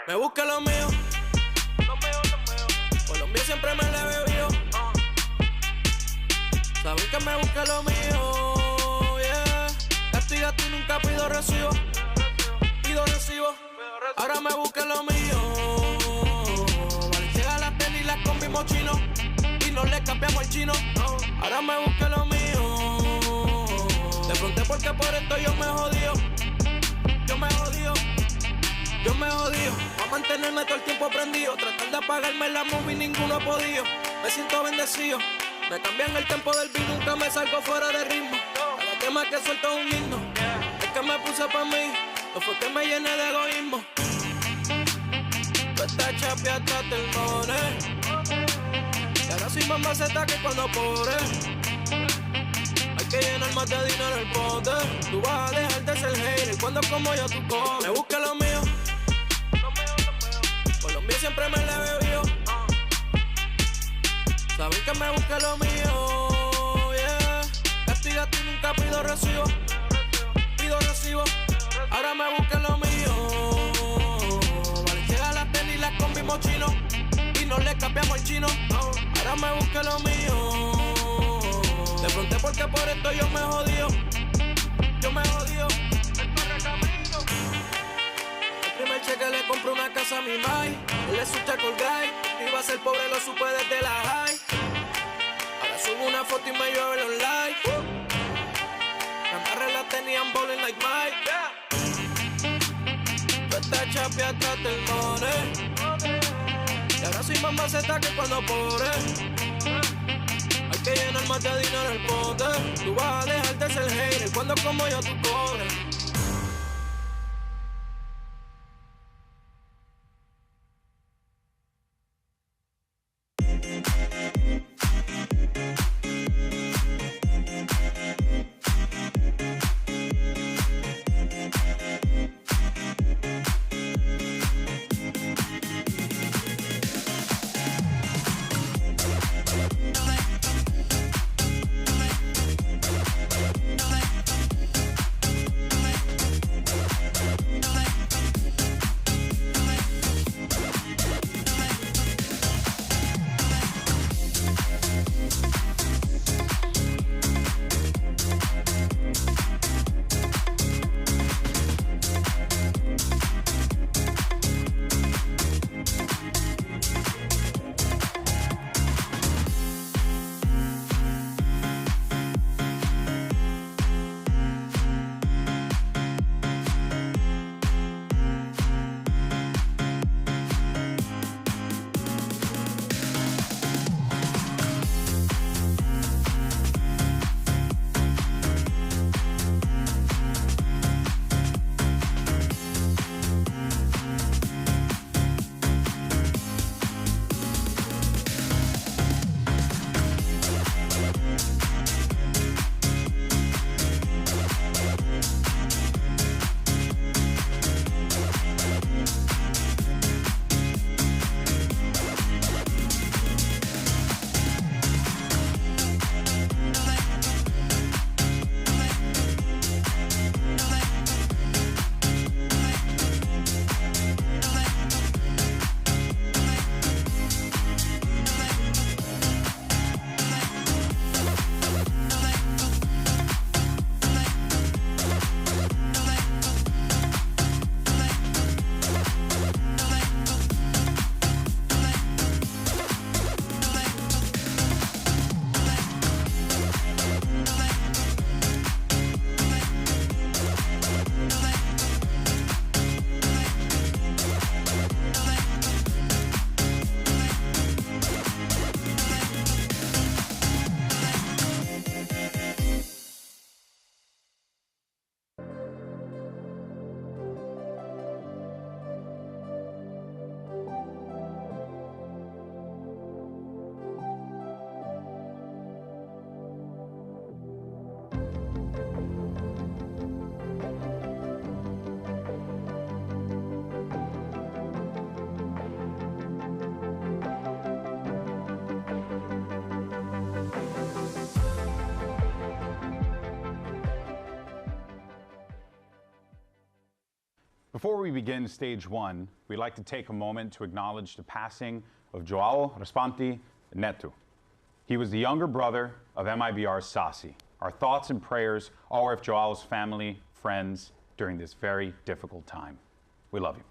Me busca lo mío. Por lo mío siempre me la he bebido. Saben que me busca lo mío, yeah. Gasto y nunca pido recibo. Pido recibo. Ahora me busca lo mío. Vale, llega las tenis, las combimos chino. Y no le cambiamos el chino. Ahora me busca lo mío. Te pregunté porque por esto yo me jodío. Yo me jodío. Yo me odio, a mantenerme todo el tiempo prendido. Tratar de apagarme la movie, ninguno ha podido. Me siento bendecido. Me cambian el tempo del beat, nunca me salgo fuera de ritmo. Cada tema que suelto es un himno. Es que me puse pa' mí, no fue que me llené de egoísmo. Tú estás chapi hasta el money. Y ahora soy más maceta que cuando pobre. Hay que llenar más de dinero el pote. Tú vas a dejar de ser hater cuando como yo tú comes. Me busca lo mío. Por lo mío siempre me la he bebido. Saben que me busca lo mío, yeah. Gasto y nunca pido recibo. Pido recibo. Ahora me busca lo mío. Vale, llega las tenis, las combimos chino. Y no le cambiamos el chino. Ahora me busca lo mío. Te pregunté porque por esto yo me jodío. Yo me jodío. El corre camino. El primer cheque le compré una casa a mi mai. Él le sucha colgay. Iba a ser pobre, lo supe desde la high. Ahora subo una foto y me llueve los likes. Las barras las tenían bowling like Mike. Tú estás chapi hasta el money. Y ahora soy más maceta que cuando pobre. Hay que llenar más de dinero el pote. Tú vas a dejar de ser hater cuando como yo tú cobres. Before we begin stage one, we'd like to take a moment to acknowledge the passing of Joao Raspanti Neto. He was the younger brother of MIBR's Sasi. Our thoughts and prayers are with Joao's family, friends, during this very difficult time. We love you.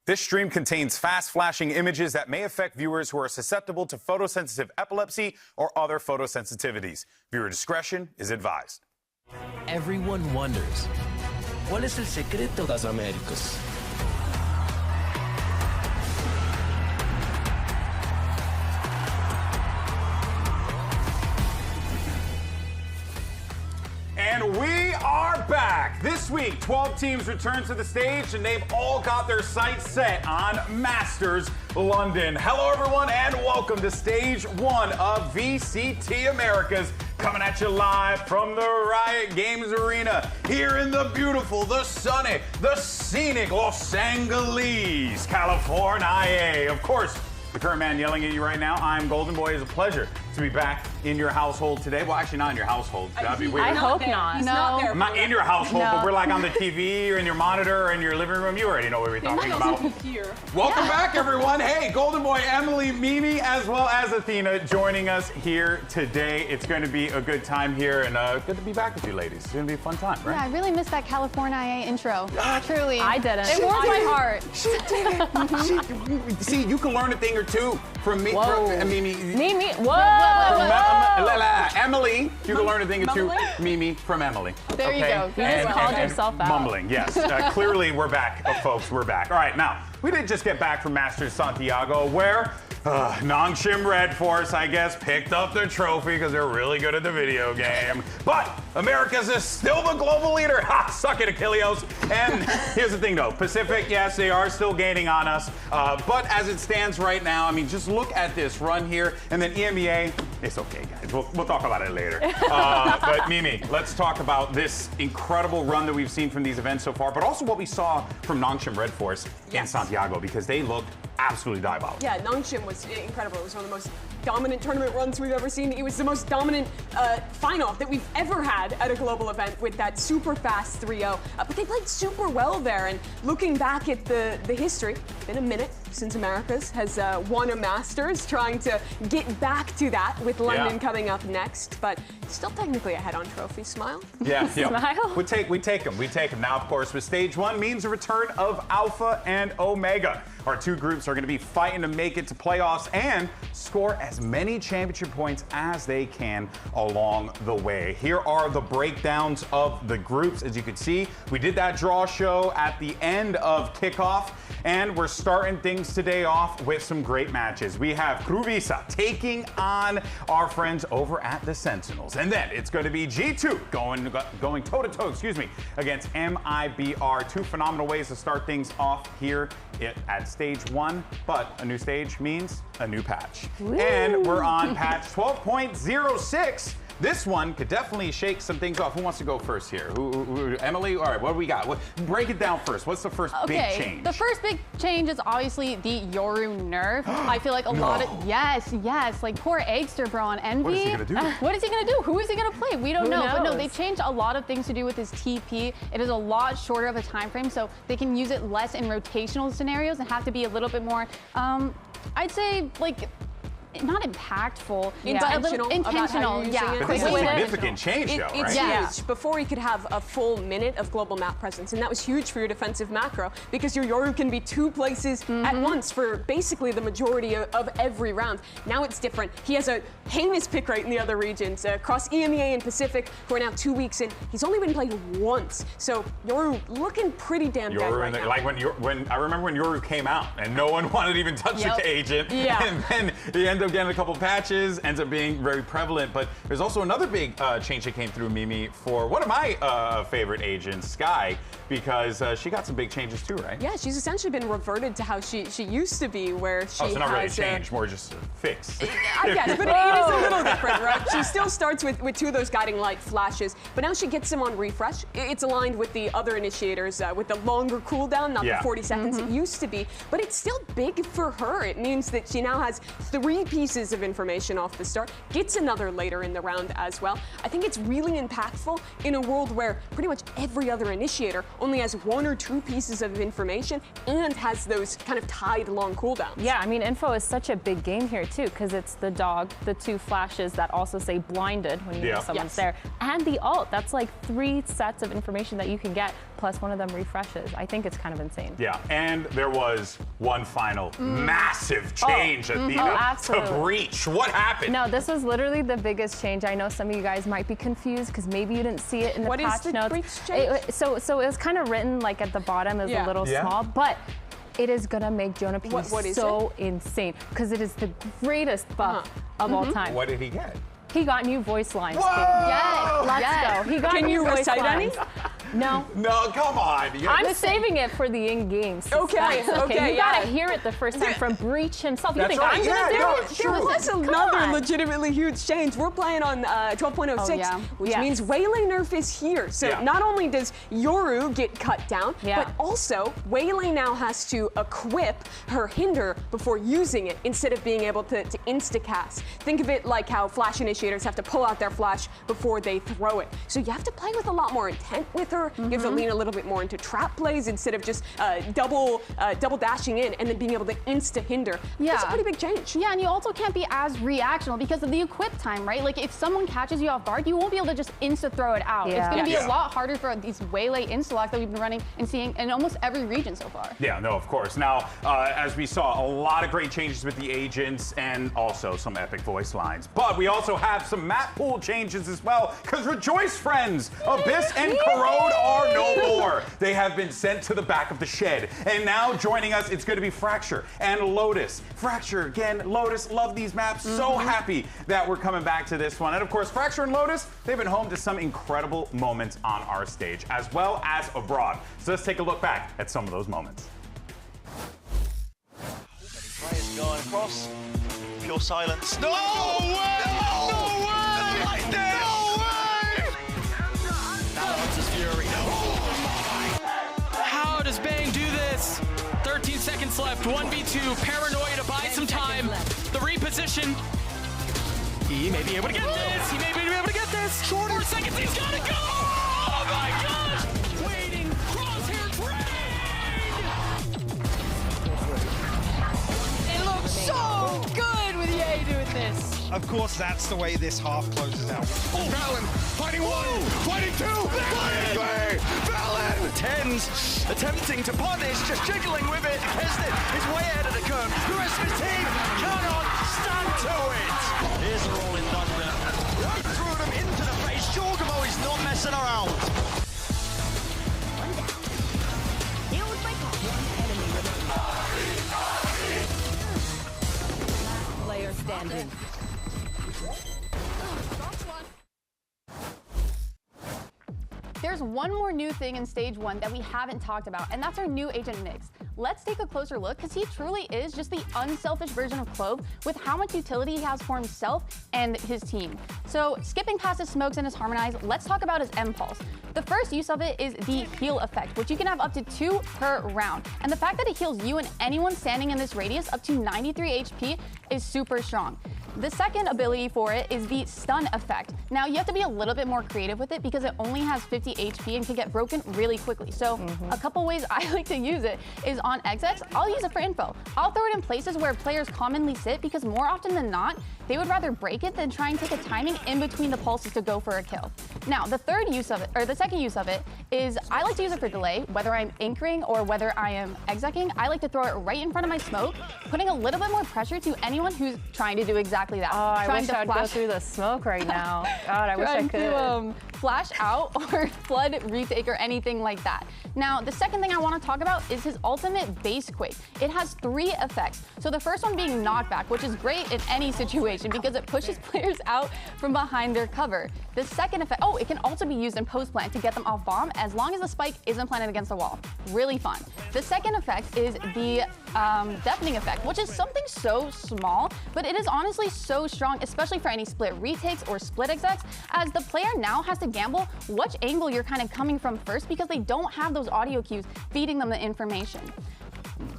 This stream contains fast-flashing images that may affect viewers who are susceptible to photosensitive epilepsy or other photosensitivities. Viewer discretion is advised. Everyone wonders, ¿cuál es el secreto de las Américas? And we are back. This week, 12 teams return to the stage, and they've all got their sights set on Masters London. Hello, everyone, and welcome to stage one of VCT Americas, coming at you live from the Riot Games Arena here in the beautiful, the sunny, the scenic Los Angeles, California. Of course, the current man yelling at you right now, I'm Golden Boy. It's a pleasure to be back in your household today. Well, actually not in your household. That'd be weird. I hope not. He's not there. I'm not in your household, No. but we're like on the TV or in your monitor or in your living room. You already know what we're talking about. Here. Welcome back, everyone. Hey, Golden Boy, Emily, Mimi, as well as Athena joining us here today. It's going to be a good time here, and good to be back with you ladies. It's going to be a fun time, right? Yeah, I really missed that California intro. Truly. I didn't. It warmed my heart. She did it. See, you can learn a thing or two from me. Whoa. From Mimi. Mimi. Whoa. Emily, you can learn a thing or two. Mimi from Emily. There you go. You just called yourself out. Mumbling, yes. Clearly, we're back, folks. We're back. All right, now, we didn't just get back from Masters Santiago, where Nongshim Red Force, I guess, picked up their trophy because they're really good at the video game. But Americas is still the global leader. Ha! Suck it, Achilles. And here's the thing, though. Pacific, yes, they are still gaining on us. But as it stands right now, I mean, just look at this run here. And then EMEA, it's okay, guys. We'll talk about it later. But Mimi, let's talk about this incredible run that we've seen from these events so far, but also what we saw from Nongshim Red Force in Santiago, because they looked absolutely diabolical. Yeah, Nongshim was incredible. It was one of the most dominant tournament runs we've ever seen. It was the most dominant final that we've ever had at a global event with that super fast 3-0. But they played super well there. And looking back at the history, it's been a minute since Americas has won a Masters, trying to get back to that with London coming up next. But still technically ahead on trophy. Smile? Yeah. Smile? We take them. Now, of course, with stage one means a return of Alpha and Omega. Our two groups are going to be fighting to make it to playoffs and score as many championship points as they can along the way. Here are the breakdowns of the groups. As you can see, we did that draw show at the end of kickoff, and we're starting things today off with some great matches. We have KRÜ taking on our friends over at the Sentinels, and then it's going to be G2 going toe-to-toe, against MIBR. Two phenomenal ways to start things off here at stage one, but a new stage means a new patch. Woo. And we're on patch 12.06. This one could definitely shake some things off. Who wants to go first here? Emily? All right, what do we got? Break it down first. What's the first big change? The first big change is obviously the Yoru nerf. I feel like a lot of, yes, like poor Eggster, bro, on Envy. What is he gonna do? What is he gonna do? Who is he gonna play? We don't know. But no, knows? they changed a lot of things to do with his TP. It is a lot shorter of a time frame, so they can use it less in rotational scenarios and have to be a little bit more, I'd say, like, not impactful, intentional. Intentional, yeah. But this is a significant change, though, right? It's huge. Before you could have a full minute of global map presence, and that was huge for your defensive macro because your Yoru can be two places at once for basically the majority of every round. Now it's different. He has a heinous pick rate in the other regions. Across EMEA and Pacific, who are now 2 weeks in, he's only been played once. So Yoru looking pretty damn good right now. Like when I remember when Yoru came out and no one wanted to even touch the agent. Yeah. And then he ended up getting a couple patches, ends up being very prevalent. But there's also another big change that came through, Mimi, for one of my favorite agents, Skye, because she got some big changes too, right? Yeah, she's essentially been reverted to how she used to be, where she so not really has change, more just a fix. I guess, but it is a little different, right? She still starts with two of those guiding light flashes, but now she gets them on refresh. It's aligned with the other initiators with the longer cooldown, not the 40 seconds it used to be, but it's still big for her. It means that she now has 3 pieces of information off the start, gets another later in the round as well. I think it's really impactful in a world where pretty much every other initiator only has 1 or 2 pieces of information and has those kind of tied long cooldowns. Yeah, I mean, info is such a big game here too, because it's the dog, the 2 flashes that also say blinded when you know someone's there, and the ult. That's like 3 sets of information that you can get, plus one of them refreshes. I think it's kind of insane. Yeah, and there was one final massive change, Athena, to Breach. What happened? No, this was literally the biggest change. I know some of you guys might be confused because maybe you didn't see it in the patch notes. Breach change? So it was kind of written like at the bottom as a little small, but it is gonna make Jonah P so insane because it is the greatest buff of all time. What did he get? He got new voice lines. Yes, Let's go. He got Can new you voice recite any? lines. No. No, come on. I'm saving it for the in-game. Okay, you gotta hear it the first time from Breach himself. You think I'm gonna do it? There was another legitimately huge change. We're playing on 12.06, which means Waylay nerf is here. So not only does Yoru get cut down, but also Waylay now has to equip her Hinder before using it instead of being able to insta-cast. Think of it like how Flash initiators have to pull out their Flash before they throw it. So you have to play with a lot more intent with her. You have to lean a little bit more into trap plays instead of just double dashing in and then being able to insta-hinder. That's a pretty big change. Yeah, and you also can't be as reactional because of the equip time, right? Like if someone catches you off guard, you won't be able to just insta-throw it out. It's going to be a lot harder for these Waylay insta-locks that we've been running and seeing in almost every region so far. Yeah, no, of course. Now, as we saw, a lot of great changes with the agents and also some epic voice lines. But we also have some map pool changes as well, because rejoice, friends! Abyss and Corrode are no more. They have been sent to the back of the shed. And now joining us, it's going to be Fracture and Lotus. Fracture, again, Lotus, love these maps. So happy that we're coming back to this one. And of course, Fracture and Lotus, they've been home to some incredible moments on our stage, as well as abroad. So let's take a look back at some of those moments. Players going across. Pure silence. No way! No way! Like this! No way! Now Hunter's Fury. How does Bang do this? 13 seconds left, 1v2, Paranoia to buy some time. The reposition. He may be able to get this. He may be able to get this. 4 seconds, he's got to go! Oh my gosh! Waiting, crosshair train! It looks so good with Ye doing this. Of course, that's the way this half closes out. Oh, Valen fighting 1, fighting 2, fighting 3, Valen! Tens attempting to punish, just jiggling with it. Heston is way ahead of the curve. The rest of his team cannot stand to it. Here's a rolling thunder. Right through them into the face. Jorgamo is not messing around. Player standing. There's one more new thing in Stage 1 that we haven't talked about, and that's our new agent Nyx. Let's take a closer look, because he truly is just the unselfish version of Clove with how much utility he has for himself and his team. So skipping past his smokes and his harmonize, let's talk about his M-Pulse. The first use of it is the heal effect, which you can have up to 2 per round. And the fact that it heals you and anyone standing in this radius up to 93 HP is super strong. The second ability for it is the stun effect. Now you have to be a little bit more creative with it because it only has 50 HP and can get broken really quickly. So a couple ways I like to use it is on XX, I'll use it for info. I'll throw it in places where players commonly sit because more often than not, they would rather break it than try and take a timing in between the pulses to go for a kill. Now, the third use of it, or the second use of it, is I like to use it for delay, whether I'm anchoring or whether I am execing. I like to throw it right in front of my smoke, putting a little bit more pressure to anyone who's trying to do exactly that. Oh, I wish I would go through the smoke right now. God, I wish I could. To, flash out or flood, retake, or anything like that. Now, the second thing I want to talk about is his ultimate base quake. It has 3 effects. So the first one being knockback, which is great in any situation because it pushes players out from behind their cover. The second effect, oh, it can also be used in post plant to get them off bomb as long as the spike isn't planted against the wall. Really fun. The second effect is the deafening effect, which is something so small, but it is honestly so strong, especially for any split retakes or split execs, as the player now has to gamble which angle you're kind of coming from first because they don't have those audio cues feeding them the information.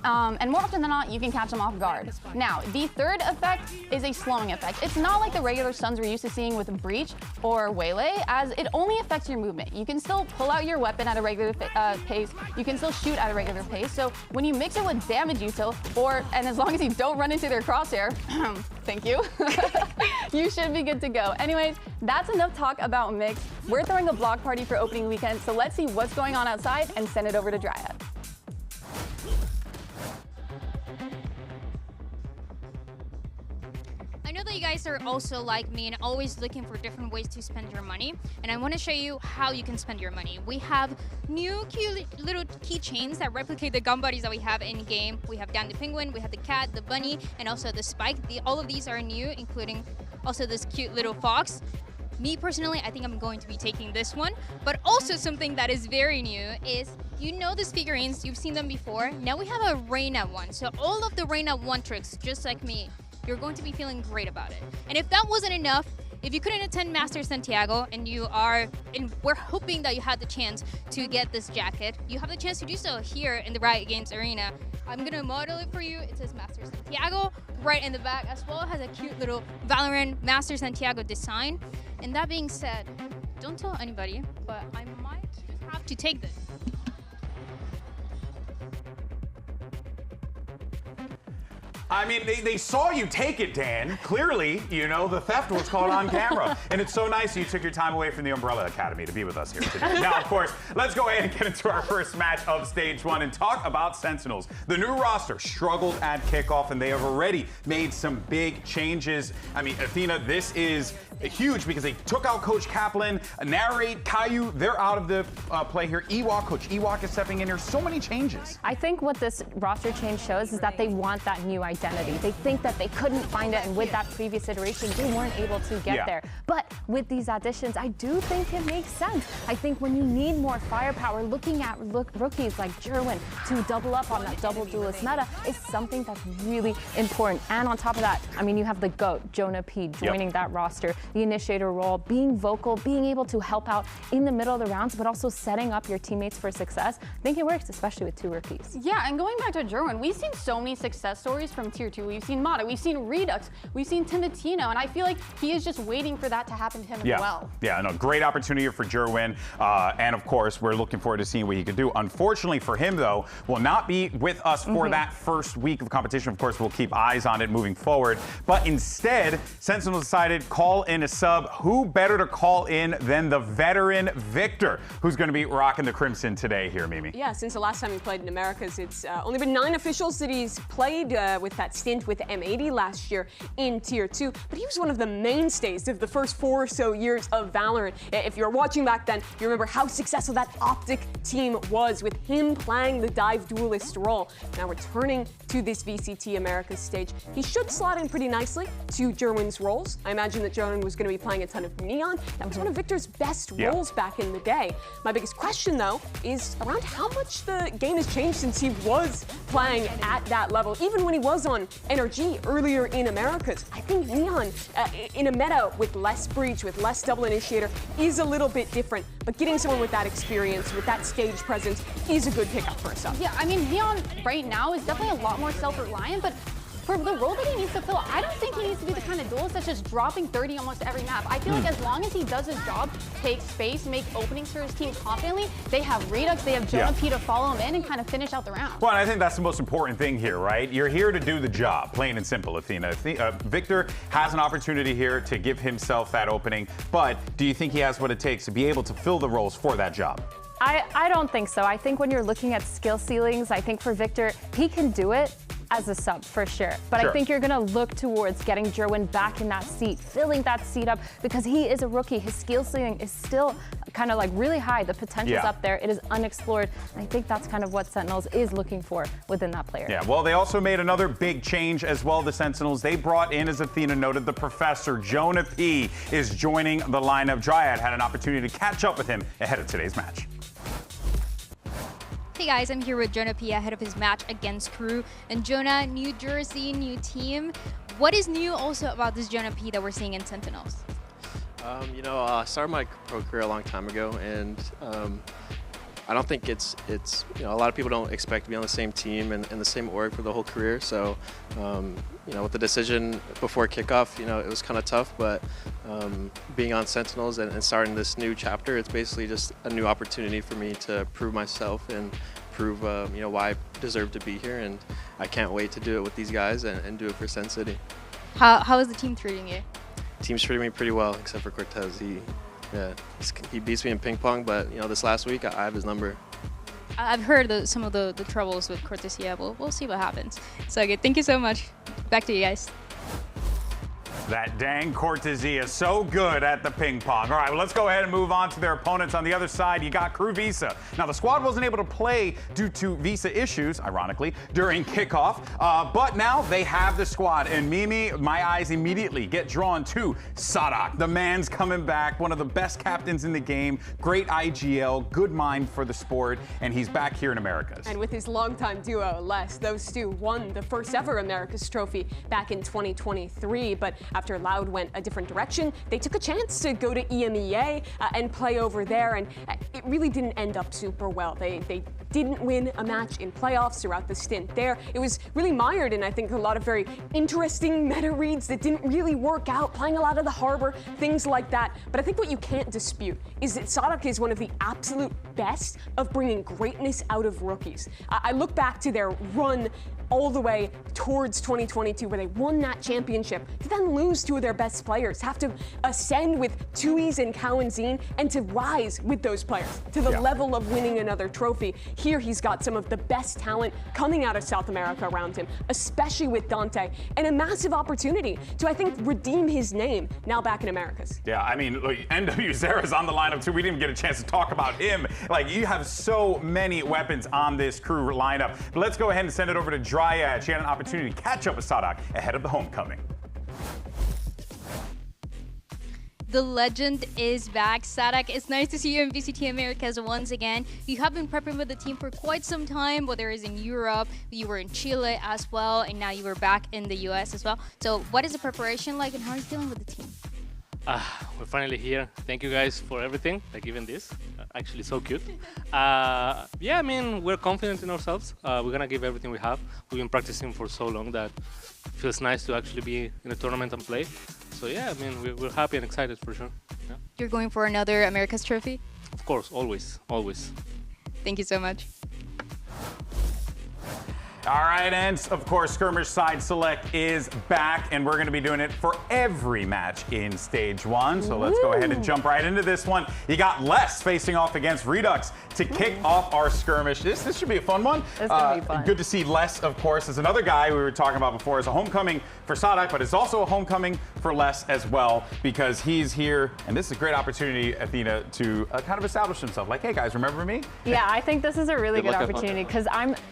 and more often than not, you can catch them off guard. Now, the third effect is a slowing effect. It's not like the regular stuns we're used to seeing with Breach or Waylay, as it only affects your movement. You can still pull out your weapon at a regular pace. You can still shoot at a regular pace. So when you mix it with damage util, and as long as you don't run into their crosshair, thank you, you should be good to go. Anyways, that's enough talk about Mix. We're throwing a block party for opening weekend, so let's see what's going on outside and send it over to Dryad. I know that you guys are also like me and always looking for different ways to spend your money, and I want to show you how you can spend your money. We have new cute little keychains that replicate the gun buddies that we have in game. We have Dan the Penguin, we have the cat, the bunny, and also the spike. All of these are new, including also this cute little fox. Me personally, I think I'm going to be taking this one, but also something that is very new is, you know these figurines, you've seen them before. Now we have a Reina one, so all of the Reina one tricks, just like me, you're going to be feeling great about it. And if that wasn't enough, if you couldn't attend Masters Santiago and we're hoping that you had the chance to get this jacket, you have the chance to do so here in the Riot Games Arena. I'm gonna model it for you. It says Masters Santiago right in the back, as well as a cute little Valorant Masters Santiago design. And that being said, don't tell anybody, but I might just have to take this. I mean, they saw you take it, Dan. Clearly, you know, the theft was caught on camera. And it's so nice you took your time away from the Umbrella Academy to be with us here today. Now, of course, let's go ahead and get into our first match of Stage 1 and talk about Sentinels. The new roster struggled at kickoff, and they have already made some big changes. I mean, Athena, this is huge because they took out Coach Kaplan, Narrate, Caillou, they're out of the play here. Ewok, Coach Ewok is stepping in here. So many changes. I think what this roster change shows is that they want that new identity. They think that they couldn't find it, and with that previous iteration, they weren't able to get there. But with these additions, I do think it makes sense. I think when you need more firepower, looking at rookies like Jerwin to double up on that double duelist meta is something that's really important. And on top of that, I mean, you have the GOAT, Jonah P, joining that roster, the initiator role, being vocal, being able to help out in the middle of the rounds, but also setting up your teammates for success. I think it works, especially with two rookies. Yeah, and going back to Jerwin, we've seen so many success stories from Tier 2. We've seen Mata, we've seen Redux, we've seen Timotino, and I feel like he is just waiting for that to happen to him as well. Yeah, no, great opportunity here for Jerwin, and of course, we're looking forward to seeing what he could do. Unfortunately for him, though, will not be with us for that first week of competition. Of course, we'll keep eyes on it moving forward, but instead, Sentinel decided call in a sub. Who better to call in than the veteran Victor, who's going to be rocking the Crimson today here, Mimi? Yeah, since the last time he played in Americas, it's only been 9 official cities played with that stint with M80 last year in Tier 2, but he was one of the mainstays of the first 4 or so years of Valorant. If you're watching back then, you remember how successful that Optic team was with him playing the dive duelist role. Now returning to this VCT Americas stage, he should slot in pretty nicely to Jerwin's roles. I imagine that Jerwin was going to be playing a ton of Neon. That was one of Victor's best roles back in the day. My biggest question, though, is around how much the game has changed since he was playing at that level. Even when he was on NRG earlier in Americas, I think Neon in a meta with less Breach, with less double initiator, is a little bit different. But getting someone with that experience, with that stage presence, is a good pickup for us. Yeah, I mean, Neon right now is definitely a lot more self-reliant, but for the role that he needs to fill, I don't think he needs to be the kind of duelist that's just dropping 30 almost every map. I feel like as long as he does his job, take space, make openings for his team confidently, they have Redux, they have Jonah P to follow him in and kind of finish out the round. Well, and I think that's the most important thing here, right? You're here to do the job, plain and simple, Athena. Victor has an opportunity here to give himself that opening, but do you think he has what it takes to be able to fill the roles for that job? I don't think so. I think when you're looking at skill ceilings, I think for Victor, he can do it as a sub for sure. But I think you're going to look towards getting Jerwin back in that seat, filling that seat up, because he is a rookie. His skill ceiling is still kind of like really high. The potential's up there. It is unexplored. And I think that's kind of what Sentinels is looking for within that player. Yeah, well, they also made another big change as well, the Sentinels. They brought in, as Athena noted, the Professor. Jonah P is joining the lineup. Dryad had an opportunity to catch up with him ahead of today's match. Hey guys, I'm here with Jonah P ahead of his match against KRÜ. And Jonah, New Jersey, new team. What is new also about this Jonah P that we're seeing in Sentinels? You know, I started my pro career a long time ago, and I don't think it's a lot of people don't expect to be on the same team and the same org for the whole career. So with the decision before kickoff, it was kind of tough, but being on Sentinels and starting this new chapter, it's basically just a new opportunity for me to prove myself and prove why I deserve to be here, and I can't wait to do it with these guys and do it for Sen City. How is the team treating you? Team's treating me pretty well, except for Cortez. He beats me in ping pong, but this last week I have his number. I've heard some of the troubles with Cortez. Yeah, we'll see what happens. So good. Thank you so much. Back to you guys. That dang Cortezia, so good at the ping pong. All right, well, let's go ahead and move on to their opponents. On the other side, you got KRÜ Visa. Now, the squad wasn't able to play due to visa issues, ironically, during kickoff. But now they have the squad. And Mimi, my eyes immediately get drawn to Sadak. The man's coming back, one of the best captains in the game. Great IGL, good mind for the sport. And he's back here in Americas. And with his longtime duo, Les, those two won the first ever Americas trophy back in 2023. But after Loud went a different direction, they took a chance to go to EMEA and play over there, and it really didn't end up super well. They didn't win a match in playoffs throughout the stint there. It was really mired in, I think, a lot of very interesting meta reads that didn't really work out, playing a lot of the Harbor, things like that. But I think what you can't dispute is that Sadak is one of the absolute best of bringing greatness out of rookies. I look back to their run all the way towards 2022, where they won that championship, to then lose two of their best players, have to ascend with Tui's and Kao and Zine, and to rise with those players to the level of winning another trophy. Here he's got some of the best talent coming out of South America around him, especially with Dante, and a massive opportunity to, I think, redeem his name now back in Americas. Yeah, I mean, look, NW Zera's on the lineup too. We didn't even get a chance to talk about him. Like, you have so many weapons on this KRÜ lineup. But let's go ahead and send it over to Dryad. She had an opportunity to catch up with Sadak ahead of the homecoming. The legend is back. Sadak, it's nice to see you in VCT Americas once again. You have been prepping with the team for quite some time, whether it's in Europe, you were in Chile as well, and now you were back in the US as well. So what is the preparation like, and how are you feeling with the team? We're finally here. Thank you guys for everything, like even this. Actually so cute. Yeah, I mean, we're confident in ourselves. We're gonna give everything we have. We've been practicing for so long that it feels nice to actually be in a tournament and play. So yeah, I mean, we're happy and excited for sure. Yeah. You're going for another Americas trophy? Of course, always, always. Thank you so much. All right, and of course, Skirmish Side Select is back, and we're going to be doing it for every match in Stage 1. So let's go ahead and jump right into this one. You got Les facing off against Redux to kick off our skirmish. This should be a fun one. It's going to be fun. Good to see Les, of course, is another guy we were talking about before as a homecoming for Sadak, but it's also a homecoming for Les as well, because he's here, and this is a great opportunity, Athena, to kind of establish himself. Like, hey guys, remember me? Yeah, I think this is a really good opportunity, because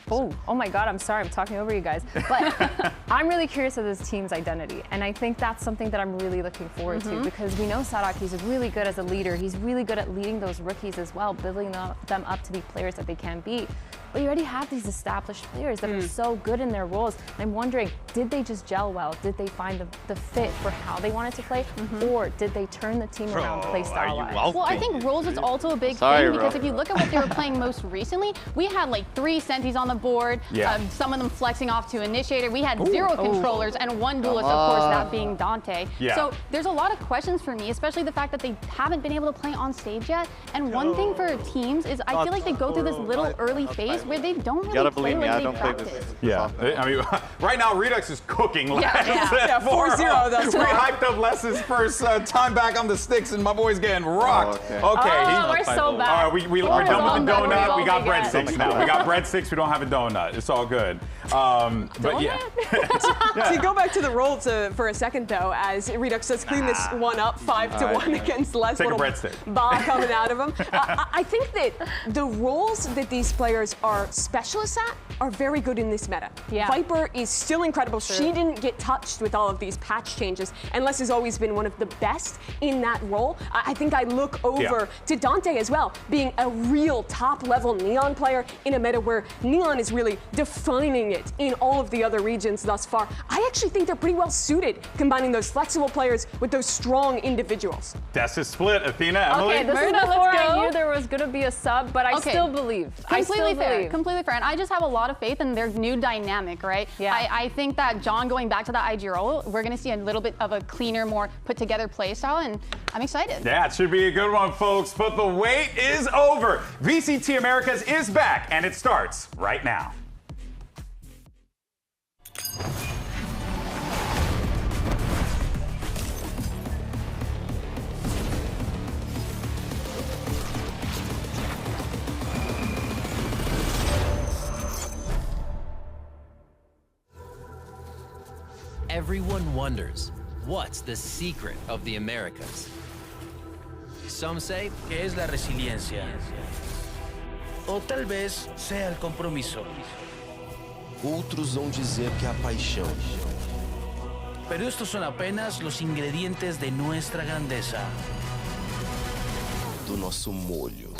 oh my God, I'm sorry, I'm talking over you guys. But I'm really curious of this team's identity, and I think that's something that I'm really looking forward to, because we know Sadak, he's really good as a leader. He's really good at leading those rookies as well, building them up to be players that they can be. But you already have these established players that are so good in their roles. And I'm wondering, did they just gel well? Did they find the fit for how they wanted to play? Or did they turn the team around play style-wise? Well, I think roles is also a big thing, because if you look at what they were playing most recently, we had like 3 Sentis on the board, some of them flexing off to Initiator. We had 0 controllers and 1 duelist, of course, that being Dante. So there's a lot of questions for me, especially the fact that they haven't been able to play on stage yet. And one thing for teams is I feel like they go through this little early phase where they don't really play like they practice. I mean, right now Redux is cooking. 4-0. That's we hyped up Les's first time back on the sticks, and my boy's getting rocked. We're so bad. All right, we're done with the donut. We got breadsticks now. We got breadsticks. We don't have a donut. It's all good. But yeah. So you go back to the roll for a second, though, as Redux does clean this one up 5-1 against Les. Take a breadstick. Ball coming out of him. I think that the roles that these players are specialists at are very good in this meta. Viper is still incredible. She didn't get touched with all of these patch changes, and Les has always been one of the best in that role. I think I look over to Dante as well, being a real top-level Neon player in a meta where Neon is really defining it in all of the other regions thus far. I actually think they're pretty well suited, combining those flexible players with those strong individuals. That's a split, Athena. Emily? Okay, this is before I knew there was going to be a sub, but I still believe. Completely fair. Completely fair. And I just have a lot of faith in their new dynamic, right? Yeah. I think that John going back to that IG role, we're going to see a little bit of a cleaner, more put together play style, and I'm excited. Yeah, it should be a good one, folks. But the wait is over. VCT Americas is back, and it starts right now. Everyone wonders, what's the secret of the Americas? Some say que es la resiliencia. O tal vez sea el compromiso. Outros vão dizer que é a paixão. Pero estos son apenas los ingredientes de nuestra grandeza. Do nosso molho.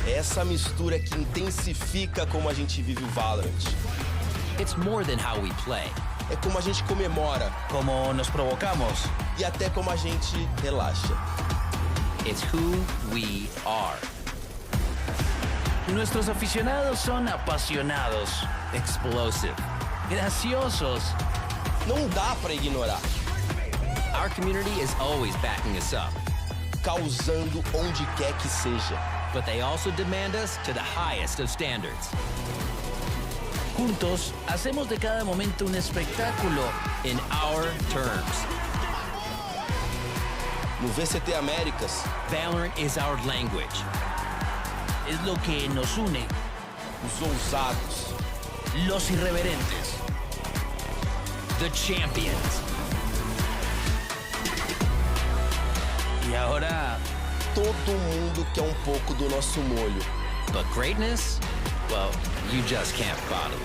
É essa mistura que intensifica como a gente vive o Valorant. It's more than how we play. É como a gente comemora. Como nos provocamos. E até como a gente relaxa. It's who we are. Nuestros aficionados son apasionados, explosive, graciosos. Não dá pra ignorar. Our community is always backing us up. Causando onde quer que seja. But they also demand us to the highest of standards. Juntos, hacemos de cada momento un espectáculo in our terms. No VCT Americas, Valorant is our language. Es lo que nos une. Os ousados. Los irreverentes. The champions. Y ahora, todo mundo quer pouco do nosso molho. But greatness? Well, you just can't bottle it.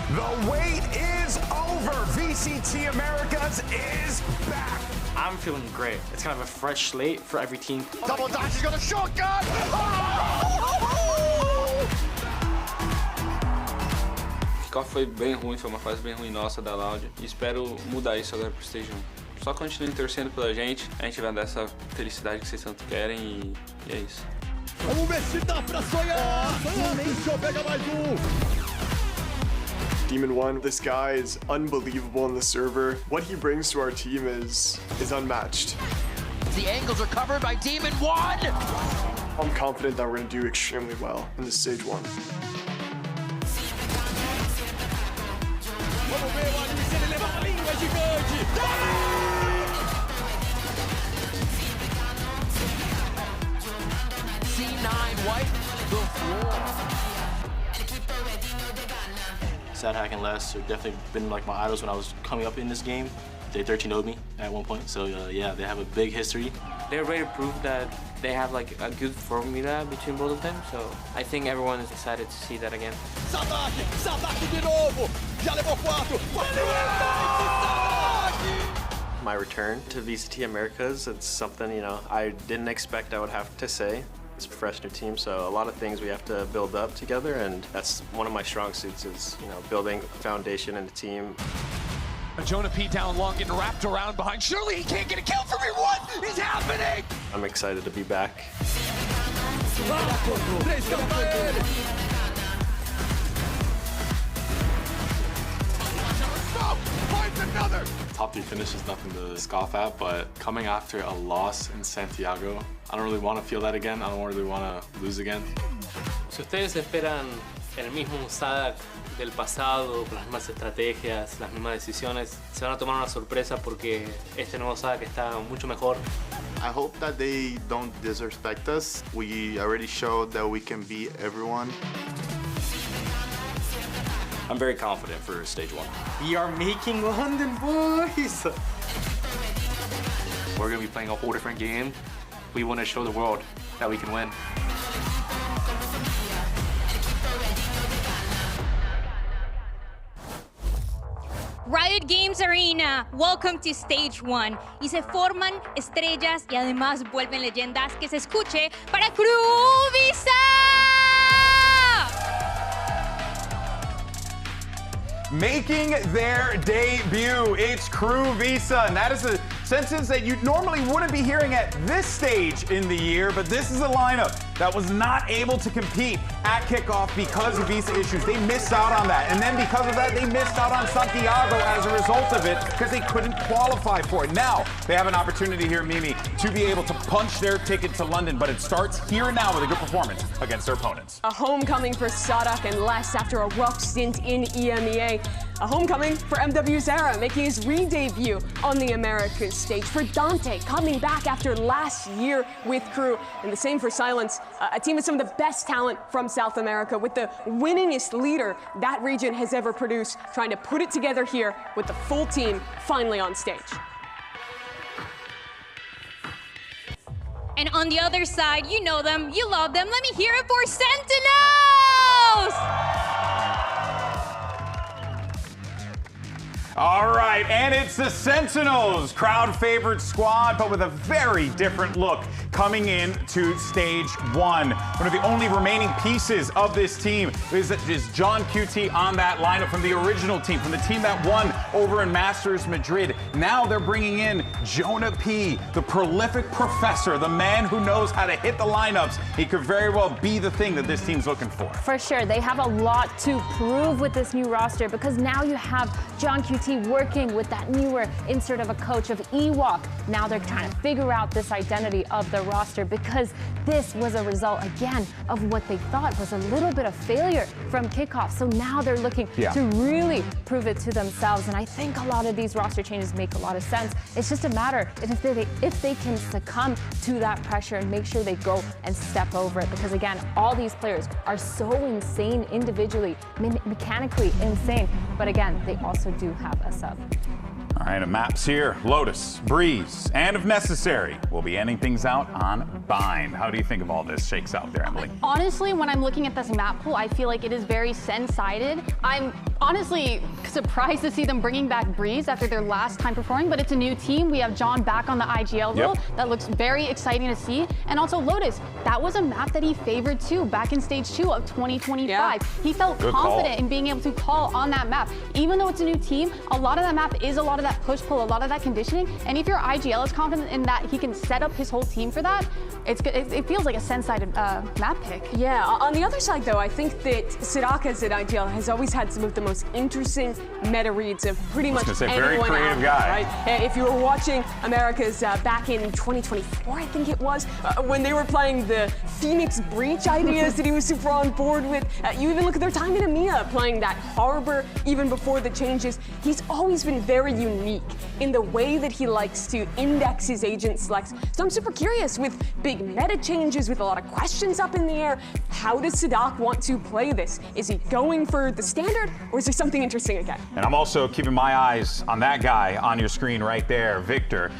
The wait is over. VCT Americas is back. I'm feeling great. It's kind of a fresh slate for every team. Double dash, he's got a shotgun! O kickoff foi bem ruim, foi uma fase bem ruim nossa da Loud. E espero mudar isso agora pro Stage 1. Só continuem torcendo pela gente, a gente vai dar essa felicidade que vocês tanto querem e é isso. Vamos ver se dá pra sonhar! Deixa eu pegar mais Demon 1, this guy is unbelievable on the server. What he brings to our team is unmatched. The angles are covered by Demon 1! I'm confident that we're going to do extremely well in this Stage 1. Vamos ver o Anime se ele leva a língua gigante! C9 wipe the floor. Sad Hack and Les have definitely been like my idols when I was coming up in this game. They 13-0'd me at one point, so yeah, they have a big history. They're ready to prove that they have like a good formula between both of them, so I think everyone is excited to see that again. Sadak de novo! Já levou 4! My return to VCT Americas, it's something, you know, I didn't expect I would have to say. It's a fresh new team, so a lot of things we have to build up together, and that's one of my strong suits is, you know, building a foundation and a team. Jonah P down long, getting wrapped around behind. Surely he can't get a kill for me. What is happening? I'm excited to be back. Top 3 finish is nothing to scoff at, but coming after a loss in Santiago, I don't really want to feel that again. I don't really want to lose again. Si ustedes esperan el mismo Sadak del pasado, con las mismas estrategias, las mismas decisiones, se van a tomar una sorpresa porque este nuevo Sadak está mucho mejor. I hope that they don't disrespect us. We already showed that we can beat everyone. I'm very confident for Stage 1. We are making London, boys! We're going to be playing a whole different game. We want to show the world that we can win. Riot Games Arena, welcome to Stage 1. Y se forman estrellas y además vuelven leyendas. Que se escuche para KRÜ Visa. making their debut. It's KRÜ Visa, and that is a sentence that you normally wouldn't be hearing at this stage in the year, but this is a lineup that was not able to compete at kickoff because of visa issues. They missed out on that, and then because of that, they missed out on Santiago as a result of it because they couldn't qualify for it. Now, they have an opportunity here, Mimi, to be able to punch their ticket to London, but it starts here now with a good performance against their opponents. A homecoming for Sadak and Les after a rough stint in EMEA. A homecoming for MW Zara, making his re-debut on the Americas stage. For Dante, coming back after last year with KRÜ. And the same for Silence, a team with some of the best talent from South America, with the winningest leader that region has ever produced, trying to put it together here with the full team finally on stage. And on the other side, you know them, you love them. Let me hear it for Sentinels! All right, and it's the Sentinels, crowd favorite squad, but with a very different look coming in to stage one. One of the only remaining pieces of this team is John QT on that lineup from the original team, from the team that won over in Masters Madrid. Now they're bringing in Jonah P, the prolific professor, the man who knows how to hit the lineups. He could very well be the thing that this team's looking for. For sure, they have a lot to prove with this new roster because now you have John QT working with that newer insert of a coach of Ewok. Now they're trying to figure out this identity of the roster because this was a result, again, of what they thought was a little bit of failure from kickoff. So now they're looking to really prove it to themselves. And I think a lot of these roster changes make a lot of sense. It's just a matter if they can succumb to that pressure and make sure they go and step over it. Because again, all these players are so insane individually, mechanically insane. But again, they also do have a sub. All right, maps here. Lotus, Breeze, and if necessary, we'll be ending things out on Bind. How do you think of all this shakes out there, Emily? Honestly, when I'm looking at this map pool, I feel like it is very Sen-sided. I'm honestly surprised to see them bringing back Breeze after their last time performing, but it's a new team. We have John back on the IGL role. That looks very exciting to see. And also Lotus, that was a map that he favored too back in stage 2 of 2025. He felt confident in being able to call on that map. Even though it's a new team, a lot of that map is a lot of that push-pull, a lot of that conditioning. And if your IGL is confident in that he can set up his whole team for that, it feels like a Sen-sided map pick. Yeah, on the other side though, I think that Sadaka's at IGL has always had some of the most interesting meta reads of pretty much anyone very creative out guy. there, right? If you were watching Americas back in 2024, I think it was, when they were playing the Phoenix Breach ideas that he was super on board with, you even look at their time in EMEA playing that Harbor even before the changes. He's always been very unique in the way that he likes to index his agent selects. So I'm super curious with big meta changes, with a lot of questions up in the air. How does Sadak want to play this? Is he going for the standard, or is there something interesting again? And I'm also keeping my eyes on that guy on your screen right there, Victor,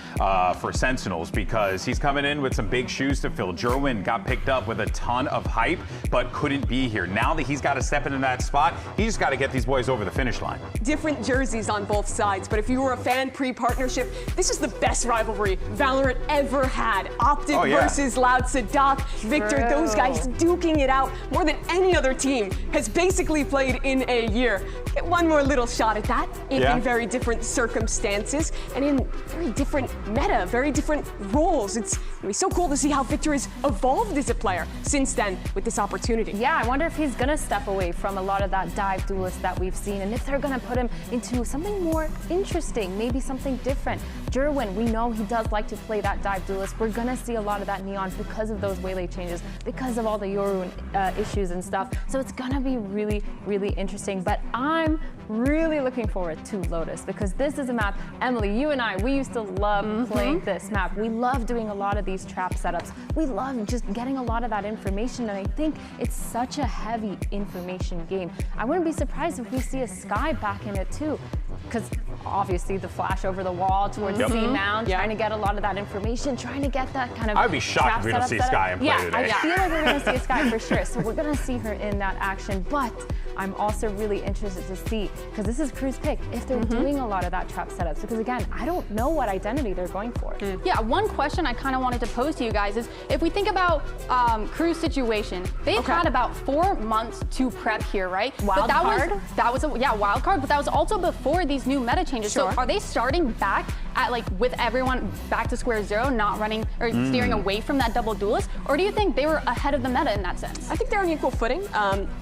for Sentinels, because he's coming in with some big shoes to fill. Jerwin got picked up with a ton of hype, but couldn't be here. Now that he's got to step into that spot, he's just got to get these boys over the finish line. Different jerseys on both sides, but if you were a fan pre-partnership, this is the best rivalry VALORANT ever had. Optic versus Loud Sadak. Victor, those guys duking it out more than any other team has basically played in a year. Get one more little shot at that in very different circumstances and in very different meta, very different roles. It's gonna be so cool to see how Victor has evolved as a player since then with this opportunity. Yeah, I wonder if he's gonna step away from a lot of that dive duelist that we've seen and if they're gonna put him into something more interesting, maybe something different. Jerwin, we know he does like to play that dive duelist. We're gonna see a lot of that Neon because of those waylay changes, because of all the Yoru issues and stuff. So it's gonna be really, really interesting. But I'm really looking forward to Lotus because this is a map, Emily, you and I, we used to love playing this map. We love doing a lot of these trap setups. We love just getting a lot of that information, and I think it's such a heavy information game. I wouldn't be surprised if we see a Sky back in it too, because obviously the flash over the wall towards C-Mount, trying to get a lot of that information, trying to get that kind of I would be shocked if we don't see Sky in play today. I feel like we're going to see a Sky for sure, so we're going to see her in that action. But I'm also really interested to see, because this is KRÜ's pick, if they're doing a lot of that trap setups. Because again, I don't know what identity they're going for. Yeah, one question I kind of wanted to pose to you guys is, if we think about KRÜ's situation, they've had about 4 months to prep here, right? Wild card? That was wild card, but that was also before these new meta changes. So are they starting back at with everyone back to square zero, not running or steering away from that double duelist? Or do you think they were ahead of the meta in that sense? I think they're on equal footing.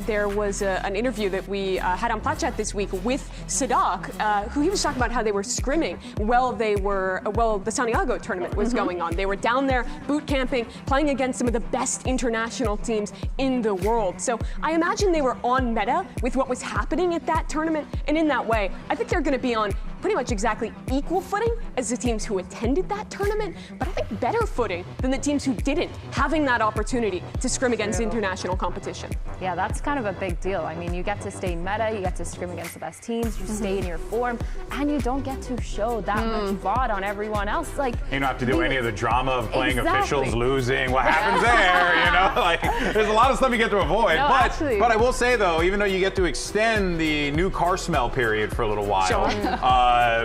There was an interview that we had on Platchat this week with Sadak, who he was talking about how they were scrimming while the Santiago tournament was going on. They were down there boot camping, playing against some of the best international teams in the world. So I imagine they were on meta with what was happening at that tournament, and in that way, I think they're going to be on pretty much exactly equal footing as the teams who attended that tournament, but I think better footing than the teams who didn't, having that opportunity to scrim against international competition. Yeah, that's kind of a big deal. I mean, you get to stay meta, you get to scrim against the best teams, you stay in your form, and you don't get to show that much VOD on everyone else. You don't have to do any of the drama of playing officials losing. What happens there? There's a lot of stuff you get to avoid. No, but I will say though, even though you get to extend the new car smell period for a little while,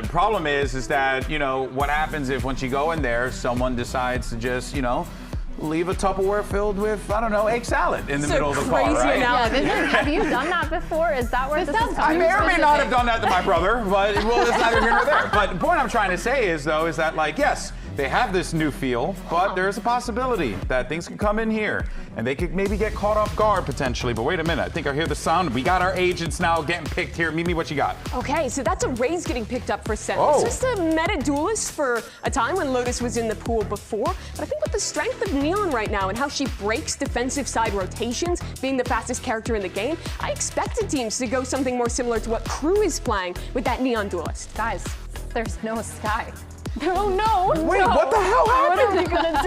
problem is that, what happens if once you go in there, someone decides to just, leave a Tupperware filled with, I don't know, egg salad in the middle of the car, right? Have you done that before? Is that where this is coming from? I may or may not have done that to my brother, but it's neither here nor there. But the point I'm trying to say is, though, is that, yes, they have this new feel, but there's a possibility that things could come in here and they could maybe get caught off guard potentially. But wait a minute, I think I hear the sound. We got our agents now getting picked here. Mimi, what you got? Okay, so that's a Raze getting picked up for Sentinels. Just a meta duelist for a time when Lotus was in the pool before. But I think with the strength of Neon right now and how she breaks defensive side rotations, being the fastest character in the game, I expected teams to go something more similar to what KRÜ is playing with that Neon duelist. Guys, there's no Sky. Oh no! Wait, what the hell happened? What are we gonna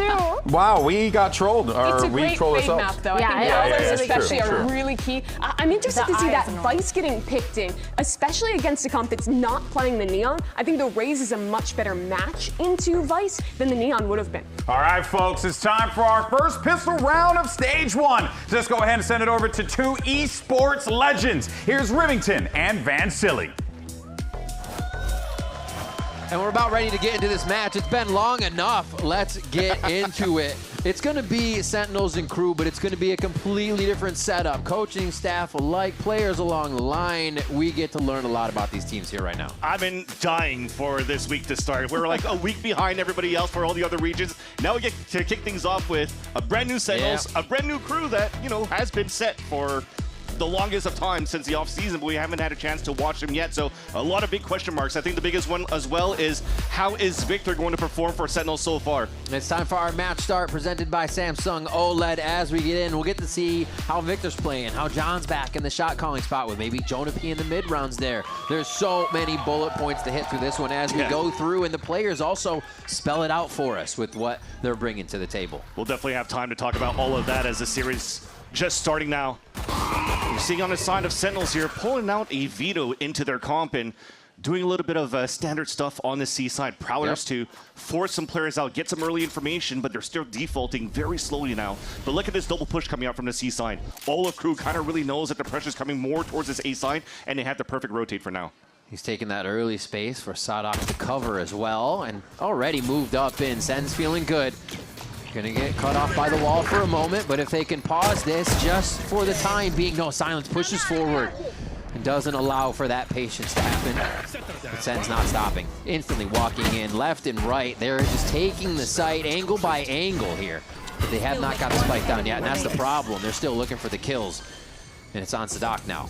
do? Wow, we got trolled. It's a great fade map, though. I think those especially are really key. I'm interested to see that Vice getting picked in, especially against a comp that's not playing the Neon. I think the Raze is a much better match into Vice than the Neon would have been. All right, folks, it's time for our first pistol round of Stage 1. So let's go ahead and send it over to two esports legends. Here's Rivington and Van Silly. And we're about ready to get into this match. It's been long enough. Let's get into it. It's going to be Sentinels and KRÜ, but it's going to be a completely different setup. Coaching staff alike, players along the line. We get to learn a lot about these teams here right now. I've been dying for this week to start. We're like a week behind everybody else for all the other regions. Now we get to kick things off with a brand new Sentinels, a brand new KRÜ that, has been set for the longest of time since the offseason, but we haven't had a chance to watch them yet. So a lot of big question marks. I think the biggest one as well is, how is Victor going to perform for Sentinels so far? It's time for our match start presented by Samsung OLED. As we get in, we'll get to see how Victor's playing, how John's back in the shot calling spot with maybe Jonah P in the mid rounds there. There's so many bullet points to hit through this one as we go through, and the players also spell it out for us with what they're bringing to the table. We'll definitely have time to talk about all of that as the series just starting now. You're seeing on the side of Sentinels here, pulling out a veto into their comp and doing a little bit of standard stuff on the C side. Prowlers to force some players out, get some early information, but they're still defaulting very slowly now. But look at this double push coming out from the C side. All of KRÜ kind of really knows that the pressure's coming more towards this A side, and they have the perfect rotate for now. He's taking that early space for Sadak to cover as well, and already moved up in. Sen's feeling good. Gonna get cut off by the wall for a moment, but if they can pause this just for the time being, no, Silence pushes forward and doesn't allow for that patience to happen. But Sen's not stopping. Instantly walking in left and right. They're just taking the site angle by angle here. But they have not got the spike down yet, and that's the problem. They're still looking for the kills. And it's on Sadak now.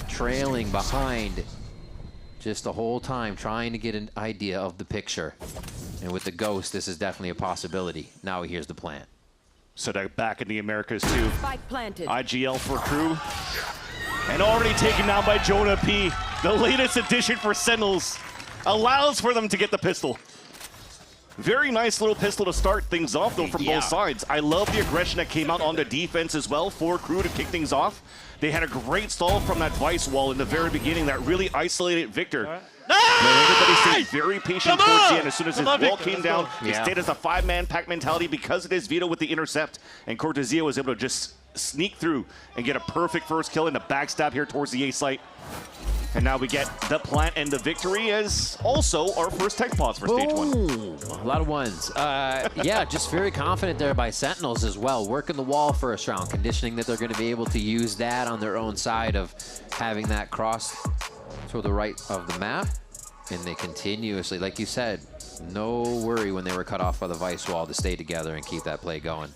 Trailing behind just the whole time, trying to get an idea of the picture. And with the Ghost, this is definitely a possibility. Now here's the plan. So they're back in the Americas too. Spike planted. IGL for KRÜ. And already taken down by Jonah P. The latest addition for Sentinels allows for them to get the pistol. Very nice little pistol to start things off though from both sides. I love the aggression that came out on the defense as well for KRÜ to kick things off. They had a great stall from that Vice wall in the very beginning that really isolated Victor. Everybody stayed very patient towards the end. As soon as his wall came down, it stayed as a 5-man pack mentality because of his veto with the intercept. And Cortezia was able to just sneak through and get a perfect first kill in the backstab here towards the A site. And now we get the plant and the victory as also our first tech pause for stage 1. A lot of ones. Yeah, just very confident there by Sentinels as well. Working the wall first round, conditioning that they're going to be able to use that on their own side of having that cross to the right of the map. And they continuously, like you said, no worry when they were cut off by the Vice wall to stay together and keep that play going.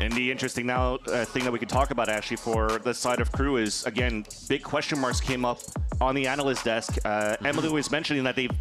And the interesting now thing that we could talk about actually for the side of KRÜ is, again, big question marks came up on the analyst desk. Emily was mentioning that they've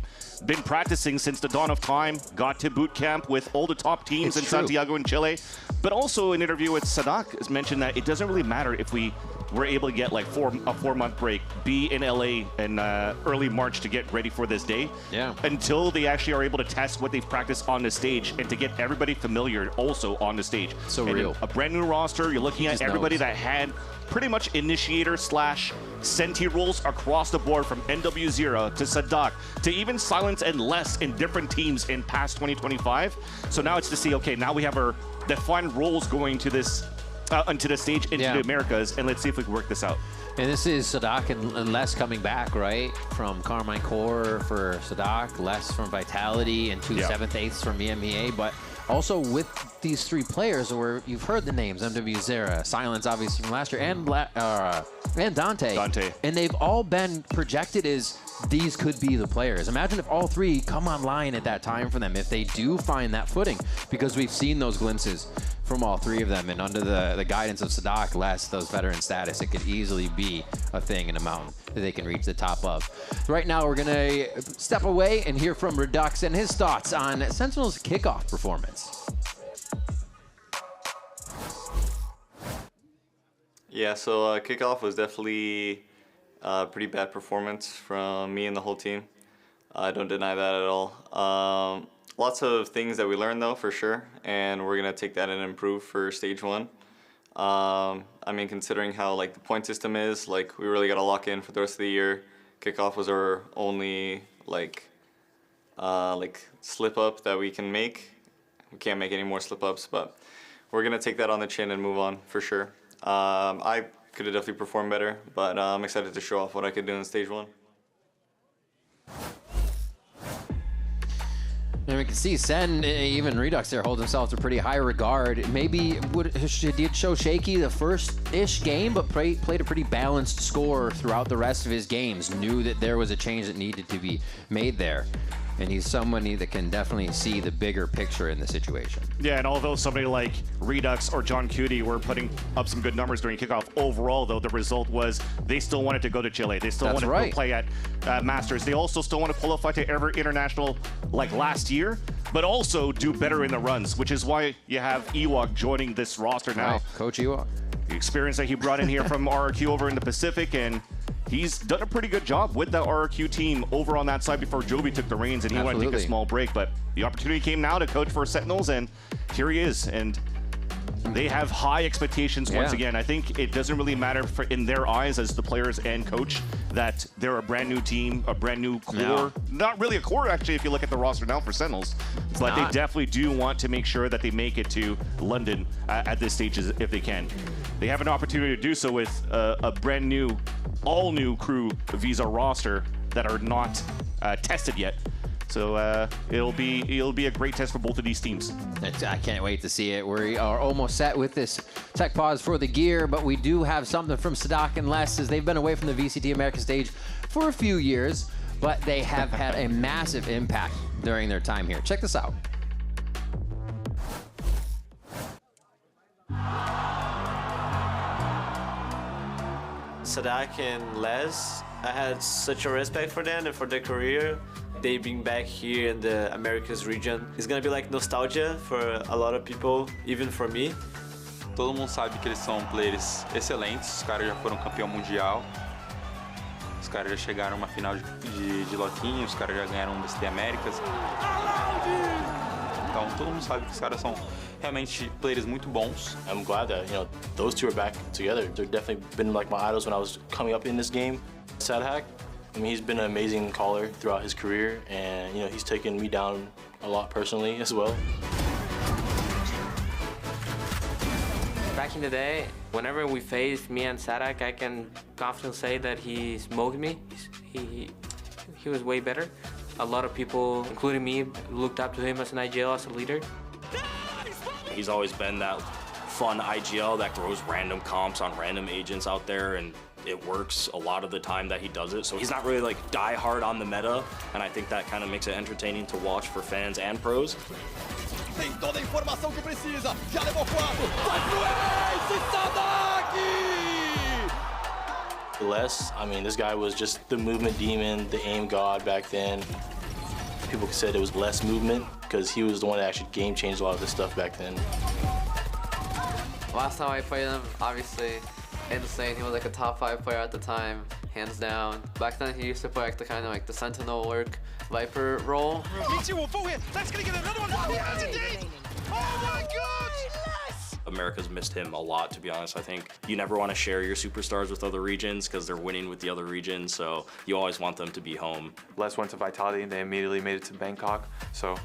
been practicing since the dawn of time, got to boot camp with all the top teams in Santiago in Chile. But also an interview with Sadak has mentioned that it doesn't really matter if we were able to get like a 4-month break, be in LA in early March to get ready for this day. Yeah. Until they actually are able to test what they've practiced on the stage and to get everybody familiar also on the stage. So and real. A brand new roster, you're looking at everybody that had pretty much initiator / Senti roles across the board from NW0 to Sadak to even Silence and Less in different teams in past 2025. So now it's to see, okay, now we have our defined roles going to this onto the stage into the Americas, and let's see if we can work this out. And this is Sadak and Les coming back, right? From Carmine Core for Sadak, Les from Vitality, and 2 7/8ths from EMEA. But also with these 3 players, where you've heard the names, MW0, Silence obviously from last year, and Dante. And they've all been projected as these could be the players. Imagine if all 3 come online at that time for them, if they do find that footing, because we've seen those glimpses from all 3 of them, and under the guidance of Sadak, Les, those veteran status, it could easily be a thing in a mountain that they can reach the top of. Right now, we're gonna step away and hear from Redux and his thoughts on Sentinel's kickoff performance. Yeah, so kickoff was definitely a pretty bad performance from me and the whole team. I don't deny that at all. Lots of things that we learned though, for sure, and we're gonna take that and improve for stage 1. I mean, considering how like the point system is, like we really gotta lock in for the rest of the year. Kickoff was our only like slip up that we can make. We can't make any more slip ups, but we're gonna take that on the chin and move on for sure. I could have definitely performed better, but I'm excited to show off what I could do in stage 1. And we can see Sen, even Redux there, holds himself to pretty high regard. Maybe did show shaky the first-ish game, but played a pretty balanced score throughout the rest of his games. Knew that there was a change that needed to be made there. And he's somebody that can definitely see the bigger picture in the situation. Yeah, and although somebody like Redux or John Cutie were putting up some good numbers during kickoff, overall, though, the result was they still wanted to go to Chile. They still wanted to play at Masters. They also still want to qualify to every international like last year, but also do better in the runs, which is why you have Ewok joining this roster now. Right. Coach Ewok. The experience that he brought in here from RRQ over in the Pacific, and he's done a pretty good job with the RRQ team over on that side before Joby took the reins and he went to take a small break. But the opportunity came now to coach for Sentinels, and here he is. And they have high expectations once again. I think it doesn't really matter in their eyes as the players and coach that they're a brand new team, a brand new core. No. Not really a core, actually, if you look at the roster now for Sentinels. But they definitely do want to make sure that they make it to London at this stage if they can. They have an opportunity to do so with a brand new, all new KRÜ Visa roster that are not tested yet. So it'll be a great test for both of these teams. I can't wait to see it. We are almost set with this tech pause for the gear, but we do have something from Sadak and Les, as they've been away from the VCT Americas Stage for a few years, but they have had a massive impact during their time here. Check this out. Sadak and Les, I had such a respect for them and for their career. They being back here in the Americas region, it's gonna be like nostalgia for a lot of people, even for me. Todo mundo sabe que eles são players excelentes, os caras já foram campeão mundial. Os caras já chegaram a uma final de loquinho, os caras já ganharam um VCT Americas. Então todo mundo sabe que os caras são realmente players muito bons. I'm glad that, those two are back together. They've definitely been like my idols when I was coming up in this game. Sadak, I mean, he's been an amazing caller throughout his career, and he's taken me down a lot personally as well. back in the day, whenever we faced me and Sadak, I can confidently say that he smoked me. He was way better. A lot of people, including me, looked up to him as an IGL, as a leader. He's always been that fun IGL that throws random comps on random agents out there, and it works a lot of the time that he does it. So he's not really like die hard on the meta, and I think that kind of makes it entertaining to watch for fans and pros. Tem toda a informação que precisa. Já levou 4. Vai pro Ace, Sadak! Les, I mean, this guy was just the movement demon, the aim god back then. People said it was less movement because he was the one that actually game changed a lot of this stuff back then. Last time I played him, obviously, insane. He was like a top 5 player at the time, hands down. Back then, he used to play like the kind of like the Sentinel lurk Viper role. That's gonna get another one. Oh my God! America's missed him a lot, to be honest. I think you never want to share your superstars with other regions because they're winning with the other regions, so you always want them to be home. Les went to Vitality and they immediately made it to Bangkok, so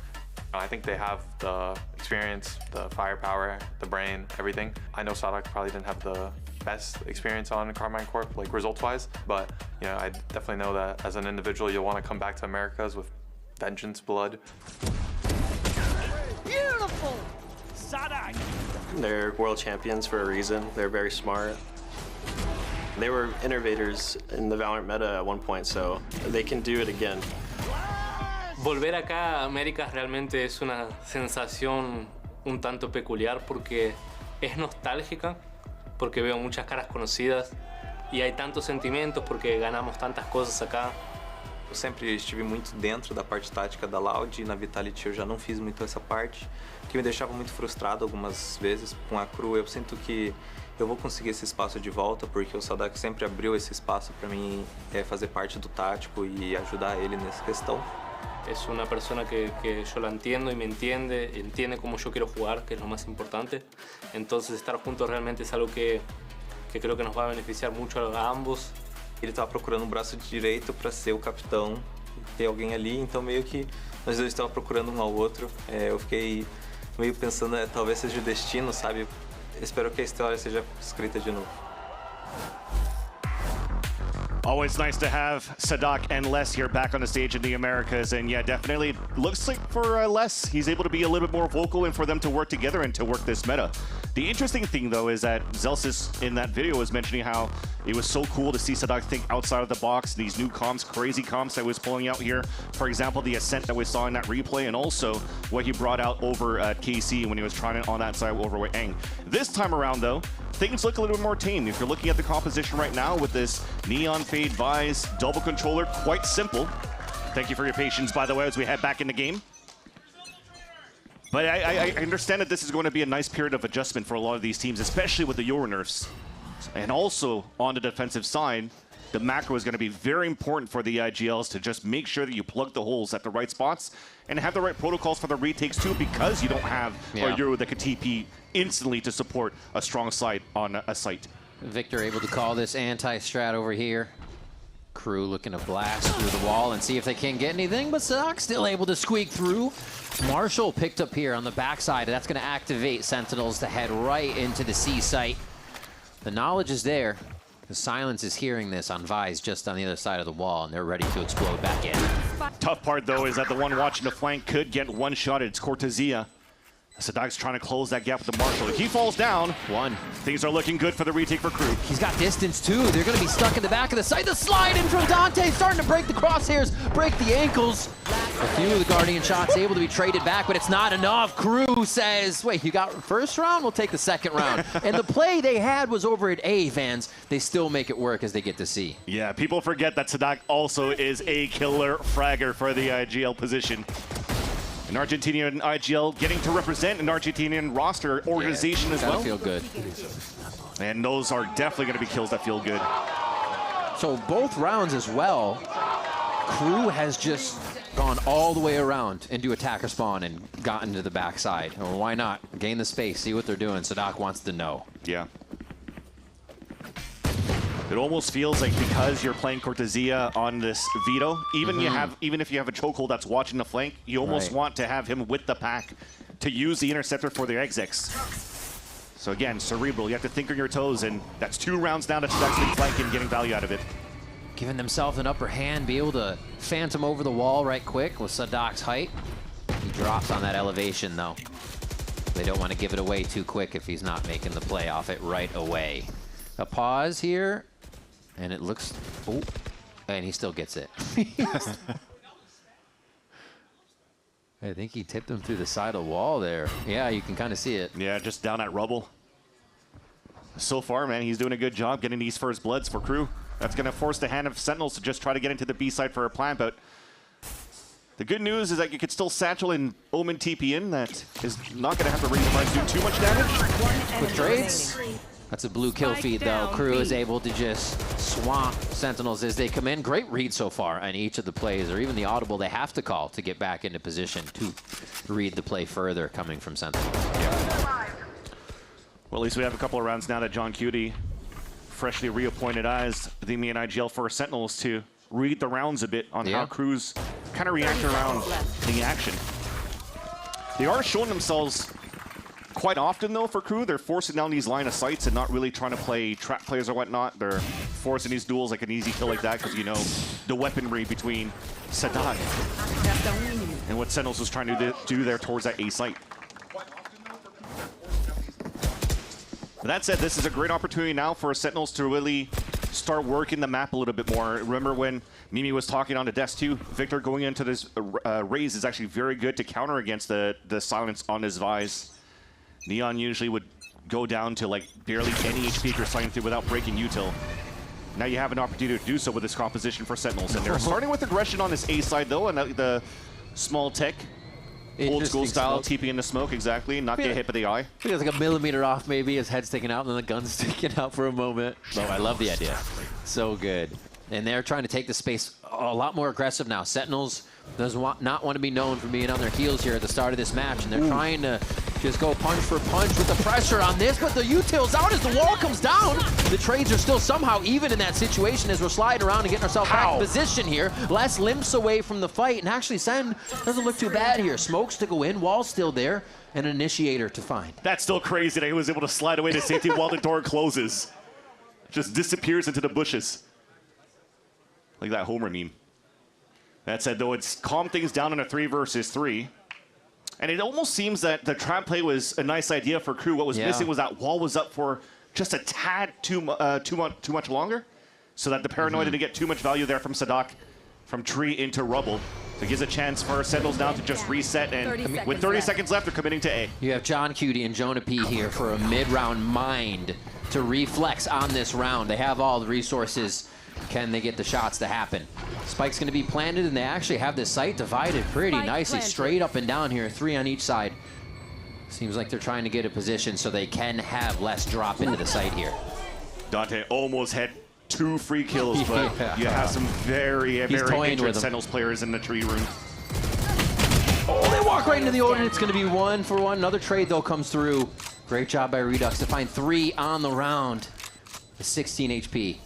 I think they have the experience, the firepower, the brain, everything. I know Sadak probably didn't have the best experience on Carmine Corp, like results-wise, but you know, I definitely know that as an individual, you'll want to come back to Americas with vengeance blood. Beautiful! Sadak! They're world champions for a reason. They're very smart. They were innovators in the Valorant meta at one point, so they can do it again. Volver acá a América realmente es una sensación un tanto peculiar porque es nostálgica, porque veo muchas caras conhecidas e há tantos sentimentos porque ganhamos tantas coisas acá. Eu sempre estive muito dentro da parte tática da Loud e na Vitality eu já não fiz muito essa parte, que me deixava muito frustrado algumas vezes. Com a KRÜ eu sinto que eu vou conseguir esse espaço de volta, porque o Sadak sempre abriu esse espaço para mim fazer parte do tático e ajudar ele nessa questão. Es una persona que yo la entiendo y me entiende cómo yo quiero jugar, que es lo más importante. Entonces estar juntos realmente es algo que creo que nos va a beneficiar mucho a ambos. Ele estava procurando um braço direito para ser o capitão, ter alguém ali, então meio que nós dois estávamos procurando um ao outro. Eu fiquei meio pensando, talvez seja o destino, sabe? Espero que a história seja escrita de novo. Always nice to have Sadak and Les here back on the stage in the Americas, and yeah, definitely looks like for Les, he's able to be a little bit more vocal and for them to work together and to work this meta. The interesting thing though is that Zelsis in that video was mentioning how it was so cool to see Sadak think outside of the box, these new comps, crazy comps that was pulling out here. For example, the Ascent that we saw in that replay, and also what he brought out over at KC when he was trying it on that side over with Eng. This time around though, things look a little bit more tame. If you're looking at the composition right now with this Neon Fade Vise double controller, quite simple. Thank you for your patience, by the way, as we head back in the game. But I understand that this is going to be a nice period of adjustment for a lot of these teams, especially with the Euro nerfs. And also, on the defensive side, the macro is going to be very important for the IGLs to just make sure that you plug the holes at the right spots and have the right protocols for the retakes too, because you don't have a Euro that can TP instantly to support a strong side on a site. Victor able to call this anti-strat over here. KRÜ looking to blast through the wall and see if they can get anything, but Sadak still able to squeak through. Marshall picked up here on the backside. That's going to activate Sentinels to head right into the C site. The knowledge is there. The Silence is hearing this on Vise just on the other side of the wall, and they're ready to explode back in. Tough part, though, is that the one watching the flank could get one shot. It's Cortezia. Sadak's trying to close that gap with the Marshall. If he falls down, things are looking good for the retake for KRÜ. He's got distance, too. They're going to be stuck in the back of the site. The slide in from Dante, starting to break the crosshairs, break the ankles. A few of the Guardian shots able to be traded back, but it's not enough. KRÜ says, wait, you got first round? We'll take the second round. And the play they had was over at A, fans. They still make it work as they get to C. Yeah, people forget that Sadak also is a killer fragger for the IGL position. An Argentinian IGL getting to represent an Argentinian roster organization as well. Feel good. And those are definitely going to be kills that feel good. So both rounds as well, KRÜ has just gone all the way around into attacker spawn and gotten to the backside. Well, why not? Gain the space, see what they're doing. Sadak wants to know. Yeah. It almost feels like because you're playing Cortezia on this veto, even if you have a chokehold that's watching the flank, you almost want to have him with the pack to use the interceptor for the execs. So again, Cerebral, you have to think on your toes, and that's 2 rounds down to Sadak's flank and getting value out of it. Giving themselves an upper hand, be able to phantom over the wall right quick with Sadak's height. He drops on that elevation though. They don't want to give it away too quick if he's not making the play off it right away. A pause here, and it looks, oh, and he still gets it. I think he tipped him through the side of the wall there. Yeah, you can kind of see it. Yeah, just down at rubble. So far, man, he's doing a good job getting these first bloods for KRÜ. That's going to force the hand of Sentinels to just try to get into the B side for a plant, but the good news is that you could still satchel in Omen TP in. That is not going to have the Razor Blades do too much damage. With trades. That's a blue kill feed, though. KRÜ is able to just swamp Sentinels as they come in. Great read so far on each of the plays, or even the audible they have to call to get back into position to read the play further coming from Sentinels. Yeah. Well, at least we have a couple of rounds now that John Cutie, freshly reappointed as the main IGL for Sentinels, to read the rounds a bit on how KRÜ's kind of react around the action. They are showing themselves quite often, though, for KRÜ. They're forcing down these line of sights and not really trying to play trap players or whatnot. They're forcing these duels like an easy kill like that because, you know, the weaponry between Sadak and what Sentinels was trying to do there towards that A site. But that said, this is a great opportunity now for Sentinels to really start working the map a little bit more. Remember when Mimi was talking on the desk too, Victor going into this raise is actually very good to counter against the silence on his Vise. Neon usually would go down to like barely any HP if you're sliding through without breaking util. Now you have an opportunity to do so with this composition for Sentinels. And they're starting with aggression on this A side though, and the small tech, old school style, TP in the smoke, exactly, not get hit by the eye. He was like a millimeter off maybe, his head's sticking out and then the gun's sticking out for a moment. Oh, I love the idea. So good. And they're trying to take the space a lot more aggressive now. Sentinels does not want to be known for being on their heels here at the start of this match, and they're trying to just go punch for punch with the pressure on this, but the util's out as the wall comes down. The trades are still somehow even in that situation as we're sliding around and getting ourselves back in position here. Les limps away from the fight, and actually Sen doesn't look too bad here. Smokes to go in, wall's still there, and an initiator to find. That's still crazy that he was able to slide away to safety while the door closes. Just disappears into the bushes. Like that Homer meme. That said, though, it's calmed things down in a 3 versus 3. And it almost seems that the trap play was a nice idea for KRÜ. What was missing was that wall was up for just a tad too much longer, so that the Paranoid didn't get too much value there from Sadak, from tree into rubble. So it gives a chance for Sentinels now to just reset, and with 30 seconds left, they're committing to A. You have John Cutie and Jonah P here for a mid-round mind to reflex on this round. They have all the resources. Can they get the shots to happen? Spike's going to be planted, and they actually have this site divided pretty nicely, straight up and down here, 3 on each side. Seems like they're trying to get a position so they can have less drop into the site here. Dante almost had 2 free kills, but you have some very injured Sentinels players in the tree room. Oh, they walk right into the Odin. It's going to be 1 for 1. Another trade, though, comes through. Great job by Redux to find 3 on the round. 16 HP.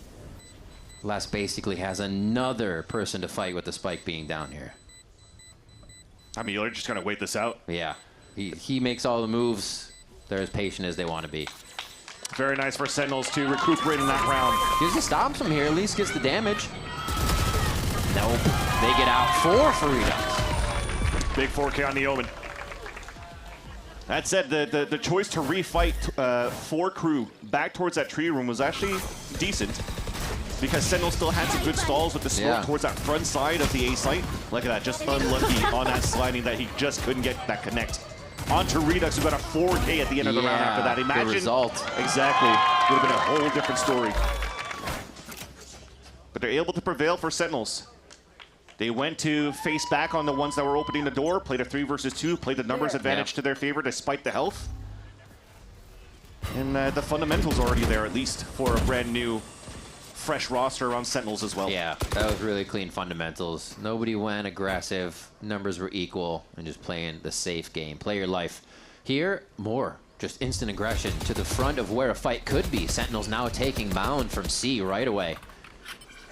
Les basically has another person to fight with the Spike being down here. I mean, you're just going to wait this out. Yeah. He makes all the moves. They're as patient as they want to be. Very nice for Sentinels to recuperate in that round. Gives the stops from here, at least gets the damage. Nope. They get out 4 for Redux. Big 4K on the Omen. That said, the choice to refight for KRÜ back towards that tree room was actually decent, because Sentinel still had some good stalls with the smoke towards that front side of the A site. Look at that, just unlucky on that sliding that he just couldn't get that connect. On to Redux, who got a 4K at the end of the round after that. Imagine, the result. Exactly, would have been a whole different story. But they're able to prevail for Sentinels. They went to face back on the ones that were opening the door, played a 3 versus 2, played the numbers advantage to their favor despite the health. And the fundamentals already there, at least, for a brand new fresh roster on Sentinels as well. Yeah, that was really clean fundamentals. Nobody went aggressive. Numbers were equal and just playing the safe game. Play your life. Here, more. Just instant aggression to the front of where a fight could be. Sentinels now taking Mound from C right away.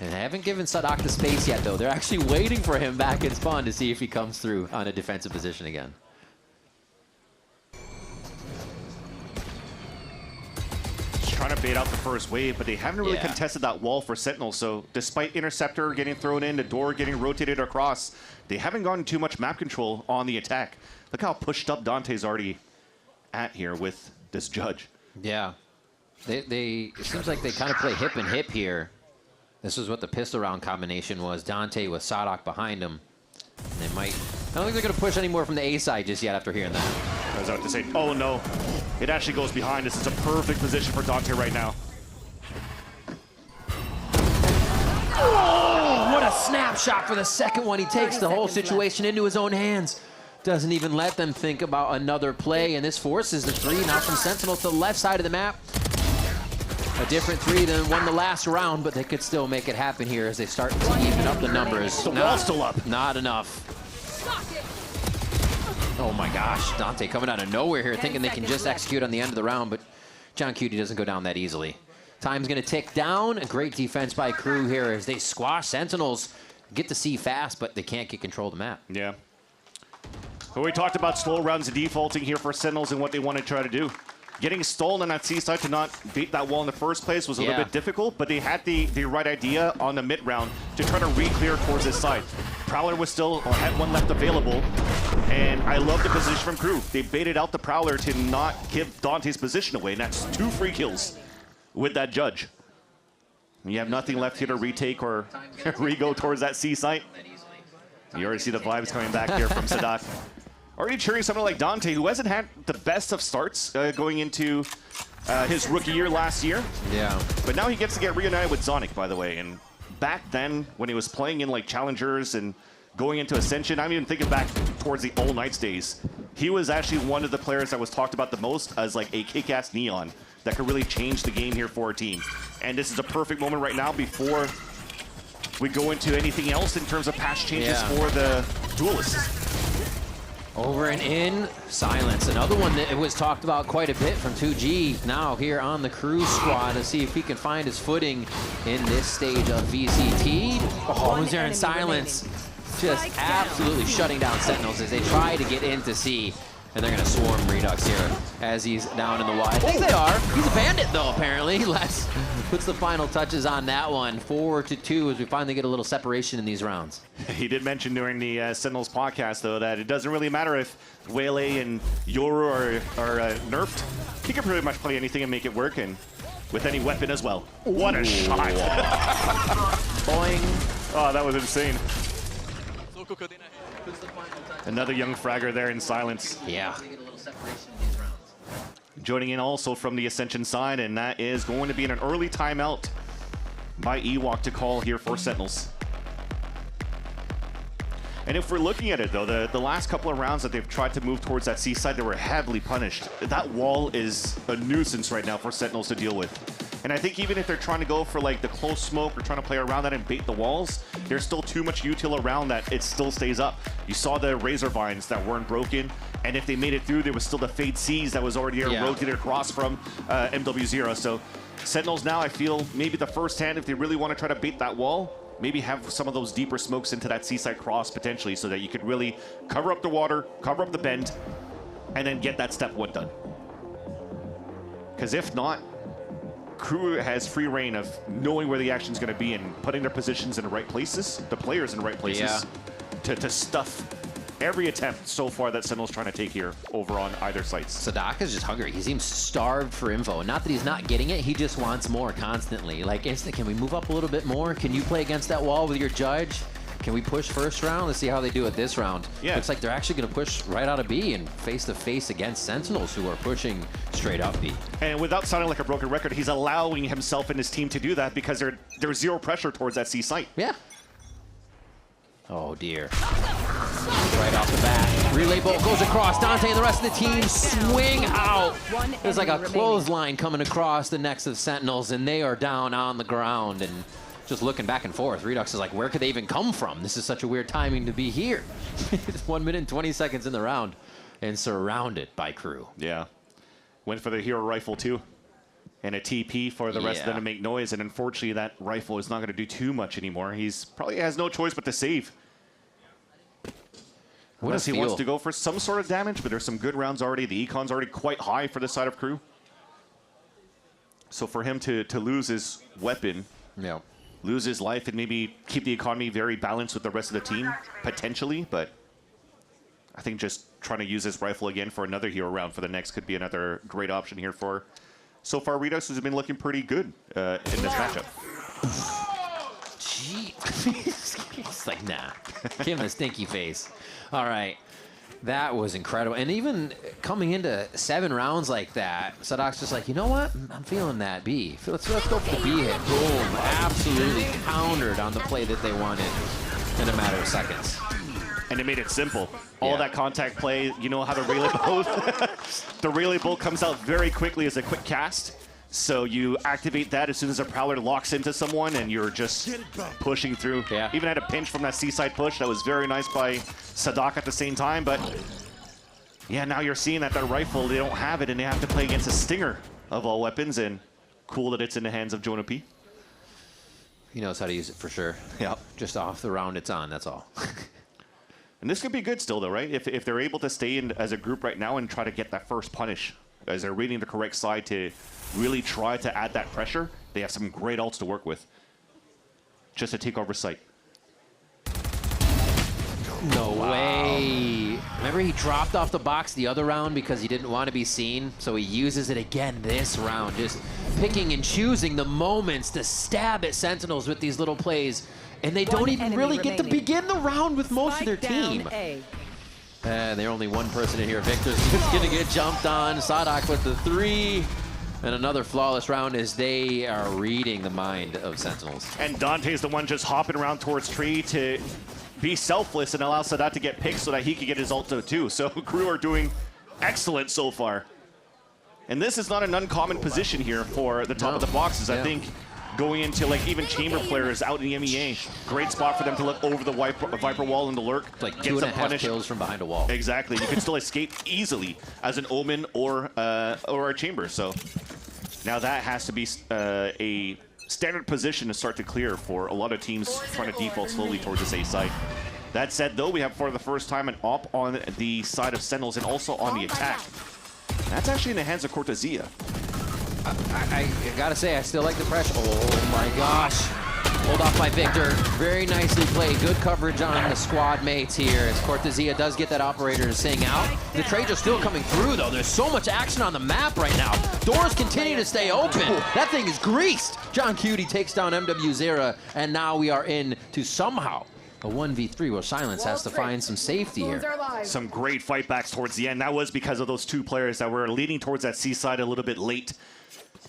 And they haven't given Sadak the space yet, though. They're actually waiting for him back in spawn to see if he comes through on a defensive position again. bait out the first wave, but they haven't really contested that wall for Sentinels. So despite Interceptor getting thrown in, the door getting rotated across, they haven't gotten too much map control on the attack. Look how pushed up Dante's already at here with this judge. Yeah. It seems like they kind of play hip and hip here. This is what the pistol round combination was. Dante with Sadok behind him. And they might... I don't think they're going to push any more from the A side just yet after hearing that. I was about to say, oh no. It actually goes behind. This is a perfect position for Dante right now. Oh, what a snapshot for the second one. He takes the whole situation into his own hands. Doesn't even let them think about another play, and this forces the 3 now from Sentinel to the left side of the map. A different 3 than won the last round, but they could still make it happen here as they start to even up the numbers. The wall's still up. Not enough. Oh my gosh, Dante coming out of nowhere here, thinking they can just execute on the end of the round, but John Cutie doesn't go down that easily. Time's gonna tick down. A great defense by KRÜ here as they squash Sentinels. Get to see fast, but they can't get control of the map. Yeah. Well, we talked about slow rounds and defaulting here for Sentinels and what they want to try to do. Getting stolen on that C side to not beat that wall in the first place was a little bit difficult, but they had the right idea on the mid round to try to re-clear towards this side. Prowler was still, or had one left available, and I love the position from KRÜ. They baited out the Prowler to not give Dante's position away, and that's 2 free kills with that judge. You have nothing left here to retake or re-go towards that C site. You already see the vibes coming back here from Sadok. Already cheering someone like Dante, who hasn't had the best of starts going into his rookie year last year. Yeah. But now he gets to get reunited with Zonic, by the way. And back then, when he was playing in like Challengers and going into Ascension, I'm even thinking back towards the All Knights days. He was actually one of the players that was talked about the most as like a kick-ass neon that could really change the game here for our team. And this is a perfect moment right now before we go into anything else in terms of patch changes for the duelists. Over and in, Silence. Another one that was talked about quite a bit from 2G now here on the KRÜ squad to see if he can find his footing in this stage of VCT. Oh, who's there in Silence? Just absolutely shutting down Sentinels as they try to get into C. And they're going to swarm Redux here as he's down in the wide. I think they are. He's a bandit, though, apparently. Les puts the final touches on that one. 4-2 as we finally get a little separation in these rounds. He did mention during the Sentinels podcast, though, that it doesn't really matter if Waylay and Yoru are nerfed. He can pretty much play anything and make it work, and with any weapon as well. What a shot. Boing. Oh, that was insane. Another young fragger there in Silence. Yeah. Joining in also from the Ascension side, and that is going to be an early timeout by Ewok to call here for Sentinels. And if we're looking at it, though, the last couple of rounds that they've tried to move towards that C side, they were heavily punished. That wall is a nuisance right now for Sentinels to deal with. And I think even if they're trying to go for like the close smoke or trying to play around that and bait the walls, there's still too much util around that it still stays up. You saw the Razor Vines that weren't broken, and if they made it through, there was still the Fade Seas that was already rotated across from MW0. So Sentinels now, I feel, maybe the first hand, if they really want to try to bait that wall, maybe have some of those deeper smokes into that seaside cross potentially so that you could really cover up the water, cover up the bend, and then get that step 1 done. Because if not, KRÜ has free reign of knowing where the action's going to be and putting their positions in the right places, the players in the right places, to stuff every attempt so far that Sentinel's trying to take here over on either sites. Sadok is just hungry. He seems starved for info. Not that he's not getting it, he just wants more constantly. Like, can we move up a little bit more? Can you play against that wall with your judge? Can we push first round? Let's see how they do it this round. Yeah. Looks like they're actually going to push right out of B and face-to-face against Sentinels, who are pushing straight up B. And without sounding like a broken record, he's allowing himself and his team to do that because there's zero pressure towards that C site. Yeah. Oh, dear. Right off the bat. Relay bolt goes across. Dante and the rest of the team swing out. There's like a clothesline coming across the necks of Sentinels, and they are down on the ground. And just looking back and forth, Redux is like, where could they even come from? This is such a weird timing to be here. It's 1 minute and 20 seconds in the round and surrounded by KRÜ. Yeah. Went for the hero rifle too. And a TP for the rest of them to make noise. And unfortunately, that rifle is not going to do too much anymore. He's probably has no choice but to save. Unless he wants to go for some sort of damage, but there's some good rounds already. The econ's already quite high for the side of KRÜ. So for him to lose his weapon, lose his life, and maybe keep the economy very balanced with the rest of the team, potentially, but I think just trying to use his rifle again for another hero round for the next could be another great option here for, so far, Redux has been looking pretty good in this matchup. Gee, it's like, nah, give him a stinky face. All right. That was incredible. And even coming into 7 rounds like that, Sadok's just like, you know what? I'm feeling that B. Let's go for the B hit. Boom. Absolutely countered on the play that they wanted in a matter of seconds. And it made it simple. All that contact play, you know how the relay bolt, the relay bolt comes out very quickly as a quick cast. So you activate that as soon as a Prowler locks into someone, and you're just pushing through. Yeah. Even had a pinch from that seaside push. That was very nice by Sadok at the same time. But yeah, now you're seeing that their rifle, they don't have it, and they have to play against a Stinger of all weapons. And cool that it's in the hands of Jonah P. He knows how to use it for sure. Yeah. Just off the round it's on, that's all. And this could be good still, though, right? If they're able to stay in as a group right now and try to get that first punish, as they're reading the correct side to really try to add that pressure, they have some great ults to work with. Just to take over site. No way. Remember he dropped off the box the other round because he didn't want to be seen, so he uses it again this round, just picking and choosing the moments to stab at Sentinels with these little plays, and they don't even really get to begin the round with most of their team. They're only one person in here. Victor's just gonna get jumped on. Sadok with the 3. And another flawless round as they are reading the mind of Sentinels. And Dante's the one just hopping around towards tree to be selfless and allow Sadat to get picked so that he could get his ult too. So KRÜ are doing excellent so far. And this is not an uncommon position here for the top of the boxes. I think going into like even chamber players out in the MEA, great spot for them to look over the Viper wall and the lurk. It's like 2.5 kills from behind a wall. Exactly. You can still escape easily as an Omen or a chamber. So now that has to be a standard position to start to clear for a lot of teams trying to default slowly towards this A side. That said, though, we have for the first time an op on the side of Sentinels and also on the attack. That's actually in the hands of Cortezia. I gotta say, I still like the pressure. Oh my gosh. Hold off by Victor. Very nicely played. Good coverage on the squad mates here as Cortezia does get that operator to sing out. The trades are still coming through, though. There's so much action on the map right now. Doors continue to stay open. That thing is greased. John Cutie takes down MW0, and now we are in to somehow a 1v3 where Silence has to find some safety here. Some great fight backs towards the end. That was because of those 2 players that were leading towards that seaside a little bit late.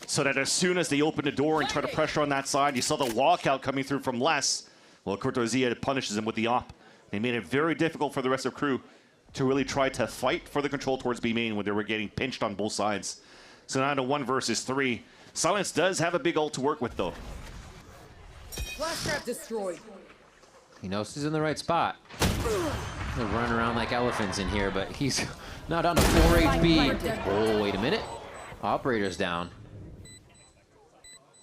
So that as soon as they open the door and try to pressure on that side, you saw the walkout coming through from Les. Well, Cortezia punishes him with the op. They made it very difficult for the rest of KRÜ to really try to fight for the control towards B main when they were getting pinched on both sides. So now to 1 versus 3. Silence does have a big ult to work with, though. Flash trap destroyed. He knows he's in the right spot. They're running around like elephants in here, but he's not on a 4 HP. Oh, wait a minute. Operator's down.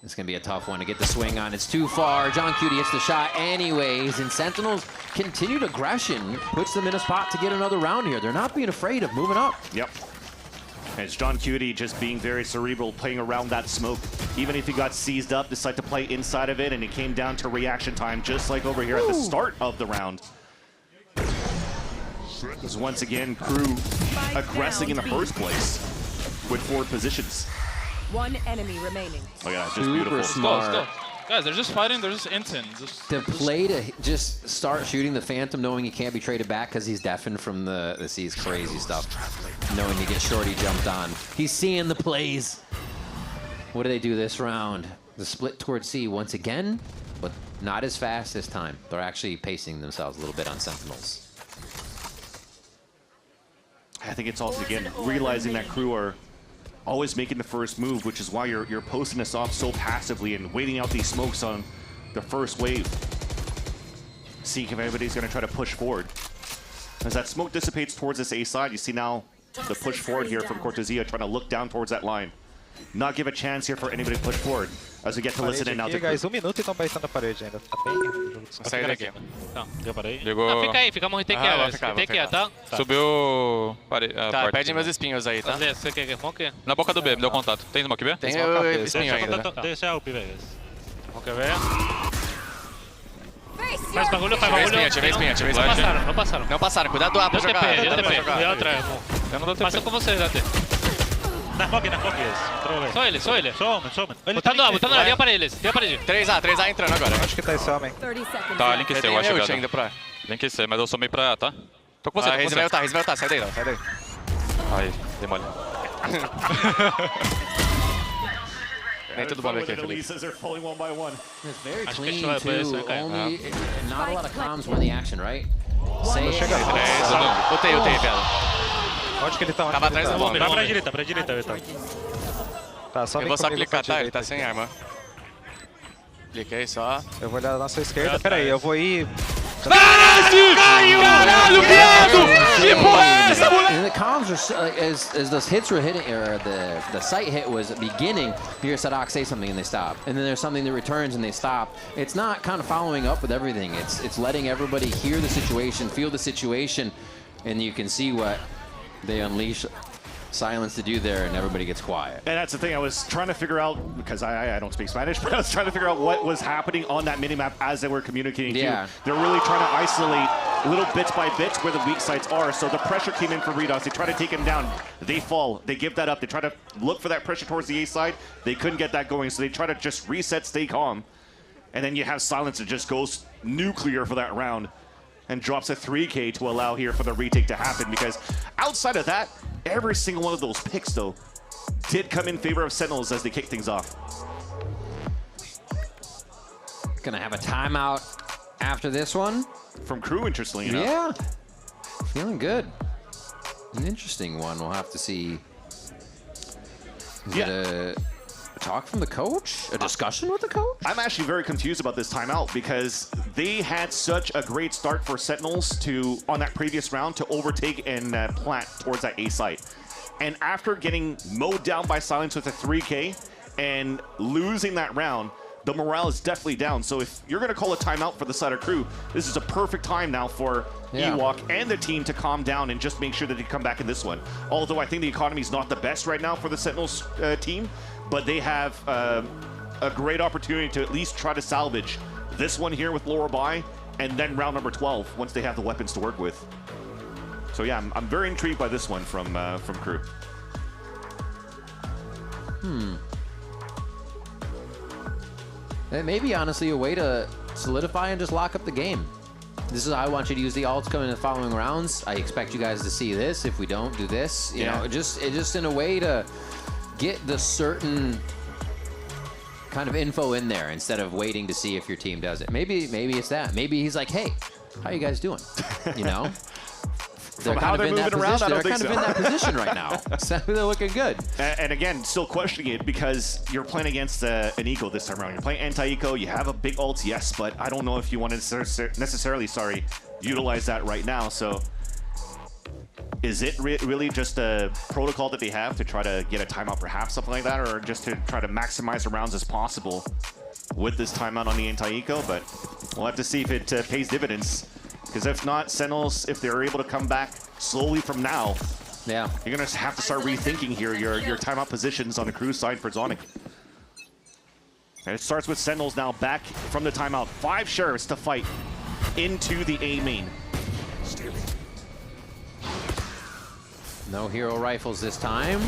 It's going to be a tough one to get the swing on. It's too far. John Cutie hits the shot anyways, and Sentinels' continued aggression puts them in a spot to get another round here. They're not being afraid of moving up. Yep. And it's John Cutie just being very cerebral, playing around that smoke. Even if he got seized up, decided to play inside of it, and it came down to reaction time, just like over here at the start of the round. Because once again, KRÜ aggressing in the first place with forward positions. 1 enemy remaining. Oh yeah, just beautiful. Smart. Guys, they're just fighting. They're just inting. To play to just start shooting the Phantom, knowing he can't be traded back because he's deafened from the C's crazy stuff. Knowing to get shorty jumped on. He's seeing the plays. What do they do this round? The split towards C once again, but not as fast this time. They're actually pacing themselves a little bit on Sentinels. I think it's also, again, realizing that KRÜ are always making the first move, which is why you're posting this off so passively and waiting out these smokes on the first wave. Seeing if anybody's going to try to push forward. As that smoke dissipates towards this A side, you see now the push forward here from Cortezia trying to look down towards that line. not give a chance here for anybody to push forward. As we get to listen in now to Guys, 1 minuto e estão baitando a parede ainda. Tá bem. Sai daqui. Não, já parei. Ligou. Não, fica aí, ficamos em TQ, tá? Subiu a Tá, porta. perde meus espinhos aí, tá? Você quer smoke? Na boca do B, me deu contato. Tem smoke B? Tem o espinho ainda. Deixa o Pivegas. Smoke B. Faz bagulho, faz bagulho. Tive espinha. Não passaram. Não passaram, cuidado do A pra jogar. Deu TP. Cuidado atrás. Eu não dou TP. Passou com vocês, AT. Na smoke, Só ele. Some. Botando lá, deu para eles. 3A entrando agora. Acho que tá esse homem. Tá, link C, eu acho que ainda pra link C, mas eu somei pra A, tá? Tô com você, tô com você. Reis vai sai daí. Aí, dei mole. Nem tudo bom aqui, Felipe. It's very clean too. Only not a lot of comms were in the action, right? Botei, velho. Onde que ele tá? Tava atrás do bombe. Vai pra direita, Vitão. Tá, só eu vou só clicar, tá? Ele tá sem arma. Cliquei só. Eu vou olhar na nossa esquerda. Pera aí, eu vou ir... Caralho, viado! Que porra é essa, moleque? And the comms are, as those hits were hitting, or the sight hit was beginning, you hear Sadak say something and they stop. And then there's something that returns and they stop. It's not kind of following up with everything. It's letting everybody hear the situation, feel the situation, and you can see what they unleash silence to do there, and everybody gets quiet. And that's the thing I was trying to figure out, because I don't speak Spanish, but I was trying to figure out what was happening on that minimap as they were communicating. Yeah. They're really trying to isolate little bits by bits where the weak sites are. So the pressure came in for Redos. They try to take him down. They fall. They give that up. They try to look for that pressure towards the A side. They couldn't get that going, so they try to just reset, stay calm. And then you have silence that just goes nuclear for that round and drops a 3K to allow here for the retake to happen, because outside of that, every single one of those picks, though, did come in favor of Sentinels as they kick things off. Gonna have a timeout after this one. From KRÜ, interestingly enough. Yeah. Feeling good. An interesting one. We'll have to see. Is it a talk from the coach? A discussion with the coach? I'm actually very confused about this timeout, because they had such a great start for Sentinels to, on that previous round, to overtake and plant towards that A site. And after getting mowed down by Silence with a 3K and losing that round, the morale is definitely down. So if you're going to call a timeout for the side of KRÜ, this is a perfect time now for Ewok and the team to calm down and just make sure that they come back in this one. Although I think the economy is not the best right now for the Sentinels team, but they have a great opportunity to at least try to salvage this one here with lower buy, and then round number 12 once they have the weapons to work with. So yeah, I'm very intrigued by this one from KRÜ. It may be honestly a way to solidify and just lock up the game. This is how I want you to use the alts coming in the following rounds. I expect you guys to see this. If we don't, do this. You know, just in a way to get the certain kind of info in there instead of waiting to see if your team does it. Maybe it's that. Maybe he's like, hey, how you guys doing? You know? They're kind of in that position. They're kind of in that position right now. So they're looking good. And again, still questioning it, because you're playing against an eco this time around. You're playing anti-eco. You have a big ult, yes, but I don't know if you want to necessarily, utilize that right now. So is it really just a protocol that they have to try to get a timeout, perhaps something like that, or just to try to maximize the rounds as possible with this timeout on the anti-eco? But we'll have to see if it pays dividends. Because if not, Sentinels, if they're able to come back slowly from now, you're going to have to start rethinking here your timeout positions on the KRÜ side for Zonic. And it starts with Sentinels now back from the timeout. 5 sheriffs to fight into the A main. No hero rifles this time.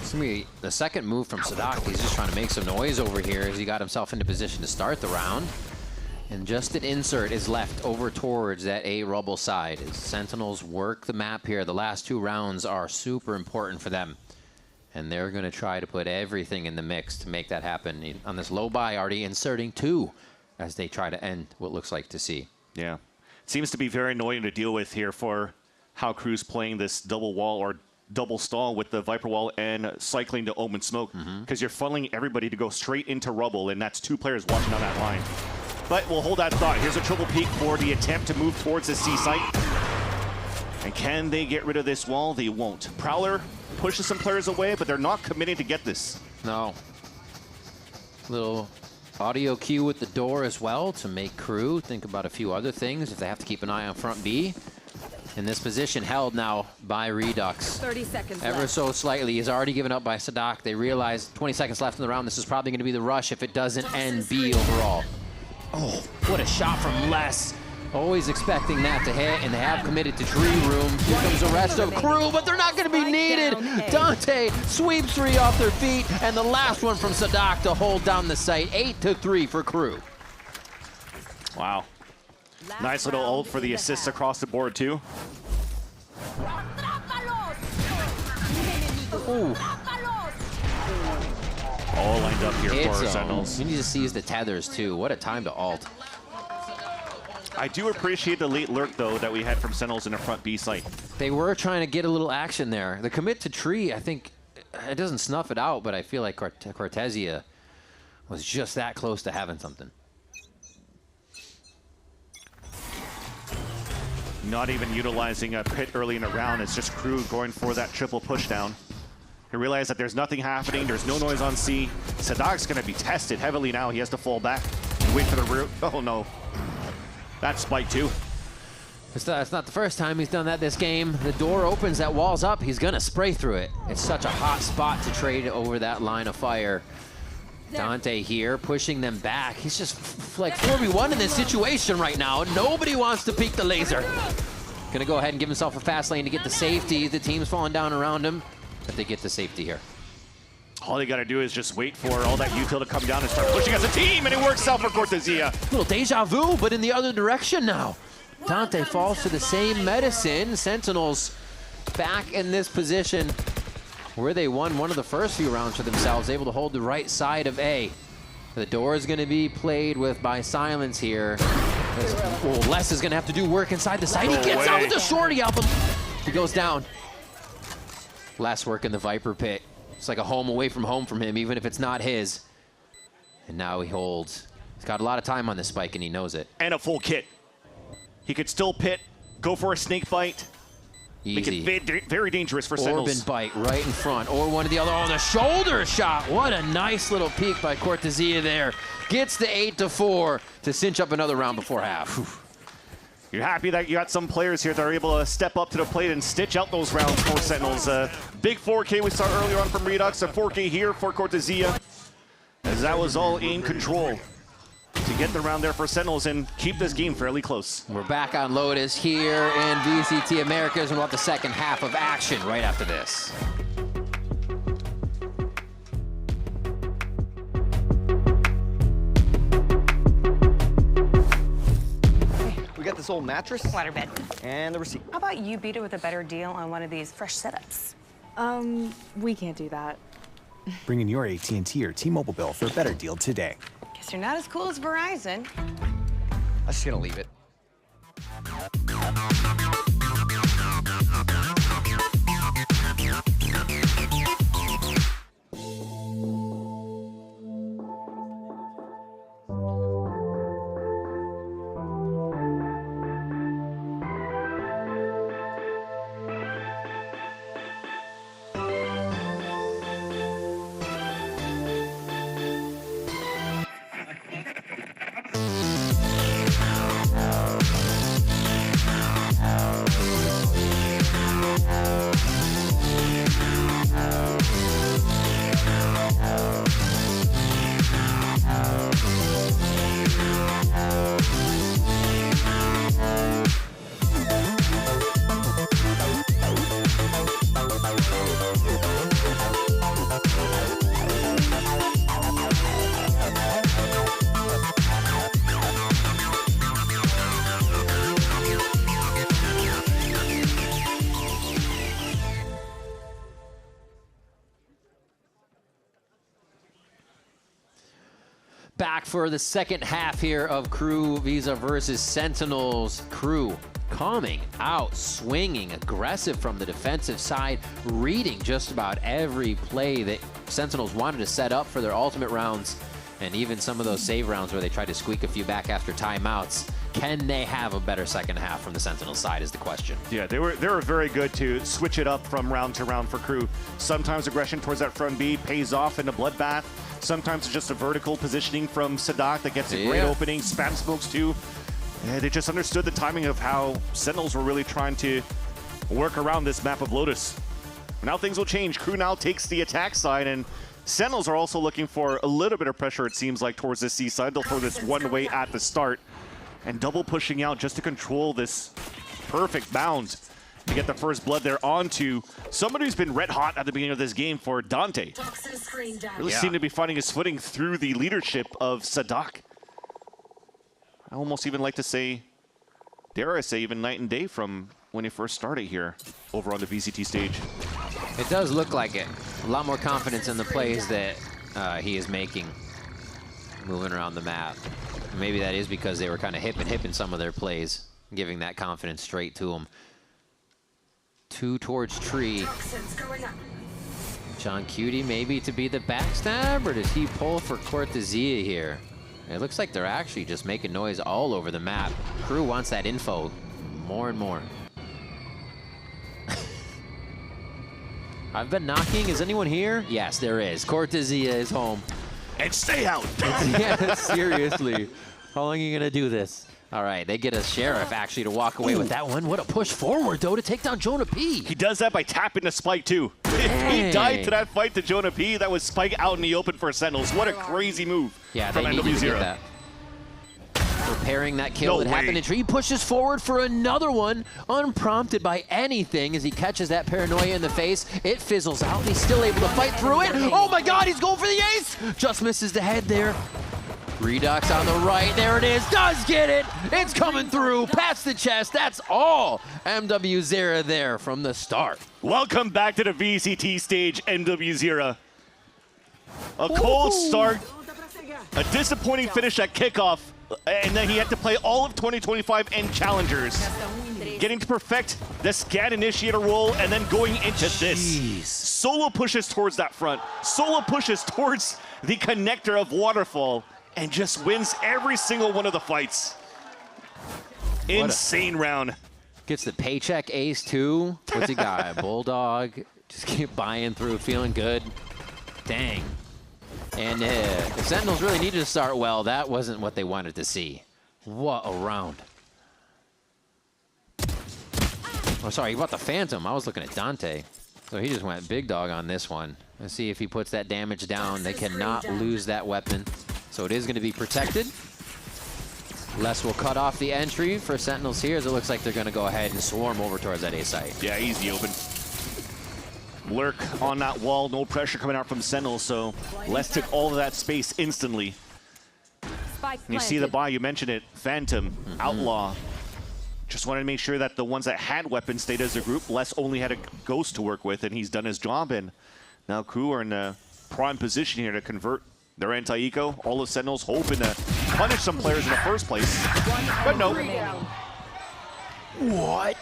It's going to be the second move from Sadak. He's just trying to make some noise over here as he got himself into position to start the round. And just an insert is left over towards that A rubble side as Sentinels work the map here. The last 2 rounds are super important for them. And they're going to try to put everything in the mix to make that happen. On this low buy, already inserting 2 as they try to end what looks like to see. Yeah. It seems to be very annoying to deal with here for how KRÜ's playing this double wall or double stall with the Viper wall and cycling to Omen Smoke. Because you're funneling everybody to go straight into rubble, and that's 2 players watching on that line. But we'll hold that thought. Here's a triple peek for the attempt to move towards the C site. And can they get rid of this wall? They won't. Prowler pushes some players away, but they're not committing to get this. No. Little audio cue with the door as well to make KRÜ think about a few other things if they have to keep an eye on front B. In this position held now by Redux. 30 seconds Ever left. so slightly. He's already given up by Sadak. They realize 20 seconds left in the round. This is probably going to be the rush if it doesn't end B overall. Oh, what a shot from Les. Always expecting that to hit, and they have committed to tree room. Here comes the rest of KRÜ, but they're not going to be needed. Dante sweeps 3 off their feet, and the last one from Sadak to hold down the site. 8-3 for KRÜ. Wow. Nice little ult for the assists across the board, too. Ooh. All lined up here for Sentinels. You need to seize the tethers, too. What a time to ult. I do appreciate the late lurk, though, that we had from Sentinels in the front B site. They were trying to get a little action there. The commit to tree, I think, it doesn't snuff it out, but I feel like Cortezia was just that close to having something. Not even utilizing a pit early in the round. It's just KRÜ going for that triple pushdown. He realized that there's nothing happening. There's no noise on C. Sadak's going to be tested heavily now. He has to fall back and wait for the root. Oh, no. That's spike, too. It's not the first time he's done that this game. The door opens, that wall's up. He's going to spray through it. It's such a hot spot to trade over that line of fire. Dante here pushing them back. He's just like 4v1 in this situation right now. Nobody wants to peek the laser. Gonna go ahead and give himself a fast lane to get the safety. The team's falling down around him, but they get the safety here. All they gotta do is just wait for all that util to come down and start pushing as a team, and it works out for Cortezia. Little deja vu, but in the other direction now. Dante falls to the same medicine. Sentinels back in this position where they won one of the first few rounds for themselves, able to hold the right side of A. The door is going to be played with by silence here. Oh, Les is going to have to do work inside the site. He gets out with the shorty album. He goes down. Last work in the Viper pit. It's like a home away from home from him, even if it's not his. And now he holds. He's got a lot of time on this spike, and he knows it. And a full kit. He could still pit, go for a snake bite. Easy. Make it very dangerous for Sentinels. Orb and bite right in front, or one of the other. Oh, the shoulder shot. What a nice little peek by Cortezia there. Gets the 8-4 to cinch up another round before half. You're happy that you got some players here that are able to step up to the plate and stitch out those rounds for Sentinels. Big 4K we saw earlier on from Redux, a 4K here for Cortezia, as that was all in control to get the round there for Sentinels and keep this game fairly close. We're back on Lotus here in VCT Americas, and we'll have the second half of action right after this. We got this old mattress. Waterbed. And the receipt. How about you beat it with a better deal on one of these fresh setups? We can't do that. Bring in your AT&T or T-Mobile bill for a better deal today. Guess you're not as cool as Verizon. I'm just gonna leave it. Back for the second half here of KRÜ Visa versus Sentinels. KRÜ coming out, swinging, aggressive from the defensive side, reading just about every play that Sentinels wanted to set up for their ultimate rounds, and even some of those save rounds where they tried to squeak a few back after timeouts. Can they have a better second half from the Sentinels side is the question. Yeah, they were very good to switch it up from round to round for KRÜ. Sometimes aggression towards that front B pays off in a bloodbath. Sometimes it's just a vertical positioning from Sadak that gets a great opening. Spam smokes too. Yeah, they just understood the timing of how Sentinels were really trying to work around this map of Lotus. Now things will change. KRÜ now takes the attack side, and Sentinels are also looking for a little bit of pressure, it seems like, towards the C side. They'll throw this one way at the start and double pushing out just to control this perfect bound to get the first blood there onto somebody who's been red hot at the beginning of this game for Dante. Really seemed to be finding his footing through the leadership of Sadak. I almost even like to say, dare I say, even night and day from when he first started here over on the VCT stage. It does look like it. A lot more confidence in the plays that he is making, moving around the map. Maybe that is because they were kind of hipping some of their plays, giving that confidence straight to him. 2 towards tree. John Cutie maybe to be the backstab, or does he pull for Cortezia here? It looks like they're actually just making noise all over the map. KRÜ wants that info more and more. I've been knocking. Is anyone here? Yes, there is. Cortezia is home. And stay out! Yeah, seriously. How long are you going to do this? All right, they get a Sheriff actually to walk away with that one. What a push forward, though, to take down Jonah P. He does that by tapping the Spike, too. If he died to that fight to Jonah P, that was Spike out in the open for Sentinels. What a crazy move from MW0. Repairing that kill that happened in tree. He pushes forward for another one, unprompted by anything as he catches that paranoia in the face. It fizzles out, and he's still able to fight through it. Oh my God, he's going for the ace! Just misses the head there. Redux on the right, there it is, does get it! It's coming through, past the chest, that's all MW0 there from the start. Welcome back to the VCT stage, MW0. A cold start, a disappointing finish at kickoff, and then he had to play all of 2025 and Challengers. Getting to perfect the scan initiator role and then going into this. Solo pushes towards that front, solo pushes towards the connector of Waterfall, and just wins every single one of the fights. Insane round. Gets the paycheck ace too. What's he got? Bulldog. Just keep buying through, feeling good. Dang. And the Sentinels really needed to start well. That wasn't what they wanted to see. What a round. Oh, sorry, he bought the Phantom. I was looking at Dante. So he just went big dog on this one. Let's see if he puts that damage down. They cannot lose that weapon. So it is going to be protected. Les will cut off the entry for Sentinels here, as it looks like they're going to go ahead and swarm over towards that A site. Yeah, easy open. Lurk on that wall, no pressure coming out from Sentinels, so Les took all of that space instantly. And you see the buy, you mentioned it, Phantom, Outlaw. Just wanted to make sure that the ones that had weapons stayed as a group. Les only had a Ghost to work with, and he's done his job, and now KRÜ are in a prime position here to convert their anti-eco. All of Sentinels hoping to punish some players in the first place, but no. What?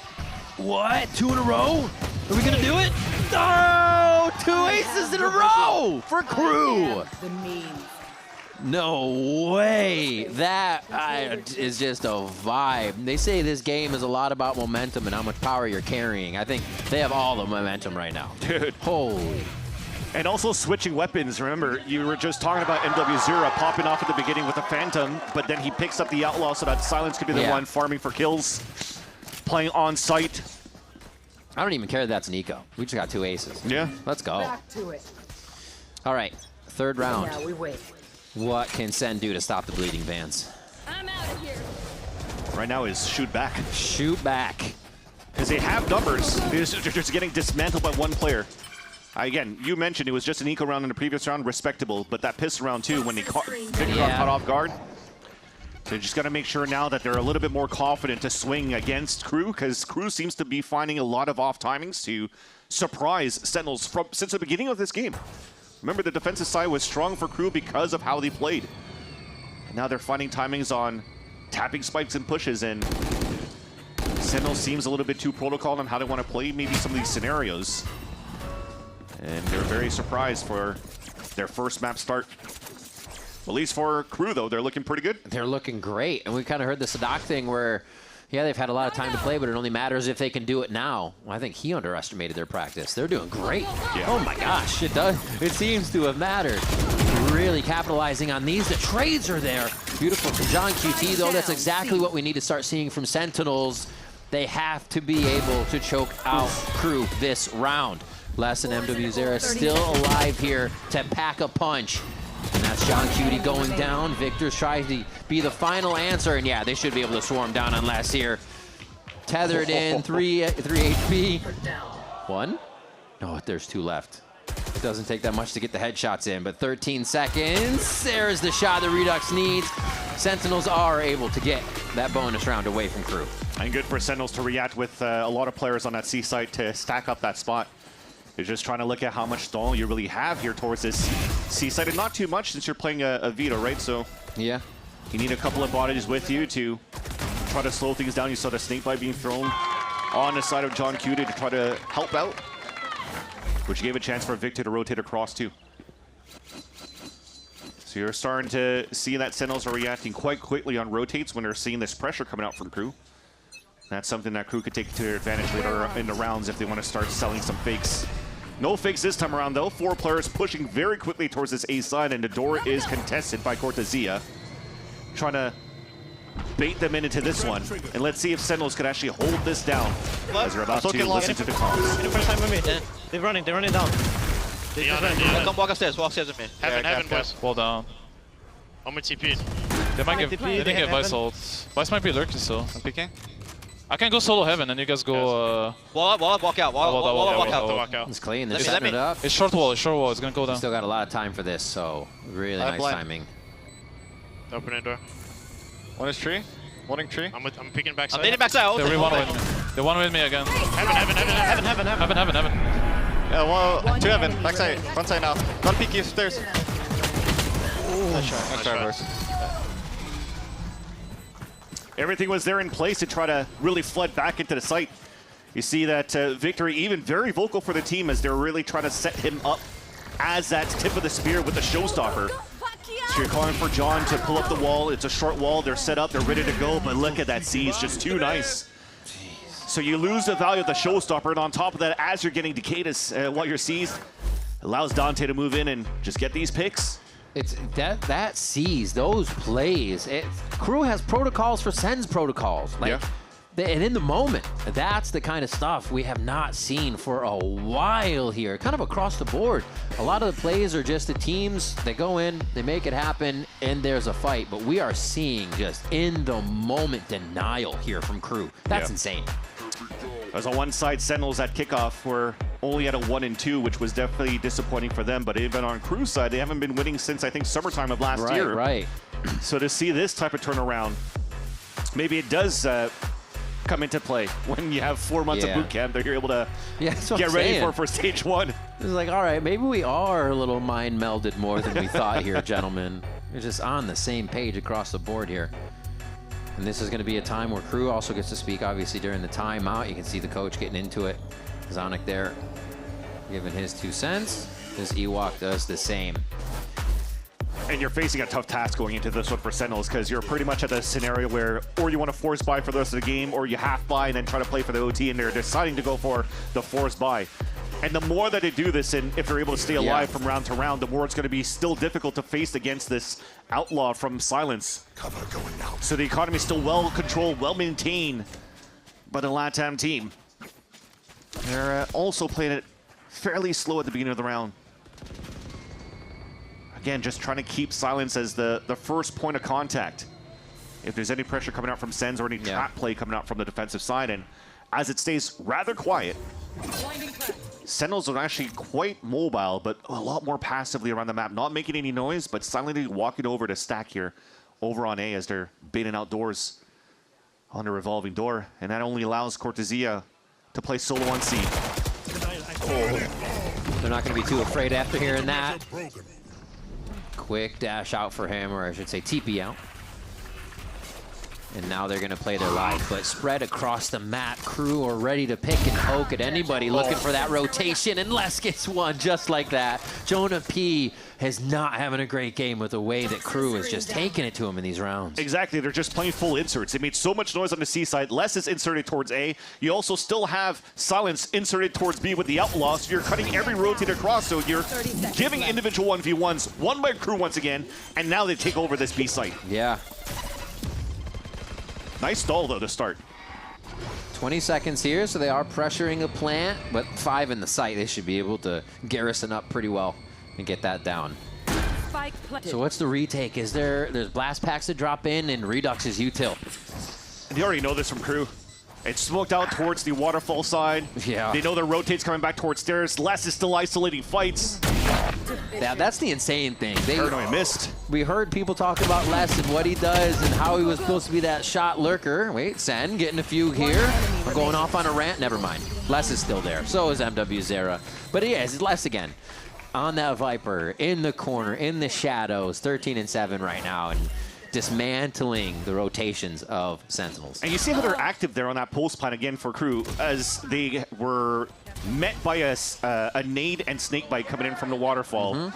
What? 2 in a row? Are we going to do it? Oh, 2 aces in a row for KRÜ. No way. That is just a vibe. They say this game is a lot about momentum and how much power you're carrying. I think they have all the momentum right now. Dude. Holy. And also switching weapons. Remember, you were just talking about MW0 popping off at the beginning with the Phantom, but then he picks up the Outlaw so that Silence could be the one farming for kills, playing on site. I don't even care that that's an eco. We just got 2 aces. Yeah. Let's go. Back to it. All right, 3rd round. Now we wait. What can Sen do to stop the bleeding Vans? I'm out of here. Right now is shoot back. Shoot back. Because they have numbers. They're just getting dismantled by one player. Again, you mentioned it was just an eco round in the previous round, respectable, but that pistol round too, when they got caught off guard. They just got to make sure now that they're a little bit more confident to swing against KRÜ, because KRÜ seems to be finding a lot of off timings to surprise Sentinels since the beginning of this game. Remember, the defensive side was strong for KRÜ because of how they played. And now they're finding timings on tapping spikes and pushes, and Sentinels seems a little bit too protocol on how they want to play maybe some of these scenarios. And they're very surprised for their first map start. At least for KRÜ, though, they're looking pretty good. They're looking great. And we kind of heard the Sadak thing where, yeah, they've had a lot of time to play, but it only matters if they can do it now. Well, I think he underestimated their practice. They're doing great. Yeah. Oh my gosh, it does. It seems to have mattered. Really capitalizing on these. The trades are there. Beautiful from John QT, though. That's exactly what we need to start seeing from Sentinels. They have to be able to choke out KRÜ this round. Les and MWZera still alive here to pack a punch. And that's John QT going down. Victor's trying to be the final answer. And yeah, they should be able to swarm down on Les here. Tethered in, 3 HP. 1? No, there's 2 left. It doesn't take that much to get the headshots in, but 13 seconds. There's the shot the Redux needs. Sentinels are able to get that bonus round away from KRÜ. And good for Sentinels to react with a lot of players on that C site to stack up that spot. You're just trying to look at how much stall you really have here towards this C site, and not too much since you're playing a Vito, right? So yeah, you need a couple of bodies with you to try to slow things down. You saw the snake bite being thrown on the side of John QT to try to help out, which gave a chance for Victor to rotate across too. So you're starting to see that Sentinels are reacting quite quickly on rotates when they're seeing this pressure coming out from KRÜ. That's something that KRÜ could take to their advantage later in the rounds if they want to start selling some fakes. No fakes this time around, though. 4 players pushing very quickly towards this A side, and the door is contested by Cortezia. Trying to bait them into this one. And let's see if Sentinels could actually hold this down as they're about to listen to the calls. They're running down. Come walk upstairs with me. Heaven, boys. Wall down. I'm with TP. They might give, they didn't get Vice ult. Vice might be lurking still. I'm peeking. I can go solo Heaven and you guys go wall up, walk out. Walk out. It's clean, they're setting it up. It's short wall, it's gonna go down. Still got a lot of time for this, so really nice timing. Opening door. One is tree. One in tree. I'm peeking backside. I'm leading backside. They're one with me. They're one with me again. Heaven. Yeah, well, 2 Heaven. Backside. Front side now. Don't peek you stairs. Nice try, boys. Everything was there in place to try to really flood back into the site. You see that Victory even very vocal for the team as they're really trying to set him up as that tip of the spear with the showstopper. So you're calling for John to pull up the wall. It's a short wall. They're set up. They're ready to go. But look at that siege. Just too nice. So you lose the value of the showstopper. And on top of that, as you're getting decayed while you're seized, allows Dante to move in and just get these picks. It's that sees those plays. KRÜ has protocols for Sen's protocols. Like, and in the moment, that's the kind of stuff we have not seen for a while here, kind of across the board. A lot of the plays are just the teams, they go in, they make it happen, and there's a fight. But we are seeing just in the moment denial here from KRÜ. That's insane. As on one side, Sentinels at kickoff were only at a 1-2, which was definitely disappointing for them. But even on KRÜ's side, they haven't been winning since, I think, summertime of last year. Right. So to see this type of turnaround, maybe it does come into play when you have 4 months of boot camp that you're able to get ready for stage 1. It's like, all right, maybe we are a little mind melded more than we thought here, gentlemen. We're just on the same page across the board here. And this is going to be a time where KRÜ also gets to speak, obviously, during the timeout. You can see the coach getting into it. Zonic there giving his 2 cents. This Ewok does the same. And you're facing a tough task going into this one for Sentinels because you're pretty much at the scenario where or you want to force buy for the rest of the game or you half buy and then try to play for the OT, and they're deciding to go for the force buy. And the more that they do this, and if they're able to stay alive from round to round, the more it's going to be still difficult to face against this outlaw from Silence. Cover going out. So the economy is still well controlled, well maintained by the LATAM team. They're also playing it fairly slow at the beginning of the round. Again, just trying to keep Silence as the first point of contact. If there's any pressure coming out from Sens or any trap play coming out from the defensive side, and as it stays rather quiet, Sentinels are actually quite mobile, but a lot more passively around the map. Not making any noise, but silently walking over to stack here over on A as they're baiting outdoors on the revolving door. And that only allows Cortezia to play solo on C. They're not going to be too afraid after hearing that. Quick dash out for him, or I should say TP out. And now they're going to play their life. But spread across the map, KRÜ are ready to pick and poke at anybody looking for that rotation. And Les gets one just like that. Jonah P is not having a great game with the way that KRÜ is just taking it to him in these rounds. Exactly, they're just playing full inserts. It made so much noise on the C side. Les is inserted towards A. You also still have Silence inserted towards B with the Outlaw, so you're cutting every rotate across, so you're giving individual 1v1s, won by KRÜ once again, and now they take over this B site. Yeah. Nice stall, though, to start. 20 seconds here, so they are pressuring a plant, but 5 in the site. They should be able to garrison up pretty well and get that down. So what's the retake? There's blast packs to drop in, and Redux is util. And they already know this from KRÜ. It's smoked out towards the waterfall side. Yeah. They know their rotate's coming back towards stairs. Les is still isolating fights. Yeah, that's the insane thing. Paranoid missed. We heard people talk about Les and what he does and how he was supposed to be that shot lurker. Wait, Sen getting a few here. We're going off on a rant. Never mind. Les is still there. So is MW Zera. But yeah, it's Les again. On that Viper, in the corner, in the shadows, 13 and 7 right now. And dismantling the rotations of Sentinels. And you see how they're active there on that pulse plan again for KRÜ, as they were met by a nade and snake bite coming in from the waterfall.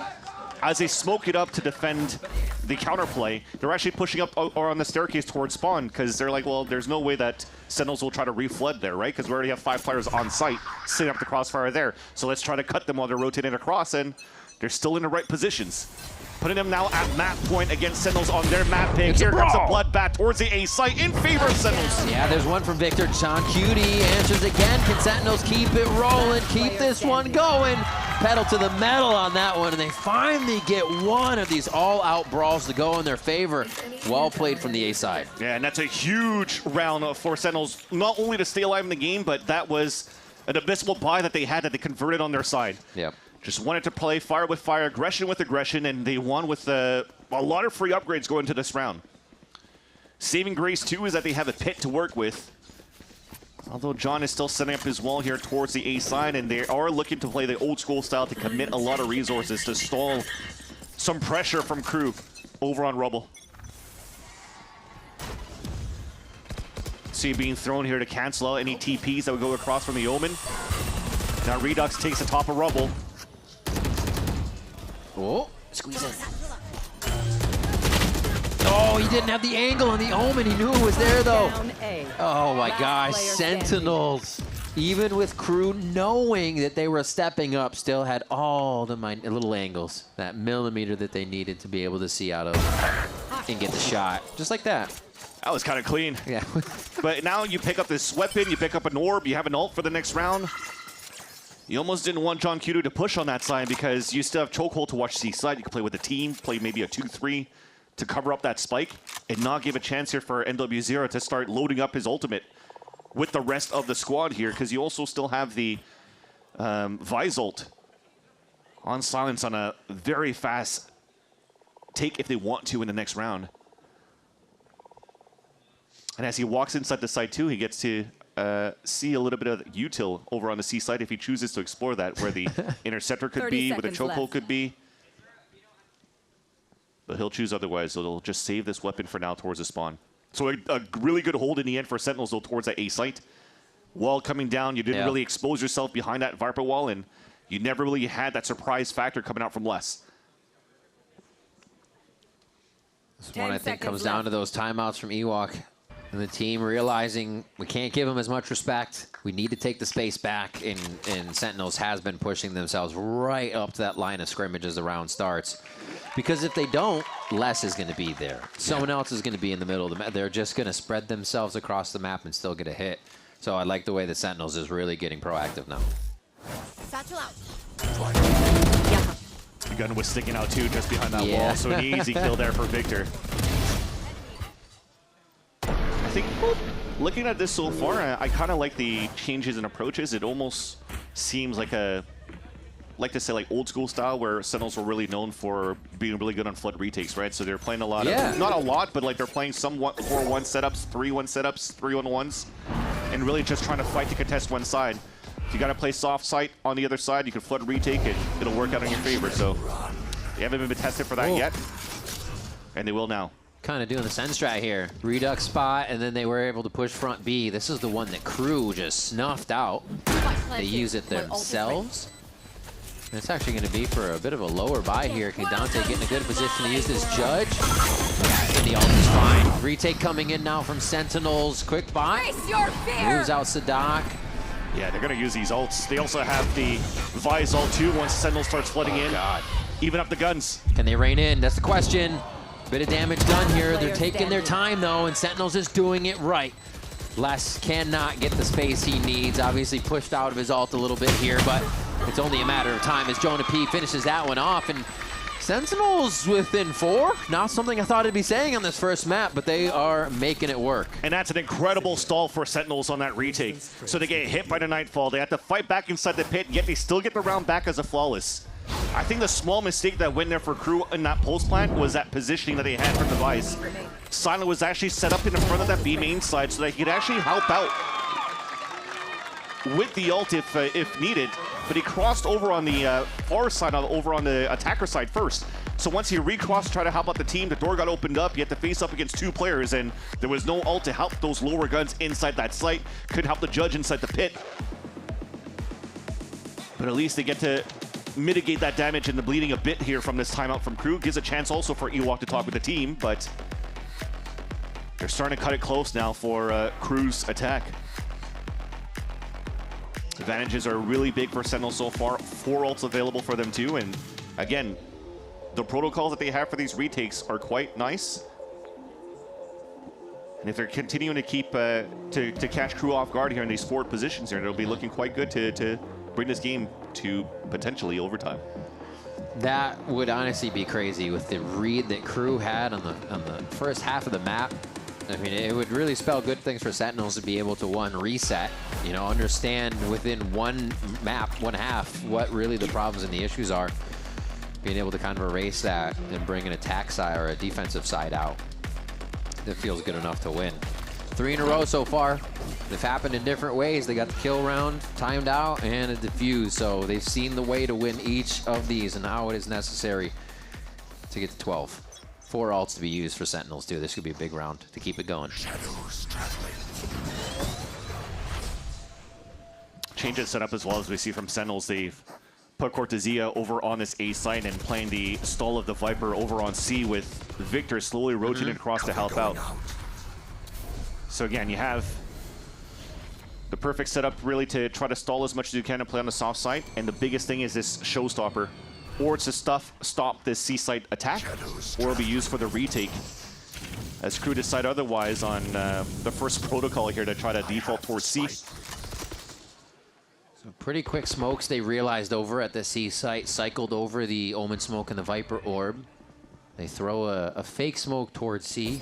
As they smoke it up to defend the counterplay, they're actually pushing up or on the staircase towards spawn, because they're like, well, there's no way that Sentinels will try to reflood there, right? Because we already have 5 players on site setting up the crossfire there. So let's try to cut them while they're rotating across, and they're still in the right positions. Putting them now at map point against Sentinels on their map pick. Here comes a bloodbath towards the A site in favor of Sentinels. Yeah, there's one from Victor. John Cutie answers again. Can Sentinels keep it rolling, keep this one going? Pedal to the metal on that one, and they finally get one of these all-out brawls to go in their favor. Well played from the A side. Yeah, and that's a huge round for Sentinels, not only to stay alive in the game, but that was an abysmal buy that they had that they converted on their side. Yep. Just wanted to play fire with fire, aggression with aggression, and they won with a lot of free upgrades going into this round. Saving grace, too, is that they have a pit to work with. Although John is still setting up his wall here towards the A side, and they are looking to play the old school style to commit a lot of resources to stall some pressure from KRÜ over on Rubble. See being thrown here to cancel out any TPs that would go across from the Omen. Now Redux takes the top of Rubble. Oh, squeeze it. Oh, he didn't have the angle on the Omen. He knew it was there, though. Oh, my gosh. Sentinels, even with KRÜ knowing that they were stepping up, still had all the little angles, that millimeter that they needed to be able to see out of and get the shot. Just like that. That was kind of clean. Yeah. But now you pick up this weapon, you pick up an orb, you have an ult for the next round. You almost didn't want John Kudo to push on that side because you still have chokehold to watch C side. You can play with the team, play maybe a 2-3 to cover up that spike and not give a chance here for MW0 to start loading up his ultimate with the rest of the squad here, because you also still have the Vice ult on Silence on a very fast take if they want to in the next round. And as he walks inside the site too, he gets to see a little bit of util over on the C side if he chooses to explore that, where the interceptor could be, where the chokehold could be. But he'll choose otherwise, so they'll just save this weapon for now towards the spawn. So a really good hold in the end for Sentinels, though, towards that A site. Wall coming down, you didn't really expose yourself behind that Viper wall, and you never really had that surprise factor coming out from Les. This one, I think, comes down to those timeouts from Ewok. And the team realizing we can't give them as much respect. We need to take the space back, and Sentinels has been pushing themselves right up to that line of scrimmage as the round starts. Because if they don't, Les is going to be there. Someone else is going to be in the middle of the map. They're just going to spread themselves across the map and still get a hit. So I like the way the Sentinels is really getting proactive now. Satchel out. The gun was sticking out too, just behind that wall. So an easy kill there for Victor. I think looking at this so far, I kind of like the changes in approaches. It almost seems like like old school style, where Sentinels were really known for being really good on flood retakes, right? So they're playing a lot of, not a lot, but like they're playing some 4-1 setups, 3-1 setups, 3-1-1s, and really just trying to fight to contest one side. If you got to play soft site on the other side, you can flood retake and it'll work out in your favor. So they haven't been tested for that yet, and they will now. kind of doing the Sen strat here. Redux spot, and then they were able to push front B. This is the one that KRÜ just snuffed out. They use it themselves. And it's actually going to be for a bit of a lower buy here. Dante getting a good position to use this Judge. Yeah, and the ult is fine. Retake coming in now from Sentinels. Quick buy. Moves out Sadak. Yeah, they're going to use these ults. They also have the Vi's ult too once Sentinel starts flooding in. God. Even up the guns. Can they rein in? That's the question. Bit of damage done here. They're taking their time though, and Sentinels is doing it right. Les cannot get the space he needs. Obviously pushed out of his ult a little bit here, but it's only a matter of time as Jonah P finishes that one off. And Sentinels within 4. Not something I thought I'd be saying on this first map, but they are making it work. And that's an incredible stall for Sentinels on that retake. So they get hit by the Nightfall. They have to fight back inside the pit, yet they still get the round back as a flawless. I think the small mistake that went there for KRÜ in that post plant was that positioning that they had from the Vice. Silent was actually set up in the front of that B main side so that he could actually help out with the ult if needed, but he crossed over on the far side, over on the attacker side first. So once he recrossed to try to help out the team, the door got opened up. He had to face up against 2 players, and there was no ult to help those lower guns inside that site. Couldn't help the Judge inside the pit. But at least they get to mitigate that damage and the bleeding a bit here from this timeout from KRÜ. Gives a chance also for Ewok to talk with the team, but they're starting to cut it close now for KRÜ's attack. Advantages are really big for Sentinel so far. 4 ults available for them too, and again, the protocols that they have for these retakes are quite nice. And if they're continuing to keep to catch KRÜ off guard here in these forward positions here, it'll be looking quite good to bring this game to potentially overtime. That would honestly be crazy with the read that KRÜ had on the first half of the map. I mean, it would really spell good things for Sentinels to be able to, one, reset, you know, understand within one map, one half, what really the problems and the issues are. Being able to kind of erase that and bring an attack side or a defensive side out. That feels good enough to win. 3 in a row so far. They've happened in different ways. They got the kill round timed out and a defuse. So they've seen the way to win each of these and how it is necessary to get to 12. 4 ults to be used for Sentinels too. This could be a big round to keep it going. Change it set up as well as we see from Sentinels. They've put Cortezia over on this A site and playing the stall of the Viper over on C with Victor slowly rotating across to help out. So again, you have the perfect setup really to try to stall as much as you can and play on the soft side. And the biggest thing is this showstopper. Or it's to stop this C site attack, or it'll be used for the retake. As KRÜ decide otherwise on the first protocol here to try to default towards C. So pretty quick smokes they realized over at the C site, cycled over the Omen smoke and the Viper orb. They throw a fake smoke towards C.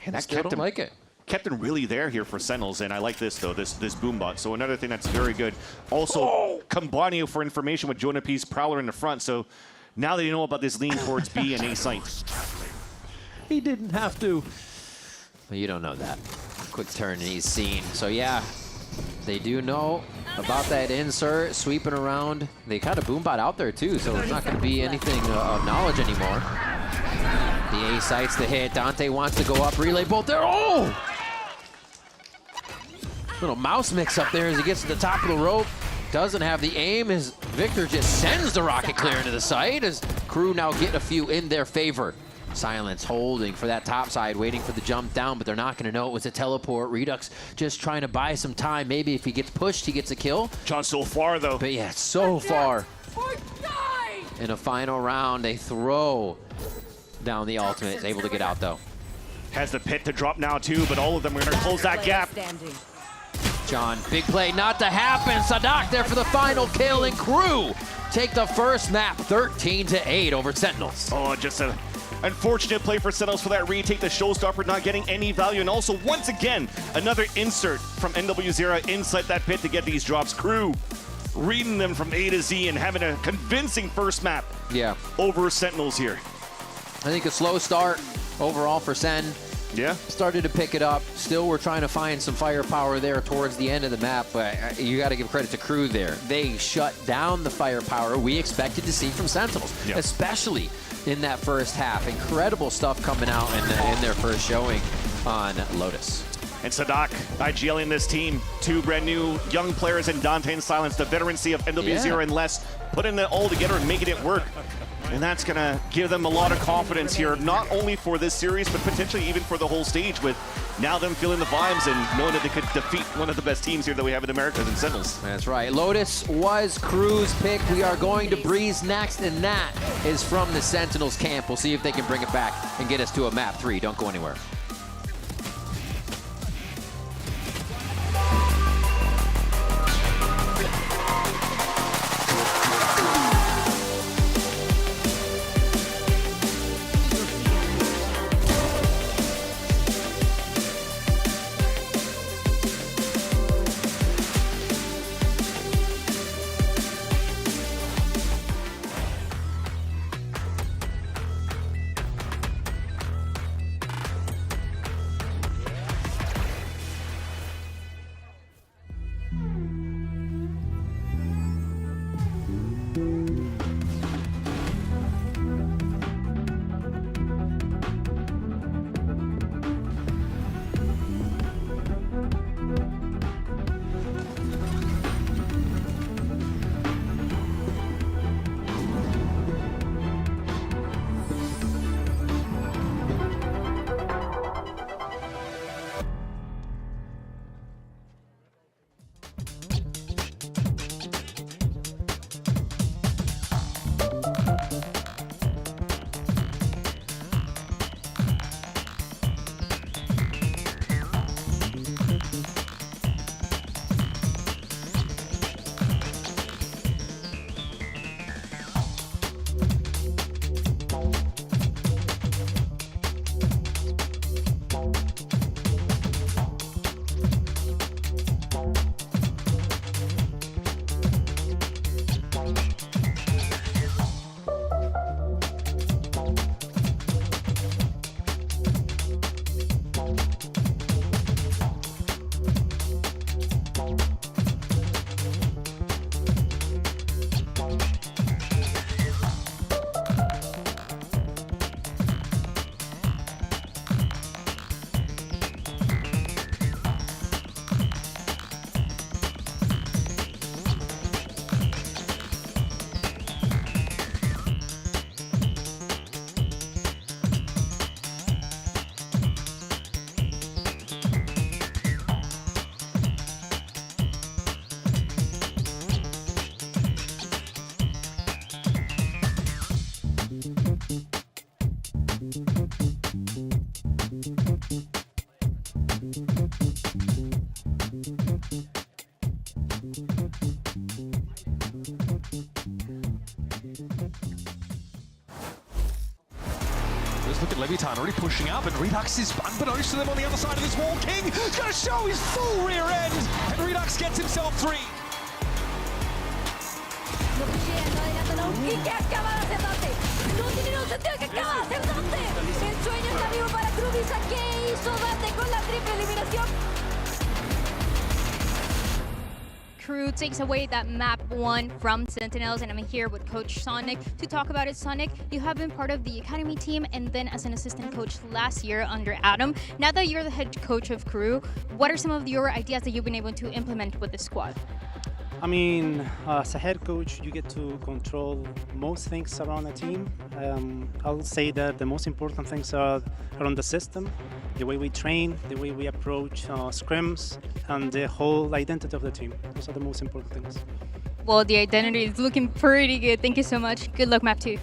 And that still don't like it. Kept them really there here for Sentinels, and I like this though, this boombot. So another thing that's very good. Also combining for information with Jonah P's Prowler in the front. So now that you know about this lean towards B and A site. He didn't have to. Well, you don't know that. Quick turn and he's seen. So yeah, they do know about that insert, sweeping around. They kind of boombot out there too, so it's not going to be anything of knowledge anymore. The A site's the hit. Dante wants to go up, relay bolt there. Oh! Little mouse mix up there as he gets to the top of the rope. Doesn't have the aim as Victor just sends the rocket clear into the site as KRÜ now get a few in their favor. Silence holding for that top side, waiting for the jump down, but they're not going to know it was a teleport. Redux just trying to buy some time. Maybe if he gets pushed, he gets a kill. John, so far though. But yeah, so far. In a final round, they throw down the ultimate. Is able to get out though. Has the pit to drop now too, but all of them are going to close that gap. John, big play not to happen. Sadak there for the final kill, and KRÜ take the first map 13-8 over Sentinels. Oh, just an unfortunate play for Sentinels for that retake. The showstopper not getting any value, and also once again another insert from NW0 inside that pit to get these drops. KRÜ reading them from A to Z and having a convincing first map over Sentinels here. I think a slow start overall for Sen. Yeah. Started to pick it up. Still, we're trying to find some firepower there towards the end of the map, but you got to give credit to KRÜ there. They shut down the firepower we expected to see from Sentinels, especially in that first half. Incredible stuff coming out in their first showing on Lotus. And Sadak, IGL in this team, two brand new young players in Dante and Silence, the veterancy of MW0 and Les, putting it all together and making it work. And that's going to give them a lot of confidence here, not only for this series, but potentially even for the whole stage, with now them feeling the vibes and knowing that they could defeat one of the best teams here that we have in Americas and Sentinels. That's right. Lotus was KRÜ's pick. We are going to Breeze next, and that is from the Sentinels camp. We'll see if they can bring it back and get us to a map 3. Don't go anywhere. Let's look at Leviatán already pushing up, and Redux is unbeknownst to them on the other side of this wall. King is going to show his full rear end, and Redux gets himself 3. KRÜ takes away that map 1 from Sentinels, and I'm here with Coach Sonic to talk about it. Sonic, you have been part of the academy team and then as an assistant coach last year under Adam. Now that you're the head coach of KRÜ, what are some of your ideas that you've been able to implement with the squad? I mean, as a head coach, you get to control most things around a team. I'll say that the most important things are around the system, the way we train, the way we approach scrims, and the whole identity of the team. Those are the most important things. Well, the identity is looking pretty good. Thank you so much. Good luck, map 2.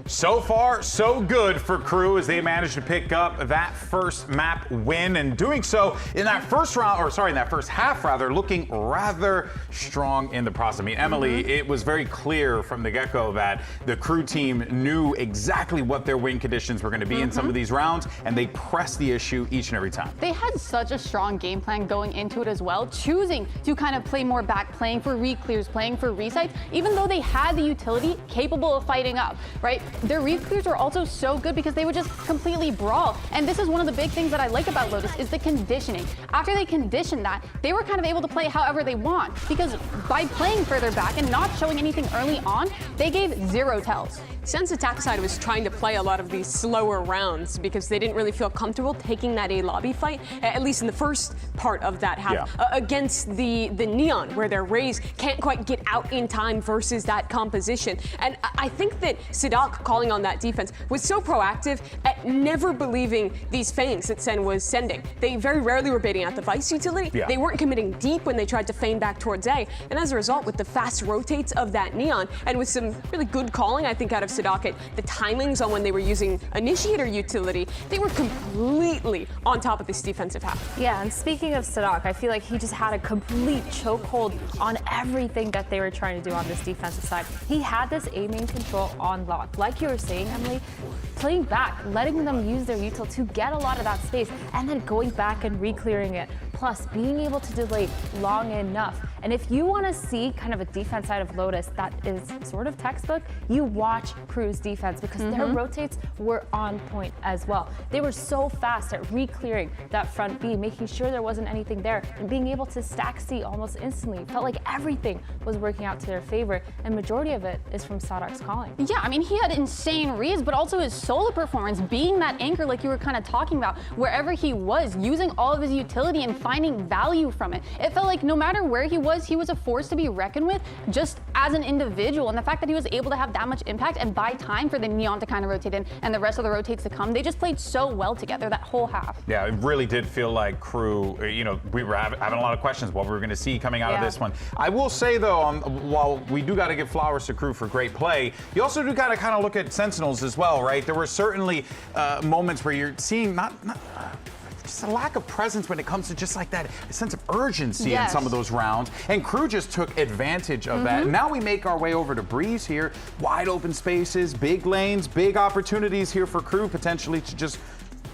So far, so good for KRÜ as they managed to pick up that first map win, and doing so in that first round, or sorry, in that first half rather, looking rather strong in the process. I mean, Emily, it was very clear from the get-go that the KRÜ team knew exactly what their win conditions were going to be in some of these rounds, and they pressed the issue each and every time. They had such a strong game plan going into it as well, choosing to kind of play more back, playing for re-clears, playing for resites, even though they had the utility capable of fighting up, right? their re-clears were also so good because they would just completely brawl. And this is one of the big things that I like about Lotus is the conditioning. After they conditioned that, they were kind of able to play however they want, because by playing further back and not showing anything early on, they gave 0 tells. Sense attack side was trying to play a lot of these slower rounds because they didn't really feel comfortable taking that A lobby fight, at least in the first part of that half, against the Neon, where their Rays can't quite get out in time versus that composition. And I think that Sadak calling on that defense was so proactive at never believing these feints that Sen was sending. They very rarely were baiting out the Vice utility. They weren't committing deep when they tried to feign back towards A. And as a result, with the fast rotates of that Neon, and with some really good calling, I think, out of Sadak, the timings on when they were using Initiator utility, they were completely on top of this defensive half. Yeah, and speaking of Sadak, I feel like he just had a complete chokehold on everything that they were trying to do on this defensive side. He had this aiming control on lock. Like you were saying, Emily, playing back, letting them use their util to get a lot of that space, and then going back and re-clearing it. Plus, being able to delay long enough. And if you want to see kind of a defense side of Lotus that is sort of textbook, you watch KRÜ's defense, because their rotates were on point as well. They were so fast at re-clearing that front B, making sure there wasn't anything there, and being able to stack C almost instantly. It felt like everything was working out to their favor, and majority of it is from Sadak's calling. Yeah, I mean, he had insane reads, but also his solo performance, being that anchor like you were kind of talking about, wherever he was, using all of his utility and finding value from it. It felt like no matter where he was a force to be reckoned with, just as an individual. And the fact that he was able to have that much impact and buy time for the Neon to kind of rotate in and the rest of the rotates to come, they just played so well together that whole half. Yeah, it really did feel like KRÜ, you know, we were having a lot of questions what we were going to see coming out of this one. I will say, though, while we do got to give flowers to KRÜ for great play, you also do got to kind of look at Sentinels as well, right? There were certainly moments where you're seeing just a lack of presence when it comes to just like that sense of urgency in some of those rounds. And KRÜ just took advantage of that. Now we make our way over to Breeze here. Wide open spaces, big lanes, big opportunities here for KRÜ potentially to just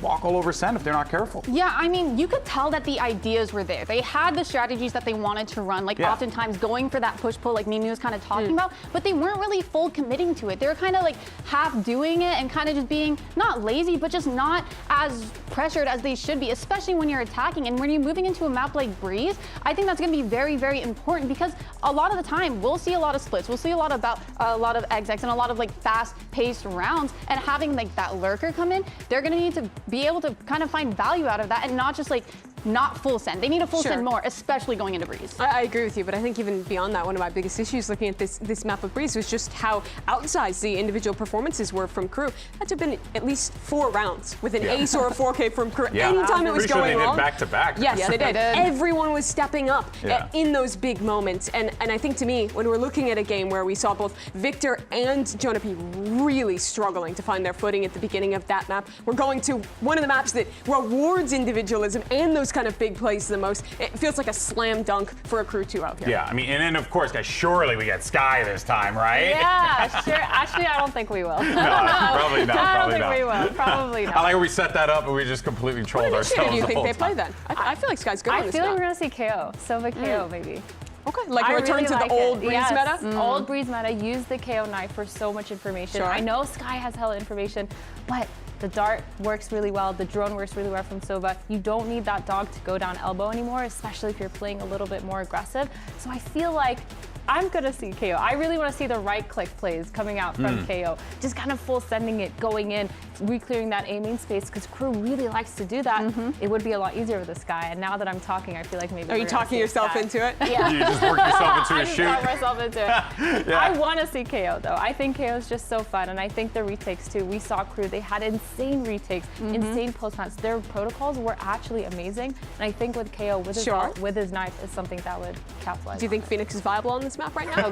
walk all over Sen if they're not careful. Yeah, I mean, you could tell that the ideas were there. They had the strategies that they wanted to run, like oftentimes going for that push-pull like Mimi was kind of talking about, but they weren't really full committing to it. They were kind of like half doing it and kind of just being not lazy, but just not as pressured as they should be, especially when you're attacking. And when you're moving into a map like Breeze, I think that's going to be very, very important, because a lot of the time we'll see a lot of splits, we'll see a lot of XX and a lot of like fast-paced rounds, and having like that lurker come in, they're going to need to be able to kind of find value out of that and not just like not full send. They need a full send more, especially going into Breeze. I agree with you, but I think even beyond that, one of my biggest issues looking at this map of Breeze was just how outsized the individual performances were from KRÜ. Had to have been at least 4 rounds with an ace or a 4K from KRÜ. Anytime it was going they wrong. did back-to-back. Yes, they did. Everyone was stepping up in those big moments. And I think, to me, when we're looking at a game where we saw both Victor and Jonah P really struggling to find their footing at the beginning of that map, we're going to one of the maps that rewards individualism and those kind of big plays the most. It feels like a slam dunk for a KRÜ 2 out here. Yeah, I mean, and then of course, guys, surely we get Sky this time, right? Yeah, sure. Actually, I don't think we will. No, probably not. I don't think we will. Probably not. I like how we set that up and we just completely trolled ourselves. What do you think they play then? I feel like Sky's good on this I feel like map. we're going to see KO. Sova KO, maybe. Okay, like a return to the old Breeze meta? Old Breeze meta. Use the KO knife for so much information. I know Sky has hella information, but the dart works really well. The drone works really well from Sova. You don't need that dog to go down elbow anymore, especially if you're playing a little bit more aggressive. So I feel like I'm going to see KO. I really want to see the right-click plays coming out from KO. Just kind of full sending it, going in, re-clearing that aiming space, because KRÜ really likes to do that. It would be a lot easier with this guy. And now that I'm talking, I feel like maybe Are you talking yourself into it? Yeah. You just work yourself into a shoot. I talk myself into it. I want to see KO, though. I think KO is just so fun, and I think the retakes, too. We saw KRÜ. They had insane retakes, insane post plants. Their protocols were actually amazing, and I think with KO, with his ult, with his knife, is something that would capitalize. Do you think Phoenix is viable on this map right now?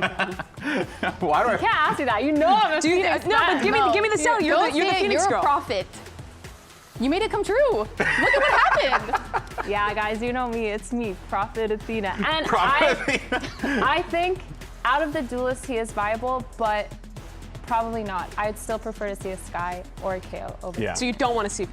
Why do I? You can't ask me that. You know I'm a Phoenix. No, but give me the sell. You're the Phoenix girl. You're a prophet. You made it come true. Look at what happened. Yeah, guys, you know me. It's me, Prophet Athena. And Athena. I think out of the duelists, he is viable, but probably not. I'd still prefer to see a Sky or a KO over. So you don't want to see.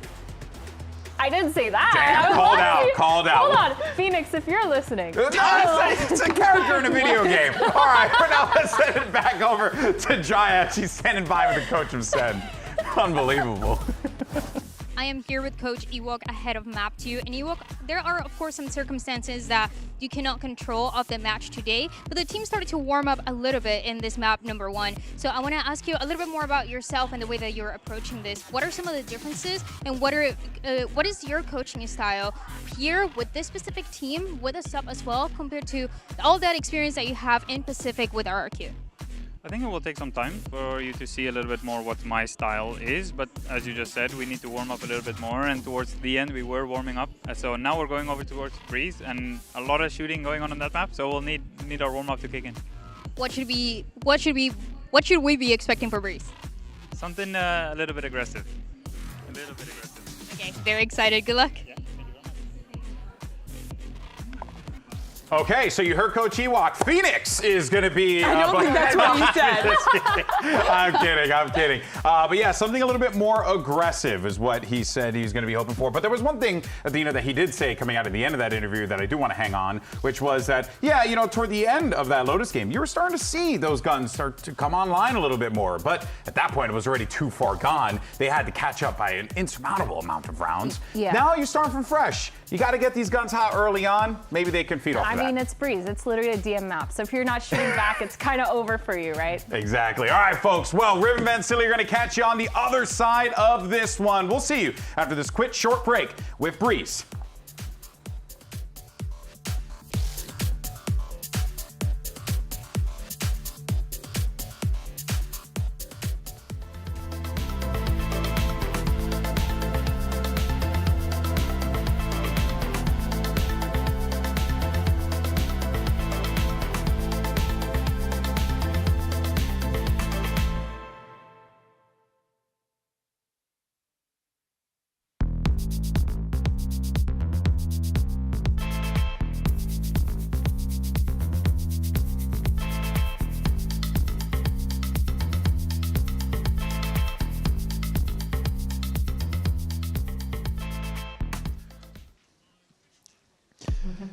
I didn't say that. Damn, called out, called out. Hold on, Phoenix, if you're listening. It's a character in a video game. All right, now let's send it back over to Jaya. She's standing by with the coach of Sen. Unbelievable. I am here with Coach Ewok ahead of map 2. And Ewok, there are of course some circumstances that you cannot control of the match today, but the team started to warm up a little bit in this map number 1. So I want to ask you a little bit more about yourself and the way that you're approaching this. What are some of the differences, and what is your coaching style here with this specific team, with a sub as well, compared to all that experience that you have in Pacific with RRQ? I think it will take some time for you to see a little bit more what my style is, but as you just said, we need to warm up a little bit more, and towards the end we were warming up. So now we're going over towards Breeze, and a lot of shooting going on that map, so we'll need our warm up to kick in. What should we be expecting for Breeze? Something a little bit aggressive. A little bit aggressive. Okay, very excited. Good luck. Yeah. Okay, so you heard Coach Ewok. Phoenix is going to be... I don't think that's what he said. I'm kidding. But yeah, something a little bit more aggressive is what he said he's going to be hoping for. But there was one thing, Athena, that he did say coming out at the end of that interview that I do want to hang on, which was that, yeah, you know, toward the end of that Lotus game, you were starting to see those guns start to come online a little bit more. But at that point, it was already too far gone. They had to catch up by an insurmountable amount of rounds. Yeah. Now you're starting from fresh. You got to get these guns hot early on. Maybe they can feed off of that. I mean, it's Breeze. It's literally a DM map. So if you're not shooting back, it's kind of over for you, right? Exactly. All right, folks. Well, Riven Van Silly are going to catch you on the other side of this one. We'll see you after this quick short break with Breeze.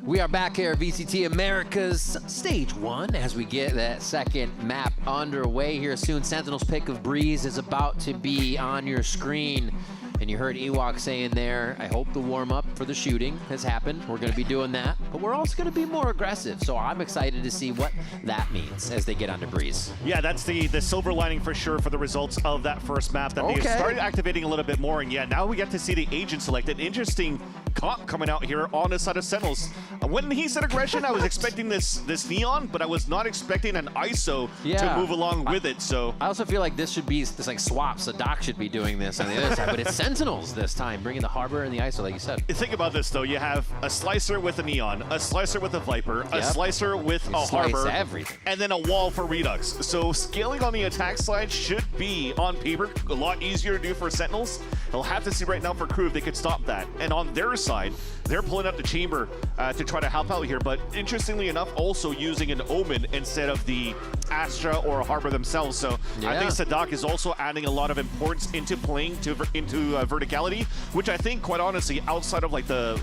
We are back here at VCT Americas Stage 1 as we get that second map underway here soon. Sentinel's pick of Breeze is about to be on your screen. And you heard Ewok saying there, I hope the warm-up for the shooting has happened. We're going to be doing that, but we're also going to be more aggressive. So I'm excited to see what that means as they get onto Breeze. Yeah, that's the silver lining for sure for the results of that first map that they started activating a little bit more. And yeah, now we get to see the agent selected. Interesting comp coming out here on the side of Sentinels. When he said aggression, I was expecting this Neon, but I was not expecting an ISO to move along with it. So I also feel like this should be this like swaps. The Doc should be doing this on the other side, but it's Sentinels this time, bringing the Harbor and the ISO, like you said. Think about this, though. You have a Slicer with a Neon, a Slicer with a Viper, a Slicer with a Harbor, everything, and then a wall for Redux. So scaling on the attack side should be, on paper, a lot easier to do for Sentinels. They'll have to see right now for KRÜ if they could stop that. And on their side, they're pulling up the chamber to try to help out here. But interestingly enough, also using an Omen instead of the Astra or a Harbor themselves. So I think Sadak is also adding a lot of importance into playing into verticality, which I think, quite honestly, outside of like the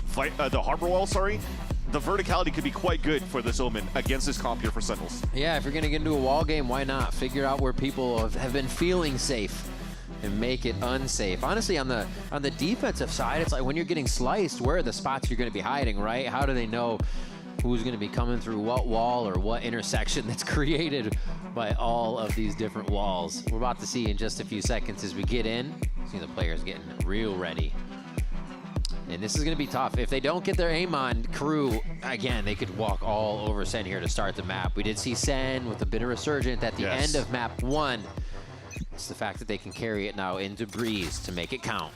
Harbor wall, the verticality could be quite good for this Omen against this comp here for Sentinels. Yeah, if you're going to get into a wall game, why not? Figure out where people have been feeling safe and make it unsafe. Honestly, on the defensive side, it's like when you're getting sliced, where are the spots you're going to be hiding, right? How do they know who's going to be coming through what wall or what intersection that's created by all of these different walls? We're about to see in just a few seconds as we get in. See the players getting real ready. And this is going to be tough. If they don't get their aim on, KRÜ, again, they could walk all over Sen here to start the map. We did see Sen with a bit of resurgent at the end of map 1. It's the fact that they can carry it now into Breeze to make it count.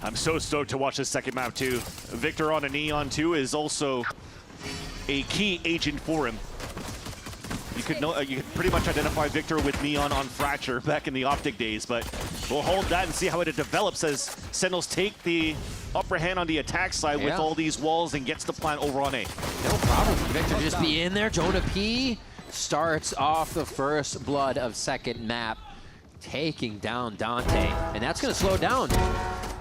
I'm so stoked to watch this second map too. Victor on a Neon 2 is also a key agent for him. You could pretty much identify Victor with Neon on Fracture back in the Optic days, but we'll hold that and see how it develops as Sentinels take the upper hand on the attack side with all these walls and gets the plant over on A. No problem. Victor just be in there. Jonah P starts off the first blood of second map, taking down Dante, and that's going to slow down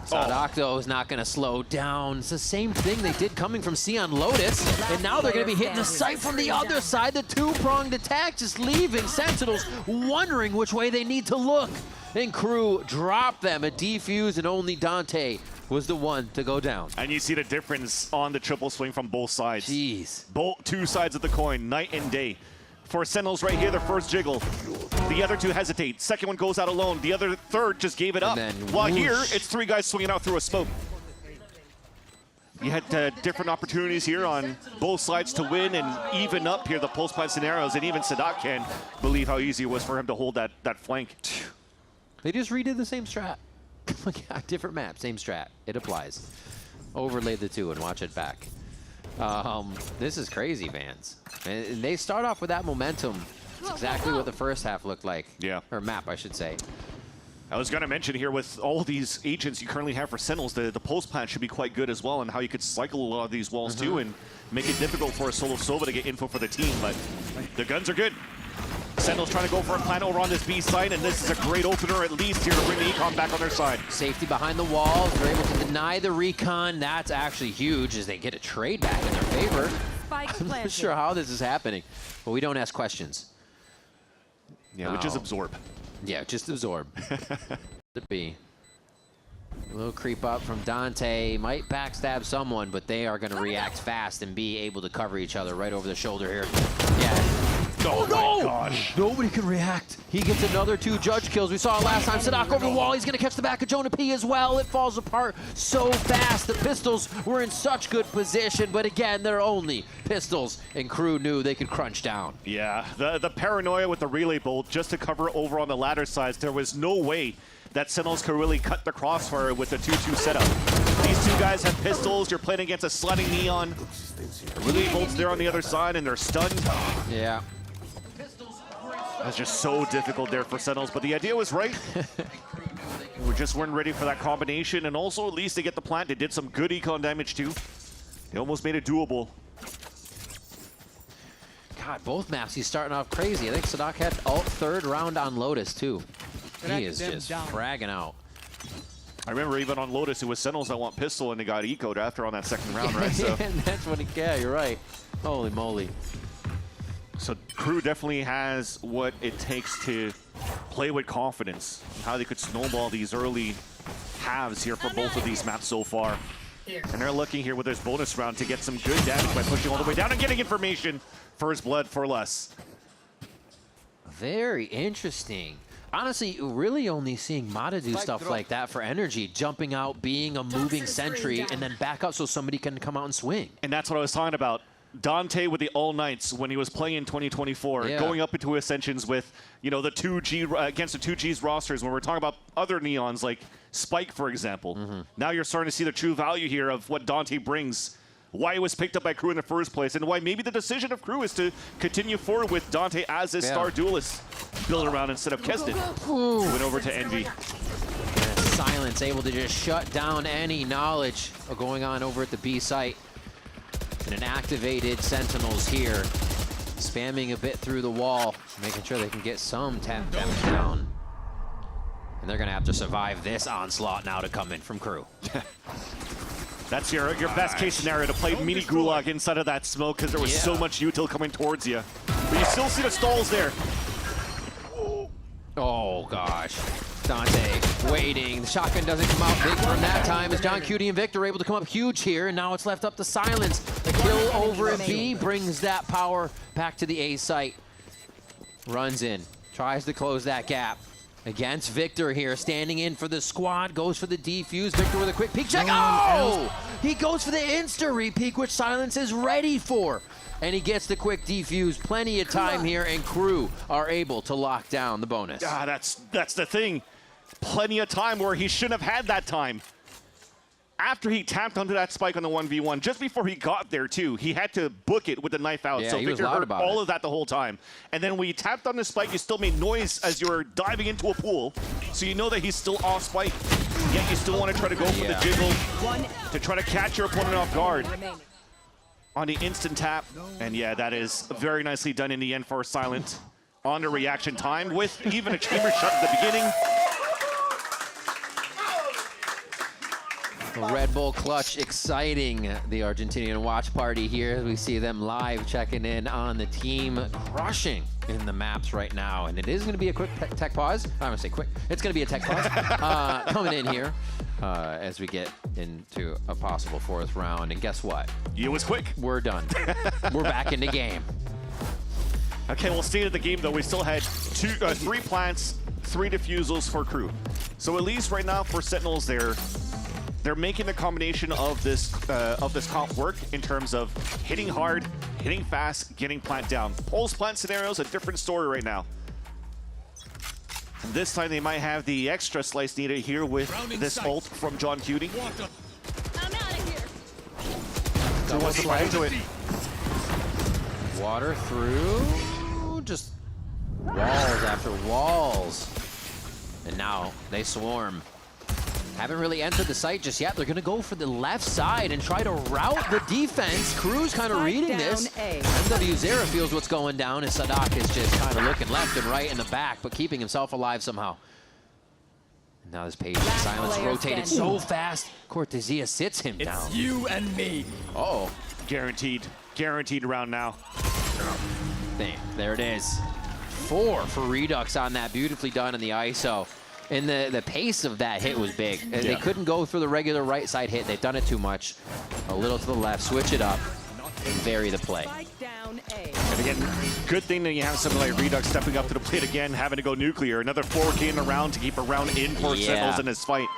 Sadak, though, is not going to slow down. It's the same thing they did coming from Sion Lotus, and now they're going to be hitting the site from the other side. The two-pronged attack just leaving Sentinels wondering which way they need to look. And KRÜ dropped them. A defuse, and only Dante was the one to go down. And you see the difference on the triple swing from both sides. Jeez. Both two sides of the coin, night and day. For Sentinels right here, their first jiggle. The other two hesitate. Second one goes out alone. The other third just gave it up. While here, it's three guys swinging out through a smoke. You had different opportunities here on both sides to win and even up here the pulse plant scenarios, and even Sadak can't believe how easy it was for him to hold that flank. They just redid the same strat. Different map, same strat. It applies. Overlay the two and watch it back. This is crazy, Vans. And they start off with that momentum. It's exactly what the first half looked like. Yeah. Or map, I should say. I was going to mention here, with all these agents you currently have for Sentinels, the pulse plant should be quite good as well, and how you could cycle a lot of these walls too and make it difficult for a solo Sova to get info for the team. But the guns are good. Sentinels trying to go for a plant over on this B side, and this is a great opener at least here to bring the Econ back on their side. Safety behind the walls. They're able to deny the recon. That's actually huge as they get a trade back in their favor. I'm not sure how this is happening, but we don't ask questions. Yeah, we just absorb. Yeah, just absorb. The B. A little creep up from Dante. Might backstab someone, but they are going to react fast and be able to cover each other right over the shoulder here. Yeah. Oh my gosh. Nobody can react. He gets another 2 judge kills. We saw it last time. Sadak over the wall. He's going to catch the back of Jonah P as well. It falls apart so fast. The pistols were in such good position, but again, they're only pistols, and KRÜ knew they could crunch down. Yeah, the paranoia with the relay bolt just to cover over on the ladder sides. There was no way that Sentinels could really cut the crossfire with the 2-2 setup. These two guys have pistols. You're playing against a sliding Neon. The relay bolt's there on the other side, and they're stunned. Yeah. That's just so difficult there for Sentinels, but the idea was right. We just weren't ready for that combination, and also at least they get the plant. They did some good econ damage too. They almost made it doable. God, both maps he's starting off crazy. I think Sadak had ult third round on Lotus too. He is just fragging out. I remember even on Lotus, it was Sentinels that want pistol, and they got eco'd after on that second round, right? So. And that's when yeah, you're right. Holy moly. So KRÜ definitely has what it takes to play with confidence, how they could snowball these early halves here for both of these maps so far. And they're looking here with this bonus round to get some good damage by pushing all the way down and getting information. First blood for less. Very interesting. Honestly, really only seeing Mata do stuff like that for energy, jumping out, being a moving sentry, and then back up so somebody can come out and swing. And that's what I was talking about. Dante with the All Knights when he was playing in 2024, going up into Ascensions with, you know, the 2G against the 2G's rosters when we're talking about other Neons like Spike, for example. Now you're starting to see the true value here of what Dante brings, why he was picked up by KRÜ in the first place, and why maybe the decision of KRÜ is to continue forward with Dante as this star duelist build around instead of Keston. Went over to Envy. Silence able to just shut down any knowledge of going on over at the B site. And an activated Sentinels here, spamming a bit through the wall, making sure they can get some tap damage down. And they're gonna have to survive this onslaught now to come in from KRÜ. That's your best case scenario, to play mini Gulag inside of that smoke because there was so much util coming towards you. But you still see the stalls there. Oh gosh. Dante waiting. The shotgun doesn't come out big for him that time as John Cutie and Victor are able to come up huge here, and now it's left up to Silence. The kill over at B brings that power back to the A site. Runs in, tries to close that gap. Against Victor here, standing in for the squad, goes for the defuse. Victor with a quick peek check. Oh! He goes for the insta repeak, which Silence is ready for. And he gets the quick defuse. Plenty of time here, and KRÜ are able to lock down the bonus. Ah, that's the thing. Plenty of time where he shouldn't have had that time. After he tapped onto that spike on the 1v1, just before he got there too, he had to book it with the knife out. Yeah, so he Victor was loud heard about all it. of that the whole time. And then when you tapped on the spike, you still made noise as you were diving into a pool. So you know that he's still off spike. Yet you still want to try to go for the jiggle to try to catch your opponent off guard. On the instant tap. And yeah, that is very nicely done in the end for Silent. On the reaction time with even a chamber shot at the beginning. Red Bull Clutch exciting the Argentinian watch party here. We see them live checking in on the team, crushing in the maps right now. And it is going to be a quick tech pause. I'm going to say quick. It's going to be a tech pause coming in here as we get into a possible 4th round. And guess what? It was quick. We're done. We're back in the game. Okay, well, state of the game, though, we still had 3 plants, 3 defusals for KRÜ. So at least right now for Sentinels, they're making the combination of this comp work in terms of hitting hard, hitting fast, getting plant down. Pulse plant scenario's a different story right now. And this time they might have the extra slice needed here with this ult from John Cutie. I'm out of here. Who wants to buy into it? Water through, just walls after walls. And now they swarm. Haven't really entered the site just yet. They're going to go for the left side and try to route the defense. KRÜ's kind of reading this. MW Zera feels what's going down, and Sadak is just kind of looking left and right in the back, but keeping himself alive somehow. And now this patient silence rotated so fast. Cortesia sits him down. It's you and me. Uh-oh. Guaranteed round now. Bam, there it is. 4 for Redux on that. Beautifully done in the ISO. And the pace of that hit was big. They couldn't go for the regular right side hit. They've done it too much. A little to the left, switch it up, and vary the play. And again, good thing that you have something like Redux stepping up to the plate again, having to go nuclear. Another 4K in the round to keep a round in for Sentinels in this fight.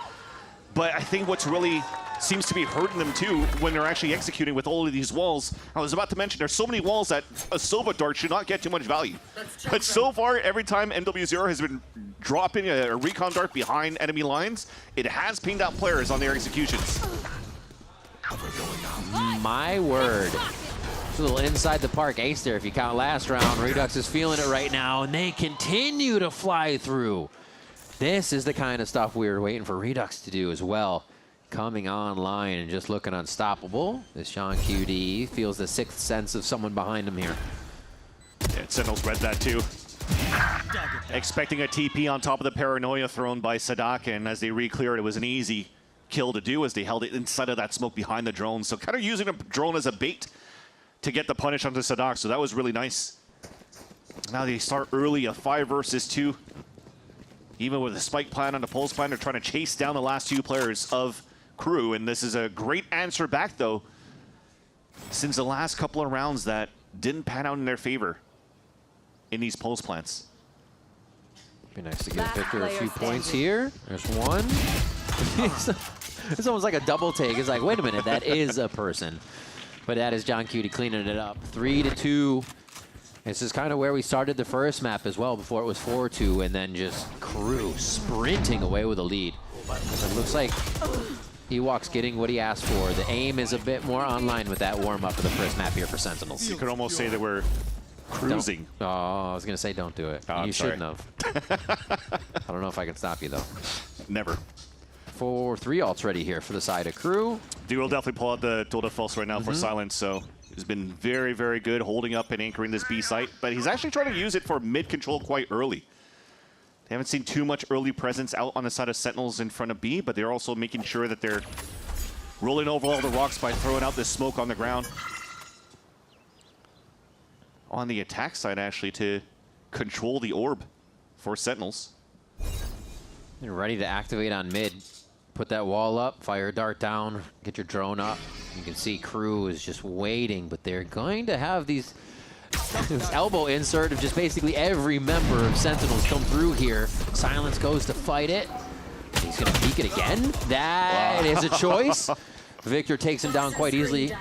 But I think what's really seems to be hurting them too when they're actually executing with all of these walls. I was about to mention there's so many walls that a Sova dart should not get too much value. But so far, every time MW0 has been dropping a recon dart behind enemy lines, it has pinged out players on their executions. My word. It's a little inside the park ace there if you count last round. Redux is feeling it right now, and they continue to fly through. This is the kind of stuff we were waiting for Redux to do as well. Coming online and just looking unstoppable. This Sean QD feels the 6th sense of someone behind him here. Yeah, Sentinels read that too. Expecting a TP on top of the paranoia thrown by Sadak, and as they re-cleared, it was an easy kill to do as they held it inside of that smoke behind the drone. So kind of using a drone as a bait to get the punish onto Sadak, so that was really nice. Now they start early, a 5 versus 2. Even with a spike plan on the pulse plan, they're trying to chase down the last 2 players of KRÜ, and this is a great answer back, though, since the last couple of rounds that didn't pan out in their favor in these pulse plants. Be nice to give Victor a few points here. There's one. It's almost like a double take. It's like, wait a minute, that is a person. But that is John Cutie cleaning it up. 3-2. This is kind of where we started the first map as well, before it was 4-2, and then just KRÜ sprinting away with a lead. It looks like Ewok's getting what he asked for. The aim is a bit more online with that warm-up of the first map here for Sentinels. You could almost say that we're cruising. Oh, I was going to say don't do it. You shouldn't have. I don't know if I can stop you, though. Never. 4-3 ults ready here for the side of KRÜ. Dude will definitely pull out the Total False right now for silence, so he's been very, very good holding up and anchoring this B site, but he's actually trying to use it for mid control quite early. They haven't seen too much early presence out on the side of Sentinels in front of B, but they're also making sure that they're rolling over all the rocks by throwing out this smoke on the ground. On the attack side, actually, to control the orb for Sentinels. They're ready to activate on mid. Put that wall up, fire a dart down, get your drone up. You can see KRÜ is just waiting, but they're going to have these this elbow insert of just basically every member of Sentinels come through here. Silence goes to fight it. He's going to peek it again. That is a choice. Victor takes him down quite easily.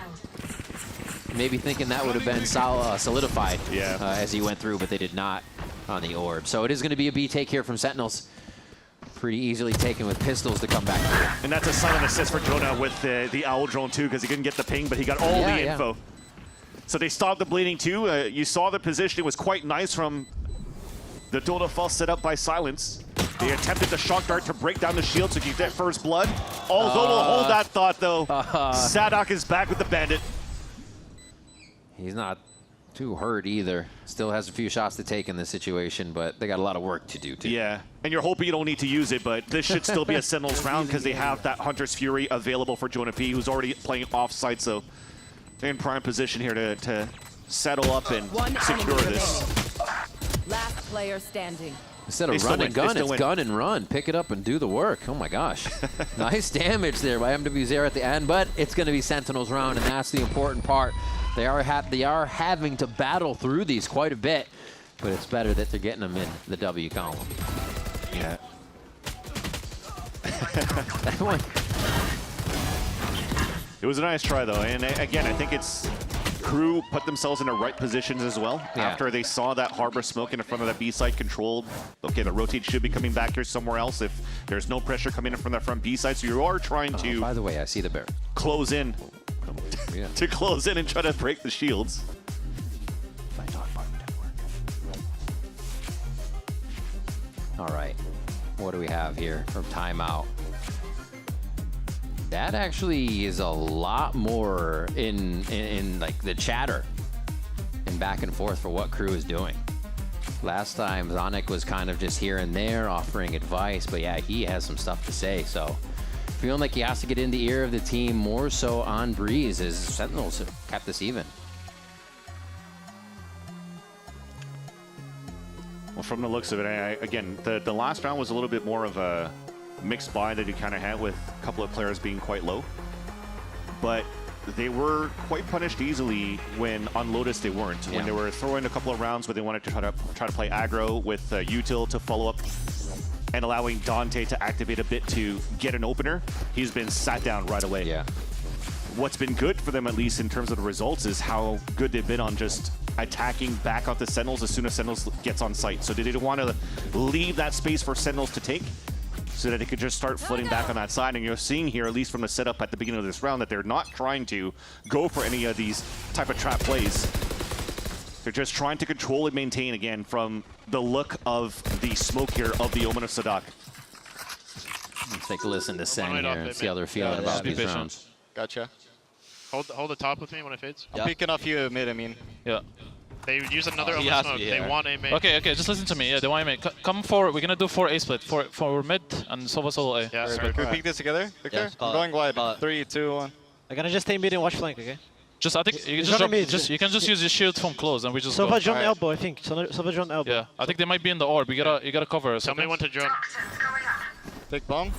Maybe thinking that would have been solidified as he went through, but they did not on the orb. So it is going to be a B take here from Sentinels. Pretty easily taken with pistols to come back through. And that's a silent assist for Jonah with the Owl drone too, because he couldn't get the ping, but he got all the info. So they stopped the bleeding too. You saw the positioning was quite nice from the Dota False set up by Silence. They attempted the shock dart to break down the shield to get that first blood. Although we'll hold that thought though. Sadak is back with the bandit. He's not too hurt either. Still has a few shots to take in this situation, but they got a lot of work to do too. Yeah, and you're hoping you don't need to use it, but this should still be a Sentinels round because they have that Hunter's Fury available for Jonah P, who's already playing offside, so they're in prime position here to settle up and secure this. Last player standing. Instead of run and gun, it's gun and run. Pick it up and do the work. Oh my gosh. Nice damage there by MWZero at the end, but it's going to be Sentinels round, and that's the important part. They are having to battle through these quite a bit, but it's better that they're getting them in the W column. Yeah. It was a nice try, though, and again, I think it's KRÜ put themselves in the right positions as well. Yeah. After they saw that harbor smoke in front of that B side controlled. Okay, the rotate should be coming back here somewhere else if there's no pressure coming in from that front B side. So you are trying to. By the way, I see the bear. Close in. Yeah. To close in and try to break the shields. All right, what do we have here from timeout? That actually is a lot more in like the chatter and back and forth for what KRÜ is doing. Last time, Sonic was kind of just here and there offering advice, but yeah, he has some stuff to say. So feeling like he has to get in the ear of the team more so on Breeze as Sentinels have kept this even. Well, from the looks of it, again, the last round was a little bit more of a mixed buy that you kind of had with a couple of players being quite low. But they were quite punished easily when on Lotus they weren't. Yeah. When they were throwing a couple of rounds where they wanted to try to play aggro with Util to follow up and allowing Dante to activate a bit to get an opener, he's been sat down right away. Yeah. What's been good for them, at least in terms of the results, is how good they've been on just attacking back onto Sentinels as soon as Sentinels gets on site. So they didn't want to leave that space for Sentinels to take, so that it could just start flooding back on that side. And you're seeing here, at least from the setup at the beginning of this round, that they're not trying to go for any of these type of trap plays. They're just trying to control and maintain, again, from the look of the smoke here of the Omen of Sadak. Let's take a listen to Sen here and see how they're feeling about these rounds. Gotcha. Hold the top with me when it fades. I'm peeking off you mid, I mean. Yeah. They use another Omen smoke. They want a main. Okay, just listen to me. Yeah, they want a main. Come forward. We're gonna do 4 A split. For mid and Sova solo A. Yeah, can we peek this together, Victor? Yes, I'm going wide. 3, 2, 1. I'm gonna just stay mid and watch flank, okay? Just, I think you can just use your shield from close and we just Sova jump elbow, I think. Sova jump elbow. Yeah, I think they might be in the orb. You gotta cover us. Somebody want to jump. Take bomb.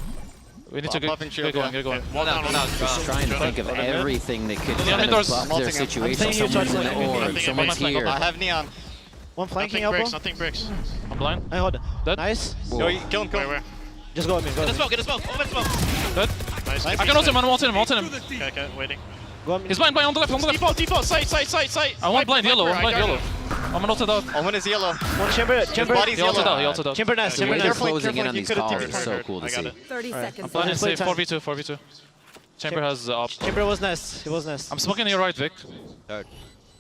We need to get going. Wall down. Just trying to think of everything that could kind of buff their situation. Someone's in the orb, someone's here. I have neon. One flanking elbow. Nothing bricks. I'm blind. Hey, hold it. Dead. Nice. Yo, kill him. Where? Just go with me. Get a smoke, Open smoke. Dead. Nice. I can ult him, I'm ulting him. Okay, waiting. Go with me. He's blind on the left, Default, sight. I want blind yellow, I'm ulted out. Omen is yellow. One chamber. His body's He ulted out. Chamber nice. The way Chamber they're nice. closing in on these calls is so cool to see. 30 seconds. I'm planning to say 4v2. Chamber has up. Chamber was nice. He was nice. I'm smoking your right, Vic.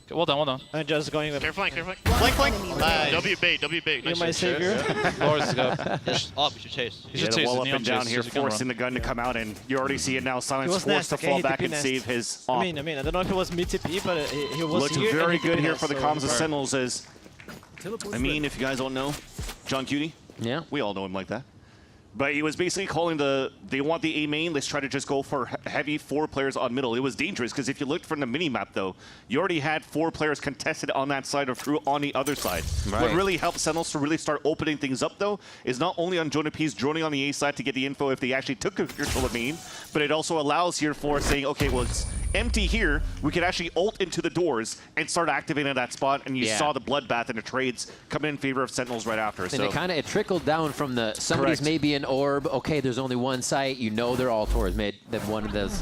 Okay, well done. I'm just going with Flank. Flank. Nice. W bait. You're my savior. Floor is up. You should chase. You should The chase. wall up Neon and down chase, here, so you can forcing run. the gun to come out, and you already see it now. Silence was forced nest, to fall okay, back he and nest. save his op. I mean, I don't know if it was mid TP, but he was Looked here. very and he good TP here nest, for the so- comms of Sentinels as, I mean, if you guys don't know, John Cutie. Yeah. We all know him like that. But he was basically calling they want the A main, let's try to just go for heavy 4 players on middle. It was dangerous because if you looked from the mini-map though, you already had 4 players contested on that side of KRÜ on the other side. Right. What really helped Sentinels to really start opening things up though, is not only on Jonah P's droning on the A side to get the info if they actually took control of main, but it also allows here for saying, okay, well, it's empty here, we could actually ult into the doors and start activating that spot, and you saw the bloodbath and the trades come in favor of Sentinels right after. And it trickled down from the somebody's maybe an orb. Okay, there's only one site. You know they're all towards mid. Then one of those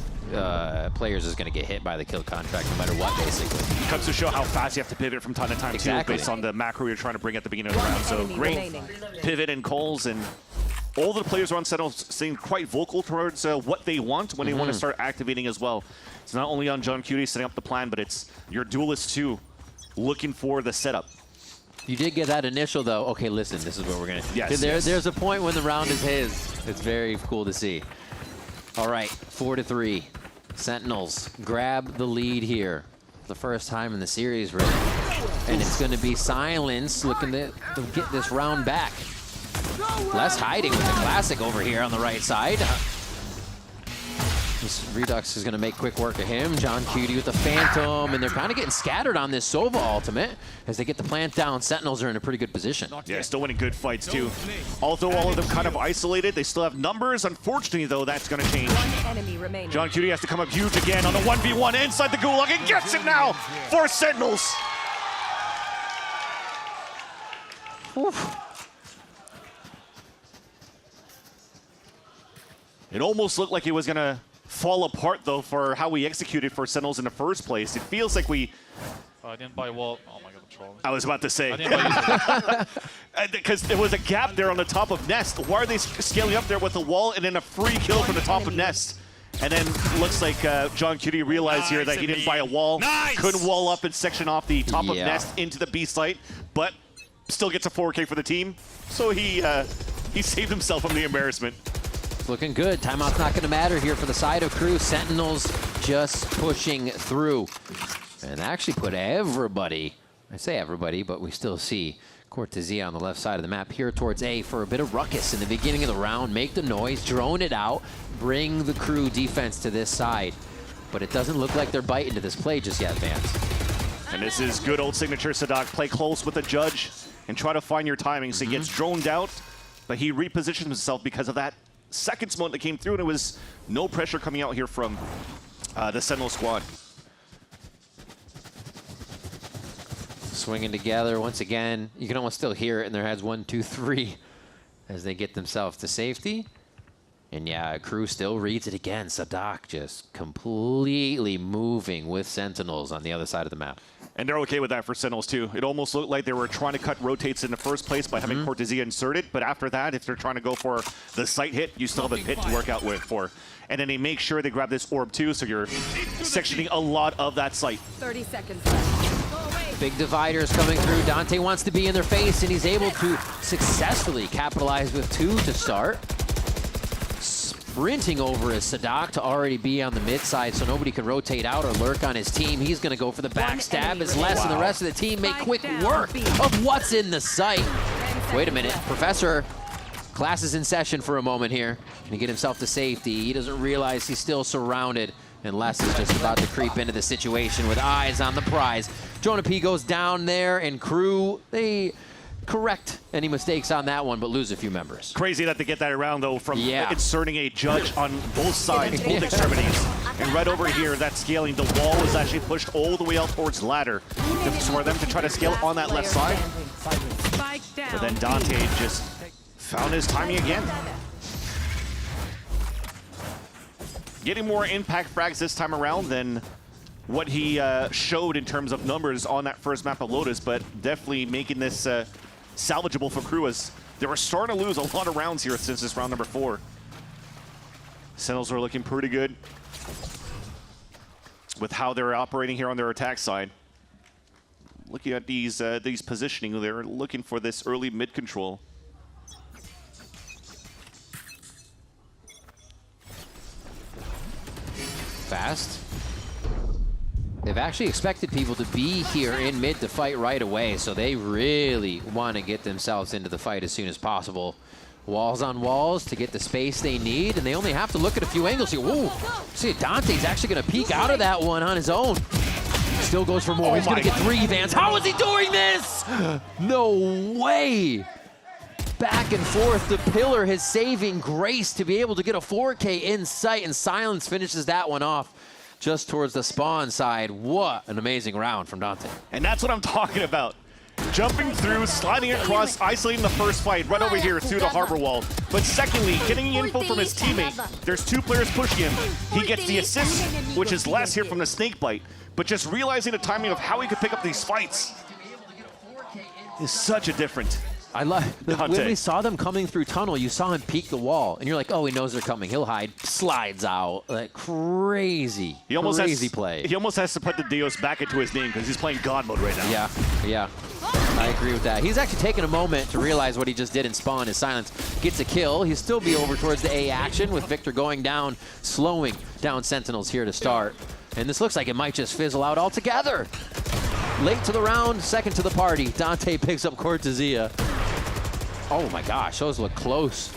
players is going to get hit by the kill contract no matter what, basically. It comes to show how fast you have to pivot from time to time too, based on the macro you're trying to bring at the beginning of the round. So great pivot and calls, and all the players around Sentinels seem quite vocal towards what they want when they want to start activating as well. It's not only on John Cutie setting up the plan, but it's your duelists too, looking for the setup. You did get that initial though. Okay, listen, this is what we're gonna. Yes, There's a point when the round is his. It's very cool to see. All right, 4-3. Sentinels grab the lead here. The first time in the series, really. And it's going to be Silence looking to get this round back. Less hiding with the Classic over here on the right side. This Redux is going to make quick work of him. John Cutie with the Phantom, and they're kind of getting scattered on this Sova ultimate. As they get the plant down, Sentinels are in a pretty good position. Yeah, still winning good fights too. Although all of them kind of isolated, they still have numbers. Unfortunately, though, that's going to change. One enemy remaining. John Cutie has to come up huge again on the 1v1 inside the Gulag and gets it now for Sentinels. Oof. It almost looked like it was going to fall apart, though, for how we executed for Sentinels in the first place. It feels like we... I didn't buy wall. Oh my god, I'm trolling. I was about to say. I didn't buy because there was a gap there on the top of Nest. Why are they scaling up there with a wall and then a free kill from the top of Nest? And then looks like John Cutie realized here that he didn't buy a wall. Nice. Couldn't wall up and section off the top of Nest into the B site, but still gets a 4K for the team. So he saved himself from the embarrassment. Looking good. Timeout's not going to matter here for the side of KRÜ. Sentinels just pushing through. And actually put everybody, I say everybody, but we still see Cortezia on the left side of the map here towards A for a bit of ruckus in the beginning of the round. Make the noise, drone it out, bring the KRÜ defense to this side. But it doesn't look like they're biting to this play just yet, fans. And this is good old signature Sadak. Play close with the judge and try to find your timing. So he gets droned out, but he repositions himself because of that second smoke that came through, and it was no pressure coming out here from the Sentinel squad. Swinging together once again. You can almost still hear it in their heads. 1, 2, 3 as they get themselves to safety. And yeah, KRÜ still reads it again. Sadak just completely moving with Sentinels on the other side of the map. And they're okay with that for Sentinels too. It almost looked like they were trying to cut rotates in the first place by having Cortezia inserted, but after that, if they're trying to go for the site hit, you still have a pit to work out with for. And then they make sure they grab this orb too, so you're sectioning a lot of that site. 30 seconds left. Big dividers coming through. Dante wants to be in their face, and he's able to successfully capitalize with 2 to start. Sprinting over is Sadak to already be on the mid side, so nobody can rotate out or lurk on his team. He's going to go for the backstab as Les and the rest of the team make quick work of what's in the site. Wait a minute, Professor, class is in session for a moment here. Can he get himself to safety? He doesn't realize he's still surrounded, and Les is just about to creep into the situation with eyes on the prize. Jonah P goes down there, and KRÜ, they correct any mistakes on that one, but lose a few members. Crazy that they get that around, though, from inserting a judge on both sides, both extremities. And right over here, that scaling, the wall was actually pushed all the way out towards ladder for them to try to scale on that left side. But then Dante just found his timing again. Getting more impact frags this time around than what he showed in terms of numbers on that first map of Lotus, but definitely making this salvageable for KRÜ as they were starting to lose a lot of rounds here since this round number 4. Sentinels are looking pretty good with how they're operating here on their attack side. Looking at these positioning, they're looking for this early mid control. Fast. They've actually expected people to be here in mid to fight right away, so they really want to get themselves into the fight as soon as possible. Walls on walls to get the space they need, and they only have to look at a few angles here. Whoa! See, Dante's actually going to peek out of that one on his own. Still goes for more. He's going to get 3 Vans. How is he doing this? No way! Back and forth, the pillar has saving grace to be able to get a 4K in sight, and Silence finishes that one off just towards the spawn side. What an amazing round from Dante. And that's what I'm talking about. Jumping through, sliding across, isolating the first fight right over here through the harbor wall. But secondly, getting info from his teammate. There's 2 players pushing him. He gets the assist, which is less here from the snake bite. But just realizing the timing of how he could pick up these fights is such a difference. I love when we saw them coming through tunnel, you saw him peek the wall, and you're like, oh, he knows they're coming. He'll hide, slides out. Like crazy, crazy play. He almost has to put the Dios back into his name because he's playing God mode right now. Yeah, yeah. I agree with that. He's actually taken a moment to realize what he just did in spawn. His Silence gets a kill. He'll still be over towards the A action with Victor going down, slowing down Sentinels here to start. And this looks like it might just fizzle out altogether. Late to the round, second to the party. Dante picks up Cortezia. Oh my gosh, those look close.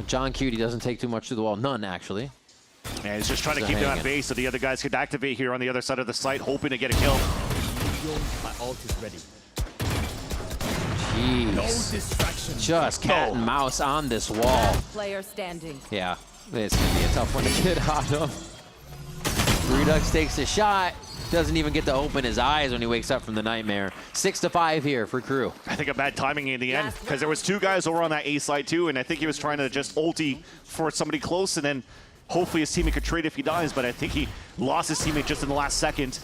John Cutie doesn't take too much to the wall. None, actually. And he's just trying to keep them at base so the other guys could activate here on the other side of the site, hoping to get a kill. My ult is ready. Jeez. No distraction. Just cat and mouse on this wall. Player standing. Yeah, it's going to be a tough one to get out of. Redux takes a shot. Doesn't even get to open his eyes when he wakes up from the nightmare. 6-5 here for KRÜ. I think a bad timing in the end, because there was two guys over on that A side too, and I think he was trying to just ulti for somebody close, and then hopefully his teammate could trade if he dies, but I think he lost his teammate just in the last second.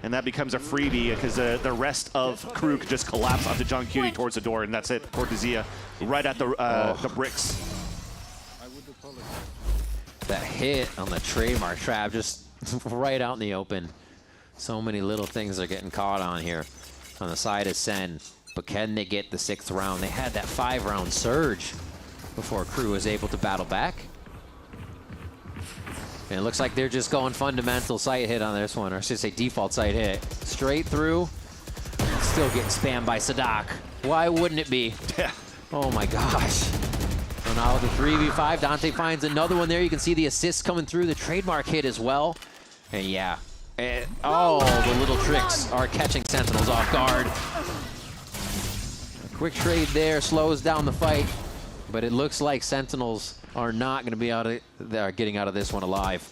And that becomes a freebie because the rest of KRÜ could just collapse onto John Cutie towards the door, and that's it. Cortezia right at the bricks. That hit on the trademark trap just right out in the open. So many little things are getting caught on here on the side of Sen. But can they get the 6th round? They had that 5-round surge before KRÜ was able to battle back. And it looks like they're just going fundamental sight hit on this one, or I should say default sight hit. Straight through. Still getting spammed by Sadak. Why wouldn't it be? Yeah. Oh my gosh. So now the 3v5, Dante finds another one there. You can see the assist coming through, the trademark hit as well. And yeah, the little tricks are catching Sentinels off guard. A quick trade there slows down the fight, but it looks like Sentinels are not going to be getting out of this one alive.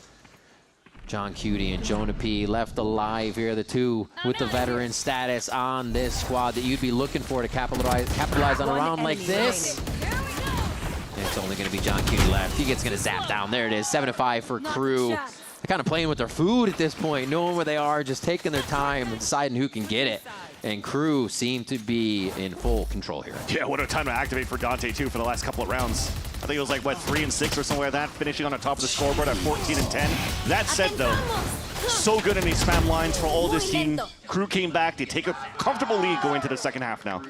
John Cutie and Jonah P left alive here, the two with the veteran status on this squad that you'd be looking for to capitalize on a round like this. And it's only going to be John Cutie left. He gets going to zap down. There it is, 7-5 for KRÜ. They're kind of playing with their food at this point, knowing where they are, just taking their time and deciding who can get it. And KRÜ seem to be in full control here. Yeah, what a time to activate for Dante too for the last couple of rounds. I think it was like, what, 3 and 6 or something like that, finishing on the top of the scoreboard at 14 and 10. That said though, so good in these spam lines for all this team. KRÜ came back, they take a comfortable lead going into the second half now.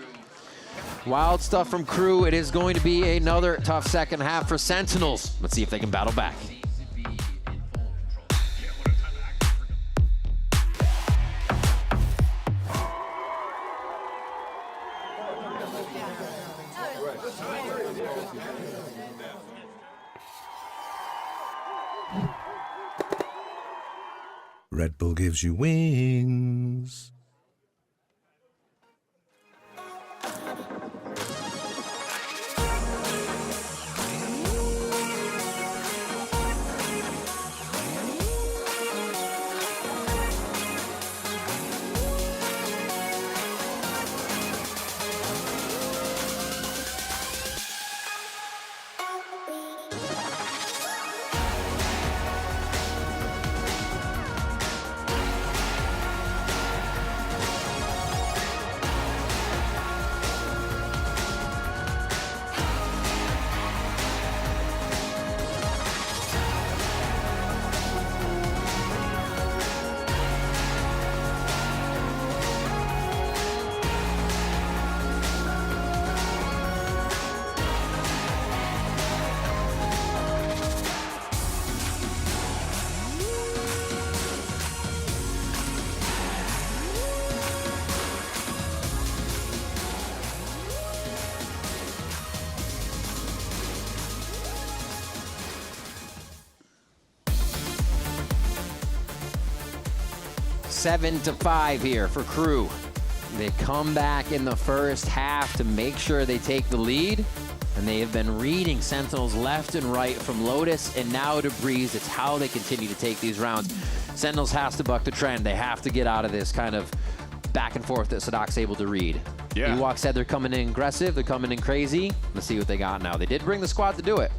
Wild stuff from KRÜ. It is going to be another tough second half for Sentinels. Let's see if they can battle back. Red Bull gives you wings. Seven to 5 here for KRÜ. They come back in the first half to make sure they take the lead, and they have been reading Sentinels left and right from Lotus and now to Breeze. It's how they continue to take these rounds. Sentinels has to buck the trend. They have to get out of this kind of back and forth that Sadak's able to read. Yeah. Ewok said they're coming in aggressive, they're coming in crazy. Let's see what they got now. They did bring the squad to do it.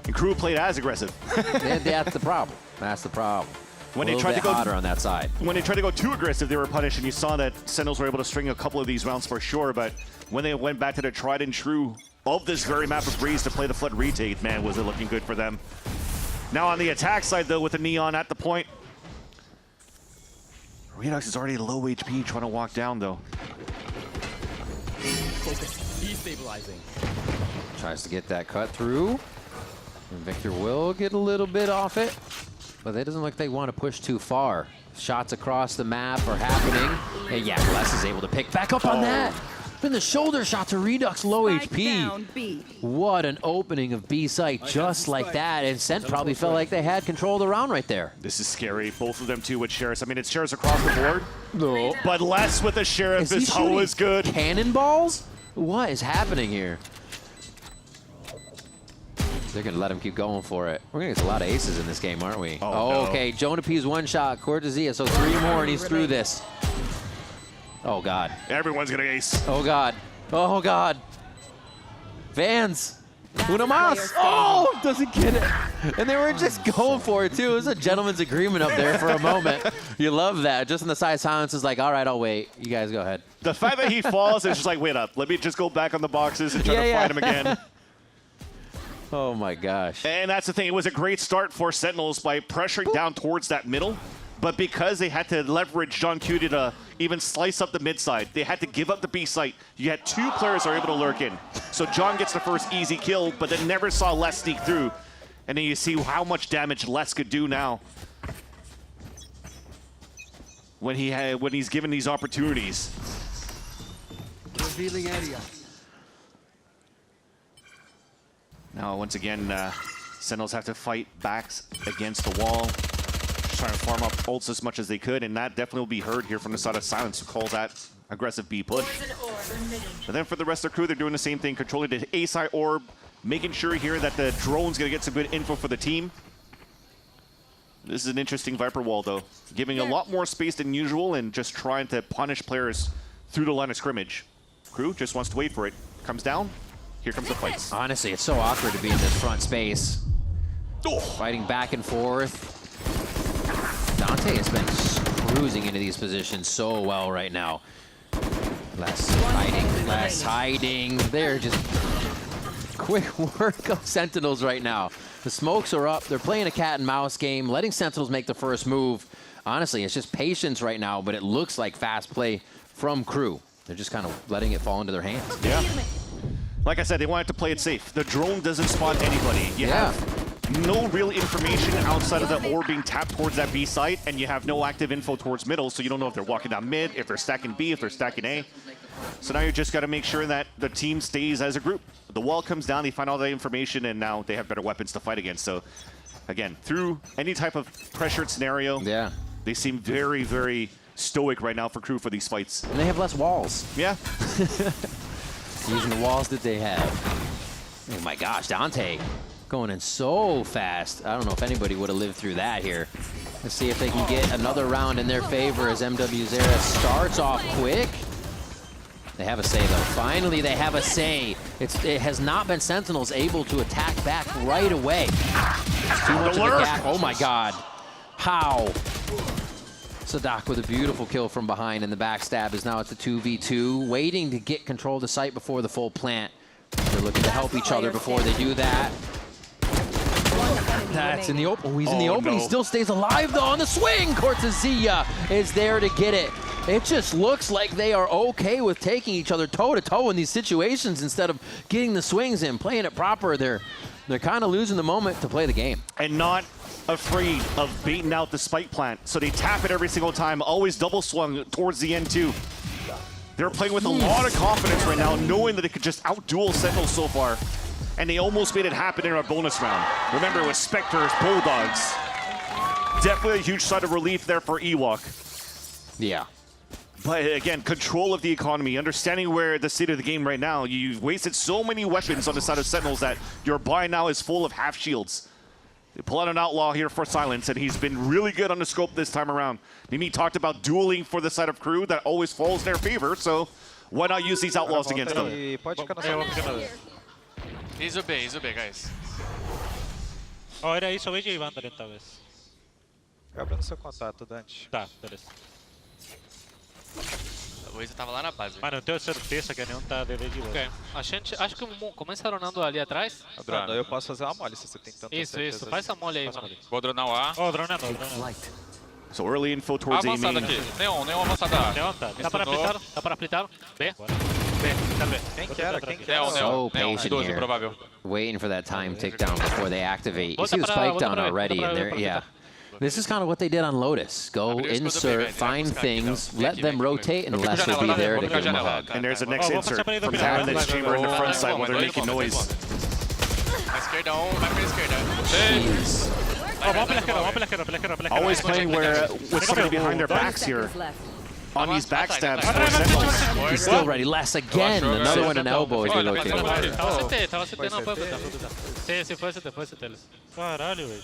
And KRÜ played as aggressive. That's the problem. That's the problem. When a they tried to go hotter on that side. When they tried to go too aggressive, they were punished, and you saw that Sentinels were able to string a couple of these rounds for sure, but when they went back to their tried and true of this very map of Breeze to play the Flood retake, man, was it looking good for them. Now on the attack side, though, with the Neon at the point, Redux is already low HP trying to walk down, though. Focus. Destabilizing. Tries to get that cut through. And Victor will get a little bit off it. But it doesn't look like they want to push too far. Shots across the map are happening. And yeah, Bless is able to pick back up on that. Then the shoulder shot to Redux, low HP. What an opening of B site just like that. And Sent probably felt like they had control of the round right there. This is scary. Both of them too with Sheriffs. I mean, it's Sheriffs across the board. No. But less with the Sheriff is always good. Cannonballs? What is happening here? They're going to let him keep going for it. We're going to get a lot of aces in this game, aren't we? Oh, no. Okay. Jonah P's one shot. Cortezia, so 3 more, and he's through this. Oh, God. Everyone's going to ace. Oh, God. Oh, God. Vans. Una mas. Oh, doesn't get it. And they were just going for it, too. It was a gentleman's agreement up there for a moment. You love that. Just on the side, Silence is like, all right, I'll wait. You guys go ahead. The fact that he falls is just like, wait up. Let me just go back on the boxes and try to find him again. Oh, my gosh. And that's the thing. It was a great start for Sentinels by pressuring down towards that middle. But because they had to leverage John Cutie to even slice up the mid side, they had to give up the B site. You had 2 players who are able to lurk in. So John gets the first easy kill, but then never saw Les sneak through. And then you see how much damage Les could do now when he's given these opportunities. Revealing area. Now, once again, Sentinels have to fight backs against the wall, just trying to farm up ults as much as they could, and that definitely will be heard here from the side of Silence, who calls that aggressive B push. But then for the rest of the crew, they're doing the same thing, controlling the A side orb, making sure here that the drone's going to get some good info for the team. This is an interesting Viper wall, though, giving a lot more space than usual and just trying to punish players through the line of scrimmage. Crew just wants to wait for it. Comes down. Here comes the fights. Honestly, it's so awkward to be in this front space. Fighting back and forth. Dante has been cruising into these positions so well right now. Less hiding. They're just quick work of Sentinels right now. The smokes are up. They're playing a cat and mouse game, letting Sentinels make the first move. Honestly, it's just patience right now, but it looks like fast play from KRÜ. They're just kind of letting it fall into their hands. Yeah. Like I said, they wanted to play it safe. The drone doesn't spot anybody. You have no real information outside of the orb being tapped towards that B site, and you have no active info towards middle, so you don't know if they're walking down mid, if they're stacking B, if they're stacking A. So now you just got to make sure that the team stays as a group. The wall comes down, they find all that information, and now they have better weapons to fight against. So, again, through any type of pressured scenario, they seem very, very stoic right now for KRÜ for these fights. And they have less walls. Yeah. Using the walls that they have. Oh my gosh, Dante going in so fast. I don't know if anybody would have lived through that here. Let's see if they can get another round in their favor as MW Zera starts off quick. They have a say, though. Finally, they have a say. It has not been Sentinels able to attack back right away. It's too much of a gap. Oh my god. How? Sadak with a beautiful kill from behind, and the backstab is now at the 2v2, waiting to get control of the site before the full plant. They're looking to help each other before they do that. That's in the open. Oh, he's in the open. He still stays alive, though, on the swing. Cortezia is there to get it. It just looks like they are okay with taking each other toe-to-toe in these situations instead of getting the swings in, playing it proper. They're kind of losing the moment to play the game. And not afraid of baiting out the spike plant. So they tap it every single time, always double swung towards the end too. They're playing with a lot of confidence right now, knowing that they could just outduel Sentinels so far. And they almost made it happen in our bonus round. Remember, it was Spectres, Bulldogs. Definitely a huge sign of relief there for Ewok. Yeah. But again, control of the economy, understanding where the state of the game right now. You've wasted so many weapons on the side of Sentinels that your buy now is full of half shields. They pull out an outlaw here for Silence, and he's been really good on the scope this time around. Mimi talked about dueling for the side of KRÜ. That always falls in their favor, so why not use these outlaws against them? He's a B, guys. Ó, era isso, eu vejo aí, Wandarin, talvez. Cabra no seu contato, Dante. Tá, beleza. O Waze tava lá na base. Mano, não tem o certeza que nenhum tá DV de Ok. Acho que começa dronando ali atrás. Drone, eu posso fazer uma mole se você tem tanta certeza. Isso. Faz essa mole aí, mano. Vou dronar o A. Ó, drone não. So early info towards A main. aqui. Neon avançada. Neon tá. Dá para aplicar. B. Tá B. Quem que era? So patient here, waiting for that time tick down before they activate. You see the spike down already, and they're This is kind of what they did on Lotus. Go insert, find things, let them rotate, and Les will be there to give them a hug. And there's a next insert from Darren that's chamber in the front side while they're making noise. Jeez. Always playing with somebody behind their backs here. On these backstabs for Sentinels. He's still ready. Les again. Another one, an elbow as we rotate. Tava CT na pub. Sim, foi CT. Caralho, velho.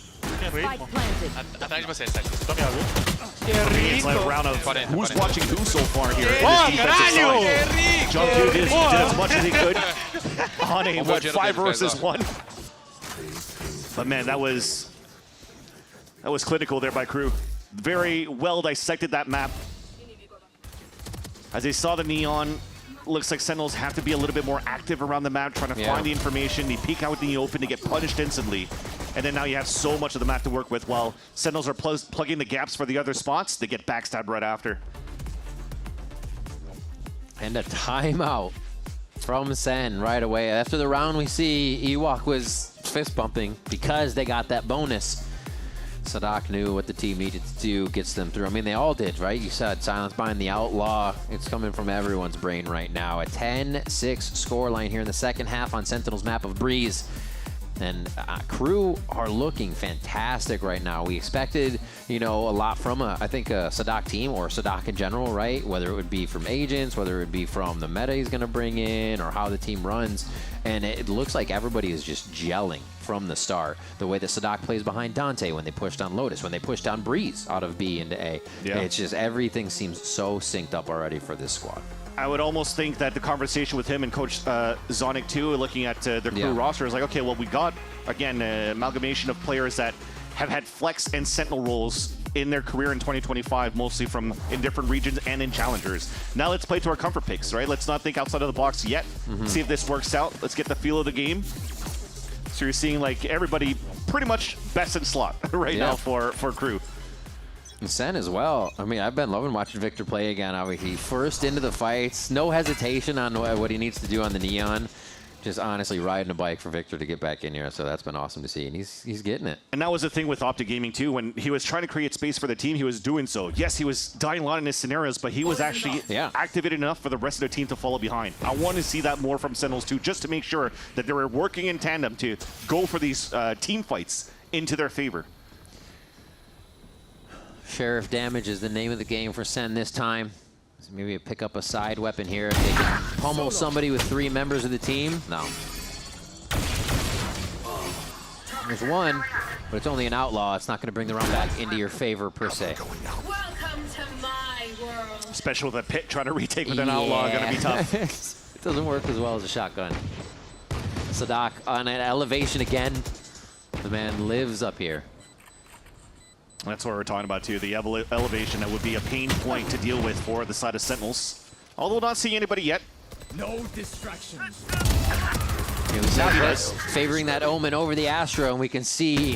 Atrás de você, Seth. It's like a round of who's watching who so far here. Caralho! John Q did as much as he could on a 5 versus 1. But man, that was clinical there by KRÜ. Very well dissected that map. As they saw the neon, looks like Sentinels have to be a little bit more active around the map, trying to find the information. They peek out in the open to get punished instantly. And then now you have so much of the map to work with. While Sentinels are plugging the gaps for the other spots, they get backstabbed right after. And a timeout from Sen right away. After the round, we see Ewok was fist bumping because they got that bonus. Sadak knew what the team needed to do, gets them through. I mean, they all did, right? You said silence behind the outlaw. It's coming from everyone's brain right now. A 10-6 scoreline here in the second half on Sentinels map of Breeze. And KRÜ are looking fantastic right now. We expected, you know, a lot from, I think, a Sadak team or Sadak in general, right? Whether it would be from agents, whether it would be from the meta he's going to bring in or how the team runs. And it looks like everybody is just gelling from the start. The way that Sadak plays behind Dante when they pushed on Lotus, when they pushed on Breeze out of B into A. Yeah. It's just everything seems so synced up already for this squad. I would almost think that the conversation with him and Coach Zonic too, looking at their KRÜ roster, is like, okay, well, we got, again, an amalgamation of players that have had flex and sentinel roles in their career in 2025, mostly from in different regions and in challengers. Now let's play to our comfort picks, right? Let's not think outside of the box yet. See if this works out. Let's get the feel of the game. So you're seeing like everybody pretty much best in slot right now for KRÜ. And Sen as well. I mean, I've been loving watching Victor play again. Obviously, first into the fights, no hesitation on what he needs to do on the neon. Just honestly riding a bike for Victor to get back in here. So that's been awesome to see, and he's getting it. And that was the thing with Optic Gaming too. When he was trying to create space for the team, he was doing so. Yes, he was dying a lot in his scenarios, but he was actually activated enough for the rest of the team to follow behind. I want to see that more from Sentinels too, just to make sure that they were working in tandem to go for these team fights into their favor. Sheriff damage is the name of the game for Sen this time. So maybe pick up a side weapon here if they can pummel somebody with 3 members of the team. No. There's one, but it's only an outlaw. It's not going to bring the round back into your favor per se. Welcome to my world. Especially with a pit trying to retake with an outlaw, going to be tough. It doesn't work as well as a shotgun. Sadak on an elevation again. The man lives up here. That's what we're talking about too, the elevation that would be a pain point to deal with for the side of Sentinels. Although not seeing anybody yet. No distractions. Favoring that Omen over the Astro, and we can see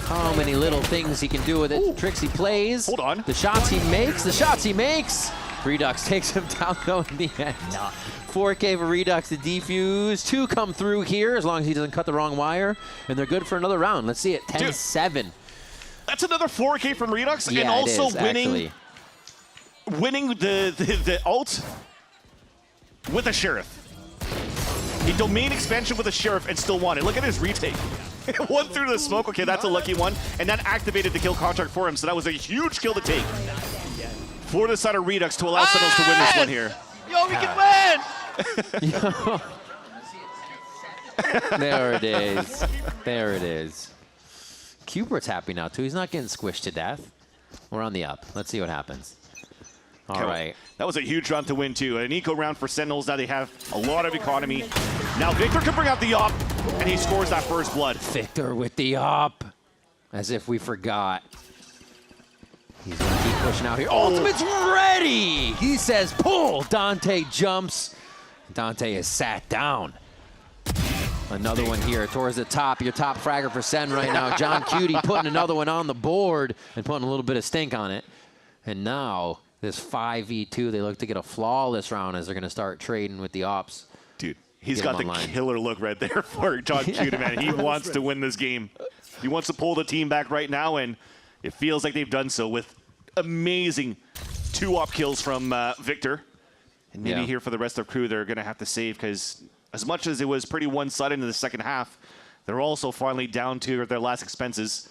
how many little things he can do with it. Tricks he plays. Hold on. The shots he makes. The shots he makes. Redux takes him down though in the end. 4K for Redux to defuse. 2 come through here as long as he doesn't cut the wrong wire. And they're good for another round. Let's see it. 10-7. That's another 4K from Redux, and also winning the ult with a Sheriff. He domain expansion with a Sheriff and still won it. Look at his retake. One through the smoke. Okay, that's a lucky one. And that activated the kill contract for him, so that was a huge kill to take for the side of Redux to allow Sentinels to win this one here. Yo, we can win! There it is. There it is. Cubert's happy now, too. He's not getting squished to death. We're on the up. Let's see what happens. All right. That was a huge round to win, too. An eco round for Sentinels. Now they have a lot of economy. Now Victor can bring out the op, and he scores that first blood. Victor with the op. As if we forgot. He's going to keep pushing out here. Ultimate's ready! He says pull. Dante jumps. Dante is sat down. Another one here towards the top. Your top fragger for Sen right now. John Cutie putting another one on the board and putting a little bit of stink on it. And now this 5v2, they look to get a flawless round as they're going to start trading with the ops. Dude, he's got the killer look right there for John Cutie, man. He wants to win this game. He wants to pull the team back right now, and It feels like they've done so with amazing 2-op kills from Victor. And maybe here for the rest of KRÜ, they're going to have to save, because as much as it was pretty one-sided in the second half, they're also finally down to their last expenses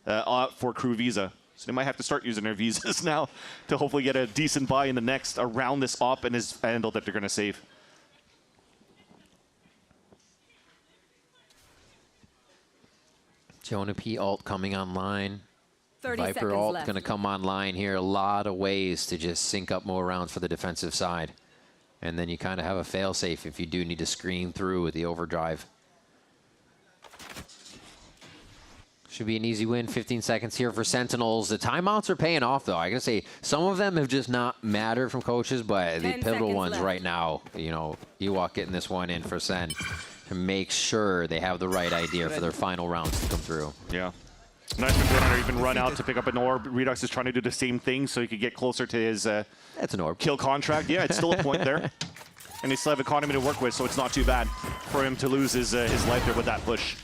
for KRÜ Visa. So they might have to start using their visas now to hopefully get a decent buy in the next around this op and his vandal that they're going to save. Jonah P ult coming online. 30 Viper ult going to come online here. A lot of ways to just sync up more rounds for the defensive side. And then you kind of have a fail-safe if you do need to screen through with the overdrive. Should be an easy win. 15 seconds here for Sentinels. The timeouts are paying off, though. I gotta say, some of them have just not mattered from coaches, but the pivotal ones right now, you know, Ewok getting this one in for Sen to make sure they have the right idea for their final rounds to come through. Yeah. Nice for even run out to pick up an orb. Redux is trying to do the same thing so he could get closer to his that's an orb. Kill contract. Yeah, it's still a point there. And they still have economy to work with, so it's not too bad for him to lose his life there with that push.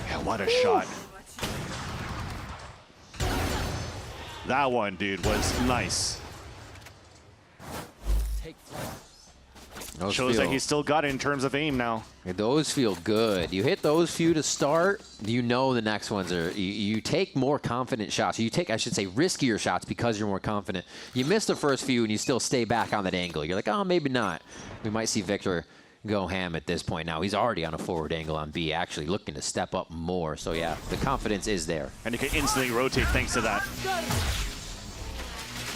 Yeah, what a shot. That one, dude, was nice. Those Shows that he's still got it in terms of aim now. Those feel good. You hit those few to start, you know the next ones are, you take more confident shots. You take, I should say, riskier shots because you're more confident. You miss the first few and you still stay back on that angle. You're like, oh, maybe not. We might see Victor go ham at this point now. He's already on a forward angle on B, actually looking to step up more. So yeah, the confidence is there. And he can instantly rotate thanks to that.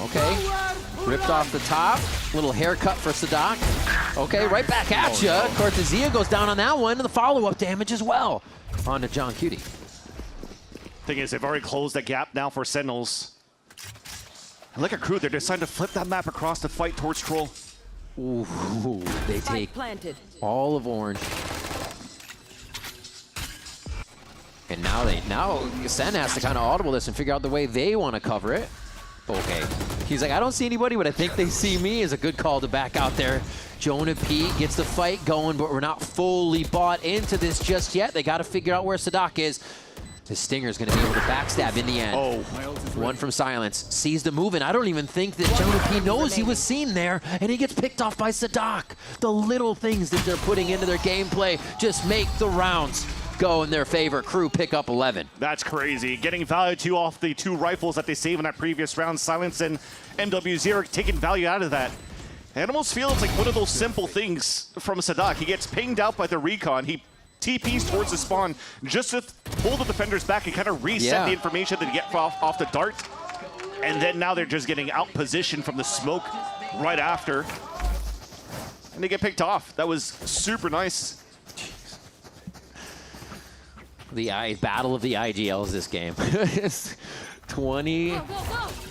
Okay, ripped off the top. Little haircut for Sadak. Okay, right back at ya. Cortezia goes down on that one, and the follow-up damage as well. On to John Cutie. Thing is, they've already closed that gap now for Sentinels. And look at KRÜ, they're deciding to flip that map across to fight towards Troll. Ooh, they take all of orange. And now Sen has to kind of audible this and figure out the way they want to cover it. Okay. He's like, I don't see anybody, but I think they see me. Is a good call to back out there. Jonah P gets the fight going, but we're not fully bought into this just yet. They got to figure out where Sadak is. The Stinger's going to be able to backstab in the end. Oh, one from Silence. Sees the move, and I don't even think that Jonah P knows he was seen there, and he gets picked off by Sadak. The little things that they're putting into their gameplay just make the rounds go in their favor. KRÜ pick up 11. That's crazy. Getting value too off the 2 rifles that they saved in that previous round. Silence and MW0 taking value out of that. It almost feels like one of those simple things from Sadak. He gets pinged out by the recon. He TPs towards the spawn just to pull the defenders back and kind of reset the information that they get off the dart. And then now they're just getting out positioned from the smoke right after. And they get picked off. That was super nice. The battle of the IGLs this game. 20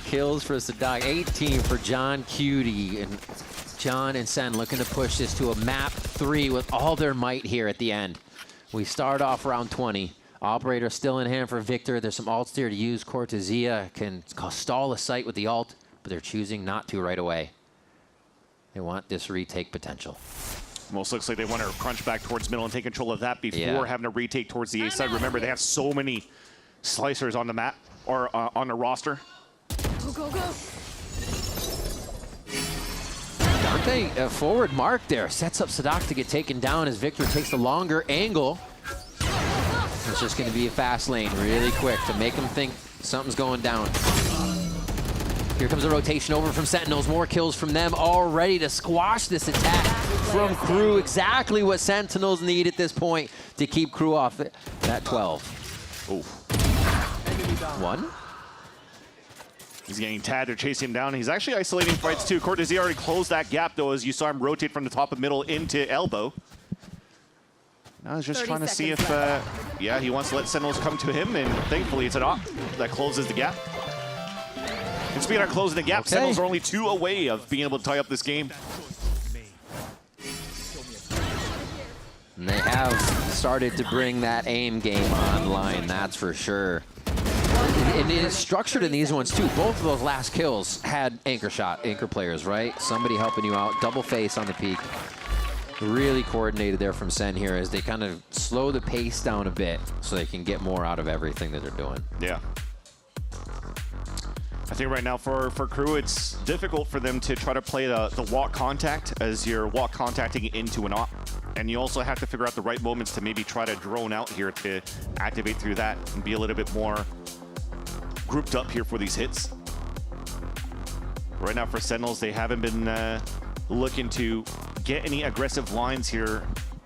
kills for Sadak, 18 for John Cutie, and John and Sen looking to push this to a map 3 with all their might here at the end. We start off round 20. Operator still in hand for Victor. There's some ults there to use. Cortezia can stall a site with the ult, but they're choosing not to right away. They want this retake potential. Almost looks like they want to crunch back towards middle and take control of that before having to retake towards the A side. Remember, they have so many slicers on the map, or on the roster. Go, go, go. Dante, forward mark there, sets up Sadak to get taken down as Victor takes the longer angle. It's just going to be a fast lane really quick to make him think something's going down. Here comes a rotation over from Sentinels. More kills from them, all ready to squash this attack from KRÜ. Exactly what Sentinels need at this point to keep KRÜ off at 12. Oh. 1. He's getting tagged. They're chasing him down. He's actually isolating fights too. Cortezia already closed that gap though, as you saw him rotate from the top of middle into elbow. Now he's just trying to see if, he wants to let Sentinels come to him, and thankfully it's an op that closes the gap. And speaking of closing the gap, Sentinels are only 2 away of being able to tie up this game. And they have started to bring that aim game online, that's for sure. And it is structured in these ones too. Both of those last kills had anchor players, right? Somebody helping you out, double face on the peak. Really coordinated there from Sen here as they kind of slow the pace down a bit so they can get more out of everything that they're doing. Yeah. I think right now for KRÜ, it's difficult for them to try to play the walk contact as you're walk contacting into an op. And you also have to figure out the right moments to maybe try to drone out here to activate through that and be a little bit more grouped up here for these hits. Right now for Sentinels, they haven't been looking to get any aggressive lines here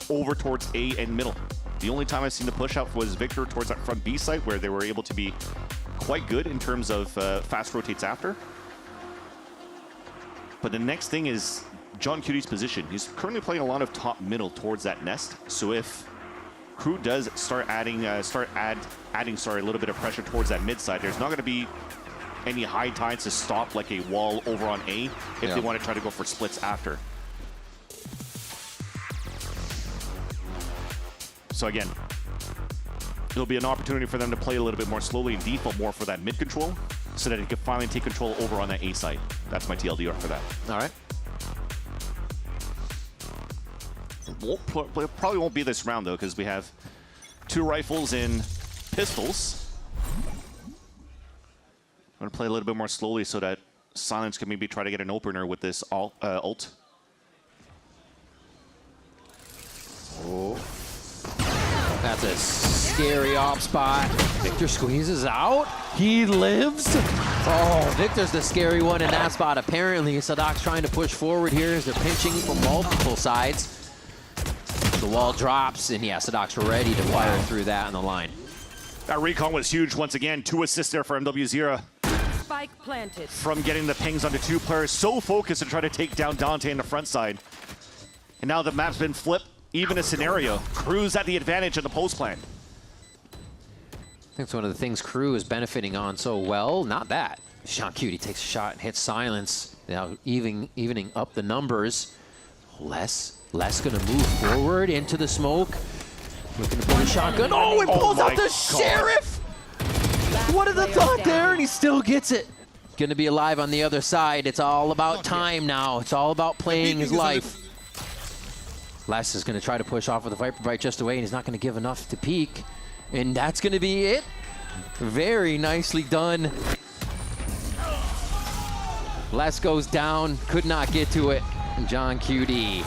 over towards A and middle. The only time I've seen the push out was Victor towards that front B site where they were able to be quite good in terms of fast rotates after. But the next thing is John Cuty's position. He's currently playing a lot of top middle towards that nest. So if KRÜ does start adding a little bit of pressure towards that mid side, there's not going to be any high tides to stop like a wall over on A if they want to try to go for splits after. So again, it'll be an opportunity for them to play a little bit more slowly and default more for that mid control so that he can finally take control over on that A site. That's my TLDR for that. All right. Probably won't be this round though because we have 2 rifles and pistols. I'm going to play a little bit more slowly so that Silence can maybe try to get an opener with this ult. Oh. That's a scary op spot. Victor squeezes out. He lives. Oh, Victor's the scary one in that spot. Apparently, Sadok's trying to push forward here as they're pinching from multiple sides. The wall drops, and yeah, Sadok's ready to fire through that on the line. That recon was huge once again. 2 assists there for MW0. Spike planted. From getting the pings onto 2 players. So focused to try to take down Dante in the front side. And now the map's been flipped. Even a scenario. KRÜ's at the advantage in the post plan. I think it's one of the things KRÜ is benefiting on so well. Not that. John Cuty takes a shot and hits Silence. Now evening up the numbers. Les gonna move forward into the smoke. Looking to pull a shotgun. Oh, it pulls out the Sheriff! What is the thought there? And he still gets it. Gonna be alive on the other side. It's all about time now. It's all about playing his life. Les is going to try to push off with a Viper Bite just away, and he's not going to give enough to peek. And that's going to be it. Very nicely done. Les goes down, could not get to it. And John Cuty.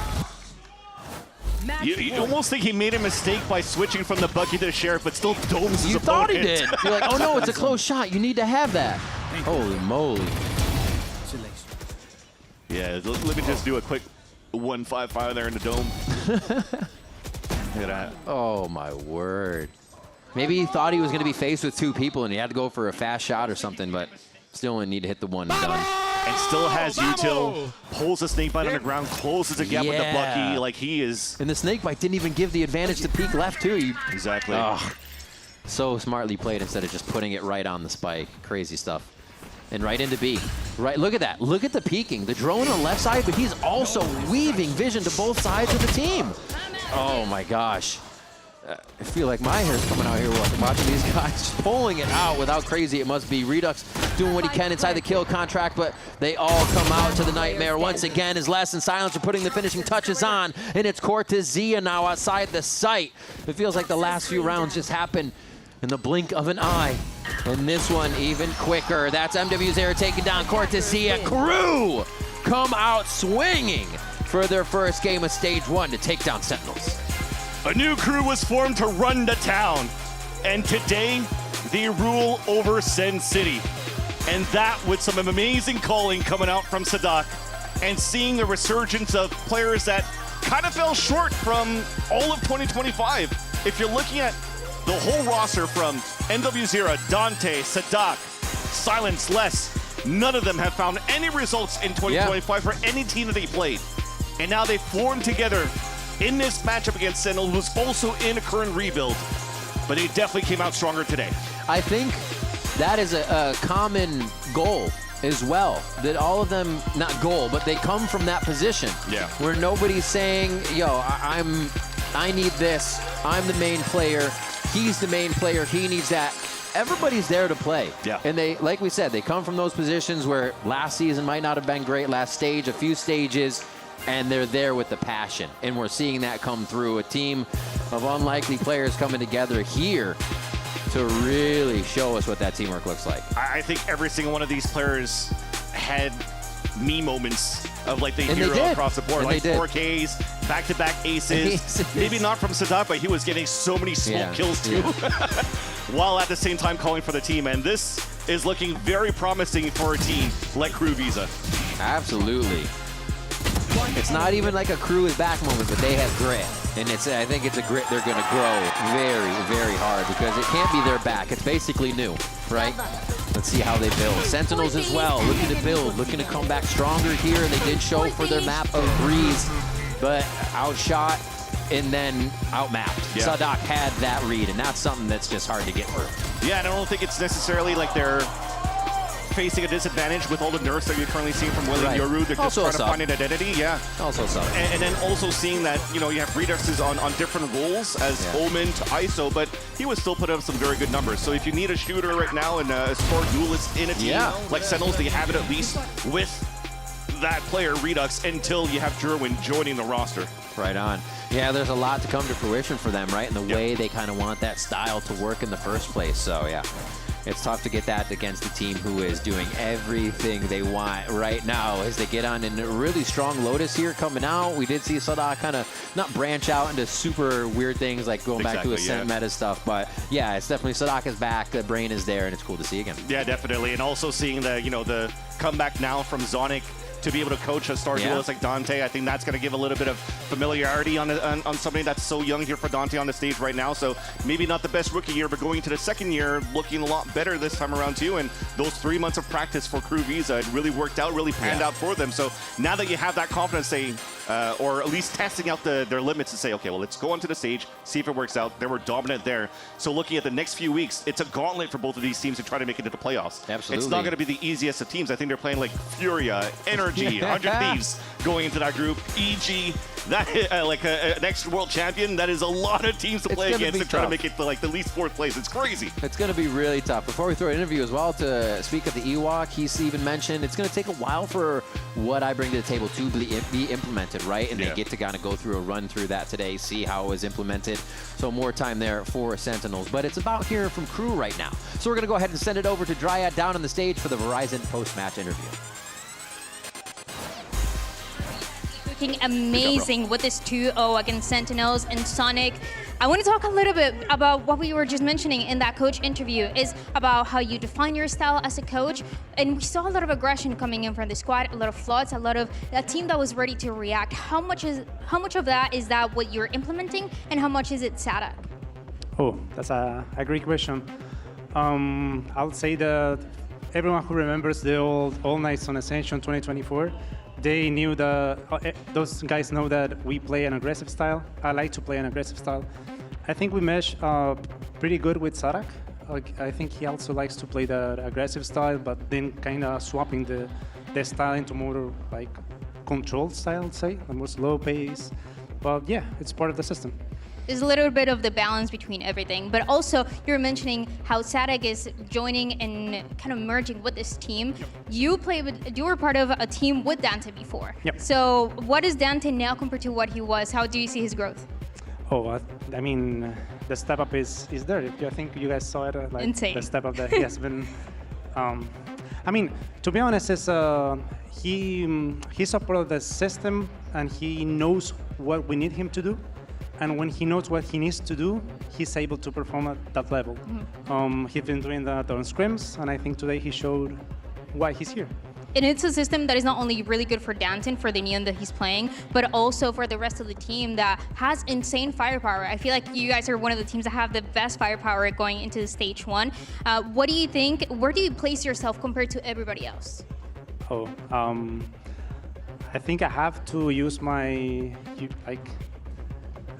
You almost think he made a mistake by switching from the Bucky to the Sheriff, but still domes his opponent. You thought he did. You're like, oh no, it's a close shot. You need to have that. Holy moly. Yeah, let me just do a quick 1-5-5 there in the dome. Look at that. Oh my word. Maybe he thought he was going to be faced with 2 people and he had to go for a fast shot or something, but still only need to hit the one and done. And still has util, pulls the snake bite on the ground, closes the gap with the Bucky, like he is. And the snake bite didn't even give the advantage to peek left too. Exactly. Oh, so smartly played instead of just putting it right on the spike. Crazy stuff. And right into B. Right, look at that. Look at the peeking. The drone on the left side, but he's also weaving vision to both sides of the team. Oh my gosh. I feel like my hair's coming out here watching these guys pulling it out with how crazy it must be. Redux doing what he can inside the kill contract, but they all come out to the nightmare once again as Les and Silence are putting the finishing touches on, and it's Cortezia now outside the site. It feels like the last few rounds just happened in the blink of an eye. And this one even quicker. That's MW0 taking down Cortezia. KRÜ come out swinging for their first game of Stage 1 to take down Sentinels. A new KRÜ was formed to run the town. And today, they rule over Sen City. And that with some amazing calling coming out from Sadok. And seeing the resurgence of players that kind of fell short from all of 2025. If you're looking at the whole roster from MW0, Dante, Sadok, Silence, Les, none of them have found any results in 2025 for any team that they played. And now they formed together in this matchup against Sentinel, who's also in a current rebuild. But they definitely came out stronger today. I think that is a common goal as well. That all of them, not goal, but they come from that position. Yeah. Where nobody's saying, yo, I need this, I'm the main player. He's the main player, he needs that. Everybody's there to play. Yeah. And they, like we said, they come from those positions where last season might not have been great, last stage, a few stages, and they're there with the passion. And we're seeing that come through. A team of unlikely players coming together here to really show us what that teamwork looks like. I think every single one of these players had me moments of like the hero across the board, like 4Ks, back-to-back aces. Maybe not from Sadat, but he was getting so many smoke kills too, while at the same time calling for the team. And this is looking very promising for a team like KRÜ Visa. Absolutely. It's not even like a KRÜ is back moment, but they have grit. And I think it's a grit they're going to grow very, very hard because it can't be their back. It's basically new, right? Let's see how they build. Sentinels as well, looking to build, looking to come back stronger here. And they did show for their map of Breeze, but outshot and then outmapped. Sadak had that read, and that's something that's just hard to get through. Yeah, and I don't think it's necessarily like they're facing a disadvantage with all the nerfs that you're currently seeing from Will and Yoru. They're just trying to find an identity. Also some. And then also seeing that, you know, you have Reduxes on different roles as Omen to ISO, but he would still put up some very good numbers. So if you need a shooter right now and a score duelist in a team like Sentinels, they have it at least with that player, Redux, until you have Jerwin joining the roster. Right on. Yeah, there's a lot to come to fruition for them, right? And the way they kind of want that style to work in the first place. So, yeah. It's tough to get that against a team who is doing everything they want right now as they get on in a really strong Lotus here coming out. We did see Sadak kind of not branch out into super weird things like going back to a Sent meta stuff, but yeah, it's definitely Sadak is back, the brain is there, and it's cool to see again. Yeah, definitely, and also seeing the, you know, the comeback now from Zonic to be able to coach a star duelist like Dante. I think that's going to give a little bit of familiarity on somebody that's so young here for Dante on the stage right now. So maybe not the best rookie year, but going to the second year, looking a lot better this time around too. And those 3 months of practice for KRÜ Visa, it really worked out, really panned out for them. So now that you have that confidence, saying, or at least testing out their limits to say, okay, well, let's go onto the stage, see if it works out. They were dominant there. So looking at the next few weeks, it's a gauntlet for both of these teams to try to make it into the playoffs. Absolutely. It's not going to be the easiest of teams. I think they're playing like Furia, Energy, 100 Thieves going into that group. EG, that like an extra world champion. That is a lot of teams to play against and try to make it to like the least fourth place. It's crazy. It's going to be really tough. Before we throw an interview as well to speak of the Ewok, he's even mentioned it's going to take a while for what I bring to the table to be implemented, right? And they get to kind of go through a run through that today, see how it was implemented. So more time there for Sentinels. But it's about hearing from KRÜ right now. So we're going to go ahead and send it over to Dryad down on the stage for the Verizon post-match interview. Looking amazing with this 2-0 against Sentinels and Sonic. I want to talk a little bit about what we were just mentioning in that coach interview, is about how you define your style as a coach. And we saw a lot of aggression coming in from the squad, a lot of floods, a lot of a team that was ready to react. How much of that is that what you're implementing, and how much is it Sadak? Oh, that's a great question. I would say that everyone who remembers the old All Nights on Ascension 2024, they knew that, those guys know that we play an aggressive style. I like to play an aggressive style. I think we mesh pretty good with Sadak. I think he also likes to play the aggressive style, but then kind of swapping the style into more like controlled style, I'd say, a more slow pace. But yeah, it's part of the system. There's a little bit of the balance between everything, but also you're mentioning how Sadak is joining and kind of merging with this team. You were part of a team with Dante before. So what is Dante now compared to what he was? How do you see his growth? Oh, I mean, the step up is there. I think you guys saw it. Like insane. The step up that he has been. I mean, to be honest, he's a part of the system and he knows what we need him to do. And when he knows what he needs to do, he's able to perform at that level. He's been doing that on scrims, and I think today he showed why he's here. And it's a system that is not only really good for Danton, for the Neon that he's playing, but also for the rest of the team that has insane firepower. I feel like you guys are one of the teams that have the best firepower going into the stage one. What do you think? Where do you place yourself compared to everybody else? Oh, I think I have to use my,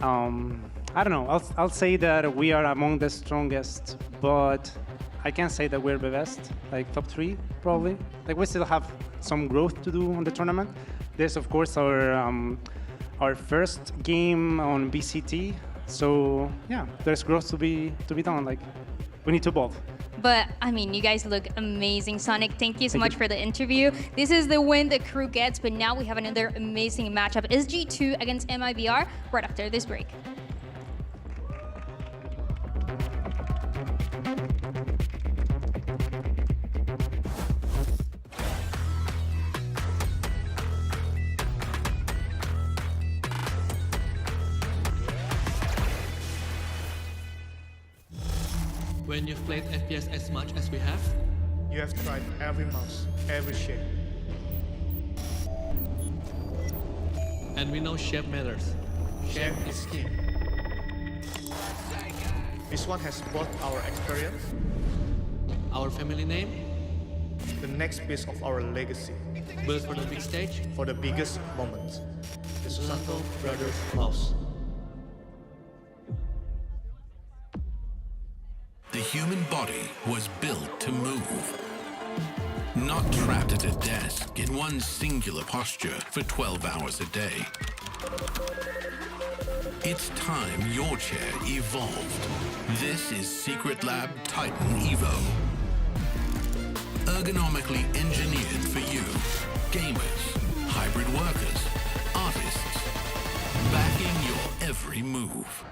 I don't know. I'll say that we are among the strongest, but I can't say that we're the best. Like top 3, probably. Like we still have some growth to do on the tournament. There's of course our first game on VCT. So yeah, there's growth to be done. Like we need to evolve. But I mean, you guys look amazing. Sonic, thank you so much for the interview. This is the win the KRÜ gets, but now we have another amazing matchup. It's G2 against MIBR right after this break. When you've played FPS as much as we have, You have tried every mouse, every shape. and we know shape matters. Shape is king. This one has both our experience, Our family name, the next piece of our legacy, built for the big stage, for the biggest moments. The Susanto Brothers mouse. The human body was built to move. Not trapped at a desk in one singular posture for 12 hours a day. It's time your chair evolved. This is Secretlab Titan Evo. Ergonomically engineered for you. Gamers, hybrid workers, artists. Backing your every move.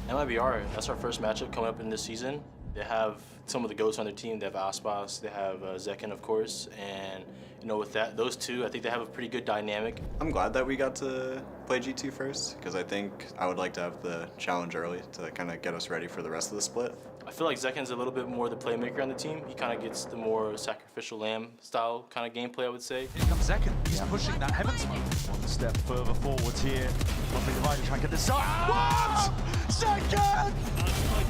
MIBR, that's our first matchup coming up in this season. They have some of the GOATs on their team. They have Aspas, they have Zekken, of course, and with those two, I think they have a pretty good dynamic. I'm glad that we got to play G2 first, because I think I would like to have the challenge early to kind of get us ready for the rest of the split. I feel like Zekken's a little bit more the playmaker on the team. He kind of gets the more sacrificial lamb style kind of gameplay, I would say. Here comes Zekken. He's pushing that heaven smoke. One step further forwards here. Lovely Leviathan trying to get this up. What? Zekken!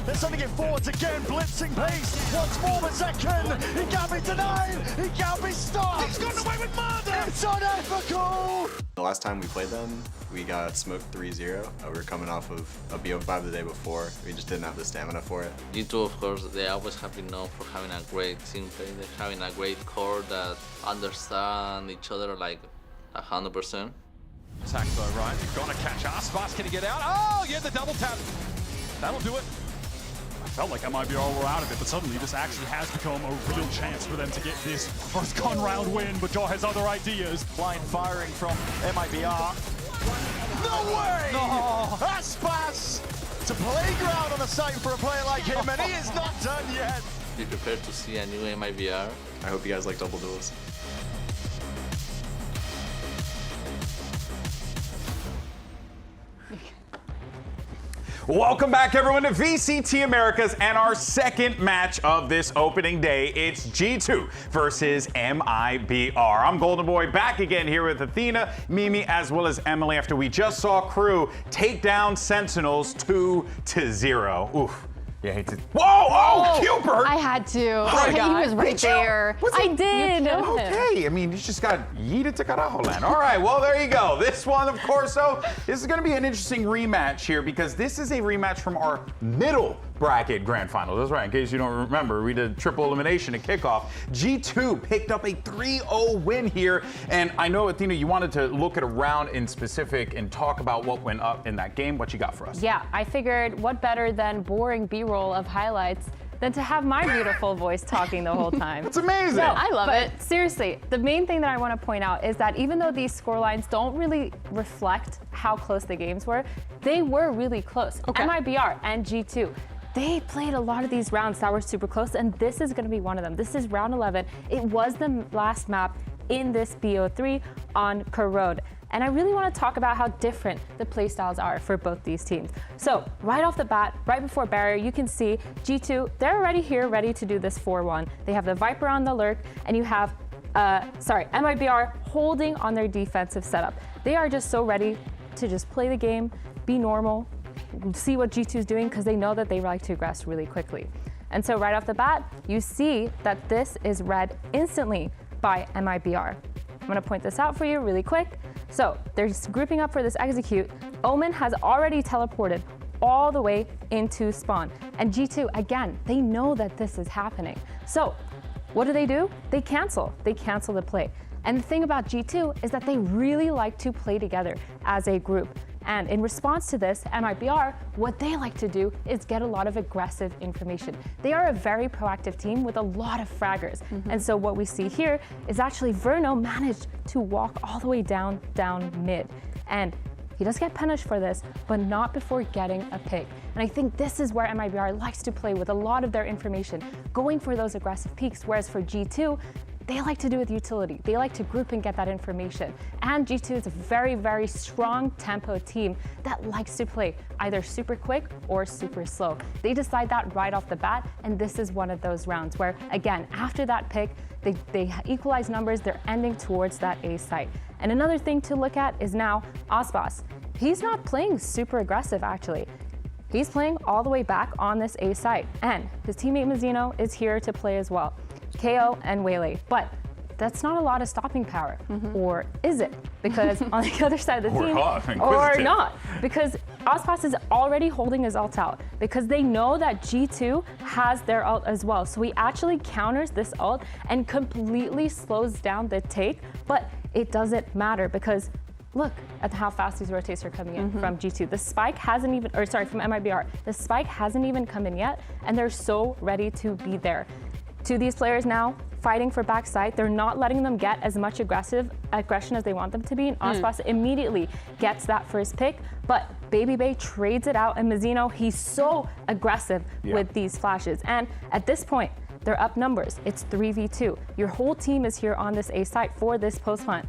They're sending it forwards again, blitzing pace. Once more with Zekken. He can't be denied. He can't be stopped. He's gotten away with murder. It's unethical. The last time we played them, we got smoked 3-0. We were coming off of a BO5 the day before. We just didn't have the stamina for it. G2, of course, they always have been known for having a great team play. They're having a great core that understand each other like 100%. Attack though, right? You're gonna catch Aspas. Can he get out? Oh, yeah, the double tap. That'll do it. I felt like MIBR were out of it, but suddenly this actually has become a real chance for them to get this first gun round win, but Jaw has other ideas. Blind firing from MIBR. No way! No! Aspas! It's a playground on the site for a player like him, and he is not done yet. Be prepared to see a new MIBR. I hope you guys like double duels. Welcome back, everyone, to VCT Americas and our second match of this opening day. It's G2 versus MIBR. I'm Golden Boy, back again here with Athena, Mimi, as well as Emily, after we just saw KRÜ take down Sentinels 2-0. Oof. Yeah, I hate to. Whoa! Oh, Cupert! I had to. Oh, He was right there. I did. Okay, I mean, you just got yeeted to carajo land. All right, well, there you go. This one, of course, so this is going to be an interesting rematch here because this is a rematch from our middle bracket grand final. That's right, in case you don't remember, we did triple elimination at kickoff. G2 picked up a 3-0 win here, and I know, Athena, you wanted to look at a round in specific and talk about what went up in that game. What you got for us? Yeah, I figured what better than boring B-roll of highlights than to have my beautiful voice talking the whole time. It's amazing. No, I love it. Seriously, the main thing that I want to point out is that even though these scorelines don't really reflect how close the games were, they were really close. Okay. MIBR and G2. They played a lot of these rounds that were super close, and this is going to be one of them. This is round 11. It was the last map in this BO3 on KRÜ. And I really want to talk about how different the playstyles are for both these teams. So right off the bat, right before barrier, you can see G2, they're already here, ready to do this 4-1. They have the Viper on the lurk, and you have, MIBR holding on their defensive setup. They are just so ready to just play the game, be normal, see what G2 is doing, because they know that they like to aggress really quickly. And so right off the bat, you see that this is read instantly by MIBR. I'm going to point this out for you really quick. So they're just grouping up for this execute. Omen has already teleported all the way into spawn. And G2, again, they know that this is happening. So what do? They cancel. They cancel the play. And the thing about G2 is that they really like to play together as a group. And in response to this, MIBR, what they like to do is get a lot of aggressive information. They are a very proactive team with a lot of fraggers. And so what we see here is actually Verno managed to walk all the way down mid. And he does get punished for this, but not before getting a pick. And I think this is where MIBR likes to play with a lot of their information, going for those aggressive peaks, whereas for G2, they like to do with utility. They like to group and get that information. And G2 is a very, very strong tempo team that likes to play either super quick or super slow. They decide that right off the bat, and this is one of those rounds where, again, after that pick, they equalize numbers, they're ending towards that A site. And another thing to look at is now Aspas. He's not playing super aggressive, actually. He's playing all the way back on this A site, and his teammate Mazzino is here to play as well. KO and Waylay, but that's not a lot of stopping power, or is it? Because on the other side of the team, or not, because Aspas is already holding his ult out, because they know that G2 has their ult as well. So he actually counters this ult and completely slows down the take, but it doesn't matter because look at how fast these rotates are coming in from G2. The spike hasn't even, or sorry, from MIBR, the spike hasn't even come in yet, and they're so ready to be there. To these players now, fighting for backside, they're not letting them get as much aggression as they want them to be, and Aspas immediately gets that first pick, but Baby Bay trades it out, and Mazzino, he's so aggressive with these flashes. And at this point, they're up numbers. It's 3v2. Your whole team is here on this A site for this post plant,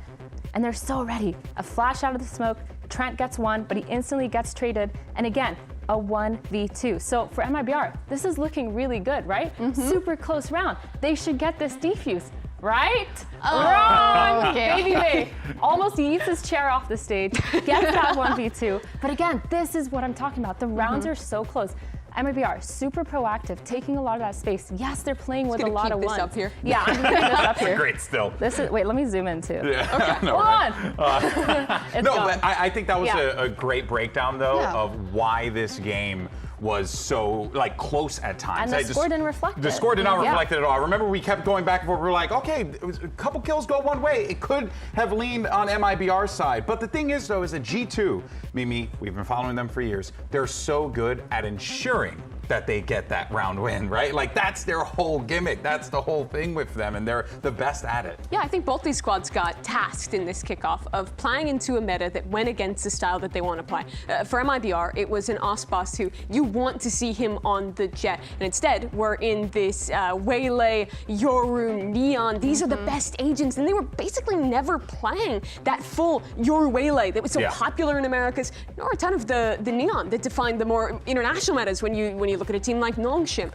and they're so ready. A flash out of the smoke, Trent gets one, but he instantly gets traded, and again, a 1v2. So for MIBR, this is looking really good, right? Super close round. They should get this defuse, right? Wrong! Baby Bay almost yeets his chair off the stage, gets that 1v2. But again, this is what I'm talking about. The rounds are so close. MIBR, super proactive, taking a lot of that space. Yes, they're playing with a lot of ones. Up here. Yeah, I'm gonna keep this up here. Great still. This is, wait, let me zoom in too. Yeah. Okay, no, hold right? on. No, but I think that was a great breakdown, though, of why this game was so close at times. And the score didn't reflect it. The score did not reflect it at all. I remember we kept going back and forth. We were like, okay, it was a couple kills go one way. It could have leaned on MIBR's side. But the thing is, though, is that G2, Mimi, we've been following them for years. They're so good at ensuring that they get that round win, right? Like, that's their whole gimmick. That's the whole thing with them, and they're the best at it. Yeah, I think both these squads got tasked in this kickoff of playing into a meta that went against the style that they want to play. For MIBR, it was an Aspas who you want to see him on the jet, and instead we're in this Waylay, Yoru, Neon. These are the best agents, and they were basically never playing that full Yoru Waylay that was so popular in Americas, nor a ton of the Neon that defined the more international metas when you look at a team like Nongshim.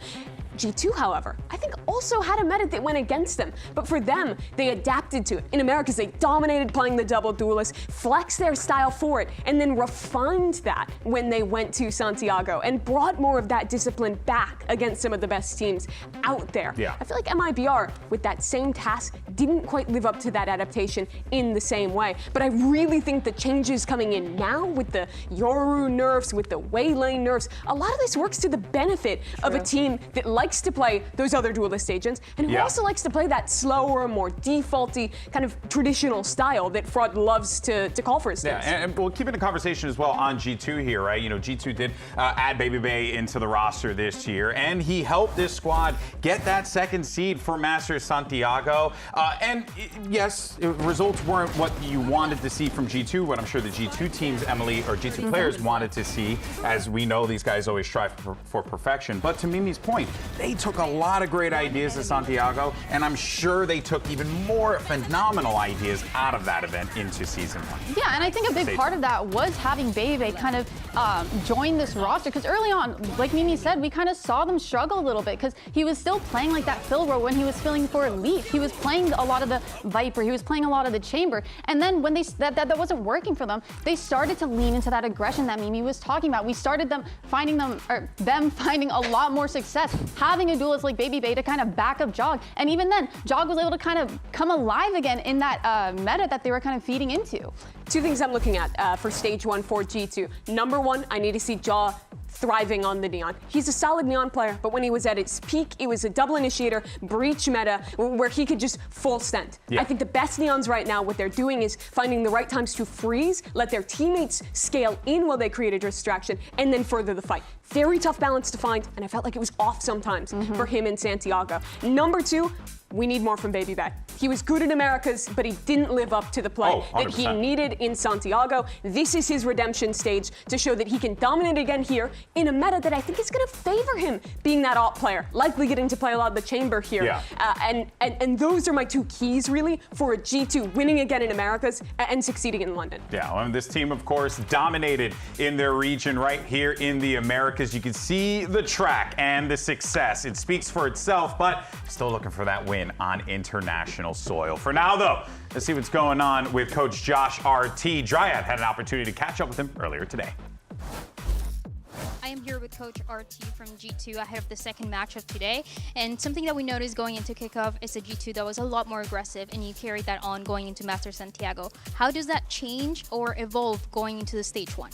G2, however, I think also had a meta that went against them. But for them, they adapted to it. In Americas, they dominated playing the double duelist, flexed their style for it, and then refined that when they went to Santiago and brought more of that discipline back against some of the best teams out there. Yeah. I feel like MIBR, with that same task, didn't quite live up to that adaptation in the same way. But I really think the changes coming in now with the Yoru nerfs, with the Waylane nerfs, a lot of this works to the benefit of a team that likes to play those other duelist agents and who also likes to play that slower, more defaulty, kind of traditional style that Fraud loves to call for his teams. Yeah, and we'll keep in the conversation as well on G2 here, right? You know, G2 did add Baby Bay into the roster this year, and he helped this squad get that second seed for Masters Santiago. And yes, results weren't what you wanted to see from G2, what I'm sure the G2 teams, Emily, or G2 players wanted to see. As we know, these guys always strive for perfection. But to Mimi's point, they took a lot of great ideas to Santiago, and I'm sure they took even more phenomenal ideas out of that event into Season 1. Yeah, and I think a big part of that was having Baby kind of join this roster, because early on, like Mimi said, we kind of saw them struggle a little bit because he was still playing like that fill role when he was filling for Elite. He was playing a lot of the Viper, he was playing a lot of the Chamber, and then when that wasn't working for them, they started to lean into that aggression that Mimi was talking about. We started them finding a lot more success, having a duelist like Baby Bay to kind of back up Jog, and even then, Jog was able to kind of come alive again in that meta that they were kind of feeding into. Two things I'm looking at for Stage 1 for G2. Number one, I need to see Jaw thriving on the Neon. He's a solid Neon player, but when he was at its peak, it was a double initiator, breach meta, where he could just full send. I think the best Neons right now, what they're doing is finding the right times to freeze, let their teammates scale in while they create a distraction, and then further the fight. Very tough balance to find, and I felt like it was off sometimes for him in Santiago. Number two, we need more from Baby Bay. He was good in Americas, but he didn't live up to the play that he needed in Santiago. This is his redemption stage to show that he can dominate again here in a meta that I think is going to favor him being that alt player, likely getting to play a lot of the Chamber here. And those are my two keys, really, for a G2 winning again in Americas and succeeding in London. Yeah, well, this team, of course, dominated in their region right here in the Americas. You can see the track and the success. It speaks for itself, but still looking for that win on international soil. For now, though, let's see what's going on with Coach Josh RT. Dryad had an opportunity to catch up with him earlier today. I am here with Coach RT from G2 ahead of the second match of today. And something that we noticed going into kickoff is a G2 that was a lot more aggressive, and you carried that on going into Master Santiago. How does that change or evolve going into the Stage 1?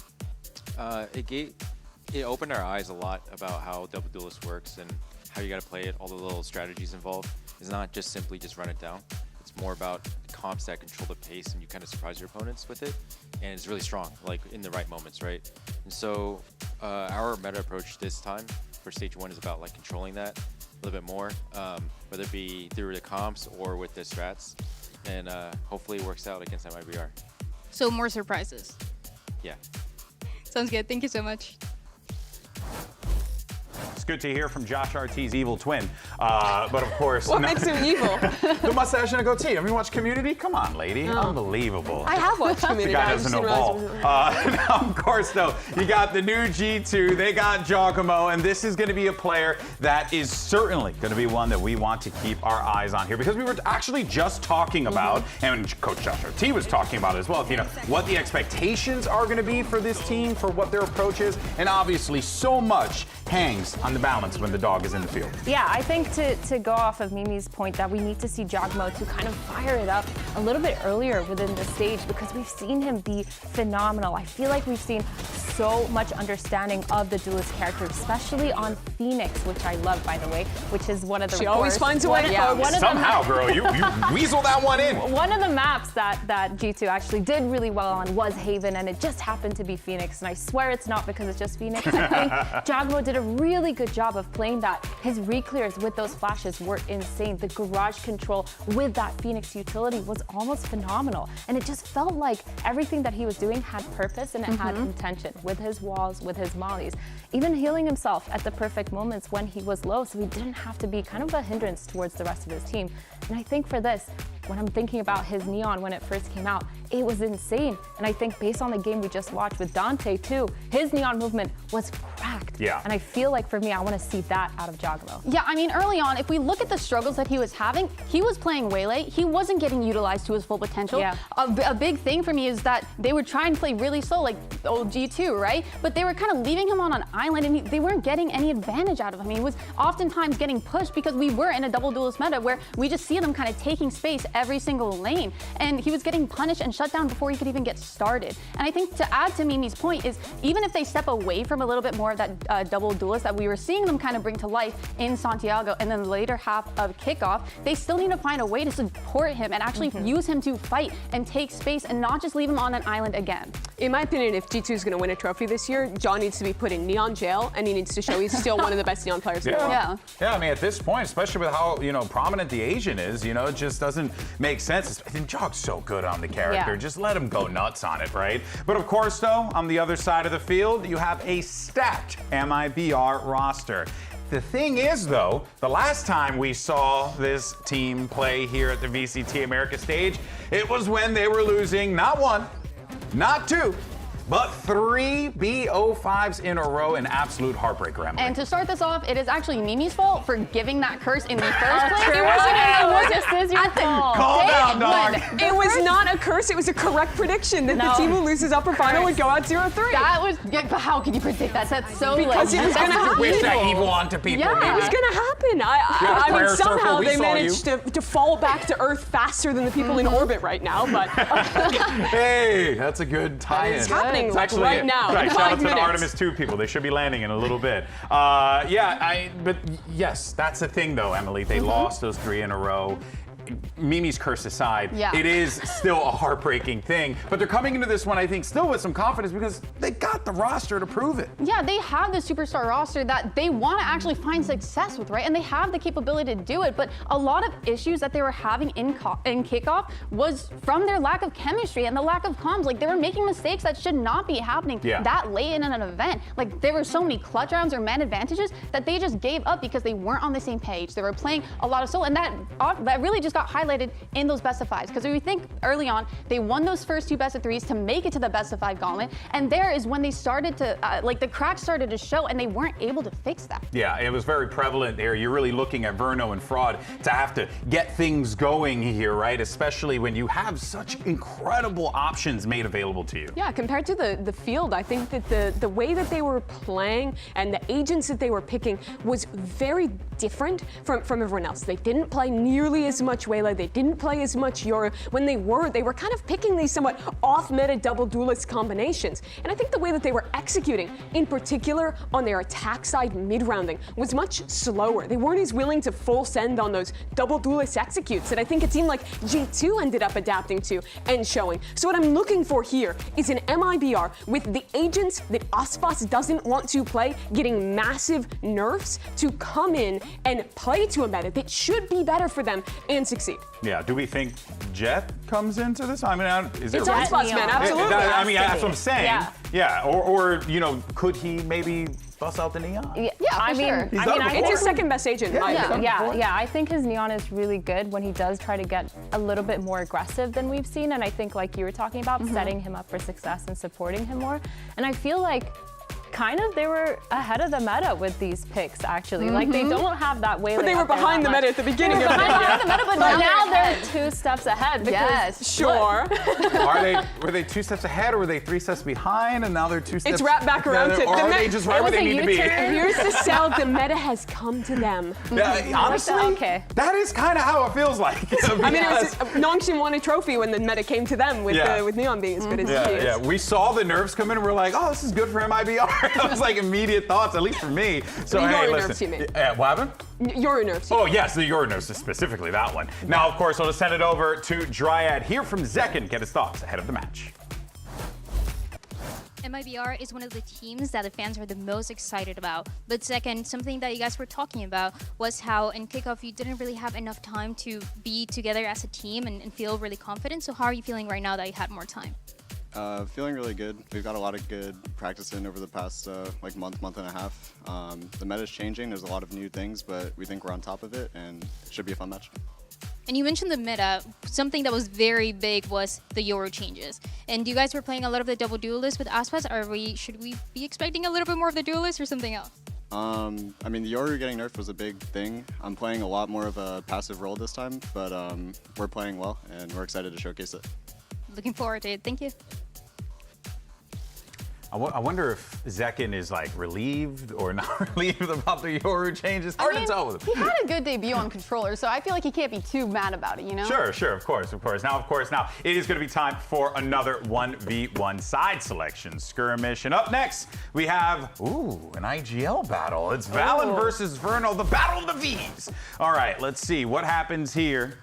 It opened our eyes a lot about how Double Duelist works and how you got to play it, all the little strategies involved. It's not just simply just run it down. It's more about comps that control the pace and you kind of surprise your opponents with it. And it's really strong, like in the right moments, right? And so our meta approach this time for Stage 1 is about like controlling that a little bit more, whether it be through the comps or with the strats. And hopefully it works out against MIBR. So more surprises. Yeah. Sounds good. Thank you so much. It's good to hear from Josh RT's evil twin. But of course, what makes him evil? The mustache and a goatee. Have you watched Community? Come on, lady. Unbelievable. I have watched Community. The guy doesn't know ball. Now, of course, though, you got the new G2. They got Giacomo, and this is going to be a player that is certainly going to be one that we want to keep our eyes on here, because we were actually just talking about, and Coach Josh RT was talking about it as well, you know, what the expectations are going to be for this team, for what their approach is, and obviously so much hangs on the balance when the dog is in the field. Yeah, I think to go off of Mimi's point that we need to see Giacomo to kind of fire it up a little bit earlier within the stage, because we've seen him be phenomenal. I feel like we've seen so much understanding of the duelist character, especially on Phoenix, which I love, by the way, which is one of the She always finds a way. Somehow, girl, you weasel that one in. One of the maps that G2 actually did really well on was Haven, and it just happened to be Phoenix, and I swear it's not because it's just Phoenix. I think Giacomo did a really good job of playing that. His reclears with those flashes were insane. The garage control with that Phoenix utility was almost phenomenal, and it just felt like everything that he was doing had purpose and it had intention, with his walls, with his mollies, even healing himself at the perfect moments when he was low, so he didn't have to be kind of a hindrance towards the rest of his team. And I think for this, when I'm thinking about his Neon when it first came out, it was insane. And I think based on the game we just watched with Dante too, his Neon movement was cracked. Yeah. And I feel like for me, I want to see that out of Giacomo. Yeah, I mean, early on, if we look at the struggles that he was having, he was playing Waylay. He wasn't getting utilized to his full potential. Yeah. A big thing for me is that they would try and play really slow, like old G2, right? But they were kind of leaving him on an island, and they weren't getting any advantage out of him. He was oftentimes getting pushed because we were in a double duelist meta where we just see them kind of taking space every single lane. And he was getting punished and shut down before he could even get started. And I think to add to Mimi's point is, even if they step away from a little bit more of that double duelist that we were seeing them kind of bring to life in Santiago and then the later half of kickoff, they still need to find a way to support him and actually use him to fight and take space and not just leave him on an island again. In my opinion, if G2 is going to win a trophy this year, John needs to be put in Neon jail, and he needs to show he's still one of the best Neon players in the world. Yeah, I mean, at this point, especially with how, prominent the Asian is, it just doesn't make sense. I think Jog's so good on the character. Yeah. Just let him go nuts on it, right? But of course, though, on the other side of the field, you have a stacked MIBR roster. The thing is, though, the last time we saw this team play here at the VCT Americas Stage, it was when they were losing not one, not two, but 3 BO5s in a row, in absolute heartbreak, Emily. And to start this off, it is actually Mimi's fault for giving that curse in the first place. It wasn't your fault. Calm down, dog. It was not a curse. It was a correct prediction that the team who loses upper final would go out 0-3. That was, but how could you predict that? That's so because it was going to happen. Wish that evil onto people. Yeah, it was going to happen. I mean, somehow they managed to fall back to Earth faster than the people in orbit right now. But hey, that's a good tie-in. It's happening right now. Right, in shout out 5 to minutes. the Artemis 2 people. They should be landing in a little bit. But yes, that's the thing though, Emily. They lost those 3 in a row. Mimi's curse aside, it is still a heartbreaking thing. But they're coming into this one, I think, still with some confidence because they got the roster to prove it. Yeah, they have the superstar roster that they want to actually find success with, right? And they have the capability to do it. But a lot of issues that they were having in kickoff was from their lack of chemistry and the lack of comms. Like, they were making mistakes that should not be happening that late in an event. Like, there were so many clutch rounds or man advantages that they just gave up because they weren't on the same page. They were playing a lot of solo, and that really just got highlighted in those best of 5s. Because we think early on, they won those first 2 best of 3s to make it to the best of 5 gauntlet. And there is when they started to, the cracks started to show, and they weren't able to fix that. Yeah, it was very prevalent there. You're really looking at Verno and Fraud to have to get things going here, right? Especially when you have such incredible options made available to you. Yeah, compared to the field, I think that the way that they were playing and the agents that they were picking was very different from everyone else. They didn't play nearly as much Waylay. They didn't play as much Yoru. When they were kind of picking these somewhat off-meta double duelist combinations. And I think the way that they were executing, in particular on their attack side mid-rounding, was much slower. They weren't as willing to full send on those double duelist executes that I think a team like G2 ended up adapting to and showing. So what I'm looking for here is an MIBR with the agents that Aspas doesn't want to play getting massive nerfs to come in and play to a meta that should be better for them and succeed. Yeah, do we think Jet comes into this? I mean, is it's there Aspas, man, absolutely. I mean, that's what I'm saying. Yeah, or could he maybe bust out the Neon? Yeah, I mean, it's his second best agent. I think his Neon is really good when he does try to get a little bit more aggressive than we've seen. And I think, like you were talking about, setting him up for success and supporting him more. And I feel like kind of they were ahead of the meta with these picks, actually. Like, they don't have that way. But they were behind the meta at the beginning of the behind the meta, but now they're 2 steps ahead. Yes, sure. Were they 2 steps ahead, or were they 3 steps behind, and now they're 2 steps? It's wrapped back around to or are they just right where they need to be? Here's the sell. The meta has come to them. Honestly, that is kind of how it feels like. I mean, Nongxin won a trophy when the meta came to them with Neon being as good as he is. Yeah, we saw the nerfs come in, and we're like, oh, this is good for MIBR. That was like immediate thoughts, at least for me. So hey, listen. What happened? Yoru nerfs. Oh yes, the Yoru nerfs, specifically that one. Now, of course, I'll just send it over to Dryad. Hear from Zek and get his thoughts ahead of the match. MIBR is one of the teams that the fans are the most excited about. But second, something that you guys were talking about was how in kickoff you didn't really have enough time to be together as a team and feel really confident. So how are you feeling right now that you had more time? Feeling really good. We've got a lot of good practice in over the past month and a half. The meta's changing. There's a lot of new things, but we think we're on top of it, and it should be a fun match. And you mentioned the meta. Something that was very big was the Yoru changes. And you guys were playing a lot of the double duelist with Aspas. Should we be expecting a little bit more of the duelist or something else? I mean, the Yoru getting nerfed was a big thing. I'm playing a lot more of a passive role this time, but we're playing well, and we're excited to showcase it. Looking forward to it. Thank you. I wonder if Zekin is like relieved or not relieved about the Yoru changes. Hard to tell with him. He had a good debut on controller, so I feel like he can't be too mad about it, you know? Sure, of course. Now, it is going to be time for another 1v1 side selection skirmish. And up next, we have, an IGL battle. It's Valen versus Verno, the battle of the Vs. All right, let's see what happens here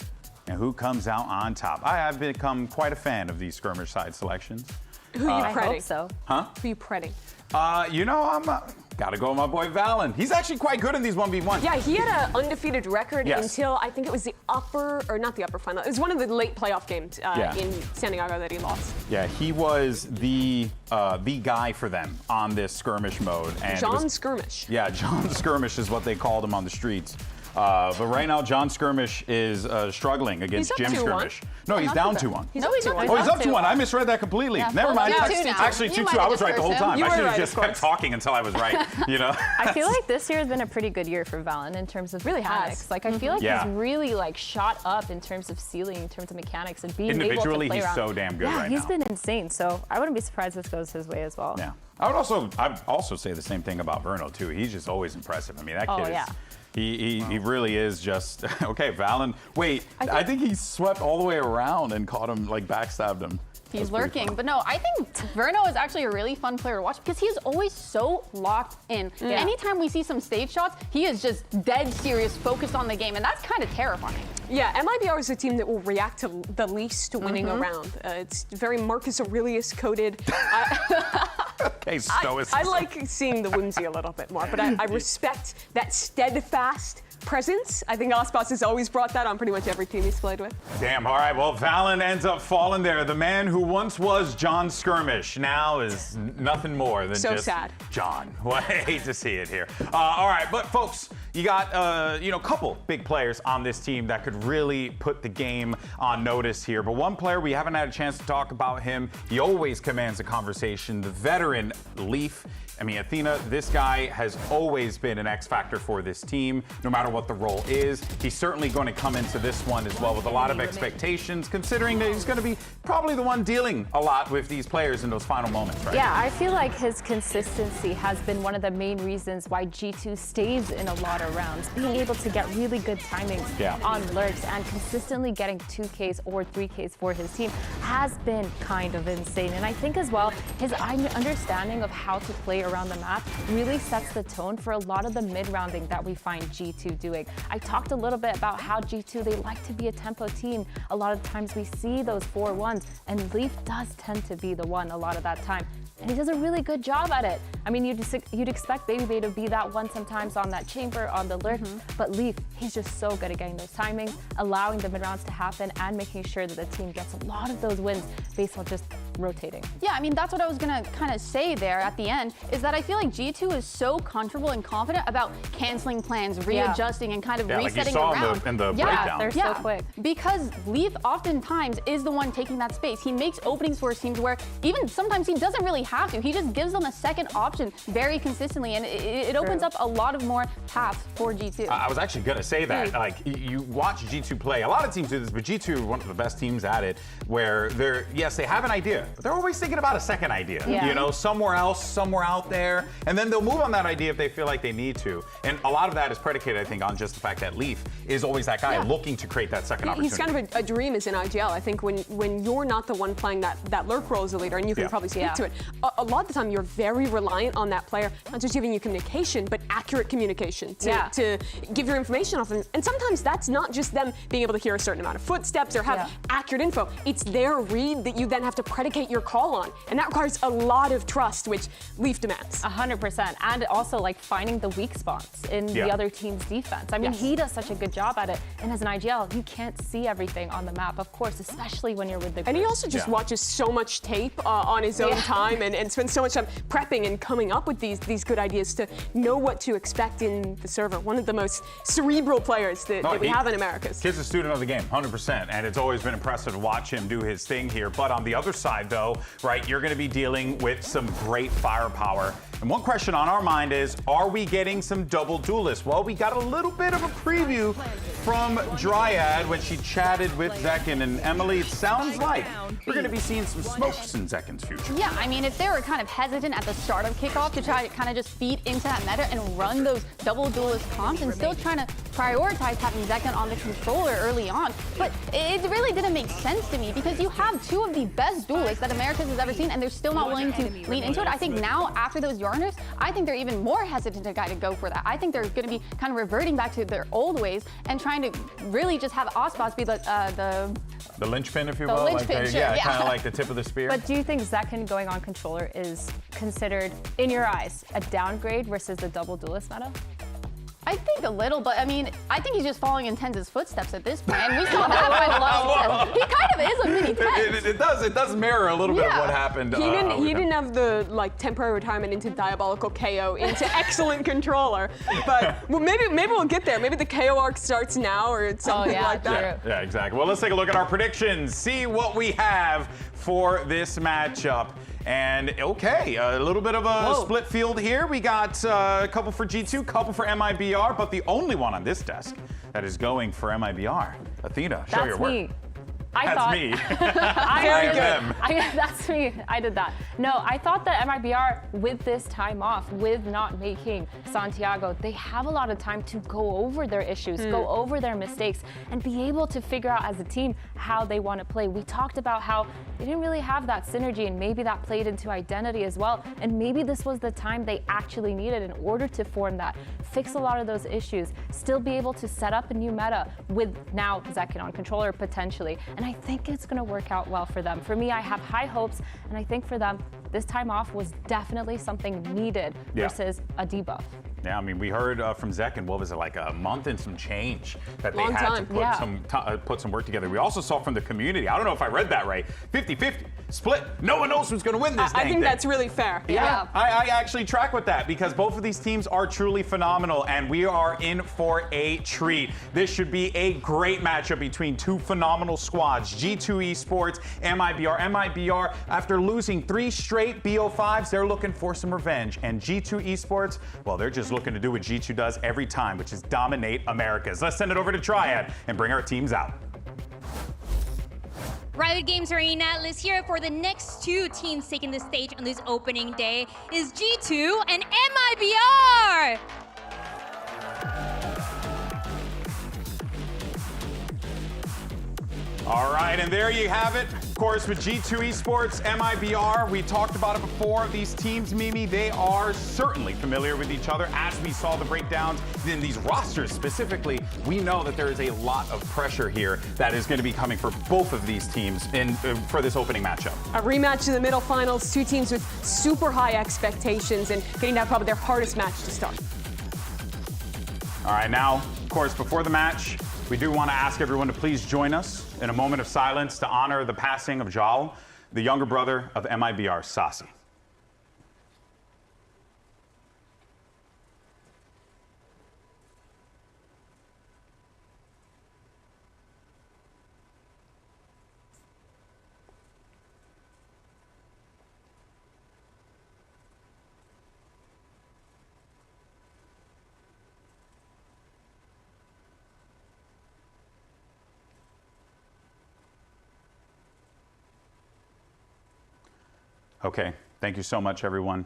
and who comes out on top. I have become quite a fan of these skirmish side selections. Who are you I hope so. Huh? Who are you pretting? You know, I'm gotta go with my boy Valen. He's actually quite good in these 1v1s. Yeah, he had an undefeated record Yes. until I think it was not the upper final. It was one of the late playoff games in San Diego that he lost. Yeah, he was the guy for them on this skirmish mode. And John Skirmish. Yeah, John Skirmish is what they called him on the streets. But right now, John Skirmish is struggling against Jim Skirmish. No, he's down 2-1. He's up 2-1. Oh, he's up 2-1. I misread that completely. Yeah, Never mind. Actually, 2-2. I was right the whole time. You I should were have right, just of kept talking until I was right. You know. I feel like this year has been a pretty good year for Valen in terms of mechanics. Like I feel like he's really like shot up in terms of ceiling, in terms of mechanics and being able to play Individually, around. he's so damn good right now. Yeah, he's been insane. So I wouldn't be surprised if this goes his way as well. Yeah. I'd also say the same thing about Verno too. He's just always impressive. I mean, that kid is. He really is just okay. Valen. Wait, I think he swept all the way around and caught him, like backstabbed him. He's lurking, but no, I think Verno is actually a really fun player to watch because he's always so locked in. Yeah. Anytime we see some stage shots, he is just dead serious, focused on the game, and that's kind of terrifying. Yeah, MIBR is a team that will react to the least winning a round. It's very Marcus Aurelius coded. Okay, I like seeing the whimsy a little bit more, but I respect that steadfast presence. I think Aspas has always brought that on pretty much every team he's played with. Damn, all right, well, Valen ends up falling there. The man who once was John Skirmish now is nothing more than so just sad. John. Well, I hate to see it here. All right, but folks, you got a couple big players on this team that could really put the game on notice here. But one player we haven't had a chance to talk about him. He always commands a conversation. The veteran Leaf. I mean, Athena, this guy has always been an X factor for this team, no matter what the role is. He's certainly going to come into this one as well with a lot of expectations, considering that he's going to be probably the one dealing a lot with these players in those final moments, right? Yeah, I feel like his consistency has been one of the main reasons why G2 stays in a lot of rounds. Being able to get really good timings on lurks and consistently getting 2Ks or 3Ks for his team has been kind of insane. And I think as well, his understanding of how to play around the map really sets the tone for a lot of the mid-rounding that we find G2 doing. I talked a little bit about how G2, they like to be a tempo team. A lot of times we see those 4-1s, and Leaf does tend to be the one a lot of that time. And he does a really good job at it. I mean, you'd expect Baby Bay to be that one sometimes on that chamber, on the lurk, but Leaf, he's just so good at getting those timings, allowing the mid-rounds to happen, and making sure that the team gets a lot of those wins based on just rotating. Yeah, I mean, that's what I was gonna kind of say there at the end, is that I feel like G2 is so comfortable and confident about canceling plans, readjusting, and kind of resetting like you saw around. in the breakdown. They're so quick. Because Leaf oftentimes is the one taking that space. He makes openings for his teams where even sometimes he doesn't really have to. He just gives them a second option very consistently, and it opens up a lot of more paths for G2. I was actually gonna say that. Like, you watch G2 play. A lot of teams do this, but G2 are one of the best teams at it, where they have an idea, but they're always thinking about a second idea. You know, somewhere else, somewhere out there, and then they'll move on that idea if they feel like they need to. And a lot of that is predicated, I think, on just the fact that Leaf is always that guy looking to create that second opportunity. He's kind of a dream as an IGL. I think when you're not the one playing that lurk role as a leader, and you can probably speak to it, a lot of the time you're very reliant on that player, not just giving you communication, but accurate communication to give your information off them. And sometimes that's not just them being able to hear a certain amount of footsteps or have accurate info. It's their read that you then have to predicate your call on. And that requires a lot of trust, which Leaf demands. 100%. And also like finding the weak spots in the other team's defense. I mean, he does such a good job at it. And as an IGL, you can't see everything on the map, of course, especially when you're with the group. And he also just watches so much tape on his own time and and spend so much time prepping and coming up with these good ideas to know what to expect in the server. One of the most cerebral players that we have in Americas. Kid's a student of the game, 100%, and it's always been impressive to watch him do his thing here. But on the other side, though, right, you're going to be dealing with some great firepower. And one question on our mind is, are we getting some double duelists? Well, we got a little bit of a preview from Dryad when she chatted with Zekken, and Emily, it sounds like we're going to be seeing some smokes in Zekken's future. Yeah, I mean, if they were kind of hesitant at the start of kickoff to try to kind of just feed into that meta and run those double duelist comps and still trying to prioritize having Zekken on the controller early on, but it really didn't make sense to me because you have two of the best duelists that Americas has ever seen and they're still not willing to lean into it. I think now, after those Yarners, I think they're even more hesitant to go for that. I think they're going to be kind of reverting back to their old ways and trying to really just have Aspas be the linchpin, if you the will. Linchpin, like sure, yeah. kind of like the tip of the spear. But do you think Zekken going on controller is considered, in your eyes, a downgrade versus the double duelist meta? I think a little, but I mean, I think he's just following in Tenz's footsteps at this point. And we saw that by last. He kind of is a mini Tenz. It does mirror a little bit of what happened. He didn't have the temporary retirement into diabolical KO into excellent controller, but well, maybe we'll get there. Maybe the KO arc starts now or something like that. Yeah, exactly. Well, let's take a look at our predictions. See what we have for this matchup. And okay, a little bit of a split field here. We got a couple for G2, couple for MIBR, but the only one on this desk that is going for MIBR. Athena, show your work. Me. That's me. Very good. That's me. I did that. No, I thought that MIBR, with this time off, with not making Santiago, they have a lot of time to go over their issues, go over their mistakes, and be able to figure out as a team how they want to play. We talked about how they didn't really have that synergy, and maybe that played into identity as well. And maybe this was the time they actually needed in order to form that, fix a lot of those issues, still be able to set up a new meta with now Zekken on controller potentially. And I think it's going to work out well for them. For me, I have high hopes, and I think for them, this time off was definitely something needed versus a debuff. Yeah, I mean, we heard from Zekken, what was it, like a month and some change that they Long had time. to put some work together. We also saw from the community, I don't know if I read that right, 50-50 split. No one knows who's going to win this I think that's really fair. Yeah, I actually track with that because both of these teams are truly phenomenal, and we are in for a treat. This should be a great matchup between two phenomenal squads, G2 Esports, MIBR. MIBR, after losing 3 straight BO5s, they're looking for some revenge. And G2 Esports, well, they're just looking to do what G2 does every time, which is dominate Americas. Let's send it over to Triad and bring our teams out. Riot Games Arena, let's hear it for the next 2 teams taking the stage on this opening day is G2 and MIBR! All right, and there you have it. Of course, with G2 Esports, MIBR, we talked about it before. These teams, Mimi, they are certainly familiar with each other. As we saw the breakdowns in these rosters specifically, we know that there is a lot of pressure here that is going to be coming for both of these teams for this opening matchup. A rematch in the middle finals, 2 teams with super high expectations and getting to have probably their hardest match to start. All right, now, of course, before the match, we do want to ask everyone to please join us in a moment of silence to honor the passing of Zhao, the younger brother of MIBR's Sasi. Okay, thank you so much, everyone.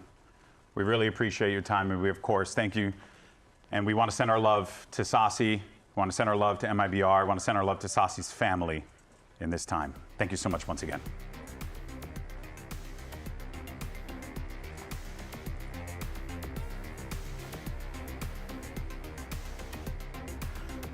We really appreciate your time, and we, of course, thank you. And we want to send our love to Sasi. We want to send our love to MIBR. We want to send our love to Sasi's family in this time. Thank you so much once again.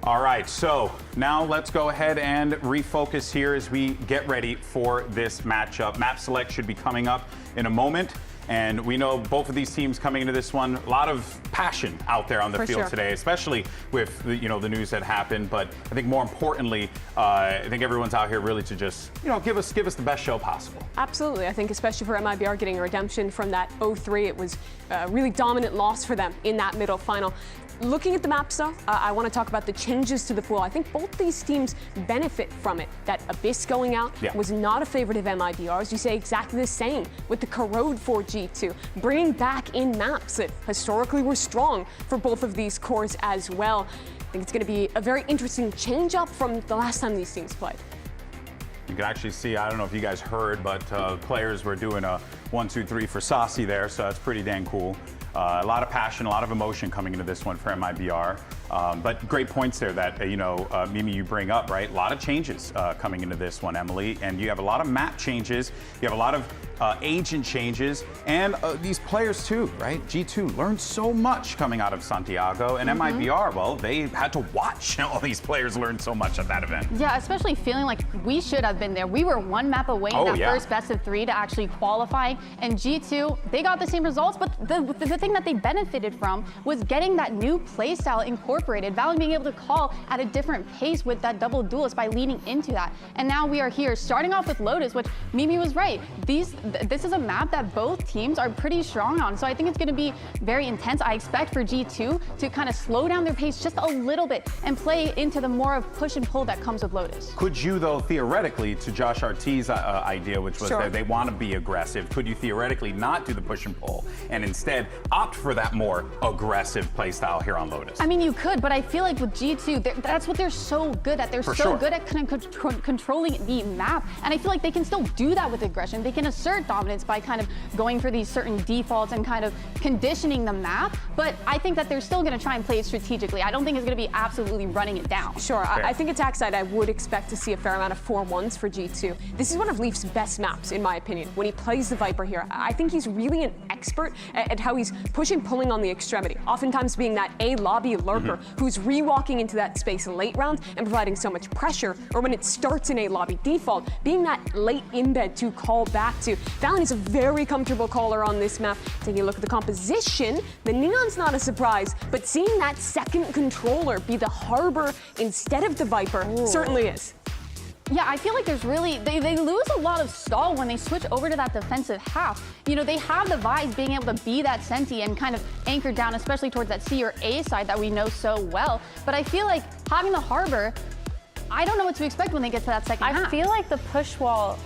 All right, so now let's go ahead and refocus here as we get ready for this matchup. Map select should be coming up in a moment. And we know both of these teams coming into this one, a lot of passion out there on the field today, especially with the news that happened. But I think more importantly, I think everyone's out here really to just give us the best show possible. Absolutely. I think especially for MIBR getting a redemption from that 0-3, it was a really dominant loss for them in that middle final. Looking at the maps, though, I want to talk about the changes to the pool. I think both these teams benefit from it. That Abyss going out was not a favorite of MIBR's. You say exactly the same with the Corrode for G2, bringing back in maps that historically were strong for both of these cores as well. I think it's going to be a very interesting change-up from the last time these teams played. You can actually see, I don't know if you guys heard, but players were doing a 1-2-3 for Saucy there, so that's pretty dang cool. A lot of passion, a lot of emotion coming into this one for MIBR. But great points there that, Mimi, you bring up, right? A lot of changes coming into this one, Emily. And you have a lot of map changes. You have a lot of agent changes. And these players too, right? G2 learned so much coming out of Santiago. And MIBR, well, they had to watch all these players learn so much at that event. Yeah, especially feeling like we should have been there. We were one map away in that first best of 3 to actually qualify. And G2, they got the same results, but the thing that they benefited from was getting that new playstyle incorporated. Valve being able to call at a different pace with that double duelist by leaning into that. And now we are here, starting off with Lotus, which Mimi was right. This is a map that both teams are pretty strong on. So I think it's going to be very intense. I expect for G2 to kind of slow down their pace just a little bit and play into the more of push and pull that comes with Lotus. Could you, though, theoretically, to Josh Art's idea, which was that they want to be aggressive, could you theoretically not do the push and pull and instead opt for that more aggressive play style here on Lotus? I mean, you could, but I feel like with G2, that's what they're so good at. They're so good at controlling the map, and I feel like they can still do that with aggression. They can assert dominance by kind of going for these certain defaults and kind of conditioning the map, but I think that they're still going to try and play it strategically. I don't think it's going to be absolutely running it down. Sure, I think attack side, I would expect to see a fair amount of 4-1s for G2. This is one of Leaf's best maps, in my opinion, when he plays the Viper here. I think he's really an expert at how he's pushing, pulling on the extremity, oftentimes being that A lobby lurker who's rewalking into that space late round and providing so much pressure, or when it starts in A lobby default, being that late embed to call back to. Valen is a very comfortable caller on this map. Taking a look at the composition, the Neon's not a surprise, but seeing that second controller be the Harbor instead of the Viper certainly is. Yeah, I feel like there's really, they lose a lot of stall when they switch over to that defensive half. You know, they have the vibes being able to be that Senti and kind of anchor down, especially towards that C or A side that we know so well. But I feel like having the Harbor, I don't know what to expect when they get to that second half. I feel like the push wall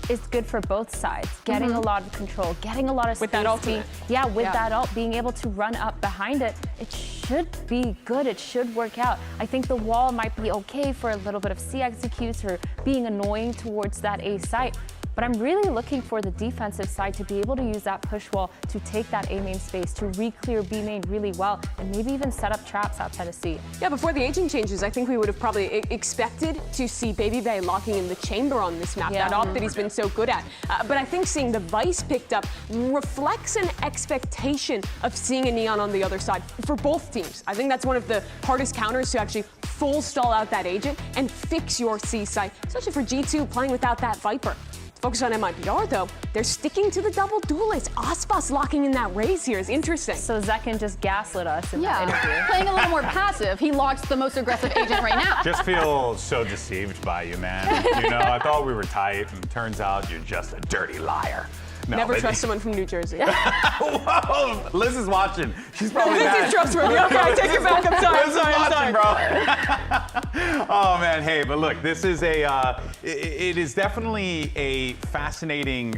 is good for both sides. Getting a lot of control, getting a lot of space. With that ultimate. With that ult, being able to run up behind it, it should be good. It should work out. I think the wall might be okay for a little bit of C executes or being annoying towards that A site. But I'm really looking for the defensive side to be able to use that push wall to take that A main space, to re-clear B main really well, and maybe even set up traps outside of C. Yeah, before the agent changes, I think we would have probably expected to see Baby Bay locking in the chamber on this map, that op that he's been so good at. But I think seeing the Vice picked up reflects an expectation of seeing a Neon on the other side for both teams. I think that's one of the hardest counters to actually full stall out that agent and fix your C site, especially for G2 playing without that Viper. Focus on MIBR though, they're sticking to the double duelist. Aspas locking in that raise here is interesting. So Zekin just gaslit us in that interview. Playing a little more passive, he locks the most aggressive agent right now. Just feel so deceived by you, man. You know, I thought we were tight, and turns out you're just a dirty liar. No, never trust someone from New Jersey. Whoa, Liz is watching. She's probably Liz is trustworthy. Okay, I take it back. I'm sorry. Liz is watching, bro. Oh man, hey, but look, this is it is definitely a fascinating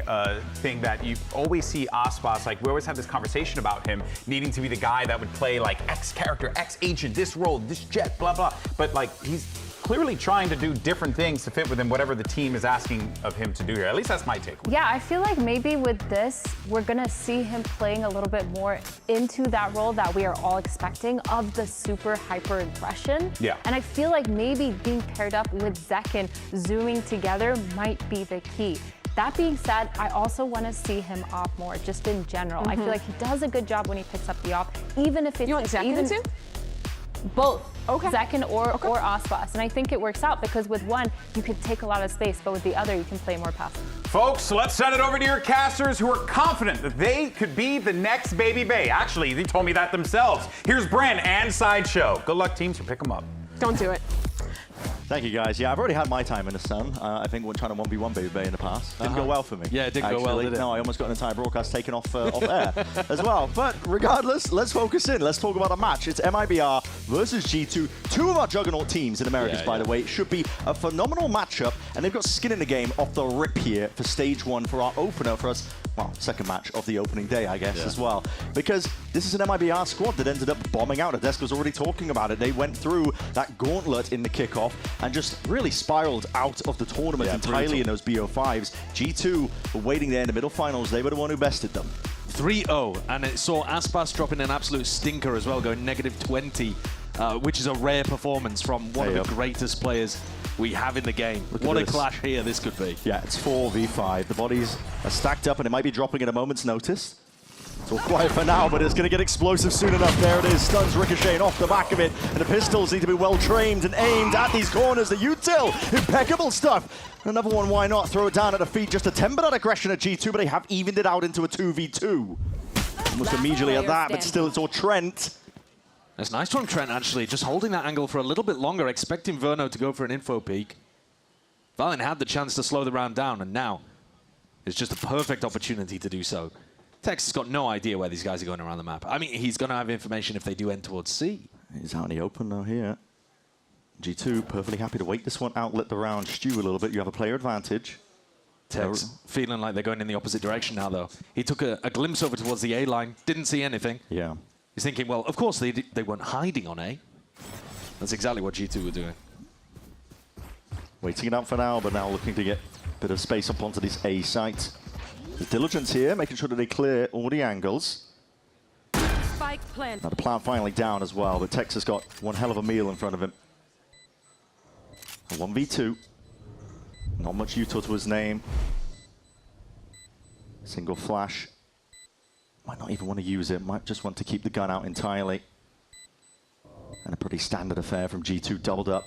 thing that you always see Aspas, like we always have this conversation about him needing to be the guy that would play like X character, X agent, this role, this jet, blah, blah. But like he's clearly trying to do different things to fit within whatever the team is asking of him to do here. At least that's my take. Yeah, I feel like maybe with this, we're gonna see him playing a little bit more into that role that we are all expecting of the super hyper aggression. Yeah. And I feel like maybe being paired up with Zekin, zooming together might be the key. That being said, I also want to see him op more, just in general. I feel like he does a good job when he picks up the op, even if it's you want Zekin too? Both. Zekin or Aspas. And I think it works out because with one, you could take a lot of space, but with the other, you can play more passive. Folks, let's send it over to your casters who are confident that they could be the next Baby Bay. Actually, they told me that themselves. Here's Bren and Sideshow. Good luck, teams, who pick them up. Don't do it. Thank you, guys. Yeah, I've already had my time in the sun. I think we're trying to 1v1 Baby Bay in the past. Didn't go well for me. Yeah, it didn't go well, did it? No, I almost got an entire broadcast taken off air as well. But regardless, let's focus in. Let's talk about a match. It's MIBR versus G2. Two of our juggernaut teams in Americas, by the way. It should be a phenomenal matchup, and they've got skin in the game off the rip here for stage 1 for our opener for us. Well, second match of the opening day, I guess, as well. Because this is an MIBR squad that ended up bombing out. Adesk was already talking about it. They went through that gauntlet in the kickoff and just really spiraled out of the tournament entirely in those BO5s. G2 were waiting there in the middle finals. They were the one who bested them. 3-0, and it saw Aspas dropping an absolute stinker as well, going -20, which is a rare performance from one of the greatest players we have in the game. What a clash here this could be. Yeah, it's 4v5. The bodies are stacked up, and it might be dropping at a moment's notice. It's all quiet for now, but it's going to get explosive soon enough. There it is, stuns ricocheting off the back of it, and the pistols need to be well trained and aimed at these corners. The util, impeccable stuff. Another one, why not? Throw it down at the feet, just a temper that aggression at G2, but they have evened it out into a 2v2. Almost immediately at that, but still it's all Trent. That's nice from Trent, actually, just holding that angle for a little bit longer, expecting Verno to go for an info peek. Valen had the chance to slow the round down, and now it's just a perfect opportunity to do so. Tex has got no idea where these guys are going around the map. I mean, he's going to have information if they do end towards C. He's out in the open though here. G2 perfectly happy to wait this one out, let the round stew a little bit. You have a player advantage. Tex feeling like they're going in the opposite direction now, though. He took a glimpse over towards the A line, didn't see anything. Yeah. He's thinking, well, of course they weren't hiding on A. That's exactly what G2 were doing. Waiting it out for now, but now looking to get a bit of space up onto this A site. The diligence here, making sure that they clear all the angles. Spike planted. Now the plant finally down as well, but Tex has got one hell of a meal in front of him. A 1v2. Not much util to his name. Single flash. Might not even want to use it, might just want to keep the gun out entirely. And a pretty standard affair from G2, doubled up.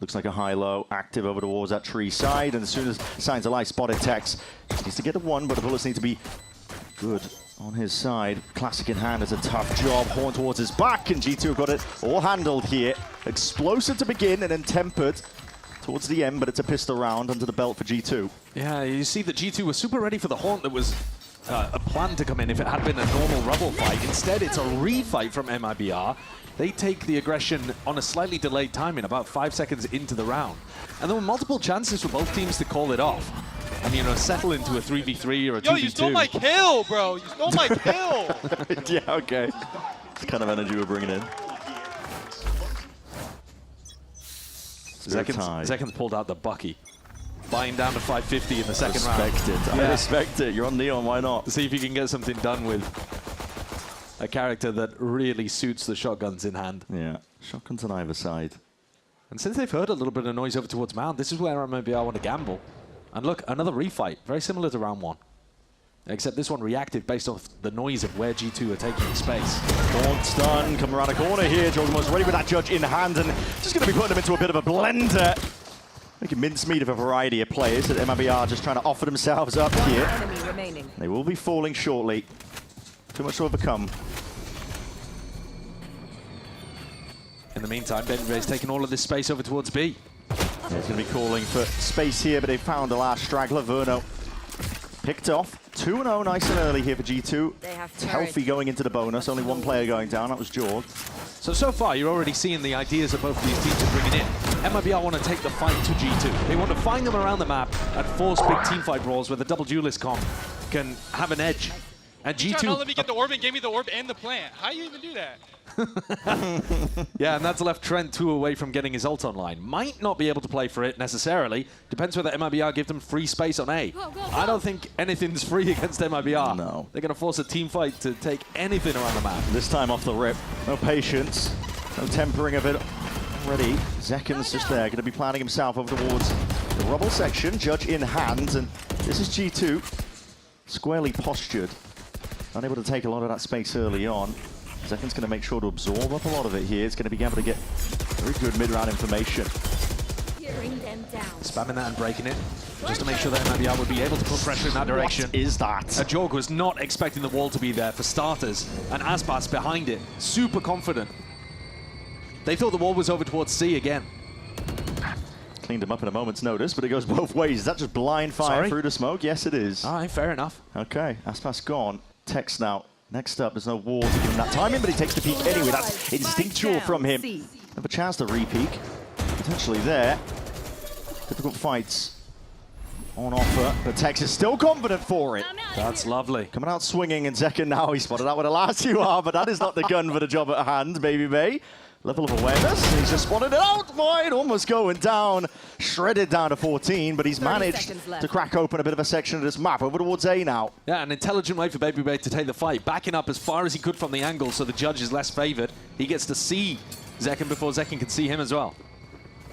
Looks like a high-low, active over towards that tree side, and as soon as signs of life spotted Tex, needs to get the one, but the bullets need to be good on his side. Classic in hand is a tough job, horn towards his back, and G2 have got it all handled here. Explosive to begin, and then tempered towards the end, but it's a pistol round under the belt for G2. Yeah, you see that G2 was super ready for the haunt that was a plan to come in if it had been a normal rubble fight. Instead, it's a refight from MIBR. They take the aggression on a slightly delayed timing, about 5 seconds into the round. And there were multiple chances for both teams to call it off. And, you know, settle into a 3v3 or a 2v2. Yo, you stole my kill, bro. You stole my kill. Yeah, okay. It's the kind of energy we're bringing in. Seconds pulled out the Bucky. Buying down to 550 in the second round. I respect it. You're on Neon, why not? See if you can get something done with a character that really suits the shotguns in hand. Yeah, shotguns on either side. And since they've heard a little bit of noise over towards Mount, this is where maybe I want to gamble. And look, another refight, very similar to round 1. Except this one reactive based off the noise of where G2 are taking space. Gaunt stun, come around a corner here. Jogelmo's ready with that judge in hand, and just going to be putting him into a bit of a blender. Making mincemeat of a variety of players that MIBR just trying to offer themselves up here. They will be falling shortly. Too much to overcome. In the meantime, Benray's taking all of this space over towards B. Yeah, he's going to be calling for space here, but they found the last straggler. Verno picked off. 2-0, nice and early here for G2. It's healthy going into the bonus. Only one player going down. That was Jorg. So far, you're already seeing the ideas of both of these teams are bringing in. MIBR want to take the fight to G2. They want to find them around the map and force big teamfight brawls where the double duelist comp can have an edge. And G2... You're trying to let me get the orb and gave me the orb and the plant. How do you even do that? Yeah, and that's left Trent 2 away from getting his ult online. Might not be able to play for it necessarily. Depends whether MIBR give them free space on A. I don't think anything's free against MIBR. No. They're going to force a team fight to take anything around the map. This time off the rip. No patience. No tempering of it already. Zekin's just there, going to be planning himself over towards the rubble section. Judge in hand, and this is G2. Squarely postured. Unable to take a lot of that space early on. Zekin's going to make sure to absorb up a lot of it here. It's going to be able to get very good mid-round information. Spamming that and breaking it, just to make sure that MIBR would be able to put pressure in that direction. What is that? Ajorg was not expecting the wall to be there for starters, and Aspas behind it, super confident. They thought the wall was over towards C again. Cleaned him up in a moment's notice, but it goes both ways. Is that just blind fire through the smoke? Yes, it is. All right, fair enough. Okay, Aspas gone. Tex now. Next up, there's no wall to give him that timing, but he takes the peek anyway. That's instinctual from him. Have a chance to re-peek. Potentially there. Difficult fights on offer, but Tex is still confident for it. That's lovely. Coming out swinging, and Zekken now, he spotted out where the last you are, but that is not the gun for the job at hand, Baby Bay. Level of awareness, he's just spotted it out wide, almost going down, shredded down to 14, but he's managed to crack open a bit of a section of this map over towards A now. Yeah, an intelligent way for Baby Bay to take the fight, backing up as far as he could from the angle so the judge is less favored. He gets to see Zekken before Zekken can see him as well.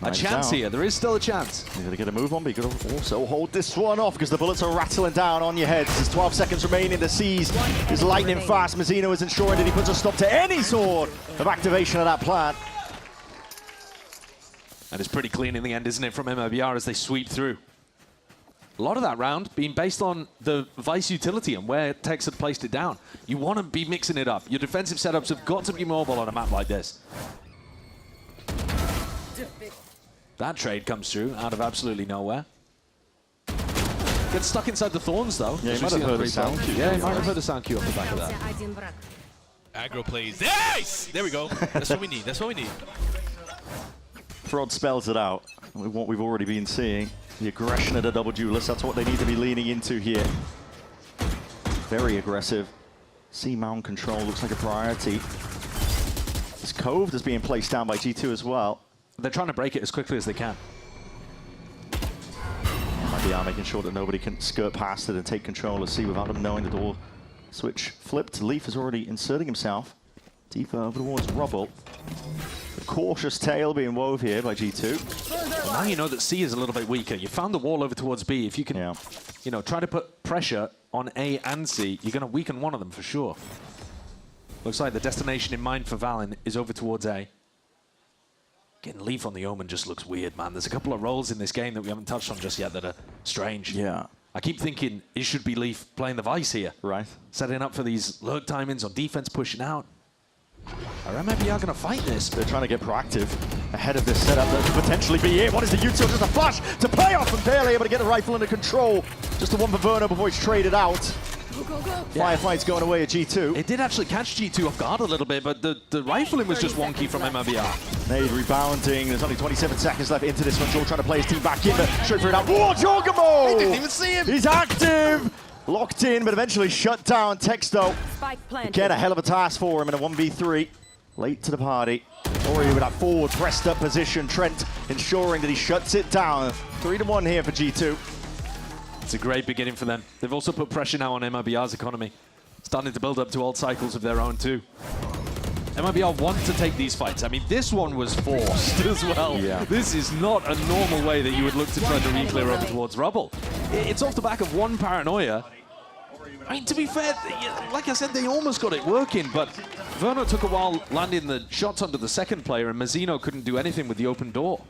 A chance here, there is still a chance. You gotta get a move on, but you gotta also hold this one off because the bullets are rattling down on your heads. There's 12 seconds remaining. The C's is lightning fast. Mazzino is ensuring that he puts a stop to any sort of activation of that plant. And it's pretty clean in the end, isn't it, from MIBR as they sweep through. A lot of that round being based on the Vice utility and where Tex had placed it down. You want to be mixing it up. Your defensive setups have got to be mobile on a map like this. That trade comes through out of absolutely nowhere. Gets stuck inside the thorns, though. Yeah, he might have heard the sound cue. Yeah, he might have heard the sound cue off the back of that. Aggro plays. Nice! There we go. That's what we need. That's what we need. Frod spells it out. What we've already been seeing. The aggression of the double duelist. That's what they need to be leaning into here. Very aggressive. C-mount control looks like a priority. This cove that's being placed down by G2 as well. They're trying to break it as quickly as they can. MIBR making sure that nobody can skirt past it and take control of C without them knowing the door switch flipped. Leaf is already inserting himself deeper over towards Rubble. A cautious tail being wove here by G2. Well, now you know that C is a little bit weaker. You found the wall over towards B. If you can, you know, try to put pressure on A and C, you're going to weaken one of them for sure. Looks like the destination in mind for Valen is over towards A. Getting Leaf on the Omen just looks weird, man. There's a couple of roles in this game that we haven't touched on just yet that are strange. Yeah. I keep thinking it should be Leaf playing the Vice here. Right. Setting up for these lurk timings on defense, pushing out. Are MIBR going to fight this? They're trying to get proactive ahead of this setup. That could potentially be it. What is the util? Just a flash to play off and barely able to get the rifle under control. Just the one for Verno before he's traded out. Firefight's going away at G2. It did actually catch G2 off guard a little bit, but the rifling was just wonky from MIBR. Nade rebounding. There's only 27 seconds left into this one. Joel trying to play his team back in, but straight for it out. Whoa, Jorgamo! They didn't even see him! He's active! Locked in, but eventually shut down. Texto. Again, a hell of a task for him in a 1v3. Late to the party. Already with that forward pressed up position. Trent ensuring that he shuts it down. 3-1 here for G2. It's a great beginning for them. They've also put pressure now on MIBR's economy. Starting to build up to old cycles of their own too. MIBR want to take these fights. I mean, this one was forced as well. Yeah. This is not a normal way that you would look to try to re-clear over towards Rubble. It's off the back of one paranoia. I mean, to be fair, like I said, they almost got it working, but Verno took a while landing the shots onto the second player, and Mazzino couldn't do anything with the open door.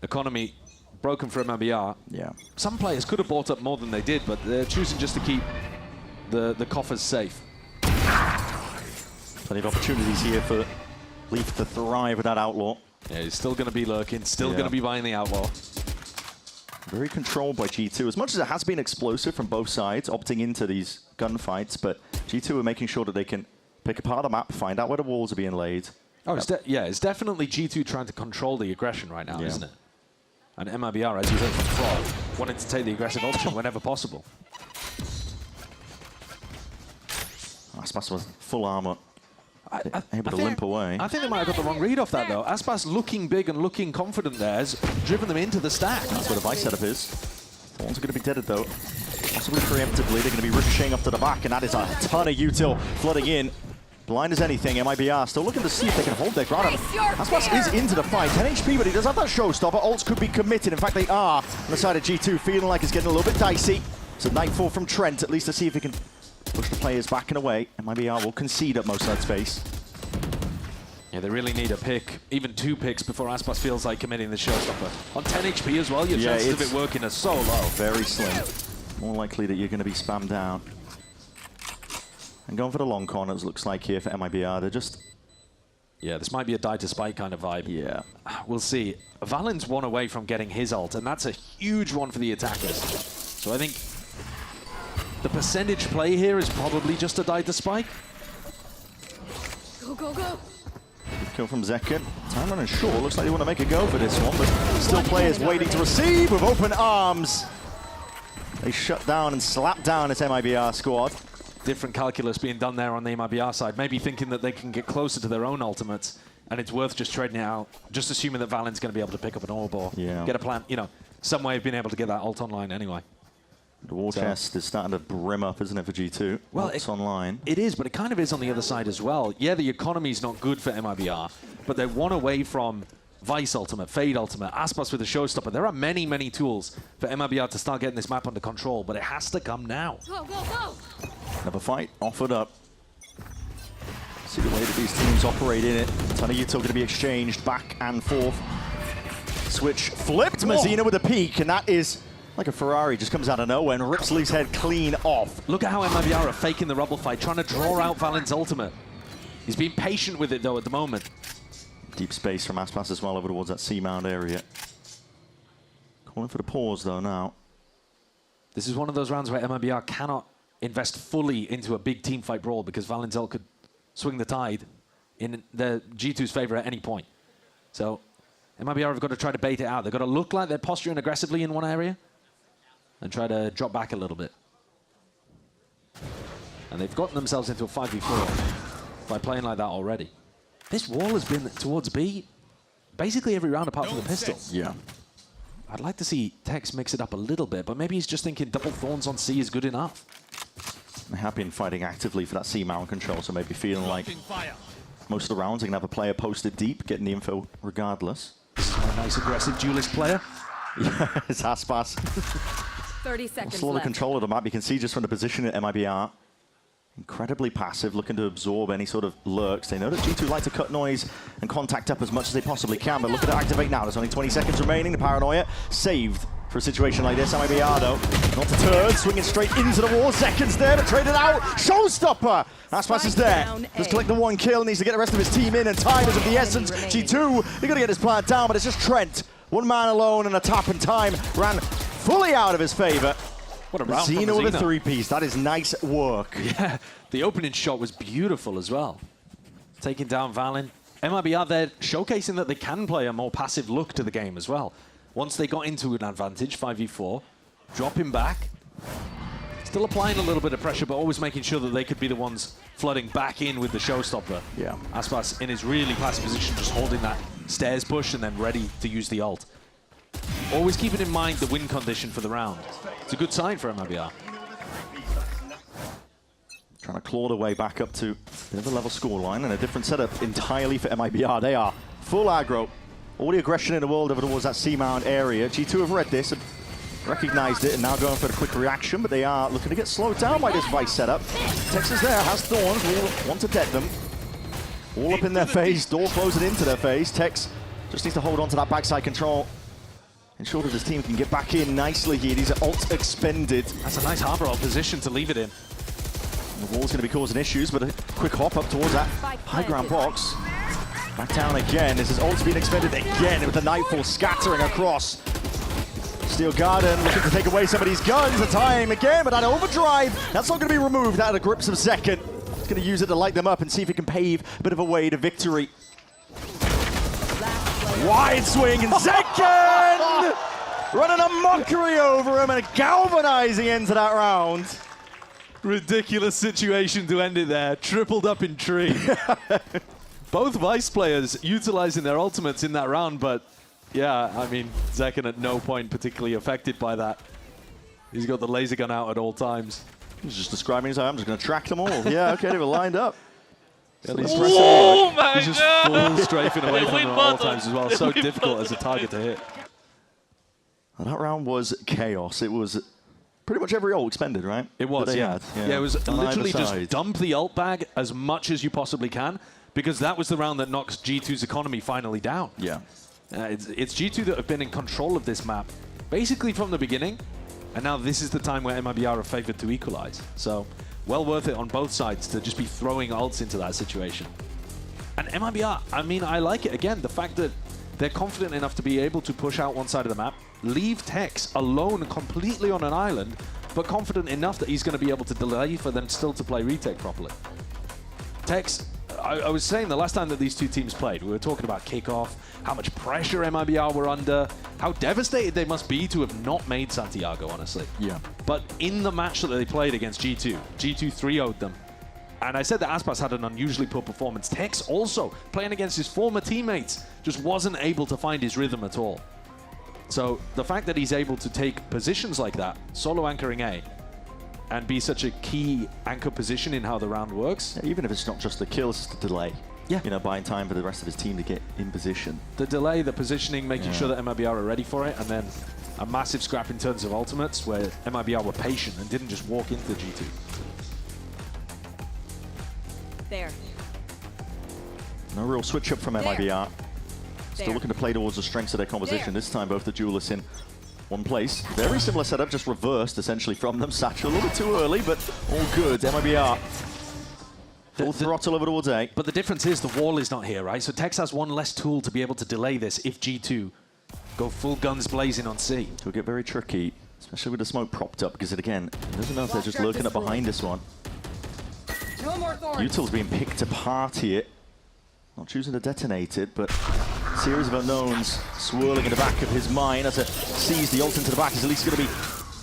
Economy broken for MIBR. Yeah. Some players could have bought up more than they did, but they're choosing just to keep the coffers safe. Plenty of opportunities here for Leaf to thrive with that Outlaw. Yeah, he's still going to be lurking, still going to be buying the Outlaw. Very controlled by G2. As much as it has been explosive from both sides, opting into these gunfights, but G2 are making sure that they can pick apart the map, find out where the walls are being laid. Oh, it's definitely G2 trying to control the aggression right now, isn't it? And MIBR, as you heard from Frog, wanting to take the aggressive option whenever possible. Aspas was full armor. Able to limp away. I think they might have got the wrong read off that, though. Aspas looking big and looking confident there has driven them into the stack. That's where the Vice setup is. Thorns are going to be deaded, though. Possibly preemptively. They're going to be ricocheting off to the back, and that is a ton of util flooding in. Blind as anything, MIBR still looking to see if they can hold their ground. Aspas is into the fight. 10 HP, but he does have that showstopper. Ults could be committed. In fact, they are on the side of G2, feeling like it's getting a little bit dicey. So Nightfall from Trent, at least to see if he can push the players back and away. MIBR will concede up most of that space. Yeah, they really need a pick, even 2 picks before Aspas feels like committing the showstopper. On 10 HP as well, your chances of it working are so low. Very slim. More likely that you're going to be spammed down. And going for the long corners, looks like here for MIBR. They're just... Yeah, this might be a die to spike kind of vibe. Yeah. We'll see. Valen's one away from getting his ult, and that's a huge one for the attackers. So I think the percentage play here is probably just a die to spike. Go, go, go. Kill from Zekken. Time running short. Looks like they want to make a go for this one, but still players waiting to receive with open arms. They shut down and slap down this MIBR squad. Different calculus being done there on the MIBR side. Maybe thinking that they can get closer to their own ultimates, and it's worth just trading it out, just assuming that Valen's going to be able to pick up an orb or get a plant, you know, some way of being able to get that ult online anyway. The war chest is starting to brim up, isn't it, for G2? Well, it's online. It is, but it kind of is on the other side as well. Yeah, the economy's not good for MIBR, but they're one away from Vice Ultimate, Fade Ultimate, Aspas with a Showstopper. There are many, many tools for MIBR to start getting this map under control, but it has to come now. Go, go, go. Another fight offered up. See the way that these teams operate in it. Ton of Yuto going to be exchanged back and forth. Switch flipped. Mazina with a peek, and that is like a Ferrari, just comes out of nowhere and rips Lee's head clean off. Look at how MIBR are faking the rubble fight, trying to draw out Valen's ultimate. He's being patient with it, though, at the moment. Deep space from Aspas as well over towards that C-mount area. Calling for the pause, though, now. This is one of those rounds where MIBR cannot invest fully into a big team fight brawl because Valen's ult could swing the tide in the G2's favor at any point. So MIBR have got to try to bait it out. They've got to look like they're posturing aggressively in one area and try to drop back a little bit. And they've gotten themselves into a 5v4 by playing like that already. This wall has been towards B basically every round apart from the pistol. Yeah. I'd like to see Tex mix it up a little bit, but maybe he's just thinking double thorns on C is good enough. They have been fighting actively for that C-mount control, so maybe feeling like most of the rounds they can have a player posted deep, getting the info regardless. A nice aggressive duelist player. Yeah, it's Aspas. 30 seconds Slow the left. control of the map. You can see just from the position at MIBR. Incredibly passive, looking to absorb any sort of lurks. They know that G2 like to cut noise and contact up as much as they possibly can, but look at it activate now. There's only 20 seconds remaining. The Paranoia saved for a situation like this. MIBR, though, not to turn, swinging straight into the wall. Seconds there to trade it out. Showstopper! Aspas is there. Just collect the 1 kill. Needs to get the rest of his team in, and time is of the essence. G2, they're going to get his plant down, but it's just Trent. 1 man alone, and a tap, and time ran fully out of his favor. What a round Xena from with a Xena. 3-piece. That is nice work. Yeah, the opening shot was beautiful as well. Taking down Valen. MIBR, they're showcasing that they can play a more passive look to the game as well. Once they got into an advantage, 5v4, dropping back. Still applying a little bit of pressure, but always making sure that they could be the ones flooding back in with the showstopper. Yeah. Aspas in his really passive position, just holding that stairs push and then ready to use the ult. Always keeping in mind the win condition for the round. It's a good sign for MIBR. Trying to claw their way back up to a bit of a level scoreline and a different setup entirely for MIBR. They are full aggro. All the aggression in the world over towards that C-mount area. G2 have read this and recognized it and now going for the quick reaction, but they are looking to get slowed down by this Vice setup. Texas there has Thorns, will want to dead them. All up in their face, door closing into their face. Tex just needs to hold on to that backside control. Ensure that his team can get back in nicely here. These are ult expended. That's a nice harbor ult position to leave it in. The wall's going to be causing issues, but a quick hop up towards that high ground box. Back down again. This is ult's being expended again with the Nightfall scattering across. Steel Garden looking to take away some of these guns. The time again, but that overdrive, that's not going to be removed out of the grips of Zekken. He's going to use it to light them up and see if he can pave a bit of a way to victory. Wide swing, and Zekken running a mockery over him and a galvanizing into that round. Ridiculous situation to end it there. Tripled up in tree. Both Vice players utilizing their ultimates in that round, but yeah, I mean, Zekken at no point particularly affected by that. He's got the laser gun out at all times. He's just describing his, I'm just going to track them all. Yeah, okay, they were lined up. Oh my He's just full strafing away from them at all times as well. So difficult as a target to hit. Well, that round was chaos. It was pretty much every ult expended, right? It was, yeah. Yeah, it was literally just dump the ult bag as much as you possibly can. because that was the round that knocks G2's economy finally down. Yeah. It's G2 that have been in control of this map basically from the beginning, and now this is the time where MIBR are favored to equalize. So, well worth it on both sides to just be throwing ults into that situation. And MIBR, I mean, I like it. Again, the fact that they're confident enough to be able to push out one side of the map, leave Tex alone completely on an island, but confident enough that he's going to be able to delay for them still to play retake properly. Tex, I was saying the last time that these two teams played, we were talking about kickoff, how much pressure MIBR were under, how devastated they must be to have not made Santiago, honestly. Yeah. But in the match that they played against G2, G2 3-0'd them. And I said that Aspas had an unusually poor performance. Tex also, playing against his former teammates, just wasn't able to find his rhythm at all. So the fact that he's able to take positions like that, solo anchoring A, and be such a key anchor position in how the round works. Yeah, even if it's not just the kills, it's the delay. Yeah. You know, buying time for the rest of his team to get in position. The delay, the positioning, making sure that MIBR are ready for it, and then a massive scrap in terms of ultimates where MIBR were patient and didn't just walk into G2. There. No real switch up from MIBR. Still looking to play towards the strengths of their composition. This time, both the duelists in one place. Very similar setup, just reversed essentially from them. Satchel a little bit too early, but all good. MIBR full throttle over towards A. But the difference is the wall is not here, right? So Tex has one less tool to be able to delay this if G2 go full guns blazing on C. It'll get very tricky, especially with the smoke propped up, because it again, doesn't know if they're just lurking up behind this one. No more thorns. Util's being picked apart here. Not choosing to detonate it, but a series of unknowns swirling in the back of his mind as it sees the ult into the back. Is at least going to be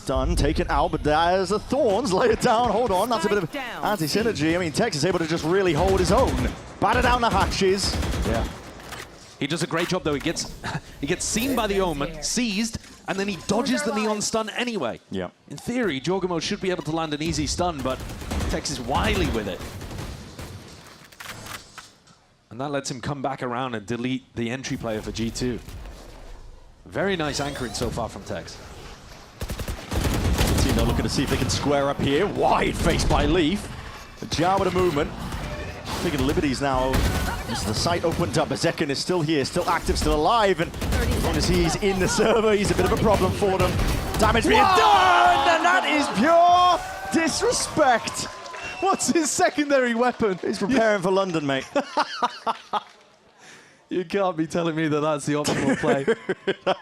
done, taken out, but there's the thorns. Lay it down, hold on. That's a bit of anti-synergy. I mean, Tex is able to just really hold his own. Batter down the hatches. Yeah. He does a great job, though. He gets seen by the Omen, seized, and then he dodges the Neon stun anyway. Yeah. In theory, Jorgamo should be able to land an easy stun, but Tex is wily with it. And that lets him come back around and delete the entry player for G2. Very nice anchoring so far from Tex. The team now looking to see if they can square up here. Wide face by Leaf. A jar with a movement. Taking liberties now. As the site opened up, Zekken is still here, still active, still alive, and as long as he's in the server, he's a bit of a problem for them. Damage being done, and that is pure disrespect. What's his secondary weapon? He's preparing for London, mate. You can't be telling me that that's the optimal play.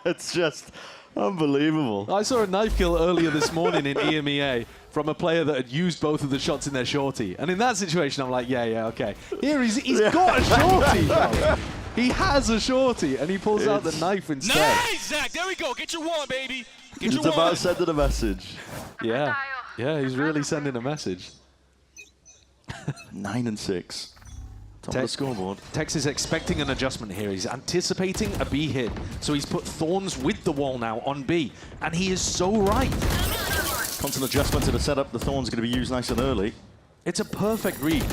It's just unbelievable. I saw a knife kill earlier this morning in EMEA from a player that had used both of the shots in their shorty. And in that situation, I'm like, yeah, okay. Here, he's got a shorty, bro. He has a shorty, and he pulls out the knife instead. Nice, Zach. There we go. Get your one, baby. Get your It's about sending a message. Yeah, he's really sending a message. 9 and 6. Top of the scoreboard. Tex is expecting an adjustment here. He's anticipating a B hit. So he's put Thorns with the wall now on B. And he is so right. Constant adjustment to the setup. The Thorn's going to be used nice and early. It's a perfect read.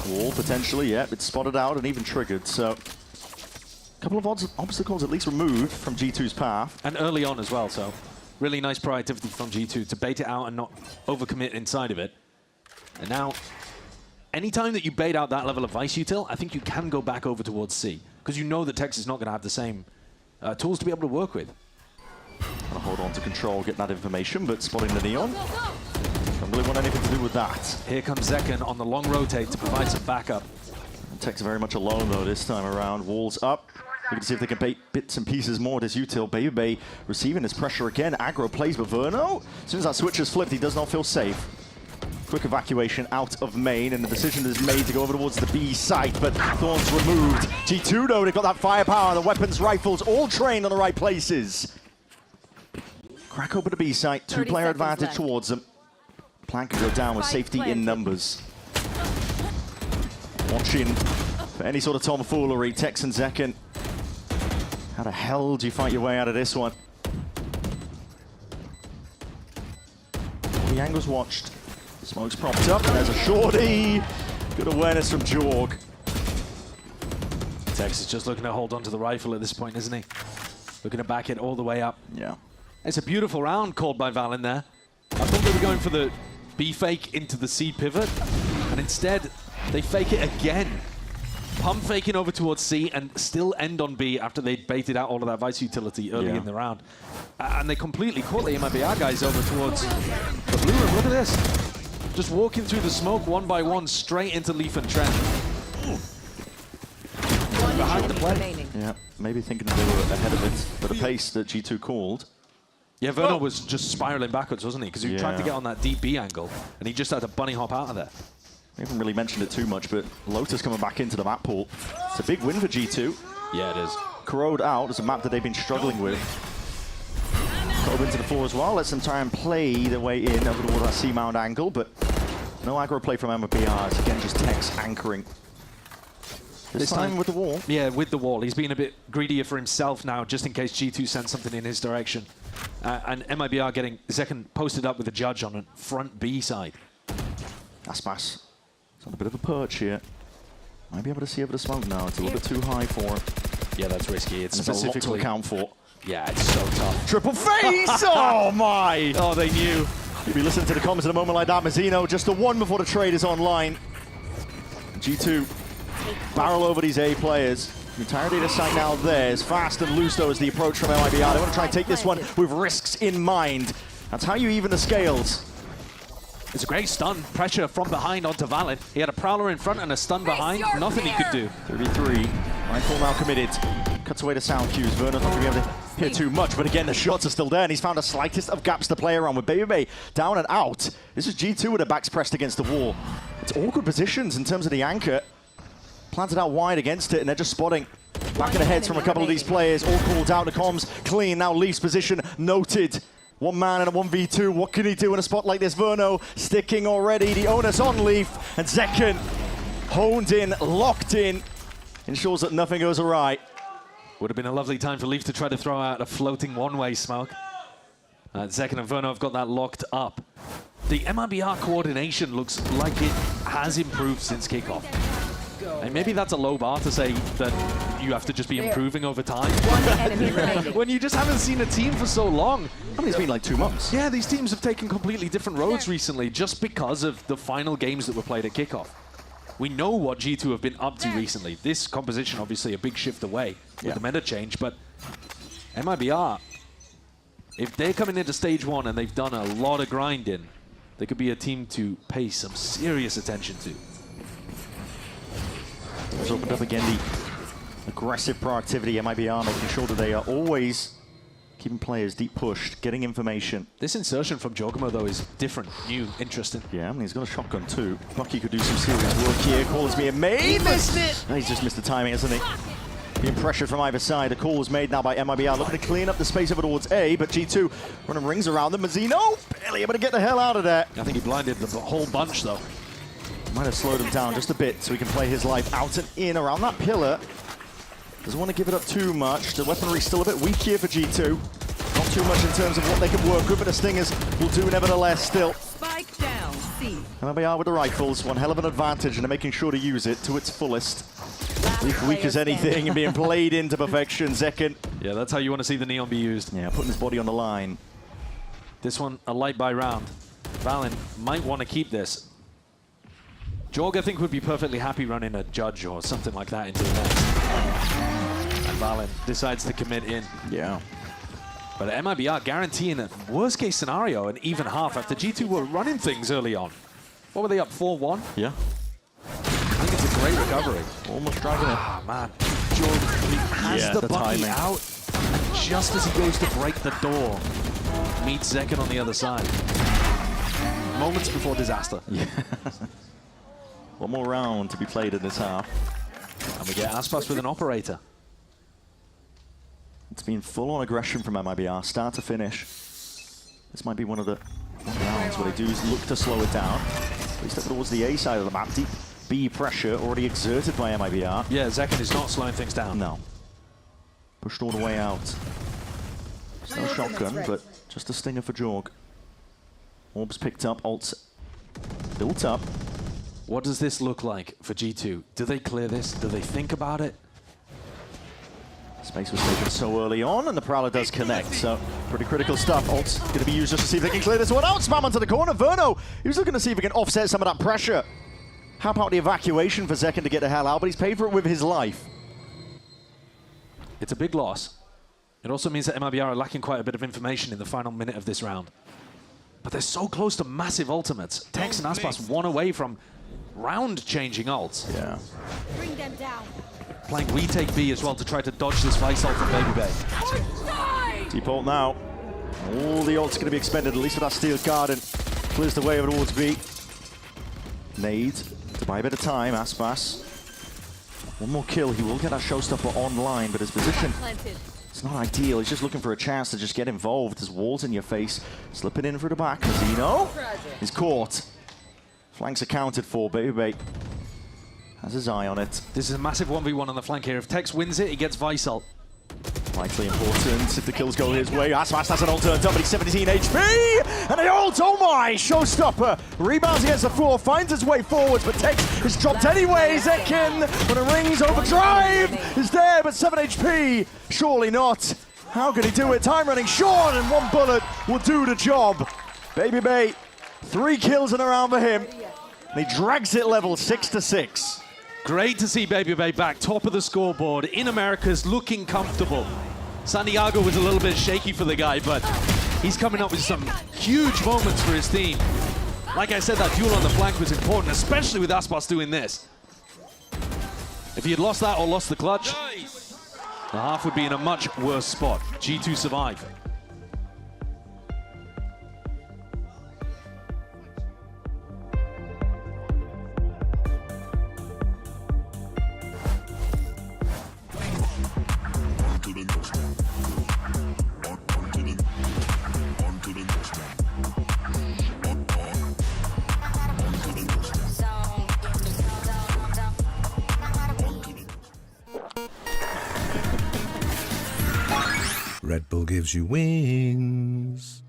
Wall potentially, yeah. It's spotted out and even triggered. So a couple of obstacles at least removed from G2's path. And early on as well. So really nice proactivity from G2 to bait it out and not overcommit inside of it. And now, anytime that you bait out that level of Vice Util, I think you can go back over towards C. Because you know that Tex is not going to have the same tools to be able to work with. Gotta hold on to control, get that information, but spotting the Neon. Don't really want anything to do with that. Here comes Zekken on the long rotate to provide some backup. And Tex very much alone, though, this time around. Walls up. Looking to see if they can bait bits and pieces more. This Util, Baby receiving this pressure again. Aggro plays, but Verno, as soon as that switch is flipped, he does not feel safe. Quick evacuation out of main, and the decision is made to go over towards the B site, but Thorns removed. G2, though, they've got that firepower, the weapons, rifles, all trained on the right places. Crack open the B site, two-player advantage towards them. Plan can go down with safety in numbers. Watching for any sort of tomfoolery, Tex and Zekken. How the hell do you fight your way out of this one? The angle's watched. Smoke's propped up, and there's a shorty. Good awareness from Jorg. Tex is just looking to hold on to the rifle at this point, isn't he? Looking to back it all the way up. Yeah. It's a beautiful round called by Val in there. I thought they were going for the B fake into the C pivot, and instead They fake it again. Pump faking over towards C and still end on B after they baited out all of that Vice utility early in the round. And they completely caught the MIBR guys over towards the blue room. Look at this. Just walking through the smoke one by one straight into Leaf and Trent. Behind the play. Yeah, maybe thinking they were ahead of it, but the pace that G2 called. Yeah, Verno was just spiraling backwards, wasn't he? Because he tried to get on that deep B angle, and he just had to bunny hop out of there. We haven't really mentioned it too much, but Lotus coming back into the map pool. It's a big win for G2. Yeah, it is. KRÜ out is a map that they've been struggling with. Got into the floor as well. Lets them try and play their way in over towards that C-mount angle, but no aggro play from MIBR. It's again just Tex anchoring. This time with the wall. Yeah, with the wall. He's being a bit greedier for himself now, just in case G2 sends something in his direction. And MIBR getting Zekken posted up with a judge on a front B side. Aspas. It's on a bit of a perch here. Might be able to see over the smoke now. It's a little bit too high for him. Yeah, that's risky. It's specifically a lot to account for. Yeah, it's so tough. Triple face! Oh my! Oh, they knew. You'll be listening to the comments in a moment like that. Mazzino, just the one before the trade is online. G2 barrel over these A players. The entirety of the site now theirs. Fast and loose though is the approach from MIBR. They want to try and take this one with risks in mind. That's how you even the scales. It's a great stun. Pressure from behind onto Valid. He had a Prowler in front and a stun behind. Nothing he could do. 33. Mindful now committed. Cuts away the sound cues. Verno's not going to be able to hear too much, but again, the shots are still there, and he's found the slightest of gaps to play around with. Baby down and out. This is G2 with their backs pressed against the wall. It's awkward positions in terms of the anchor. Planted out wide against it, and they're just spotting back in the heads from a couple of these players. All called out. The comms clean. Now Leaf's position noted. One man and a 1v2. What can he do in a spot like this? Verno sticking already. The onus on Leaf. And Zekken honed in, locked in. Ensures that nothing goes awry. Would have been a lovely time for Leaf to try to throw out a floating one-way smoke. Zekken and Verno have got that locked up. The MIBR coordination looks like it has improved since kickoff. And maybe that's a low bar to say that you have to just be improving over time. When you just haven't seen a team for so long. I mean, it's been like 2 months. Yeah, these teams have taken completely different roads recently just because of the final games that were played at kickoff. We know what G2 have been up to recently. This composition, obviously, a big shift away with the meta change, but MIBR, if they're coming into stage 1 and they've done a lot of grinding, they could be a team to pay some serious attention to. Has opened up again the aggressive proactivity. MIBR making sure that they are always keeping players deep pushed, getting information. This insertion from Jogamo, though, is different, new, interesting. Yeah, I mean, he's got a shotgun too. Bucky could do some serious work here. Call is being made. He missed it! He's just missed the timing, hasn't he? Being pressured from either side. A call was made now by MIBR, looking to clean up the space over towards A, but G2 running rings around them. Mazzino barely able to get the hell out of there. I think he blinded the whole bunch, though. Might have slowed him down just a bit so he can play his life out and in around that pillar. Doesn't want to give it up too much. The weaponry's still a bit weak here for G2. Not too much in terms of what they can work with, but the Stingers will do nevertheless still. Spike down, C. MIBR with the rifles, one hell of an advantage, and they're making sure to use it to its fullest. Weak as anything and being played into perfection. Zekken. Yeah, that's how you want to see the Neon be used. Yeah, putting his body on the line. This one, a light by round. Valen might want to keep this. Jorg, I think, would be perfectly happy running a Judge or something like that into the next. And Valen decides to commit in. Yeah. But MIBR guaranteeing a worst-case scenario, an even half after G2 were running things early on. What were they up, 4-1? Yeah. I think it's a great recovery. Almost dragging it. Ah, man. Jorg, he has the Bucky out. And just as he goes to break the door, meets Zekken on the other side. Moments before disaster. Yeah. One more round to be played in this half. And we get Aspas with an operator. It's been full-on aggression from MIBR, start to finish. This might be one of the rounds where they do look to slow it down. They step towards the A side of the map. Deep B pressure already exerted by MIBR. Yeah, Zekken is not slowing things down. No. Pushed all the way out. It's no shotgun, but just a stinger for Jorg. Orbs picked up, ults built up. What does this look like for G2? Do they clear this? Do they think about it? Space was taken so early on, and the Prowler does connect, so pretty critical stuff. Ult's going to be used just to see if they can clear this one out. Spam onto the corner. Verno, he was looking to see if he can offset some of that pressure. How about the evacuation for Zekken to get the hell out? But he's paid for it with his life. It's a big loss. It also means that MIBR are lacking quite a bit of information in the final minute of this round. But they're so close to massive ultimates. Tex and Aspas one away from round-changing ults. Yeah. Bring them down. Playing We Take B as well to try to dodge this Vice ult from BabyBay. Deep ult now. All the ults going to be expended, at least with that Steel Garden. Clears the way over towards B. Nade to buy a bit of time, Aspas. One more kill, he will get that showstopper online, but his position, it's not ideal. He's just looking for a chance to just get involved. There's walls in your face. Slipping in through the back. Zeno is caught. Flanks accounted for. BabyBay has his eye on it. This is a massive 1v1 on the flank here. If Tex wins it, he gets Vice ult. Vitally important if the kills go his way. Aspas has an ult turned up, but he's 17 HP! And the ult, oh my! Showstopper rebounds against the floor, finds his way forwards, but Tex is dropped anyway. Zekken, when it rings, overdrive is there, but 7 HP. Surely not. How can he do it? Time running short, and one bullet will do the job. BabyBay, 3 kills in a round for him. And he drags it level 6-6. Great to see BabyBay back, top of the scoreboard, in Americas, looking comfortable. Santiago was a little bit shaky for the guy, but he's coming up with some huge moments for his team. Like I said, that duel on the flank was important, especially with Aspas doing this. If he had lost that or lost the clutch, the half would be in a much worse spot. G2 survive. Red Bull gives you wings.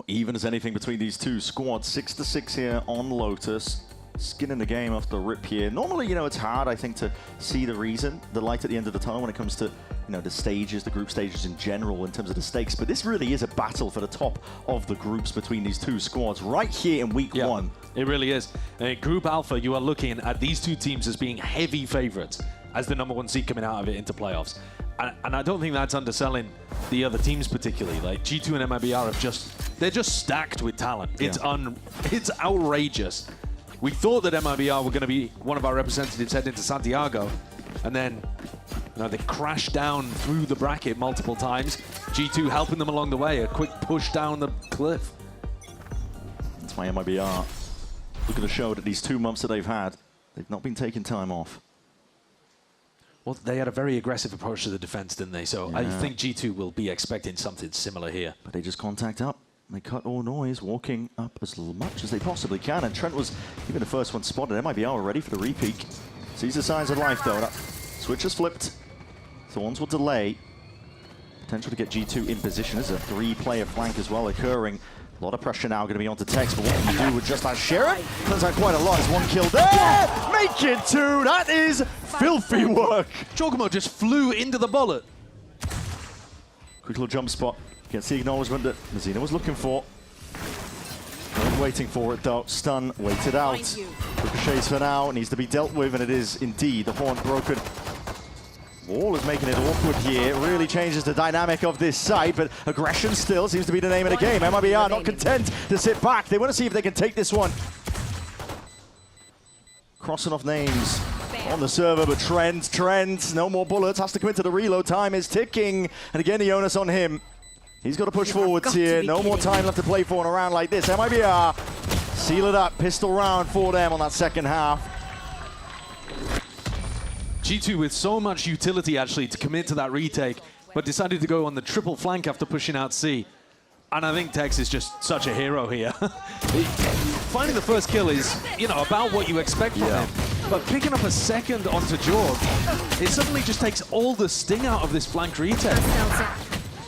Even as anything between these two squads. 6-6 here on Lotus. Skinning the game off the rip here. Normally, you know, it's hard, I think, to see the reason, the light at the end of the tunnel when it comes to, you know, the stages, the group stages in general in terms of the stakes. But this really is a battle for the top of the groups between these two squads right here in week one. It really is. Group Alpha, you are looking at these two teams as being heavy favorites as the #1 seed coming out of it into playoffs. And I don't think that's underselling the other teams particularly. Like G2 and MIBR they're just stacked with talent. Yeah. It's outrageous. We thought that MIBR were going to be one of our representatives heading into Santiago, and then they crashed down through the bracket multiple times. G2 helping them along the way, a quick push down the cliff. That's why MIBR looking to show that these 2 months that they've had, they've not been taking time off. Well, they had a very aggressive approach to the defense, didn't they? So I think G2 will be expecting something similar here. But they just contact up. They cut all noise, walking up as much as they possibly can. And Trent was even the first one spotted. MIBR ready for the re-peek. Sees the signs of life, though. That switch has flipped. Thorns will delay. Potential to get G2 in position. There's a 3-player flank as well occurring. A lot of pressure now going to be onto Tex, but what can you do with just that Sheriff? Turns out quite a lot. There's 1 kill there! Make it 2! That is filthy work! Jorgamo just flew into the bullet. Quick little jump spot. Gets the acknowledgement that Mazina was looking for. Not waiting for it though. Stun waited out. Ricochets for now. Needs to be dealt with, and it is indeed the horn broken. Wall is making it awkward here. It really changes the dynamic of this side, but aggression still seems to be the name of the game. MIBR not content to sit back. They want to see if they can take this one. Crossing off names on the server, but Trent, no more bullets. Has to commit to the reload. Time is ticking. And again, the onus on him. He's got to push forwards here. No more time left to play for in a round like this. MIBR seal it up. Pistol round for them on that second half. G2 with so much utility actually to commit to that retake, but decided to go on the triple flank after pushing out C. And I think Tex is just such a hero here. Finding the first kill is, you know, about what you expect from him. But picking up a second onto Jorg, it suddenly just takes all the sting out of this flank retake.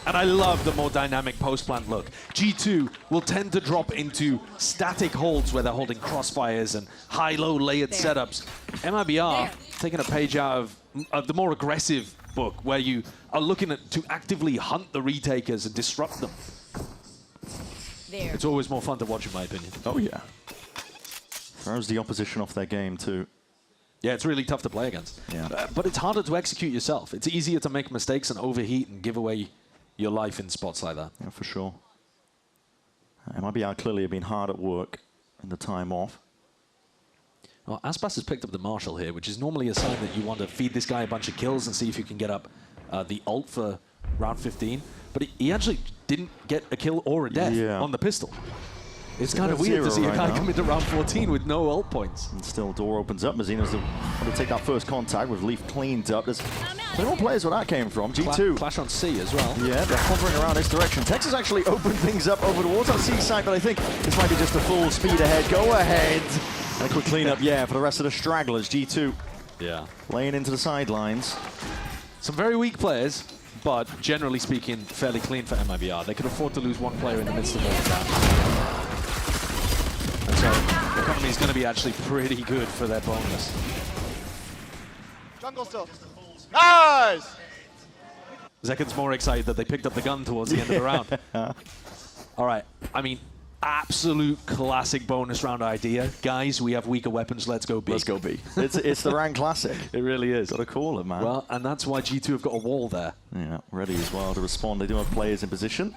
And I love the more dynamic post-plant look. G2 will tend to drop into static holds where they're holding crossfires and high-low layered setups. MIBR taking a page out of the more aggressive book where you are looking to actively hunt the retakers and disrupt them. It's always more fun to watch, in my opinion. Oh, yeah. Throws the opposition off their game, too. Yeah, it's really tough to play against. Yeah. But it's harder to execute yourself. It's easier to make mistakes and overheat and give away your life in spots like that. Yeah, for sure. MIBR clearly have been hard at work in the time off. Well, Aspas has picked up the Marshal here, which is normally a sign that you want to feed this guy a bunch of kills and see if you can get up the ult for round 15. But he actually didn't get a kill or a death on the pistol. It's kind of weird to see a guy come into round 14 with no ult points. And still, door opens up. Mazino's going to take that first contact with Leaf cleaned up. There's more players where that came from. G2. Clash on C as well. Yeah, they're hovering around this direction. Texas actually opened things up over towards that C side, but I think this might be just a full speed ahead. Go ahead. And a quick cleanup, for the rest of the stragglers. G2 laying into the sidelines. Some very weak players, but generally speaking, fairly clean for MIBR. They could afford to lose one player in the midst of all of that. And so the economy is going to be actually pretty good for their bonus. Jungle still. Nice! Zekin's more excited that they picked up the gun towards the end of the round. All right, I mean, absolute classic bonus round idea. Guys, we have weaker weapons, let's go B. Let's go B. It's the rank classic. It really is. Got to call it, man. Well, and that's why G2 have got a wall there. Yeah, ready as well to respond. They do have players in position.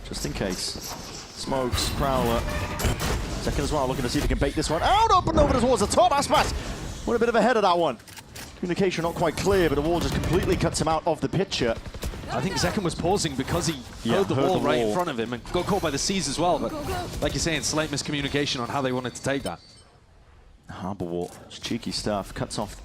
Just in case. Smokes, Prowler. Second as well, looking to see if he can bait this one out. Open over towards the top. Aspas went a bit of ahead of that one. Communication not quite clear, but the wall just completely cuts him out of the picture. I think Zekin was pausing because he heard the wall right in front of him and got caught by the C's as well. But like you're saying, slight miscommunication on how they wanted to take that. Harbor wall, it's cheeky stuff. Cuts off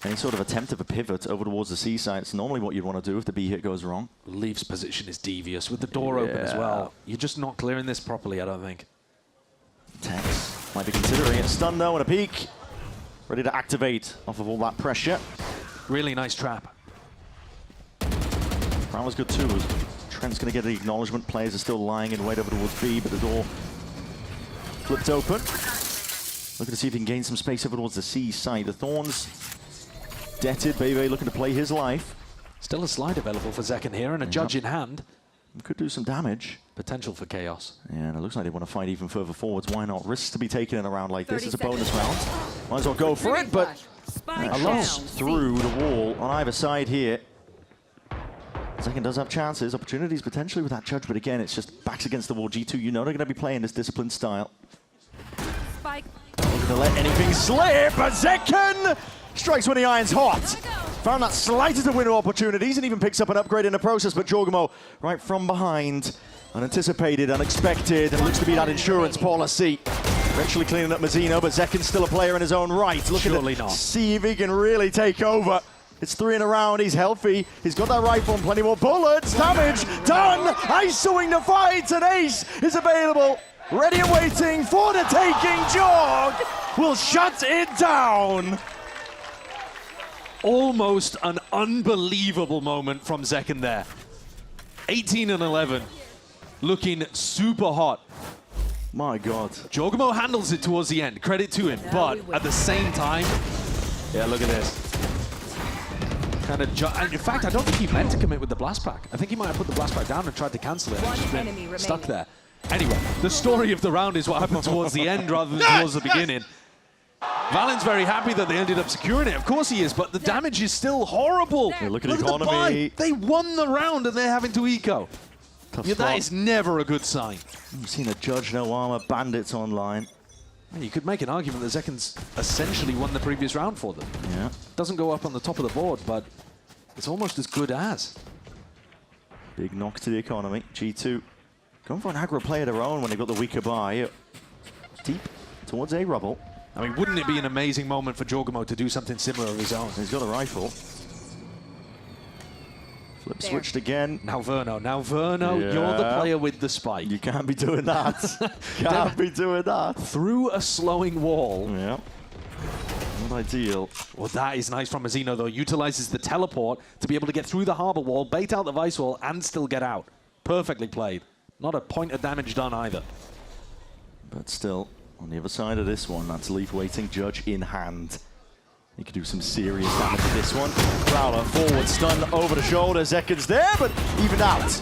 any sort of attempt of a pivot over towards the C side. It's normally what you'd want to do if the B hit goes wrong. Leaf's position is devious with the door open as well. You're just not clearing this properly, I don't think. Tex might be considering it. Stun though and a peek. Ready to activate off of all that pressure. Really nice trap. Prowler's good too. Trent's going to get the acknowledgement. Players are still lying in wait over towards B, but the door flipped open. Looking to see if he can gain some space over towards the C side. The Thorns detted. Bebe looking to play his life. Still a slide available for Zekin here and a judge in hand. Could do some damage. Potential for chaos. Yeah, and it looks like they want to fight even further forwards. Why not? Risks to be taken in a round like this. It's a bonus round. Might as well go for it, but a loss through the wall on either side here. Zekin does have chances, opportunities potentially with that judge, but again, it's just backs against the wall. G2, you know they're going to be playing this disciplined style. Spike. Not going to let anything slip, but Zekin strikes when the iron's hot. Found that slightest of window opportunities and even picks up an upgrade in the process, but Jorgamo right from behind. Unanticipated, unexpected, and looks to be that insurance policy. Eventually cleaning up Mazino, but Zekin's still a player in his own right. Looking to see if he can really take over. It's 3 in a round, he's healthy, he's got that rifle and plenty more bullets. Damage done, ISOing the fight, and Ace is available. Ready and waiting for the taking. Jorg will shut it down. Almost an unbelievable moment from Zekin there. 18 and 11, looking super hot. My God. Jorgamo handles it towards the end, credit to him, but at the same time, yeah, look at this. Kind of, and in fact, I don't think he meant to commit with the blast pack. I think he might have put the blast pack down and tried to cancel it. And just been stuck there. Anyway, the story of the round is what happened towards the end rather than towards the beginning. Valen's very happy that they ended up securing it. Of course he is, but the damage is still horrible. Yeah, look at the economy. buy. They won the round and they're having to eco. Yeah, that is never a good sign. We've seen a Judge No Armor, Bandits online. And you could make an argument that Zekken's essentially won the previous round for them. Yeah. Doesn't go up on the top of the board, but it's almost as good as. Big knock to the economy. G2 going for an aggro play of their own when they got the weaker buy. Deep towards A rubble. I mean, wouldn't it be an amazing moment for Jorgamo to do something similar of his own? He's got a rifle. Flip switched again. Now Verno, you're the player with the spike. You can't be doing that. Can't be doing that. Through a slowing wall. Yeah. Not ideal. Well, that is nice from Azino, though. Utilizes the teleport to be able to get through the harbor wall, bait out the vice wall, and still get out. Perfectly played. Not a point of damage done either. But still, on the other side of this one, that's Leaf waiting, Judge in hand. He could do some serious damage to this one. Prowler forward, stun over the shoulder. Zekken's there, but even out.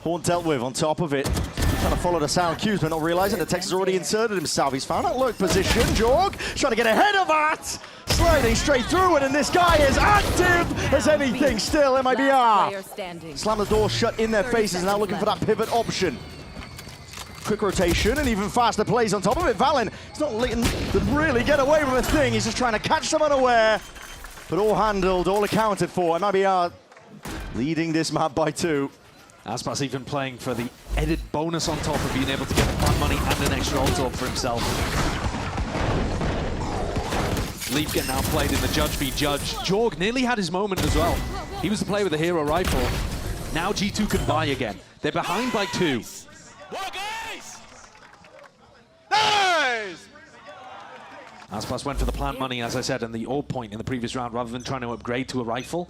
Horn dealt with on top of it. Trying to follow the sound cues, but not realizing the Texas already inserted himself. He's found that lurk position. Jorg trying to get ahead of that. Sliding straight through it, and this guy is active as anything still. MIBR. Slam the door shut in their faces, now looking for that pivot option. Quick rotation and even faster plays on top of it. Valen is not letting them really get away with a thing. He's just trying to catch them unaware. But all handled, all accounted for. MIBR leading this map by 2. Aspas even playing for the added bonus on top of being able to get fun money and an extra ult for himself. Leaf getting outplayed in the Judge v Judge. Jorg nearly had his moment as well. He was the player with the hero rifle. Now G2 can buy again. They're behind by 2. Nice! Aspas went for the plant money, as I said, and the orb point in the previous round rather than trying to upgrade to a rifle.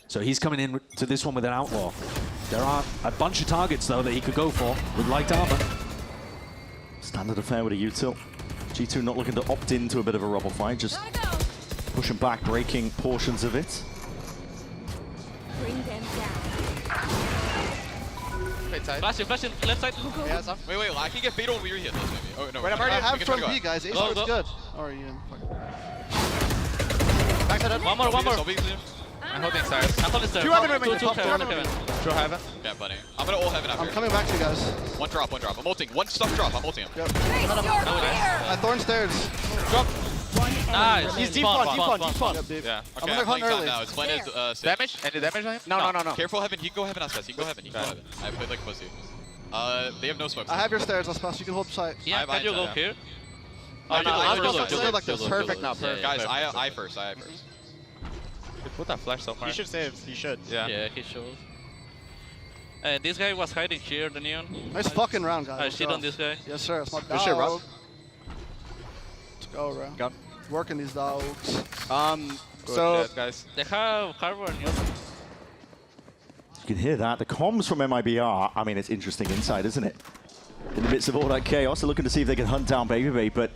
So he's coming in to this one with an outlaw. There are a bunch of targets, though, that he could go for with light armor. Standard affair with a util. G2 not looking to opt into a bit of a rubble fight, just pushing back, breaking portions of it. Bring them down. Wait, side. Flash left side. Yeah, some. Wait, I can get Fatal when we reheal this, maybe. Oh, no. Wait, I'm already I have from B, guys. A is good. Or you. Backside. One more. I'm holding stairs. I'm holding stairs. 2 heaven remain. 2 heaven. Draw heaven. Yeah, buddy. I'm gonna ult heaven after. I'm coming back to you guys. One drop. I'm ulting. One stuff drop. I'm ulting him. Yep. Thorn stairs. Drop. Nice. He's deep spawn. Yeah. I'm Okay, gonna hunt early. now. His plan is Damage? Any damage on him? No. Careful heaven. He can go heaven, Aspas. He can go heaven. I played like a pussy. They have no smokes. I have your stairs, Aspas. You can hold sight. Yeah, can you go here? I'll go like this. Perfect now. Perfect. Guys, I first. Put that flash somewhere. He should save. He should. Yeah, he should. This guy was hiding here, the neon. Nice fucking round, guys. I shit on this guy. Yes, sir. It's my Good shit, bro. Let's go, bro. Go. Working these dogs. So guys, they have harbor and neon. You can hear that. The comms from MIBR, I mean, it's interesting insight, isn't it? In the midst of all that chaos, they're looking to see if they can hunt down Baby, but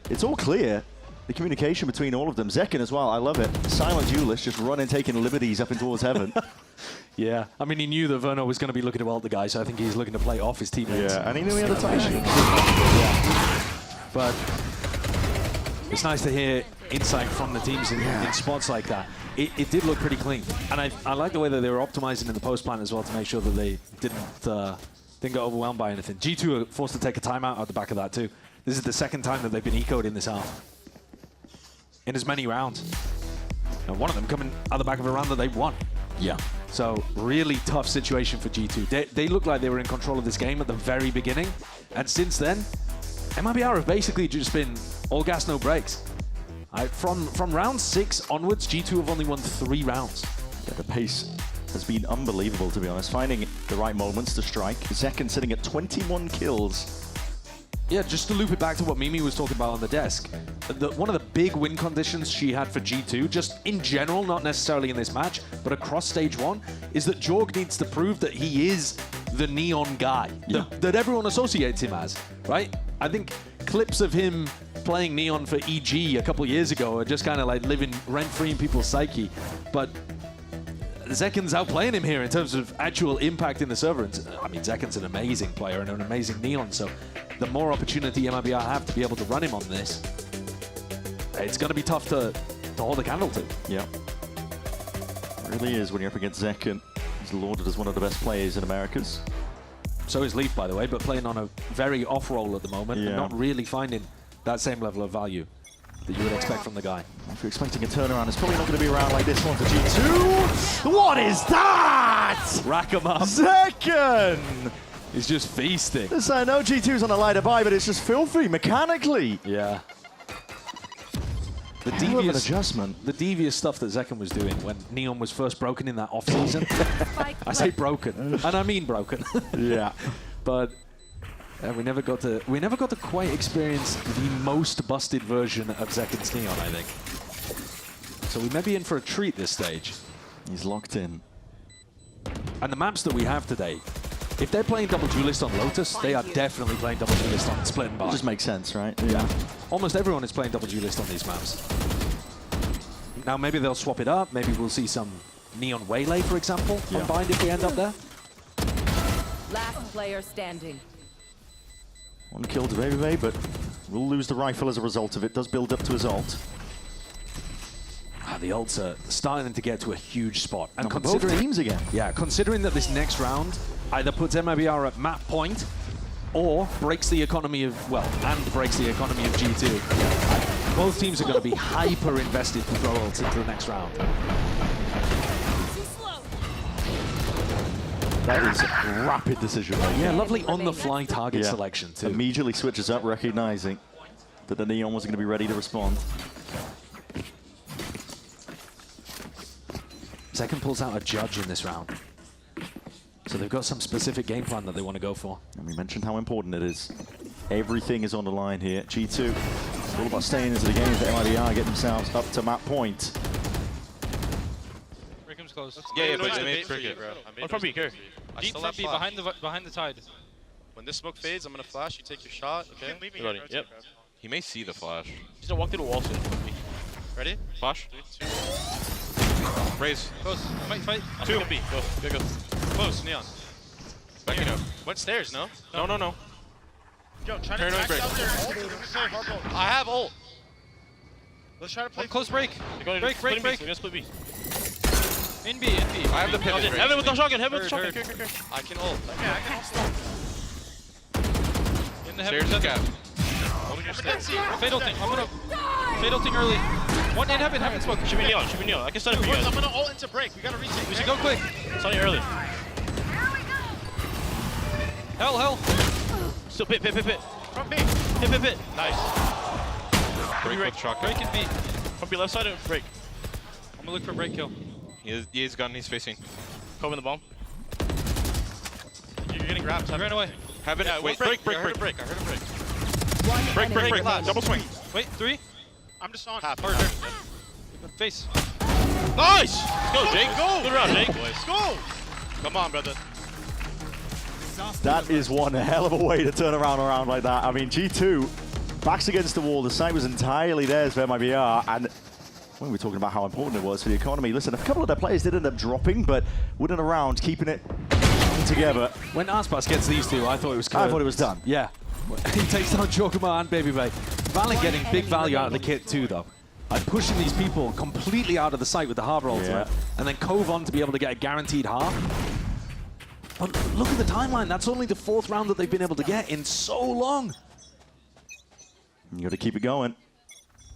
it's all clear. The communication between all of them. Zekken as well, I love it. Silent duelist just running, taking liberties up and towards heaven. Yeah, I mean, he knew that Verno was going to be looking to ult the guy, so I think he's looking to play off his teammates. Yeah, and he knew he had a tie shield. Yeah. But it's nice to hear insight from the teams in spots like that. It did look pretty clean. And I like the way that they were optimizing in the post plan as well to make sure that they didn't get overwhelmed by anything. G2 are forced to take a timeout at the back of that too. This is the second time that they've been ecoed in this half. In as many rounds. And one of them coming out the back of a round that they won. Yeah. So really tough situation for G2. They looked like they were in control of this game at the very beginning. And since then, MIBR have basically just been all gas, no brakes. From round 6 onwards, G2 have only won 3 rounds. Yeah, the pace has been unbelievable, to be honest. Finding the right moments to strike. Zekken sitting at 21 kills. Yeah, just to loop it back to what Mimi was talking about on the desk. One of the big win conditions she had for G2, just in general, not necessarily in this match, but across stage 1, is that Jorg needs to prove that he is the neon guy that everyone associates him as, right? I think clips of him playing neon for EG a couple years ago are just kind of like living rent-free in people's psyche. But Zekken's outplaying him here in terms of actual impact in the server. And, I mean, Zekken's an amazing player and an amazing neon, so the more opportunity MIBR have to be able to run him on this, it's going to be tough to hold a candle to. Yeah. It really is when you're up against Zekken. He's lauded as one of the best players in Americas. So is Leaf, by the way, but playing on a very off roll at the moment and not really finding that same level of value that you would expect from the guy. If you're expecting a turnaround, it's probably not going to be around like this one for G2. What is that? Rack him up. Zekken! He's just feasting. Listen, I know G2's on a lighter buy, but it's just filthy mechanically. Yeah. The Hell of an devious adjustment. The devious stuff that Zekken was doing when Neon was first broken in that off-season. I say broken, and I mean broken. Yeah. But we never got to quite experience the most busted version of Zekken's Neon, I think. So we may be in for a treat this stage. He's locked in. And the maps that we have today, if they're playing double duelist on Lotus, they are definitely playing double duelist on Split and Bar. It just makes sense, right? Yeah. Almost everyone is playing double duelist on these maps. Now maybe they'll swap it up. Maybe we'll see some Neon Waylay, for example, combined if we end up there. Last player standing. One kill to Baby, but will lose the rifle as a result of it. Does build up to his ult. The ults are starting to get to a huge spot. And for both teams again. Yeah, considering that this next round either puts MIBR at map point or breaks the economy of, well, and breaks the economy of G2. Both teams are going to be hyper invested to throw ults into the next round. That is rapid decision making. Yeah, lovely on-the-fly target selection too. Immediately switches up, recognizing that the Neon wasn't going to be ready to respond. Zekken pulls out a judge in this round. So they've got some specific game plan that they want to go for. And we mentioned how important it is. Everything is on the line here. G2, it's all about staying into the game for MIBR, get themselves up to map point. Rickham's close. Yeah, but they made cricket, bro. I'll probably care. Deep might be behind the tide. When this smoke fades, I'm gonna flash. You take your shot. Okay. Yep. He may see the flash. He's gonna walk through the wall soon. Ready? Flash. 3, 2. Raise. Close. Fight. 2. B. Go. Close. Neon. Backing up. Went stairs. No. No. Yo, try to Paranoid attack break. out there. I have ult. Let's try to play. Close break. Break. We're gonna split B. In B. I have the pivot. Heaven with the shotgun. Heard. I can ult. Yeah, I can also. In the heaven. Stairs gap. Holding your stairs. Fatal thing. I'm gonna fatal thing early. One in heaven. Heaven smoke. Should be Neon. I can stun it for you guys. I'm gonna ult into break. We gotta retake. We should go quick. Sunny early. Hell. Still pit. From B. Pit. Nice. Break with shotgun. Break and B. From B left side and break. I'm gonna look for a break kill. He's gun. He's facing. Cove in the bomb. You're getting grabbed. He ran away. Have it. Yeah, Wait. break. Break. I heard a break. Break. Double swing. Wait. 3. I'm just on. Half. Face. Nice. Let's go, Jake. Go. Good round, Jake. Let's go. Come on, brother. That is one hell of a way to turn around like that. I mean, G2, backs against the wall. The site was entirely theirs for MIBR. And when we're talking about how important it was for the economy, listen, a couple of their players did end up dropping, but wouldn't around, keeping it together. When Aspas gets these two, I thought it was good. I thought it was done. Yeah. He takes down Jokuma and Baby Bay. Valen getting big value out of the kit too, though. I'm pushing these people completely out of the site with the Harbor ultimate, and then Cove on to be able to get a guaranteed half. But look at the timeline. That's only the 4th round that they've been able to get in so long. You got to keep it going.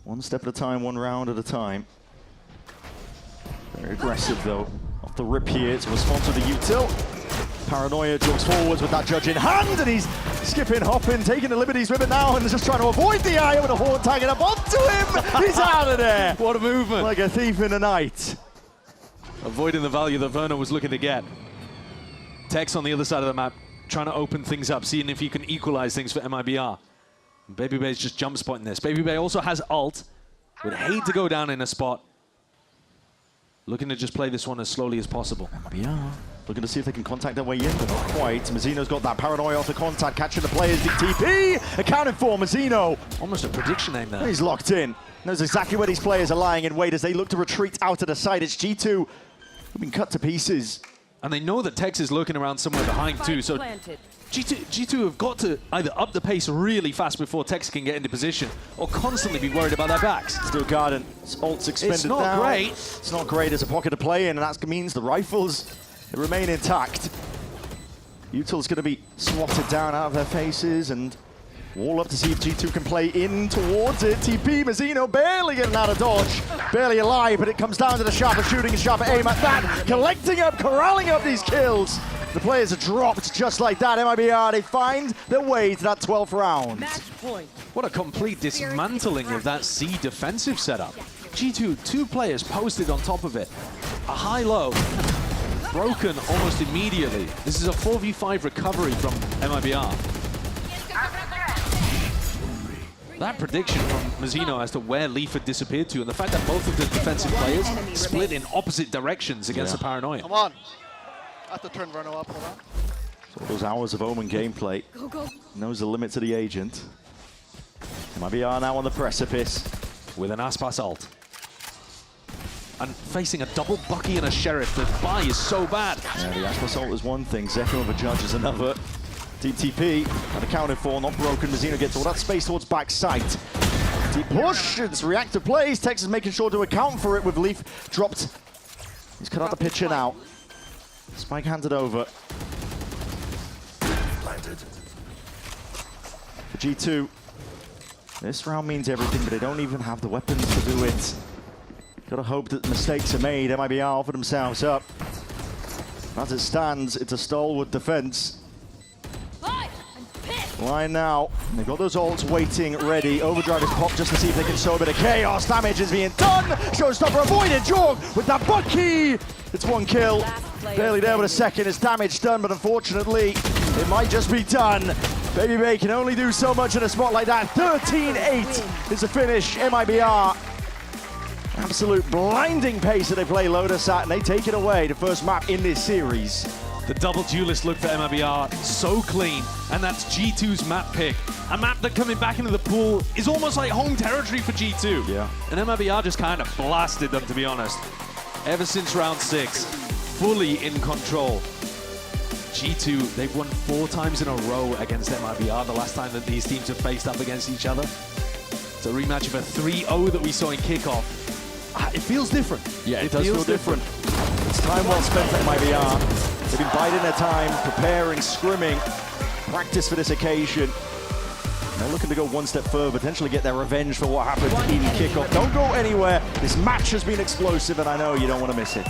One step at a time, one round at a time. Very aggressive, though. Off the rip here to respond to the util. Paranoia jogs forwards with that judge in hand, and he's skipping, hopping, taking the liberties with it now, and just trying to avoid the eye with a horn tagging up onto him. He's out of there. What a movement. Like a thief in the night. Avoiding the value that Werner was looking to get. Tex on the other side of the map, trying to open things up, seeing if he can equalize things for MIBR. Baby Bay's just jump spotting this. Baby Bay also has ult. Would hate to go down in a spot. Looking to just play this one as slowly as possible. MIBR looking to see if they can contact their way in, but not quite. Mazzino's got that Paranoia off the contact, catching the players. The TP accounted for Mazzino. Almost a prediction name there. He's locked in. Knows exactly where these players are lying in wait as they look to retreat out of the site. It's G2 who've been cut to pieces. And they know that Tex is lurking around somewhere behind too, so G2 have got to either up the pace really fast before Tex can get into position, or constantly be worried about their backs. Still Garden, ult's expended It's not down. great. It's not great as a pocket to play in, and that means the rifles they remain intact. Util's going to be swatted down out of their faces, and wall up to see if G2 can play in towards it. TP, Mazzino barely getting out of dodge, barely alive, but it comes down to the sharper shooting and sharper aim at that. Collecting up, corralling up these kills. The players are dropped just like that. MIBR, they find their way to that 12th round. Match point. What a complete dismantling of that C defensive setup. G2, 2 players posted on top of it. A high-low, broken almost immediately. This is a 4v5 recovery from MIBR. That prediction from Mazzino as to where Leaf had disappeared to, and the fact that both of the defensive players split in opposite directions against the Paranoia. Come on. I have to turn Reno up, hold on. So those hours of Omen gameplay knows the limit to the agent. MIBR now on the precipice with an Aspas ult. And facing a double Bucky and a Sheriff, the buy is so bad. Yeah, the Aspas ult is one thing, Zekrom of a Judge is another. Deep TP, unaccounted for, not broken. Mazzino gets all that space towards backside. Deep push, it's reactive plays. Texas making sure to account for it with Leaf dropped. He's cut out the picture now. Spike handed over. For G2, this round means everything, but they don't even have the weapons to do it. Gotta hope that mistakes are made. MIBR offer themselves up. As it stands, it's a stalwart defense. Line now. They've got those ults waiting, ready. Overdrive is popped just to see if they can show a bit of chaos. Damage is being done. Showstopper avoided. Jorg with that Bucky. It's 1 kill. Barely there with a second. It's damage done, but unfortunately, it might just be done. Baby Bay can only do so much in a spot like that. 13-8 is the finish. MIBR. Absolute blinding pace that they play Lotus at, and they take it away. The first map in this series. The double duelist look for MIBR, so clean, and that's G2's map pick. A map that coming back into the pool is almost like home territory for G2. Yeah. And MIBR just kind of blasted them, to be honest. Ever since round 6, fully in control. G2, they've won 4 times in a row against MIBR, the last time that these teams have faced up against each other. It's a rematch of a 3-0 that we saw in kickoff. It feels different. Yeah, it does feel different. It's time well spent for MIBR. They've been biding their time, preparing, scrimming, practice for this occasion. They're looking to go one step further, potentially get their revenge for what happened in kickoff. Don't go anywhere. This match has been explosive, and I know you don't want to miss it.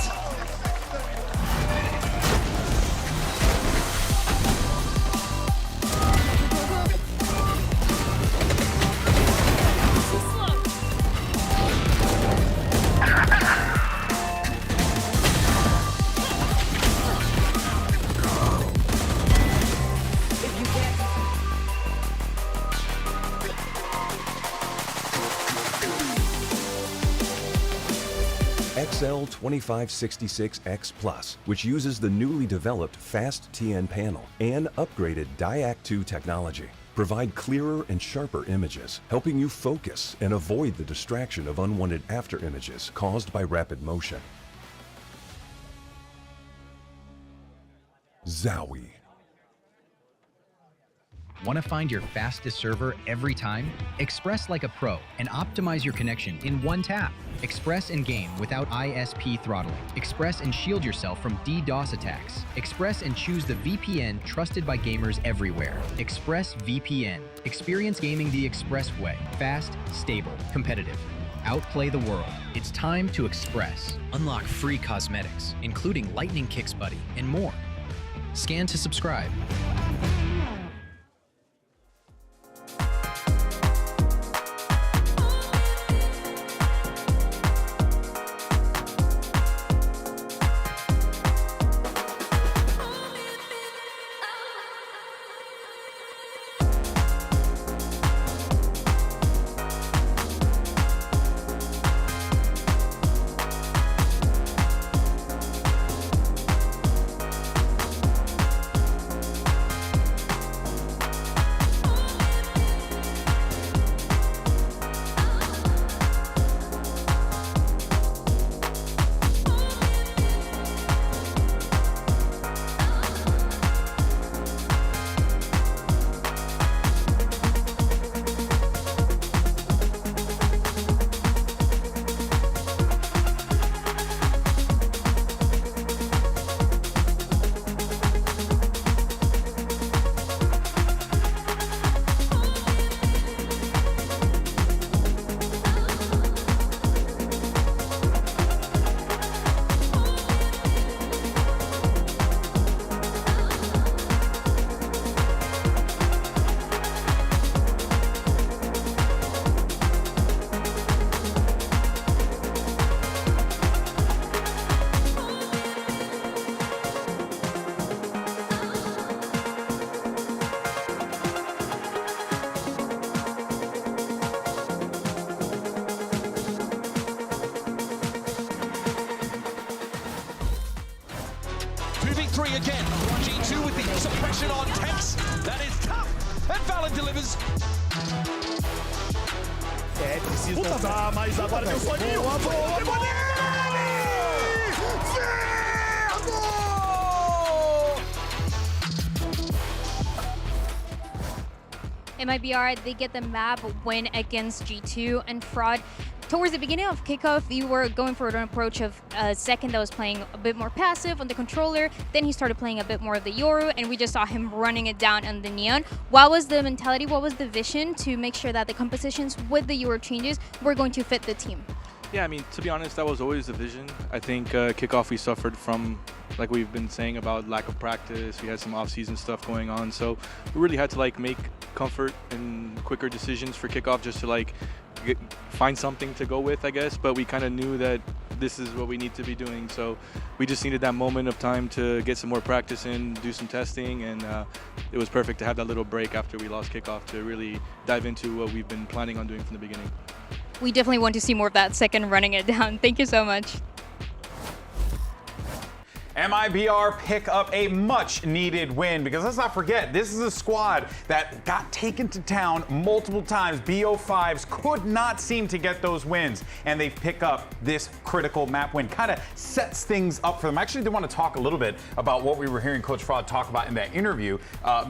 XL2566X Plus, which uses the newly developed Fast TN panel and upgraded Diac 2 technology, provide clearer and sharper images, helping you focus and avoid the distraction of unwanted after images caused by rapid motion. Zowie. Want to find your fastest server every time? Express like a pro and optimize your connection in one tap. Express and game without ISP throttling. Express and shield yourself from DDoS attacks. Express and choose the VPN trusted by gamers everywhere. ExpressVPN. Experience gaming the Express way. Fast, stable, competitive. Outplay the world. It's time to Express. Unlock free cosmetics, including Lightning Kicks Buddy and more. Scan to subscribe. 2v3 again. G2 with the suppression on Tex. That is tough. And Valorant delivers. Preciso voltar, mas agora deu soninho. MIBR, they get the map win against G2 and Fraud. Towards the beginning of kickoff, you were going for an approach of Second that was playing a bit more passive on the controller. Then he started playing a bit more of the Yoru, and we just saw him running it down on the Neon. What was the mentality, what was the vision to make sure that the compositions with the Yoru changes were going to fit the team? Yeah, I mean, to be honest, that was always the vision. I think kickoff we suffered from, like we've been saying, about lack of practice. We had some off-season stuff going on, so we really had to like make comfort and quicker decisions for kickoff just to like find something to go with, I guess. But we kind of knew that this is what we need to be doing, so we just needed that moment of time to get some more practice in, do some testing, and it was perfect to have that little break after we lost kickoff to really dive into what we've been planning on doing from the beginning. We definitely want to see more of that Second running it down. Thank you so much. MIBR pick up a much-needed win, because let's not forget, this is a squad that got taken to town multiple times. BO5s could not seem to get those wins, and they pick up this critical map win. Kind of sets things up for them. I actually did want to talk a little bit about what we were hearing Coach Fraud talk about in that interview,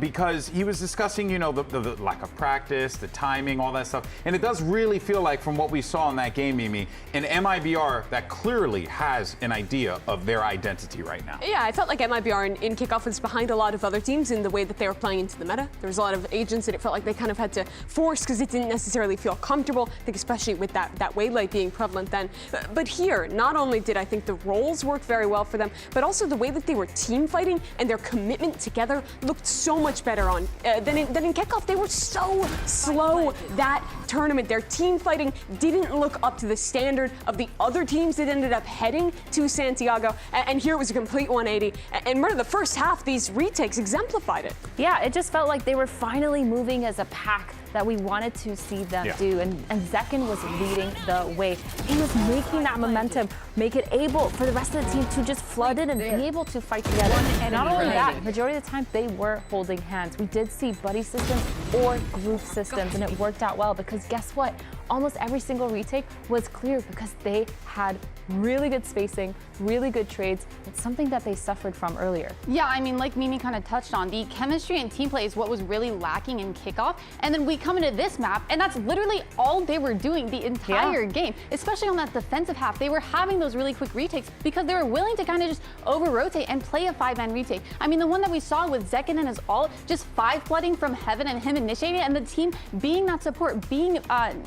because he was discussing, you know, the lack of practice, the timing, all that stuff. And it does really feel like, from what we saw in that game, Mimi, an MIBR that clearly has an idea of their identity right now. Yeah, I felt like MIBR in kickoff was behind a lot of other teams in the way that they were playing into the meta. There was a lot of agents that it felt like they kind of had to force because it didn't necessarily feel comfortable. I think especially with that waylay being prevalent then. But here, not only did I think the roles work very well for them, but also the way that they were team fighting and their commitment together looked so much better on than in kickoff. They were so slow that tournament. Their team fighting didn't look up to the standard of the other teams that ended up heading to Santiago. And here it was a complete 180. And Murder, the first half, these retakes exemplified it. Yeah, it just felt like they were finally moving as a pack that we wanted to see them do. And Zekin was leading the way. He was making that momentum, make it able for the rest of the team to just flood in and be able to fight together. And not only that, majority of the time they were holding hands. We did see buddy systems or group systems, and it worked out well because guess what? Almost every single retake was clear because they had really good spacing, really good trades. It's something that they suffered from earlier. Yeah, I mean, like Mimi kind of touched on, the chemistry and team play is what was really lacking in kickoff. And then we come into this map, and that's literally all they were doing the entire game, especially on that defensive half. They were having those really quick retakes because they were willing to kind of just over-rotate and play a 5-man retake. I mean, the one that we saw with Zekin and his ult, just 5-flooding from heaven and him initiating it, and the team being that support, being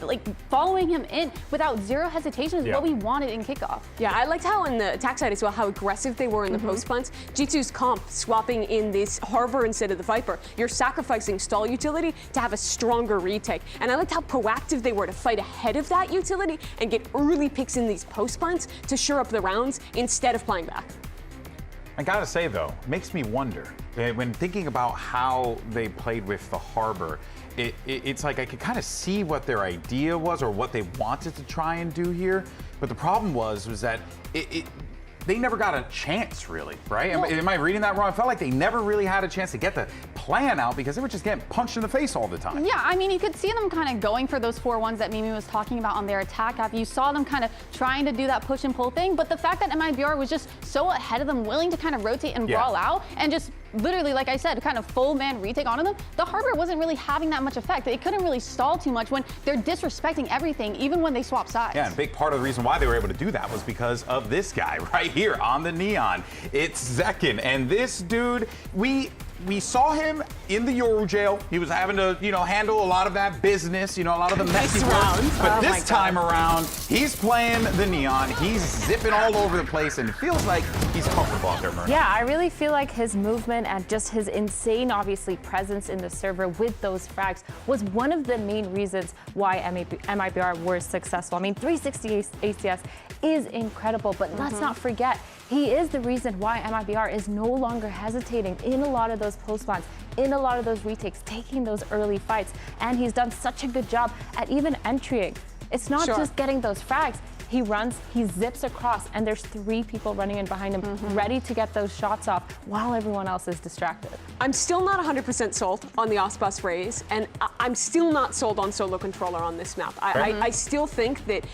like following him in without zero hesitation is what we wanted in kickoff. Yeah, I liked how on the attack side as well, how aggressive they were in the post plants. G2's comp swapping in this Harbor instead of the Viper. You're sacrificing stall utility to have a stronger retake. And I liked how proactive they were to fight ahead of that utility and get early picks in these post plants to shore up the rounds instead of playing back. I gotta say though, it makes me wonder, when thinking about how they played with the Harbor, it's like I could kind of see what their idea was or what they wanted to try and do here. But the problem was that they never got a chance, really, right? Am I reading that wrong? I felt like they never really had a chance to get the plan out because they were just getting punched in the face all the time. Yeah, I mean, you could see them kind of going for those 4-1s that Mimi was talking about on their attack app. You saw them kind of trying to do that push and pull thing, but the fact that MIBR was just so ahead of them, willing to kind of rotate and brawl out and just literally, like I said, kind of full man retake onto them, the Harbor wasn't really having that much effect. It couldn't really stall too much when they're disrespecting everything, even when they swap sides. Yeah, and a big part of the reason why they were able to do that was because of this guy right here on the Neon. It's Zekin, and this dude, we saw him in the Yoru jail. He was having to, handle a lot of that business, a lot of the messy rounds. But this time around, he's playing the Neon. He's zipping all over the place, and it feels like he's comfortable out there, Myrna. Yeah, I really feel like his movement and just his insane, obviously, presence in the server with those frags was one of the main reasons why MIBR were successful. I mean, 360 ACS is incredible, but let's not forget, he is the reason why MIBR is no longer hesitating in a lot of those post plants, in a lot of those retakes, taking those early fights. And he's done such a good job at even entering. It's not just getting those frags. He runs, he zips across, and there's 3 people running in behind him, ready to get those shots off while everyone else is distracted. I'm still not 100% sold on the Aspas raise, and I'm still not sold on solo controller on this map. I still think that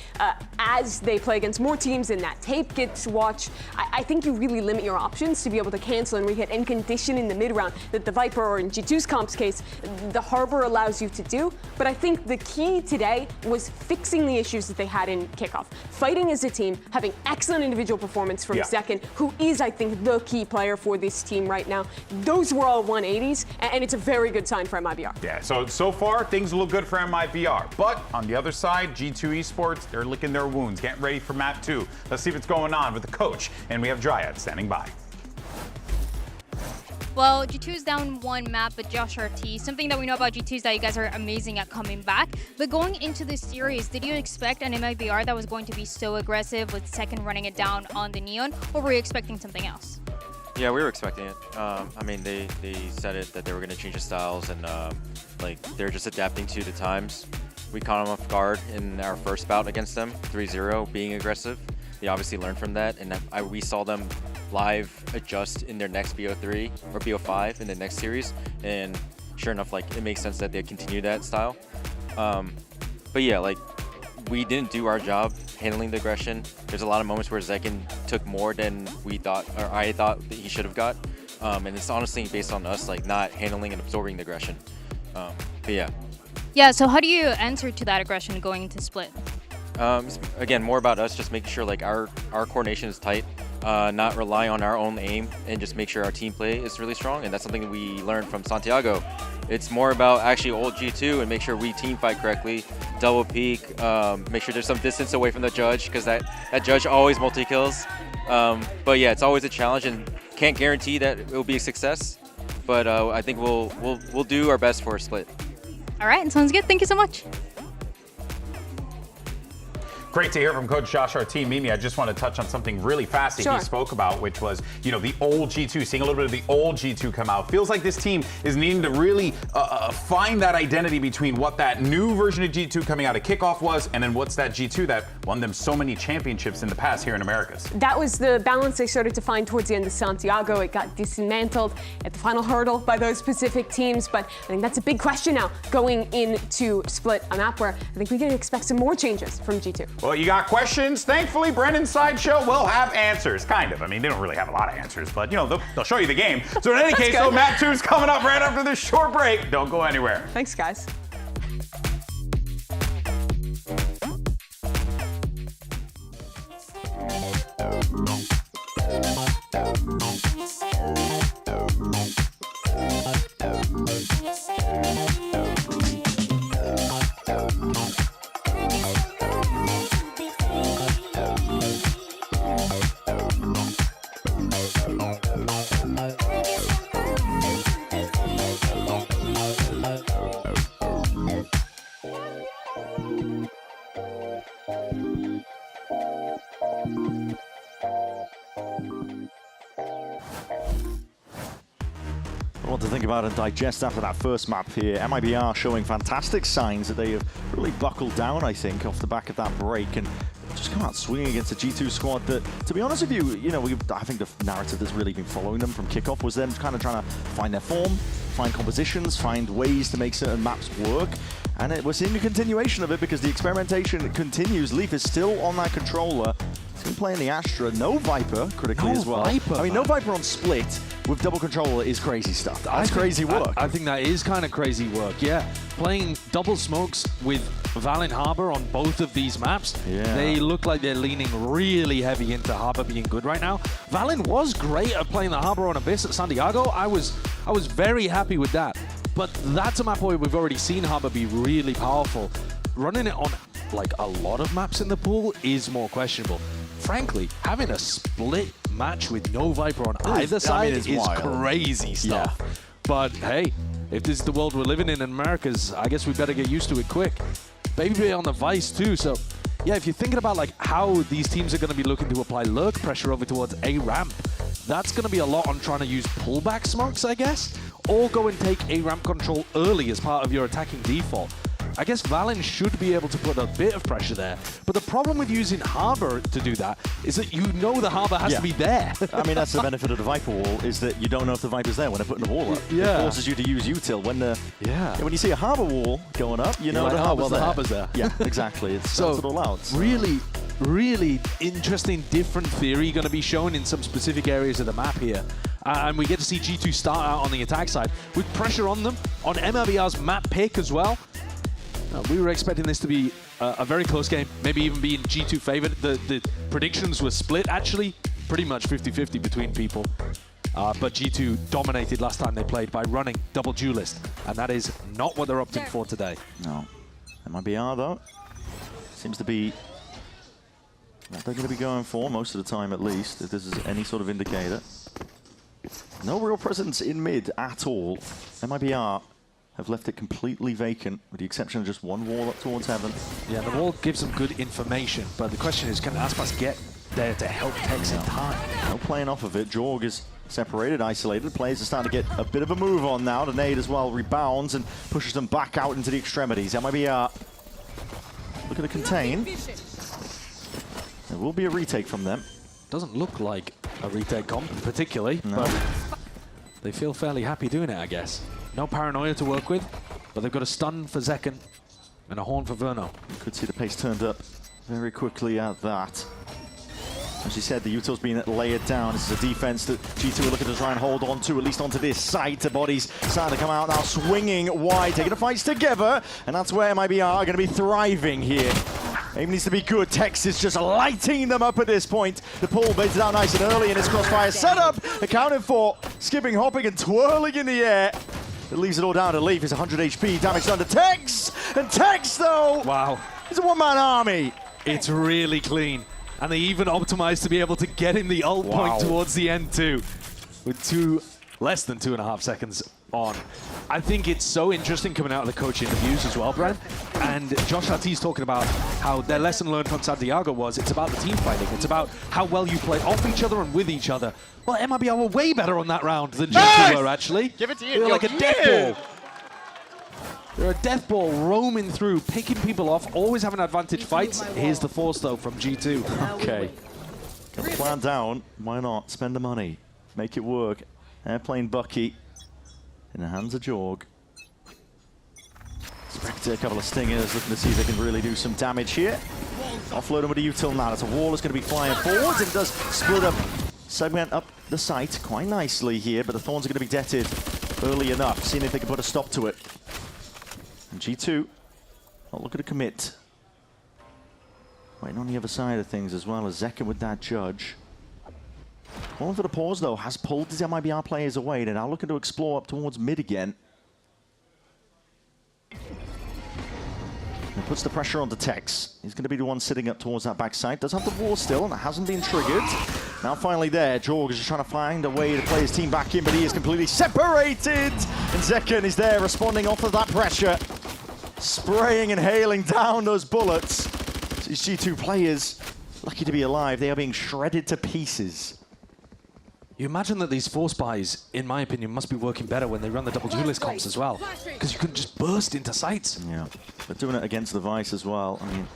as they play against more teams and that tape gets watched, I think you really limit your options to be able to cancel and re-hit and condition in the mid-round that the Viper, or in G2's comp's case, the Harbor allows you to do. But I think the key today was fixing the issues that they had in kickoff. Fighting as a team, having excellent individual performance from Second, who is, I think, the key player for this team right now. Those were all 180s, and it's a very good sign for MIBR. Yeah, so far, things look good for MIBR. But on the other side, G2 Esports, they're licking their wounds, getting ready for map 2. Let's see what's going on with the coach, and we have Dryad standing by. Well, G2 is down 1 map, but Josh RT, something that we know about G2 is that you guys are amazing at coming back. But going into this series, did you expect an MIBR that was going to be so aggressive with Second running it down on the Neon, or were you expecting something else? Yeah, we were expecting it. I mean, they said it that they were going to change the styles, and like they're just adapting to the times. We caught them off guard in our first bout against them, 3-0, being aggressive. They obviously learned from that, and we saw them live adjust in their next BO3 or BO5 in the next series, and sure enough, like it makes sense that they continue that style. But yeah, like we didn't do our job handling the aggression. There's a lot of moments where Zekin took more than we thought, or I thought that he should have got, and it's honestly based on us like not handling and absorbing the aggression. But yeah. Yeah. So how do you answer to that aggression going into split? Again, more about us, just making sure like our coordination is tight, not rely on our own aim, and just make sure our team play is really strong. And that's something that we learned from Santiago. It's more about actually old G2 and make sure we team fight correctly, double peek, make sure there's some distance away from the judge, because that judge always multi-kills. But yeah, it's always a challenge, and can't guarantee that it will be a success. But I think we'll do our best for a split. All right, sounds good. Thank you so much. Great to hear from Coach Josh RT. Mimi, I just want to touch on something really fast that he spoke about, which was, you know, the old G2, seeing a little bit of the old G2 come out. Feels like this team is needing to really find that identity between what that new version of G2 coming out of kickoff was, and then what's that G2 that won them so many championships in the past here in Americas. That was the balance they started to find towards the end of Santiago. It got dismantled at the final hurdle by those specific teams, but I think that's a big question now going into Split, a map where I think we can expect some more changes from G2. Well, you got questions? Thankfully, Brendan's Sideshow will have answers, kind of. I mean, they don't really have a lot of answers, but, you know, they'll show you the game. So in any case, so Map 2 is coming up right after this short break. Don't go anywhere. Thanks, guys. What to think about and digest after that first map here. MIBR showing fantastic signs that they have really buckled down, I think, off the back of that break, and just come out swinging against a G2 squad that, to be honest with you, I think the narrative that's really been following them from kickoff was them kind of trying to find their form, find compositions, find ways to make certain maps work. And we're seeing a continuation of it because the experimentation continues. Leaf is still on that controller. He's been playing the Astra. No Viper, critically as well. I mean, no Viper on Split with double controller is crazy stuff. That's crazy work. I think that is kind of crazy work, yeah. Playing double smokes with Val and Harbor on both of these maps, they look like they're leaning really heavy into Harbor being good right now. Valen was great at playing the Harbor on Abyss at Santiago. I was very happy with that. But that's a map where we've already seen Harbor be really powerful. Running it on like a lot of maps in the pool is more questionable. Frankly, having a split match with no Viper on either side is crazy stuff. Yeah. But hey, if this is the world we're living in Americas, I guess we better get used to it quick. Baby on the Vice too, so yeah, if you're thinking about like how these teams are going to be looking to apply lurk pressure over towards A ramp, that's going to be a lot on trying to use pullback smokes, I guess, or go and take A ramp control early as part of your attacking default. I guess Valen should be able to put a bit of pressure there. But the problem with using Harbor to do that is that you know the Harbor has to be there. I mean, that's the benefit of the Viper wall, is that you don't know if the Viper's there when they're putting the wall up. Yeah. It forces you to use util when the when you see a Harbor wall going up, you know like, the Harbor's there. Yeah, exactly. It's so it all out. really interesting, different theory going to be shown in some specific areas of the map here. And we get to see G2 start out on the attack side with pressure on them, on MIBR's map pick as well. We were expecting this to be a very close game, maybe even being G2 favored. The predictions were split, actually, pretty much 50-50 between people. But G2 dominated last time they played by running double duelist, and that is not what they're opting for today. No. MIBR, though, seems to be what they're going to be going for most of the time, at least, if this is any sort of indicator. No real presence in mid at all. MIBR have left it completely vacant, with the exception of just one wall up towards heaven. Yeah, the wall gives them good information, but the question is, can Aspas get there to help Tex in time? No playing off of it. Jorg is separated, isolated. Players are starting to get a bit of a move on now. The nade as well rebounds and pushes them back out into the extremities. MIBR looking to contain. There will be a retake from them. Doesn't look like a retake comp particularly, but they feel fairly happy doing it, I guess. No paranoia to work with, but they've got a stun for Zekken and a horn for Verno. You could see the pace turned up very quickly at that. As you said, the util's being layered down. This is a defense that G2 are looking to try and hold on to, at least onto this site. The bodies starting to come out now, swinging wide, taking the fights together, and that's where MIBR are going to be thriving here. Aim needs to be good. Tex is just lighting them up at this point. The pull baits it out nice and early in his crossfire setup, accounted for, skipping, hopping, and twirling in the air. It leaves it all down to Leaf. It's 100 HP, damage done to Tex, and Tex, though, wow, it's a one-man army. It's really clean. And they even optimized to be able to get in the ult point towards the end too, with less than 2.5 seconds on. I think it's so interesting coming out of the coach interviews as well, Brad. And Josh Artie's talking about how their lesson learned from Santiago was it's about the team fighting. It's about how well you play off each other and with each other. Well, MIBR were way better on that round than G2 were, actually. Give it to you. They were like a death ball. They're a death ball roaming through, picking people off, always having advantage fights. Here's the force, though, from G2. Okay. Got the plan down. Why not? Spend the money. Make it work. Airplane Bucky in the hands of Jorg. Spectre, a couple of stingers, looking to see if they can really do some damage here. Offload him with a util now. That's a wall that's going to be flying forwards, and it does split up, segment up the site quite nicely here, but the Thorns are going to be deaded early enough, seeing if they can put a stop to it. And G2, not looking to commit. Waiting on the other side of things as well as Zekken with that judge. Calling for the pause though, has pulled his MIBR players away. They're now looking to explore up towards mid again. And puts the pressure on the Tex. He's going to be the one sitting up towards that backside. Does have the wall still, and it hasn't been triggered. Now finally there, Jorg is just trying to find a way to play his team back in, but he is completely separated! And Zekken is there responding off of that pressure. Spraying and hailing down those bullets. These G2 players, lucky to be alive, they are being shredded to pieces. You imagine that these force buys, in my opinion, must be working better when they run the double duelist comps as well. Because you can just burst into sites. Yeah, but doing it against the Vice as well, I mean...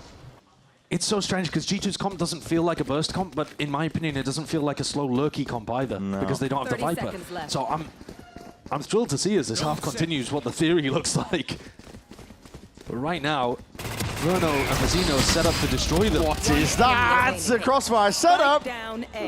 It's so strange because G2's comp doesn't feel like a burst comp, but in my opinion, it doesn't feel like a slow lurky comp either, because they don't have the Viper. So I'm thrilled to see as this half continues what the theory looks like. But right now, Verno and Mazzino set up to destroy them. What is that? It's a crossfire setup.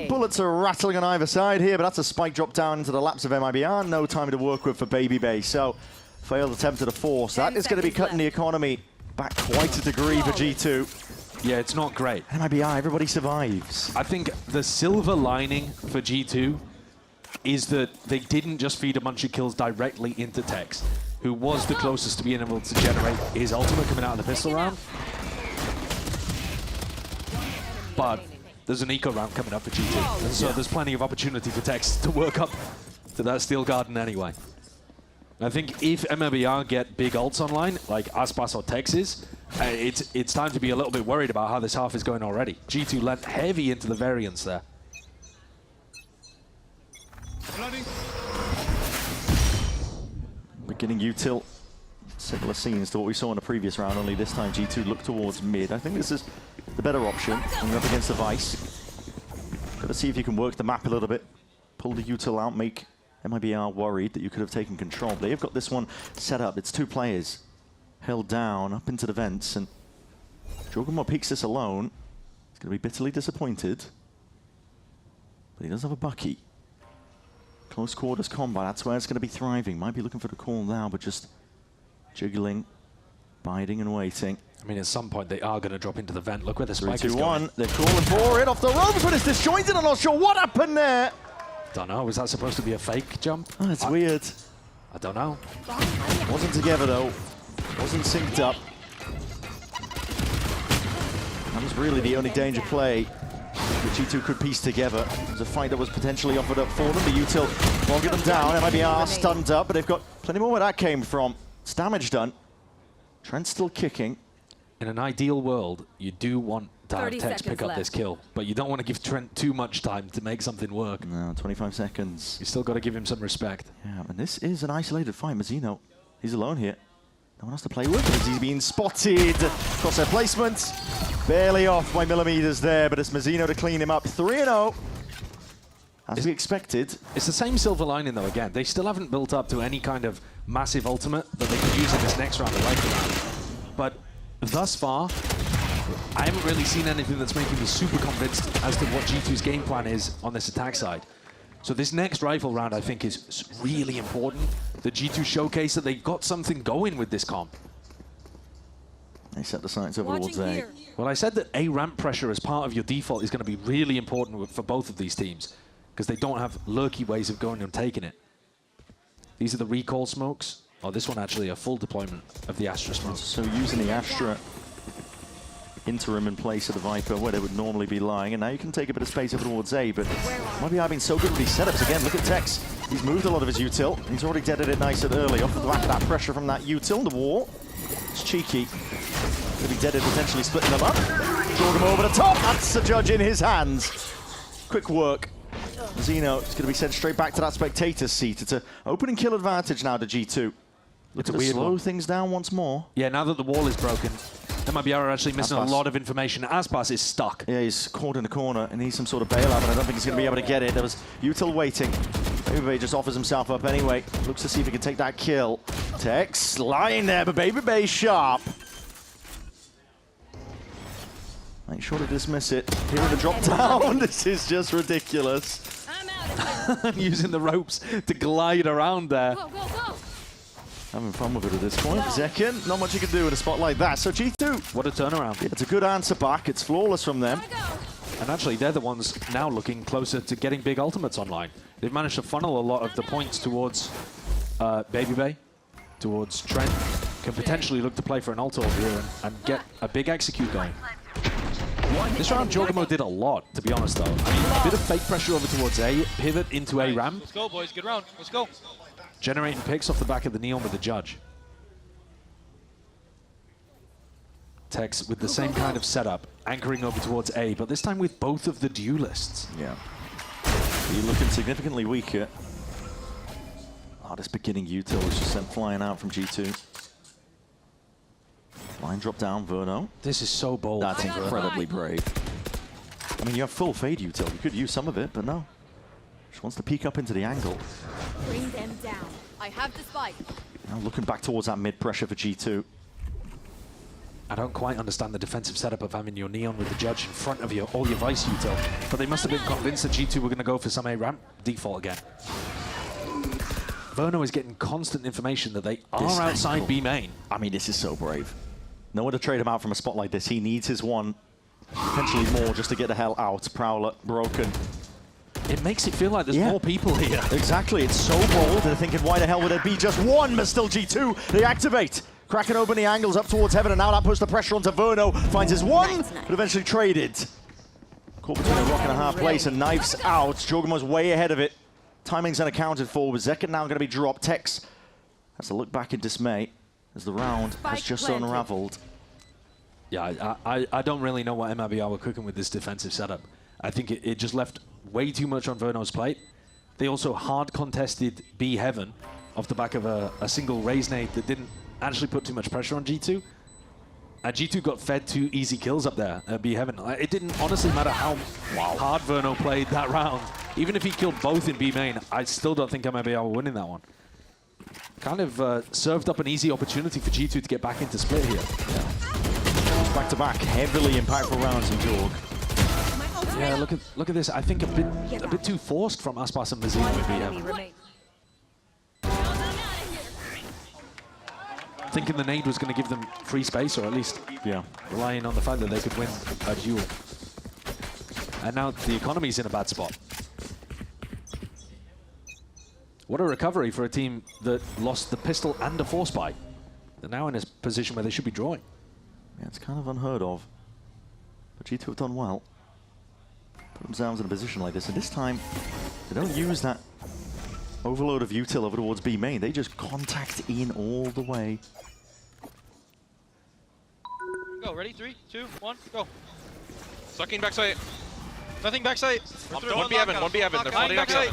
Bullets are rattling on either side here, but that's a spike drop down into the laps of MIBR. No time to work with for Baby Bay. So, failed attempt at a force. That is going to be cutting the economy back quite a degree for G2. Yeah, it's not great. MIBR, everybody survives. I think the silver lining for G2 is that they didn't just feed a bunch of kills directly into Tex, who was the closest to being able to generate his ultimate coming out of the pistol round. But there's an eco round coming up for G2, and so there's plenty of opportunity for Tex to work up to that steel garden anyway. I think if MIBR get big ults online, like Aspas or Tex's, it's time to be a little bit worried about how this half is going already. G2 lent heavy into the variance there. Beginning util Similar scenes to what we saw in the previous round, only this time G2 looked towards mid. I think this is the better option when you're up against the Vice. Got to see if you can work the map a little bit. Pull the util out, make MIBR worried that you could have taken control. They've got this one set up. It's 2 players held down up into the vents, and Jorgemore peeks this alone. He's going to be bitterly disappointed. But he does have a Bucky. Close quarters combat, that's where it's going to be thriving. Might be looking for the call now, but just jiggling, biding and waiting. I mean, at some point they are going to drop into the vent. Look where the spike 3, 2, is going. 1. They're calling for it off the ropes, but it's disjointed. I'm not sure what happened there. Don't know. Was that supposed to be a fake jump? Oh, it's weird. I don't know. Wasn't together though. Wasn't synced up. That was really the only danger play that G2 could piece together. It was a fight that was potentially offered up for them. The util bogging them down. MIBR stunned up, but they've got plenty more where that came from. It's damage done. Trent's still kicking. In an ideal world, you do want to have Tex pick up this kill, but you don't want to give Trent too much time to make something work. No, 25 seconds. You still got to give him some respect. Yeah, and this is an isolated fight. Mazzino, he's alone here. No one else to play with because he's been spotted. Crosshair placement. Barely off by millimeters there, but it's Mazzino to clean him up. 3-0. As we expected. It's the same silver lining though again. They still haven't built up to any kind of massive ultimate that they can use in this next round of rifle round. But thus far, I haven't really seen anything that's making me super convinced as to what G2's game plan is on this attack side. So this next rifle round, I think, is really important. The G2 showcase that they've got something going with this comp. They set the sights over towards A. Well, I said that A ramp pressure as part of your default is going to be really important for both of these teams because they don't have lurky ways of going and taking it. These are the recall smokes. Oh, this one actually a full deployment of the Astra smoke. So using the Astra interim in place of the Viper where they would normally be lying, and now you can take a bit of space over towards A, but maybe I've been so good with these setups. Again, look at Tex. He's moved a lot of his util. He's already deaded it nice and early off the back of that pressure from that util. The wall. It's cheeky. Could be deaded, potentially splitting them up. Draw them over the top. That's the judge in his hands. Quick work. Zeno is going to be sent straight back to that spectator's seat. It's an opening kill advantage now to G2. Look to slow things down once more. Yeah, now that the wall is broken, MIBR are actually missing a lot of information. Aspas is stuck. Yeah, he's caught in the corner and needs some sort of bailout, but I don't think he's going to be able to get it. There was util waiting. Baby just offers himself up anyway. Looks to see if he can take that kill. Tex lying there, but Baby sharp. Make sure to dismiss it. Here in the drop down. This is just ridiculous. Using the ropes to glide around there. Go, go, go. Having fun with it at this point. Zekin, not much you can do in a spot like that. So G2. What a turnaround. Yeah, it's a good answer back. It's flawless from them. And actually, they're the ones now looking closer to getting big ultimates online. They've managed to funnel a lot of the points towards Baby, towards Trent. Can potentially look to play for an ult over here and get a big execute going. This round, Jorgemore did a lot, to be honest, though. I mean, a bit of fake pressure over towards A, pivot into A ramp. Let's go, boys. Good round. Let's go. Generating picks off the back of the Neon with the judge. Tex with the same kind of setup, anchoring over towards A, but this time with both of the duelists. Yeah. You're looking significantly weaker. Oh, this beginning util was just sent flying out from G2. Line drop down, Verno. This is so bold. That's incredibly brave. I mean, you have full fade util. You could use some of it, but no. Just wants to peek up into the angle. Bring them down. I have the spike. Now looking back towards that mid pressure for G2. I don't quite understand the defensive setup of having your Neon with the judge in front of all your Vice util, but they must have been convinced that G2 were going to go for some A ramp default again. Verno is getting constant information that they are outside B main. I mean, this is so brave. Nowhere to trade him out from a spot like this. He needs his one, potentially more, just to get the hell out. Prowler broken. It makes it feel like there's more people here. Exactly. It's so bold. They're thinking, why the hell would there be just one? But still G2. They activate. Cracking open the angles up towards heaven, and now that puts the pressure onto Verno. Finds his one, but eventually traded. Caught between a rock and a hard place, and knifes out. Jorgemore's way ahead of it. Timing's unaccounted for, with Zekin now going to be dropped. Tex has to look back in dismay as the round has just unraveled. Yeah, I don't really know what MIBR were cooking with this defensive setup. I think it just left way too much on Verno's plate. They also hard contested B heaven off the back of a single raise nade that didn't actually put too much pressure on G2. And G2 got fed 2 easy kills up there at B Heaven. It didn't honestly matter how hard Verno played that round. Even if he killed both in B main, I still don't think MIBR were winning that one. Kind of served up an easy opportunity for G2 to get back into split here. Yeah. Back-to-back, heavily impactful rounds in Jorg. Yeah, look at this. I think a bit too forced from Aspas and Mazina with B Heaven. Thinking the nade was going to give them free space, or at least relying on the fact that they could win a duel. And now the economy's in a bad spot. What a recovery for a team that lost the pistol and a force buy. They're now in a position where they should be drawing. Yeah, it's kind of unheard of. But G2 have done well. Put themselves in a position like this, and this time they don't use that overload of util over towards B main. They just contact in all the way. Go, ready? 3, 2, 1, go. Sucking backside. Nothing backside. One B Evan. They're flooding up backside.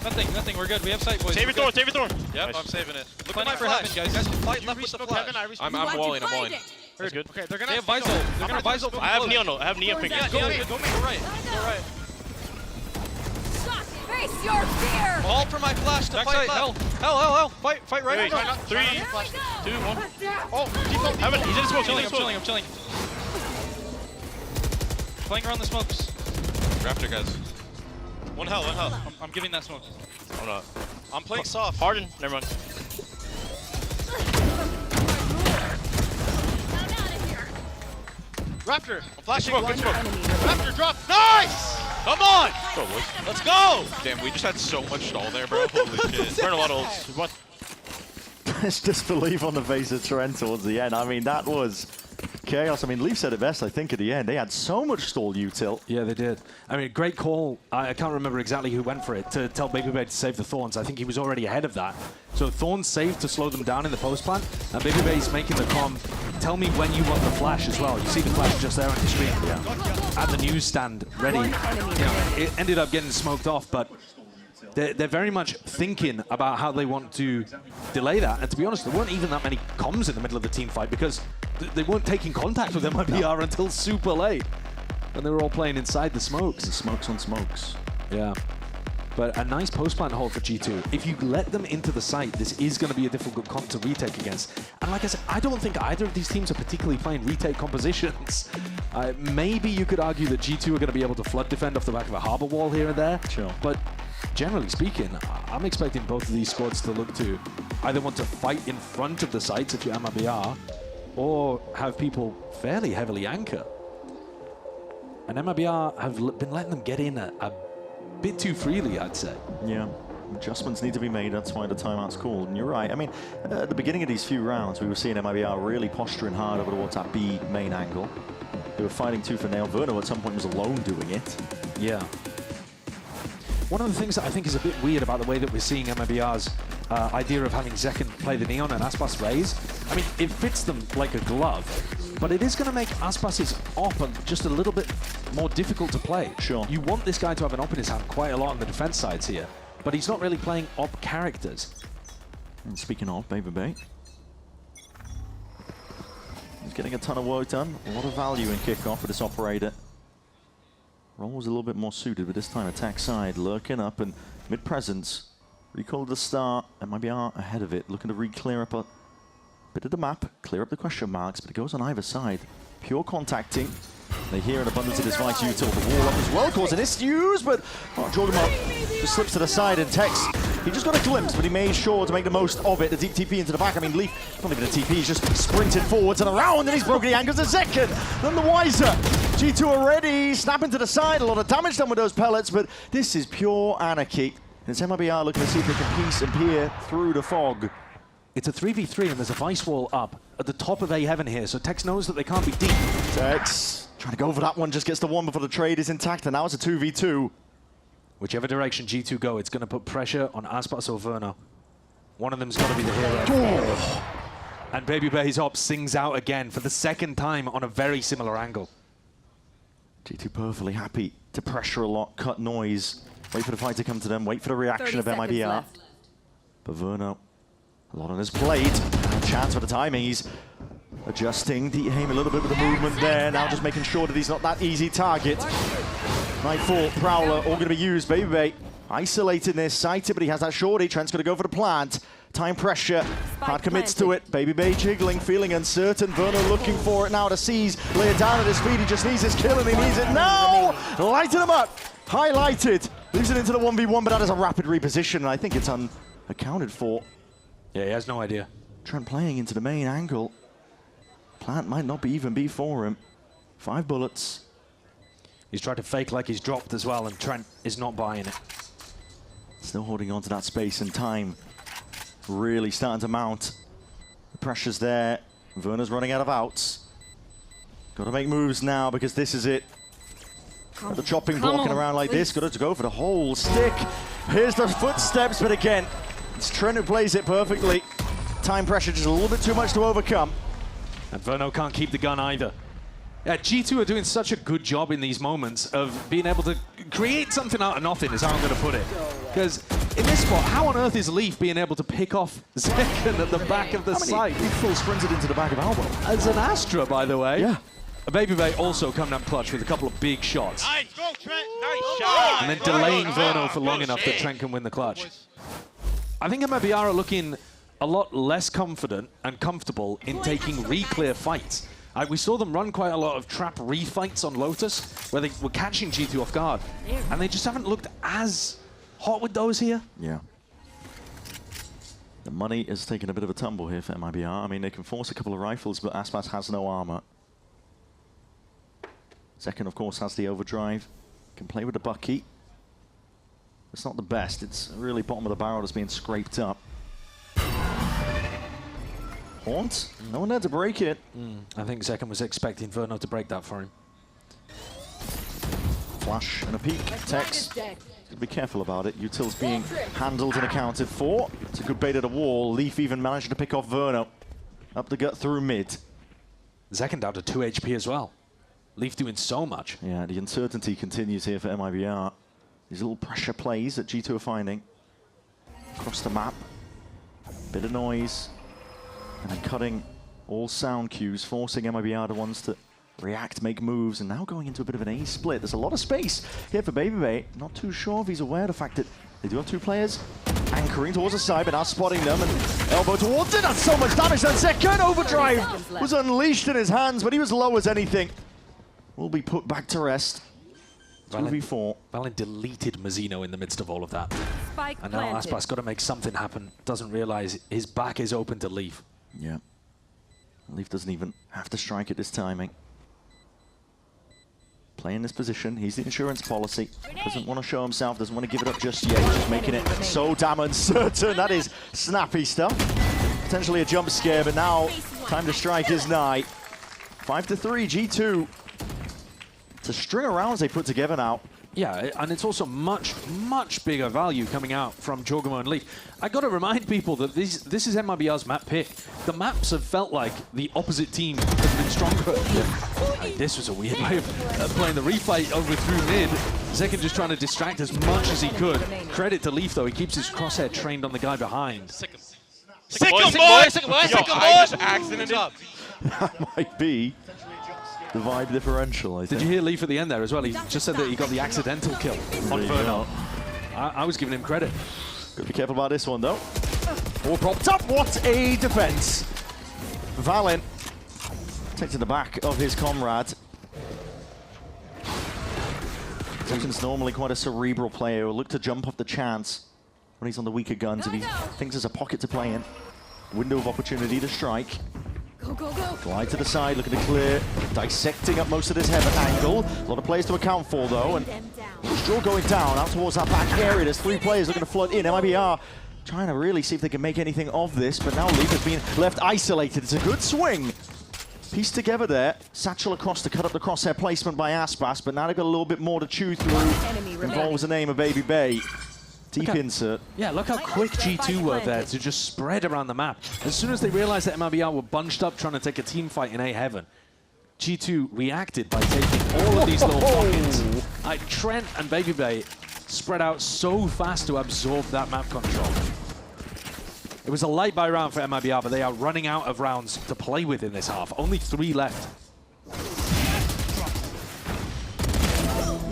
Nothing, we're good. We have sight, boys. Save your thorn. Yep, nice. I'm saving it. Look Plenty at for my flash. heaven, guys. Fight left with the flash. I'm walling. That's good. Okay, They have Visol. They're gonna Visol. I have Neon. I have Neon picking. Go right. Face your fear! All for my flash to fight left. Hell. Fight right. 3, 2, 1. Oh, default. Heaven, he's in smoke. I'm chilling. Playing around the smokes. Raptor, guys. One hell. I'm giving that smoke. I'm not. I'm playing soft. Harden. Never mind. Raptor. I'm flashing. Good smoke. Raptor drop. Nice! Come on! Go, boys. Let's go! Damn, we just had so much stall there, bro. Holy shit. Burn a lot of ults. What? Let's just believe on the face of Trent towards the end. I mean, that was chaos. I mean, Leaf said it best, I think, at the end. They had so much stall util. Yeah, they did. I mean, great call. I can't remember exactly who went for it to tell BabyBay to save the Thorns. I think he was already ahead of that. So Thorns saved to slow them down in the post plant, and BabyBay's making the comm. Tell me when you want the flash as well. You see the flash just there on the screen. At the newsstand, ready. You know, it ended up getting smoked off, but they're very much thinking about how they want to delay that. And to be honest, there weren't even that many comms in the middle of the team fight because they weren't taking contact with MIBR until super late. And they were all playing inside the smokes. The smokes on smokes. Yeah. But a nice post-plant hold for G2. If you let them into the site, this is going to be a difficult comp to retake against. And like I said, I don't think either of these teams are particularly playing retake compositions. Maybe you could argue that G2 are going to be able to flood defend off the back of a harbor wall here and there. Sure. But generally speaking, I'm expecting both of these squads to look to either want to fight in front of the sites if you're MIBR, or have people fairly heavily anchor. And MIBR have been letting them get in a bit too freely, I'd say. Yeah, adjustments need to be made. That's why the timeout's called. And you're right. I mean, at the beginning of these few rounds, we were seeing MIBR really posturing hard over towards that B main angle. They were fighting tooth and nail. Verno at some point was alone doing it. Yeah. One of the things that I think is a bit weird about the way that we're seeing MIBR's idea of having Zekken play the Neon and Aspas raise, I mean, it fits them like a glove, but it is going to make Aspas's op just a little bit more difficult to play. Sure. You want this guy to have an op in his hand quite a lot on the defense sides here, but he's not really playing op characters. And speaking of, BabyBay, he's getting a ton of work done. A lot of value in kickoff for this operator. Role was a little bit more suited, but this time attack side, lurking up and mid-presence. Recall at the start, MIBR ahead of it, looking to re-clear up a bit of the map, clear up the question marks, but it goes on either side. Pure contacting. They hear an abundance of this Vice util, the wall up as well, causing issues, but Jorgemont just slips to the side, and Tex, he just got a glimpse, but he made sure to make the most of it. The deep TP into the back. I mean, Leaf, not even a TP, he's just sprinted forwards and around, and he's broken the angles a second. None the wiser. G2 already snapping to the side, a lot of damage done with those pellets, but this is pure anarchy. And it's MIBR looking to see if they can piece and peer through the fog. It's a 3v3 and there's a Vice wall up at the top of A Heaven here, so Tex knows that they can't be deep. Tex trying to go for that one, just gets the one before the trade is intact, and now it's a 2v2. Whichever direction G2 go, it's going to put pressure on Aspas or Verno. One of them's got to be the hero. And BabyBay's op sings out again for the second time on a very similar angle. G2 perfectly happy to pressure a lot, cut noise, wait for the fight to come to them, wait for the reaction of MIBR. But Verno, a lot on his plate. chance for the timing. He's adjusting the aim a little bit with the movement there. Now just making sure that he's not that easy target. Nightfall, Prowler, all going to be used. Baby isolated near sighted, but he has that shorty. Trent's going to go for the plant. Time pressure. Hard commits to it. Baby jiggling, feeling uncertain. Verno looking for it now to seize. Lay it down at his feet. He just needs his kill and he needs it now. Lighten him up. Highlighted. Leaves it into the 1v1, but that is a rapid reposition, and I think it's unaccounted for. Yeah, he has no idea. Trent playing into the main angle. Plant might not even be for him. 5 bullets. He's tried to fake like he's dropped as well, and Trent is not buying it. Still holding on to that space and time. Really starting to mount. The pressure's there. Werner's running out of outs. Got to make moves now because this is it. Got the chopping blocking around like this. Got to go for the whole stick. Here's the footsteps, but again, it's Trent who plays it perfectly. Time pressure just a little bit too much to overcome. And Verno can't keep the gun either. Yeah, G2 are doing such a good job in these moments of being able to create something out of nothing, is how I'm going to put it. Because in this spot, how on earth is Leaf being able to pick off Second at the back of the site? He full sprinted into the back of Albo. As an Astra, by the way. Yeah. Baby also coming up clutch with a couple of big shots. Nice, go Trent, nice shot. And then delaying Verno for long enough that Trent can win the clutch. I think MIBR are looking a lot less confident and comfortable in taking re-clear fights. We saw them run quite a lot of trap refights on Lotus, where they were catching G2 off guard. And they just haven't looked as hot with those here. Yeah. The money is taking a bit of a tumble here for MIBR. I mean, they can force a couple of rifles, but Aspas has no armor. Second, of course, has the overdrive. Can play with the Bucky. It's not the best. It's really bottom of the barrel that's being scraped up. Haunt? No one there to break it. I think Second was expecting Verno to break that for him. Flash and a peek. Tex. Be careful about it. Util's being handled and accounted for. It's a good bait at a wall. Leaf even managed to pick off Verno. Up the gut through mid. Second down to 2 HP as well. Leaf doing so much. Yeah, the uncertainty continues here for MIBR. These little pressure plays that G2 are finding. Across the map. Bit of noise. And then cutting all sound cues, forcing MIBR the ones to react, make moves, and now going into a bit of an A split. There's a lot of space here for Baby. Not too sure if he's aware of the fact that they do have 2 players anchoring towards the side, but now spotting them and elbow towards it. That's so much damage. That second overdrive was unleashed in his hands, but he was low as anything. Will be put back to rest. 2v4. Valin deleted Mazzino in the midst of all of that. Spike and now Aspas got to make something happen. Doesn't realize his back is open to Leaf. Yeah. Leaf doesn't even have to strike at this timing. Playing this position, he's the insurance policy. Doesn't want to show himself, doesn't want to give it up just yet. He's just making it so damn uncertain. That is snappy stuff. Potentially a jump scare, but now time to strike is nigh. 5-3, G2. It's a string of rounds they put together now. Yeah, and it's also much, much bigger value coming out from Jorgamo and Leaf. I got to remind people that this is MIBR's map pick. The maps have felt like the opposite team has been stronger. And this was a weird way of playing the refight over through mid. Second just trying to distract as much as he could. Credit to Leaf, though. He keeps his crosshair trained on the guy behind. Sick him, boy! I just accidented. That might be the vibe differential, I think. Did you hear Leaf at the end there as well? He just said that he got the accidental kill on Verno. I was giving him credit. Got to be careful about this one, though. All propped up. What a defense. Valin takes to the back of his comrade. Second's normally quite a cerebral player who'll look to jump off the chance when he's on the weaker guns if he thinks there's a pocket to play in. Window of opportunity to strike. Go, go, go. Glide to the side, looking to clear. Dissecting up most of this heaven angle. A lot of players to account for, though. And Straw going down out towards that back area. There's 3 players looking to flood in. MIBR trying to really see if they can make anything of this. But now Leaf has been left isolated. It's a good swing. Pieced together there. Satchel across to cut up the crosshair placement by Aspas. But now they've got a little bit more to chew through. Involves the name of Baby Bay. Deep insert. Yeah, look how quick G2 were there to just spread around the map. As soon as they realized that MIBR were bunched up trying to take a team fight in A heaven, G2 reacted by taking all of these little pockets. Trent and Baby Bay spread out so fast to absorb that map control. It was a light buy round for MIBR, but they are running out of rounds to play with in this half. Only 3 left.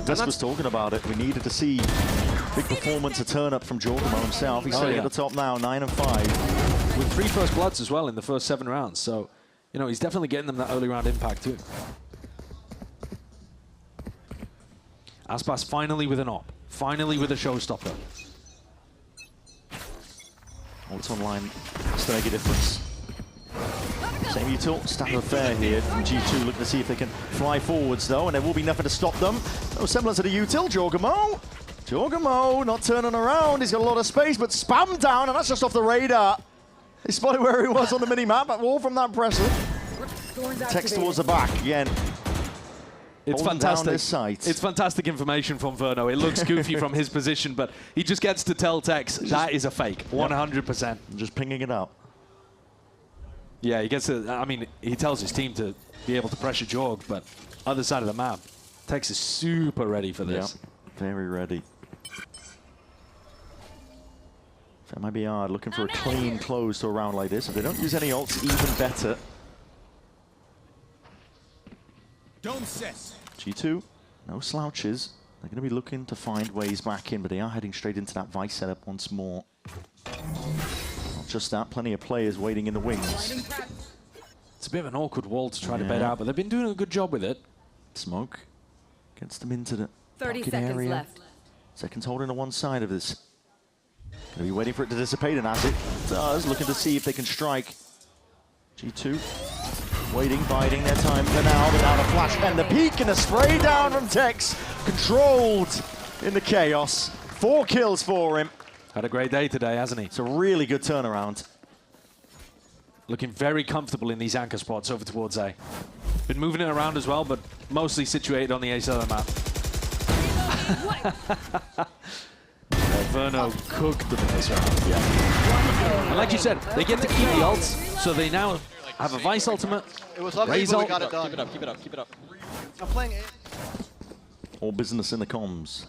Des was talking about it. We needed to see big performance, a turn up from Jorgamo himself. He's sitting at the top now, 9 and 5. With 3 first bloods as well in the first 7 rounds. So, you know, he's definitely getting them that early round impact too. Aspas finally with an op. Finally with a showstopper. It's online has to make a difference. Same util, standard affair here from G2, looking to see if they can fly forwards though, and there will be nothing to stop them. No semblance of the util, Jorgamo. Jorgamo not turning around, he's got a lot of space, but spam down, and that's just off the radar. He spotted where he was on the mini-map, but all from that pressure. Text towards the back again. It's fantastic. It's fantastic information from Verno. It looks goofy from his position, but he just gets to tell Tex that is a fake, 100%. Just pinging it out. Yeah, he gets to, I mean, he tells his team to be able to pressure Jorg, but other side of the map, Tex is super ready for this. Yeah, very ready. MIBR looking for a clean close to a round like this. If they don't use any ults, even better. Don't cess. G2, no slouches. They're going to be looking to find ways back in, but they are heading straight into that Vice setup once more. Not just that, plenty of players waiting in the wings. It's a bit of an awkward wall to try to bait out, but they've been doing a good job with it. Smoke gets them into the 30 pocket seconds area. left. Seconds holding to one side of this. Going to be waiting for it to dissipate, and as it does, looking to see if they can strike. G2 waiting, biding their time for now, but now the flash and the peek and the spray down from Tex. Controlled in the chaos. 4 kills for him. Had a great day today, hasn't he? It's a really good turnaround. Looking very comfortable in these anchor spots over towards A. Been moving it around as well, but mostly situated on the A side of the map. Verno cooked them in this round. Yeah. And like you said, they get to keep the ults, so they now have a Vice ultimate. It was lovely, Raise but we ult. got it done. Keep it up, keep it up, keep it up. I'm playing it. All business in the comms.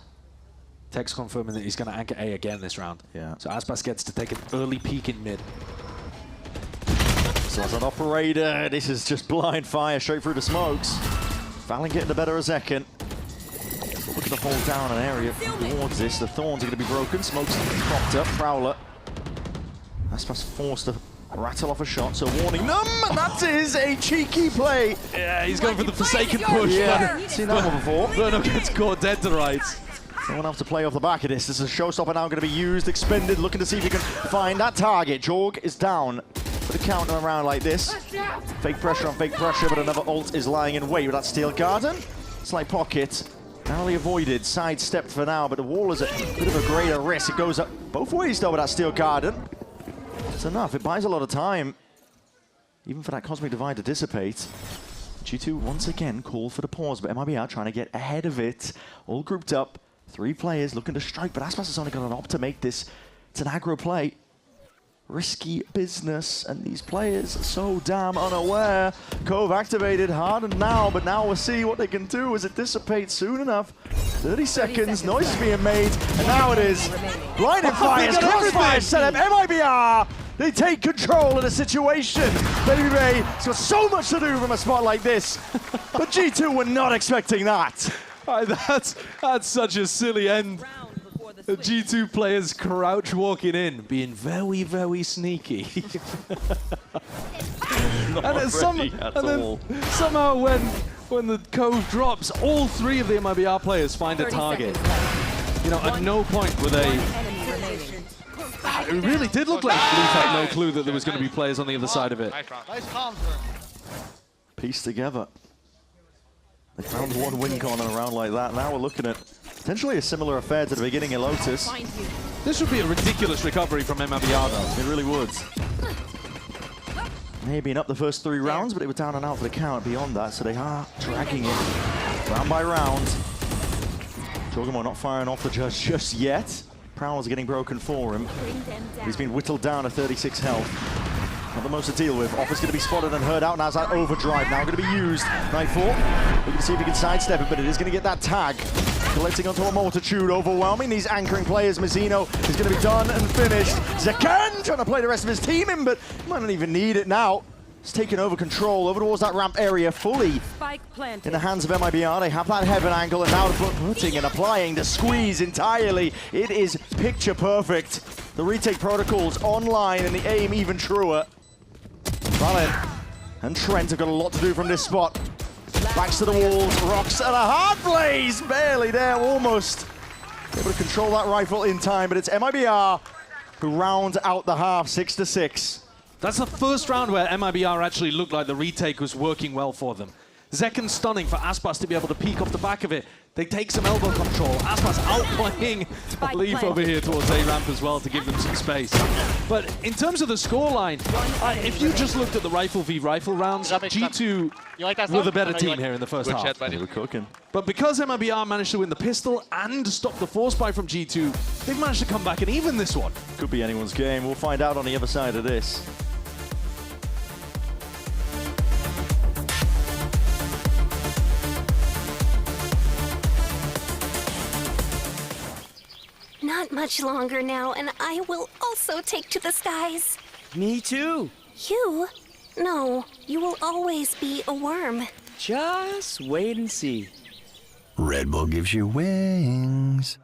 Tex confirming that he's going to anchor A again this round. Yeah. So Aspas gets to take an early peek in mid. So as an operator, this is just blind fire straight through the smokes. Valen getting the better of Zekken. Looking to hold down an area towards this. The thorns are going to be broken. Smokes propped up. Prowler. Aspas forced to rattle off a shot, so warning them, and that is a cheeky play. Yeah, he's going for the Forsaken push. Yeah, seen that one before. Verno gets caught dead to rights. Someone have to play off the back of this. This is a showstopper now going to be used, expended, looking to see if he can find that target. Jorg is down. Put a counter around like this. Fake pressure on fake pressure, but another ult is lying in wait with that Steel Garden. Slight pocket. Narrowly avoided, sidestepped for now, but the wall is a bit of a greater risk. It goes up both ways though with that Steel Garden. It's enough, it buys a lot of time, even for that Cosmic Divide to dissipate. G2 once again call for the pause, but MIBR trying to get ahead of it. All grouped up, 3 players looking to strike, but Aspas has only got an op to make this. It's an aggro play. Risky business, and these players are so damn unaware. Cove activated hard and now, but now we'll see what they can do as it dissipates soon enough. 30 seconds, noise is being made, and now it is. Blinding fires, crossfire set up, MIBR! They take control of the situation. Baby Bay has got so much to do from a spot like this, but G2 were not expecting that. That's such a silly end. The G2 players crouch walking in, being very, very sneaky. and then somehow when the Cove drops, all 3 of the MIBR players find a target. You know, at no point were they... It really did look like Leaf had no clue that there was going to be players on the other side of it. Nice comms. Pieced together. They found one win con in a round like that. Now we're looking at potentially a similar affair to the beginning in Lotus. This would be a ridiculous recovery from MIBR though. It really would. They had been up the first 3 rounds, but they were down and out for the count beyond that, so they are dragging it round by round. Jorgamo not firing off the judge just yet. Prowler's getting broken for him. He's been whittled down to 36 health. Not the most to deal with. Offer's going to be spotted and heard out, and as that overdrive now going to be used. Nightfall, we can see if he can sidestep it, but it is going to get that tag. Collecting onto a multitude, overwhelming these anchoring players. Mizzino is going to be done and finished. Zekan trying to play the rest of his team in, but he might not even need it now. He's taken over control over towards that ramp area fully in the hands of MIBR. They have that heaven angle, and now putting and applying the squeeze entirely. It is picture perfect. The retake protocols online and the aim even truer. Valin and Trent have got a lot to do from this spot. Backs to the walls, rocks and a hard blaze! Barely there, almost. Able to control that rifle in time, but it's MIBR who round out the half 6-6. That's the first round where MIBR actually looked like the retake was working well for them. Zekan stunning for Aspas to be able to peek off the back of it. They take some elbow control. Aspas outplaying Leaf over here towards A-ramp as well to give them some space. But in terms of the scoreline, if you just looked at the rifle v rifle rounds, G2 were the better team here in the first half. They were cooking. But because MIBR managed to win the pistol and stop the force buy from G2, they've managed to come back and even this one. Could be anyone's game. We'll find out on the other side of this. Not much longer now, and I will also take to the skies. Me too. You? No, you will always be a worm. Just wait and see. Red Bull gives you wings.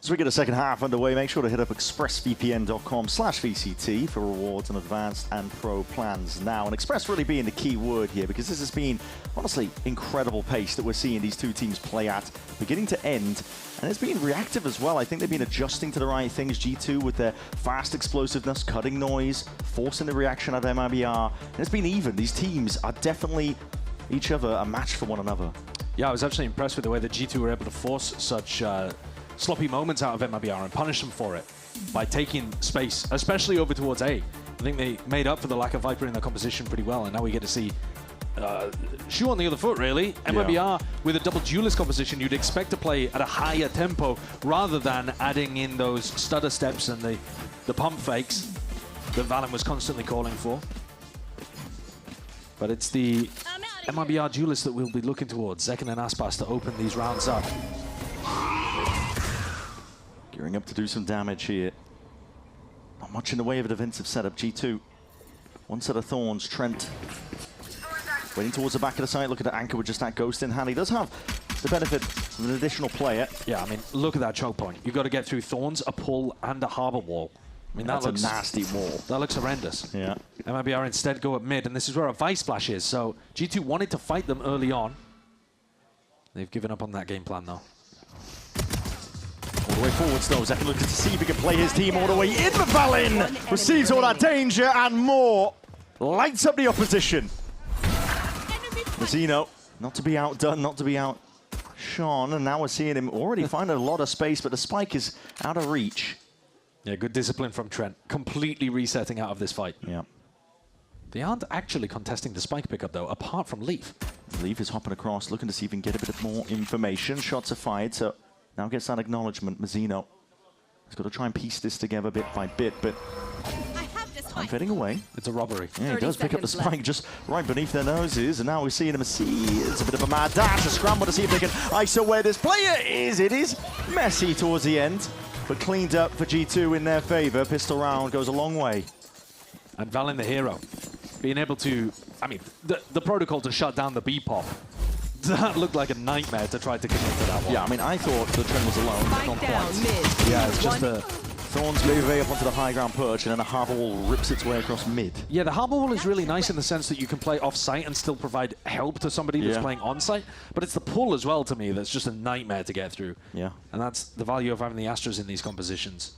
As we get a second half underway, make sure to hit up expressvpn.com/VCT for rewards and advanced and pro plans now. And Express really being the key word here, because this has been, honestly, incredible pace that we're seeing these two teams play at, beginning to end. And it's been reactive as well. I think they've been adjusting to the right things. G2 with their fast explosiveness, cutting noise, forcing the reaction at MIBR. And it's been even. These teams are definitely each other a match for one another. Yeah, I was actually impressed with the way that G2 were able to force such sloppy moments out of MIBR and punish them for it by taking space, especially over towards A. I think they made up for the lack of Viper in their composition pretty well, and now we get to see shoe on the other foot, really. MIBR with a double duelist composition, you'd expect to play at a higher tempo rather than adding in those stutter steps and the pump fakes that Valorant was constantly calling for. But it's the MIBR duelist that we'll be looking towards, Zekan and Aspas, to open these rounds up. Gearing up to do some damage here. Not much in the way of a defensive setup. G2. One set of thorns. Trent waiting towards the back of the site. Look at the anchor with just that ghost in hand. He does have the benefit of an additional player. Yeah, I mean, look at that choke point. You've got to get through thorns, a pull, and a harbor wall. I mean, that's a nasty wall. That looks horrendous. Yeah. MIBR instead go at mid, and this is where a Vice Splash is. So G2 wanted to fight them early on. They've given up on that game plan, though. All the way forwards, though. Zekan looking to see if he can play his team all the way in. Valin receives all that danger and more. Lights up the opposition. Mizzino, not to be outdone, not to be outshone. And now we're seeing him already find a lot of space, but the spike is out of reach. Yeah, good discipline from Trent. Completely resetting out of this fight. Yeah. They aren't actually contesting the spike pickup, though, apart from Leaf. Leaf is hopping across, looking to see if he can get a bit more information. Shots are fired, so now gets that acknowledgement. Mizzino has got to try and piece this together bit by bit, but Time fading away. It's a robbery. Yeah, he does pick up the spike just right beneath their noses, and now we're seeing him see it's a bit of a mad dash, a scramble to see if they can ISO where this player is. It is messy towards the end, but cleaned up for G2 in their favor. Pistol round goes a long way. And Valen the hero, being able to, I mean, the protocol to shut down the B-pop, that looked like a nightmare to try to connect to that one. Yeah, I mean, I thought the trend was alone. Spike down mid. Yeah, it's just a Thorns Leviatán up onto the high ground perch, and then a harbor wall rips its way across mid. Yeah, the harbor wall is really nice in the sense that you can play off-site and still provide help to somebody that's playing on-site, but it's the pull as well to me that's just a nightmare to get through. Yeah. And that's the value of having the Astros in these compositions.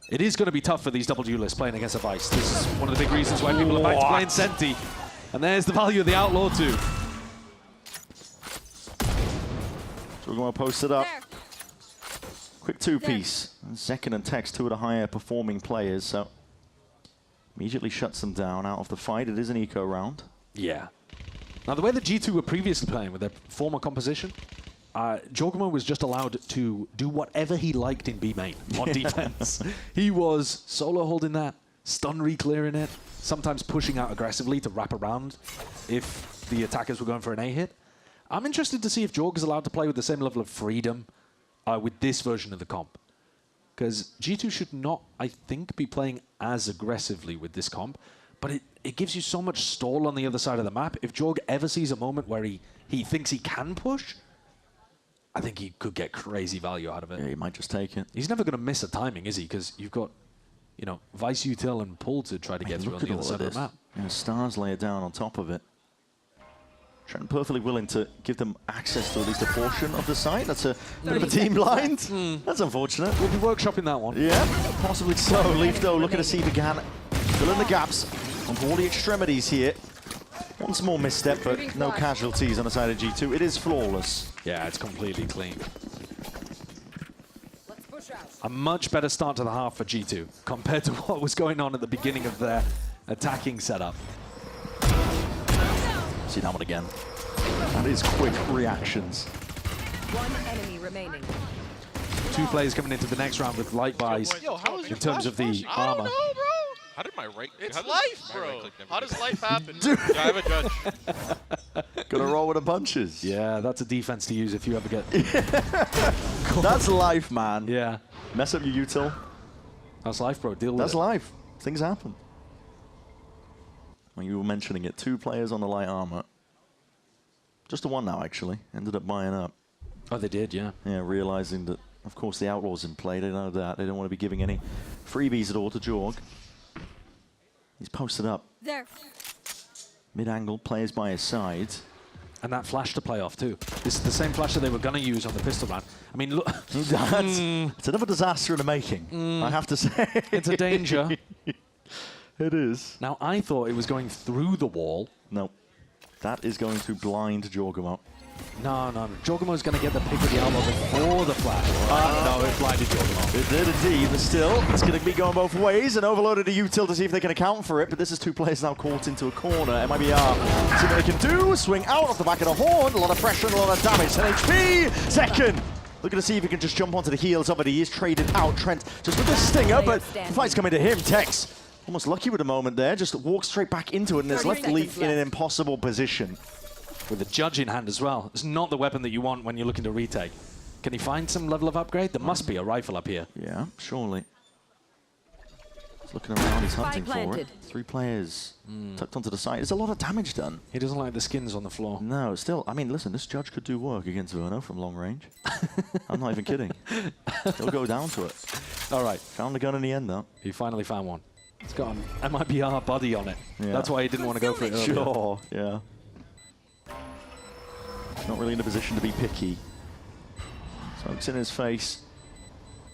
It is going to be tough for these double duelists playing against a Vice. This is one of the big reasons why people are back to playing Senti. And there's the value of the Outlaw too. So we're going to post it up. Quick two-piece. Zekin and Tex, two of the higher performing players, so immediately shuts them down out of the fight. It is an eco round. Yeah. Now, the way that G2 were previously playing with their former composition, Jorgamo was just allowed to do whatever he liked in B main on defense. He was solo holding that, stun re-clearing it, sometimes pushing out aggressively to wrap around if the attackers were going for an A hit. I'm interested to see if Jorg is allowed to play with the same level of freedom with this version of the comp. Because G2 should not, I think, be playing as aggressively with this comp, but it gives you so much stall on the other side of the map. If Jorg ever sees a moment where he thinks he can push, I think he could get crazy value out of it. Yeah, he might just take it. He's never going to miss a timing, is he? Because you've got, you know, Vice Util and Pull to try to get through on the other side of the map. Yeah, stars layer down on top of it. Trent perfectly willing to give them access to at least a portion of the site. That's a bit of a team blind. That's unfortunate. We'll be workshopping that one. Yeah, possibly so. Leaf, though, looking to see if he can fill in the gaps on all the extremities here. One small misstep, but no casualties on the side of G2. It is flawless. Yeah, it's completely clean. A much better start to the half for G2 compared to what was going on at the beginning of their attacking setup. See that one again. That is quick reactions. One enemy remaining. Two players coming into the next round with light buys in terms of the armor. I don't know, bro. How did my right? It's life, bro. How does life happen? Yeah, I have a judge. Gotta roll with the punches. Yeah, that's a defense to use if you ever get... That's life, man. Yeah. Mess up your util. That's life, bro. Deal with it. That's life. Things happen. When you were mentioning it, 2 players on the light armor. Just the one now, actually. Ended up buying up. Oh, they did, yeah. Yeah, realizing that, of course, the Outlaws in play. They know that. They don't want to be giving any freebies at all to Jorg. He's posted up. There. Mid-angle, players by his side. And that flash to play off, too. This is the same flash that they were going to use on the pistol round. I mean, look. It's another disaster in the making, I have to say. It's a danger. It is. Now, I thought it was going through the wall. No. That is going to blind Jorgamo. No. Jorgamo's going to get the pick of the elbow before the flash. No, it blinded Jorgamo. It did indeed, but still, it's going to be going both ways, and overloaded a util to see if they can account for it, but this is 2 players now caught into a corner. MIBR, see what they can do. Swing out off the back of the horn. A lot of pressure and a lot of damage. 10 HP. Second. Looking to see if he can just jump onto the heels of it. He is traded out. Trent just with the stinger, but the fight's coming to him. Tex. Almost lucky with a moment there, just walked straight back into it and has left Leaf in an impossible position. With a judge in hand as well. It's not the weapon that you want when you're looking to retake. Can he find some level of upgrade? There must be a rifle up here. Yeah, surely. He's looking around, he's hunting for it. 3 players tucked onto the side. There's a lot of damage done. He doesn't like the skins on the floor. No, still, I mean, listen, this judge could do work against Verno from long range. I'm not even kidding. He'll go down to it. All right. Found the gun in the end, though. He finally found one. It's got an MIBR body on it. Yeah. That's why he didn't want to go for it earlier. Sure, yeah. Not really in a position to be picky. Smoke's in his face.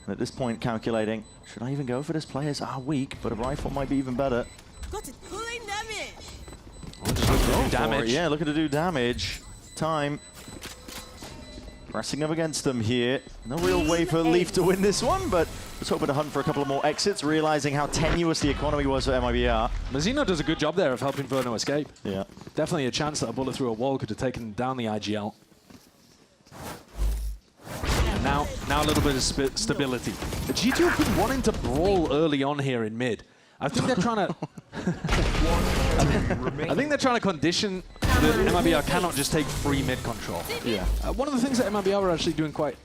And at this point, calculating, should I even go for this? Players are weak, but a rifle might be even better. Got it. Pulling damage. Just looking to do damage. Yeah, looking to do damage. Time. Pressing up against them here. No real way for Leaf to win this one, but was hoping to hunt for a couple of more exits, realizing how tenuous the economy was for MIBR. Mazzino does a good job there of helping Verno escape. Yeah. Definitely a chance that a bullet through a wall could have taken down the IGL. And now a little bit of stability. The G2 have been wanting to brawl early on here in mid. I think they're trying to. I think they're trying to condition that MIBR cannot just take free mid control. Yeah. One of the things that MIBR were actually doing quite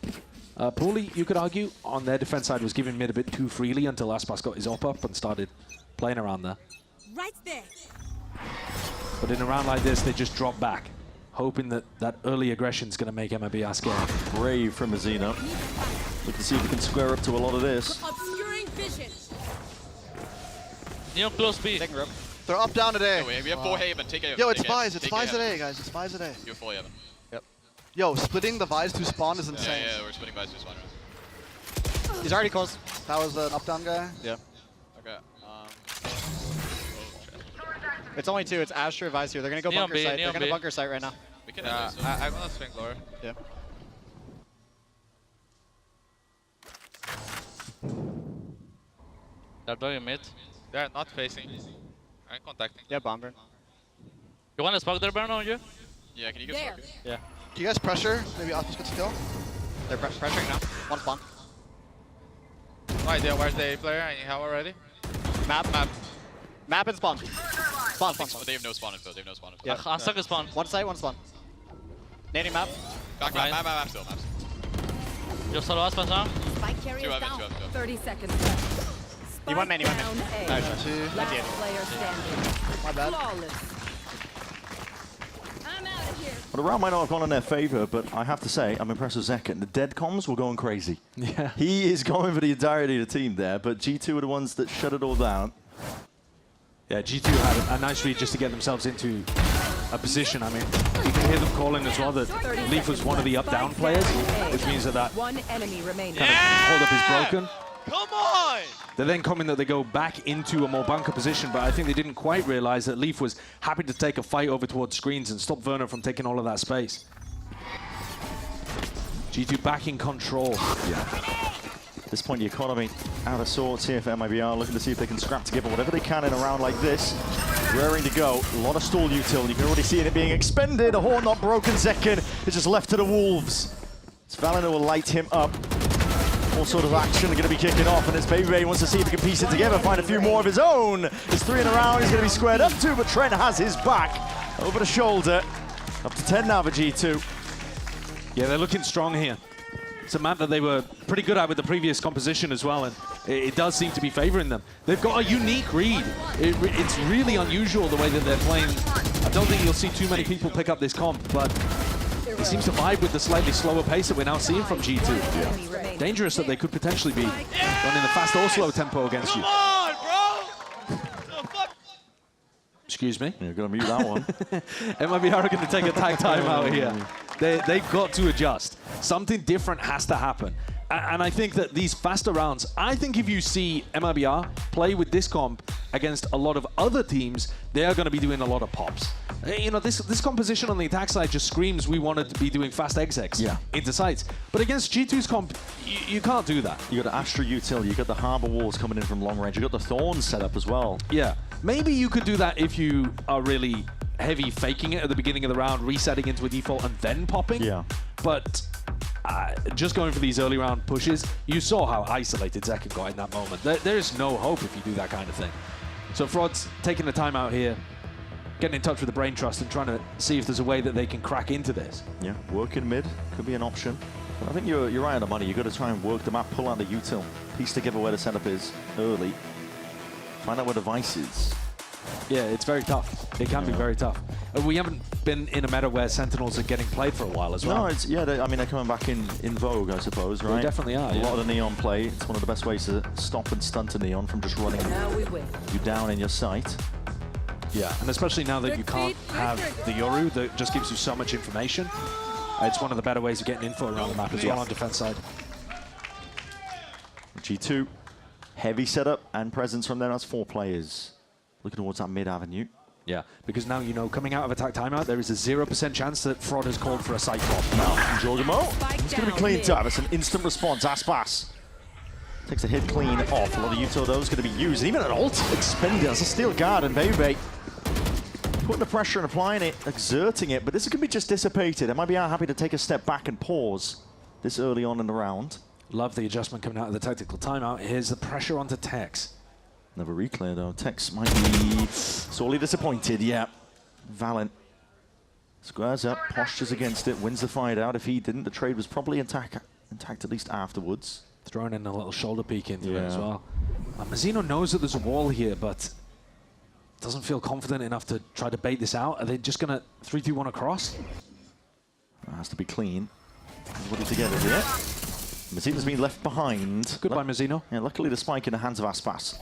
poorly, you could argue, on their defense side was giving mid a bit too freely until Aspas got his up and started playing around there. Right there. But in a round like this, they just drop back, hoping that that early aggression is going to make MIBR scared. Brave from Azina. Look to see if we can square up to a lot of this. Obscuring vision. Neon close B. They're up down today. Yeah, we have full Haven. Take Haven. Yo, it's take Vi's. Haven. It's Take Vi's Haven. today, guys. It's Vi's today. You have full Haven. Yep. Yo, splitting the Vi's to spawn is insane. Yeah, we're splitting Vi's to spawn. He's already close. That was an up-down guy. Yeah. Okay. It's only 2. It's Astra, Vice here. They're gonna go Neon bunker B, site. Neon They're gonna B. bunker site right now. We can I'm gonna swing lower. Yeah. They're doing mid. They're not facing. I'm contacting. Yeah, bomber. You want to smoke their burn on you? Yeah, can you get smoke? Yeah. Can you guys pressure? Maybe Aspas gets a kill. They're pressuring now. One spawn. No idea where's the A player and you have already? Map. Map and spawn. Spawn. They have no spawn info. They have no spawn info. Yeah. I'm stuck at spawn. One site, one spawn. Nading map. Back, map still. You're solo Aspas now? Spike carrier Two down. Evans. 30 seconds left. You want man, Down A. Nice. Last player standing. My bad. Flawless. Well, the round might not have gone in their favor, but I have to say, I'm impressed with Zekken. The dead comms were going crazy. Yeah. He is going for the entirety of the team there, but G2 are the ones that shut it all down. Yeah, G2 had a nice read just to get themselves into a position. I mean, you can hear them calling as well that Leaf was one of the up-down players, which means that One enemy remaining. kind of hold up is broken. Come on! They're then coming that they go back into a more bunker position, but I think they didn't quite realize that Leaf was happy to take a fight over towards screens and stop Werner from taking all of that space. G2 back in control. Yeah. At this point, the economy out of sorts here for MIBR, looking to see if they can scrap together whatever they can in a round like this. Raring to go. A lot of stall util. You can already see it being expended. A horn not broken. Zekken is just left to the wolves. It's Valen who will light him up. All sort of action going to be kicking off, and as Baby wants to see if he can piece it together, find a few more of his own. There's 3 in a round. He's going to be squared up to, but Trent has his back over the shoulder. Up to 10 now for G2. Yeah, they're looking strong here. It's a map that they were pretty good at with the previous composition as well, and it does seem to be favoring them. They've got a unique read. It's really unusual the way that they're playing. I don't think you'll see too many people pick up this comp, but it seems to vibe with the slightly slower pace that we're now seeing from G2. Yeah. Dangerous that they could potentially be running the fast or slow tempo against you. Come on, bro! The fuck? Excuse me? You're going to mute that one. MIBR are going to take a tag time out here. They've got to adjust. Something different has to happen. And I think that these faster rounds, I think if you see MIBR play with this comp against a lot of other teams, they are going to be doing a lot of pops. You know, this composition on the attack side just screams we wanted to be doing fast execs into sites. But against G2's comp, you can't do that. You got Astra util, you got the Harbor Walls coming in from long range, you got the Thorns set up as well. Yeah, maybe you could do that if you are really heavy faking it at the beginning of the round, resetting into a default and then popping. Yeah. But just going for these early round pushes, you saw how isolated Zekken got in that moment. There's no hope if you do that kind of thing. So Fraud's taking the time out here, getting in touch with the Brain Trust and trying to see if there's a way that they can crack into this. Yeah, working mid could be an option. But I think you're right on the money. You've got to try and work the map, pull out the util, piece together where the setup is early, find out where the Vice is. Yeah, it's very tough. It can be very tough. We haven't been in a meta where Sentinels are getting played for a while as well. No, they're coming back in vogue, I suppose, right? They definitely are, A lot of the Neon play. It's one of the best ways to stop and stunt a Neon from just running you down in your sight. Yeah, and especially now that you can't have the Yoru that just gives you so much information. It's one of the better ways of getting info around the map as well on defense side. G2, heavy setup and presence from them. That's 4 players. Looking towards that mid avenue. Yeah, because now you know, coming out of attack timeout, there is a 0% chance that Fraud has called for a side pop. Now, Jorgamo, it's going to be cleaned up. It's an instant response. Aspas takes a hit clean off. A lot of util those going to be used. And even an ult expended as a steel guard, and Baby putting the pressure and applying it, exerting it, but this is going to be just dissipated. MIBR happy to take a step back and pause this early on in the round. Love the adjustment coming out of the tactical timeout. Here's the pressure onto Tex. Never reclear though. Tex might be sorely disappointed, yeah. Valent squares up, postures against it, wins the fight out. If he didn't, the trade was probably intact at least afterwards. Throwing in a little shoulder peek into it as well. Mazzino knows that there's a wall here, but doesn't feel confident enough to try to bait this out. Are they just going to 3-2-1 across? It has to be clean. Everybody together here. Mazzino's been left behind. Goodbye, Mazzino. Yeah, luckily the spike in the hands of Aspas.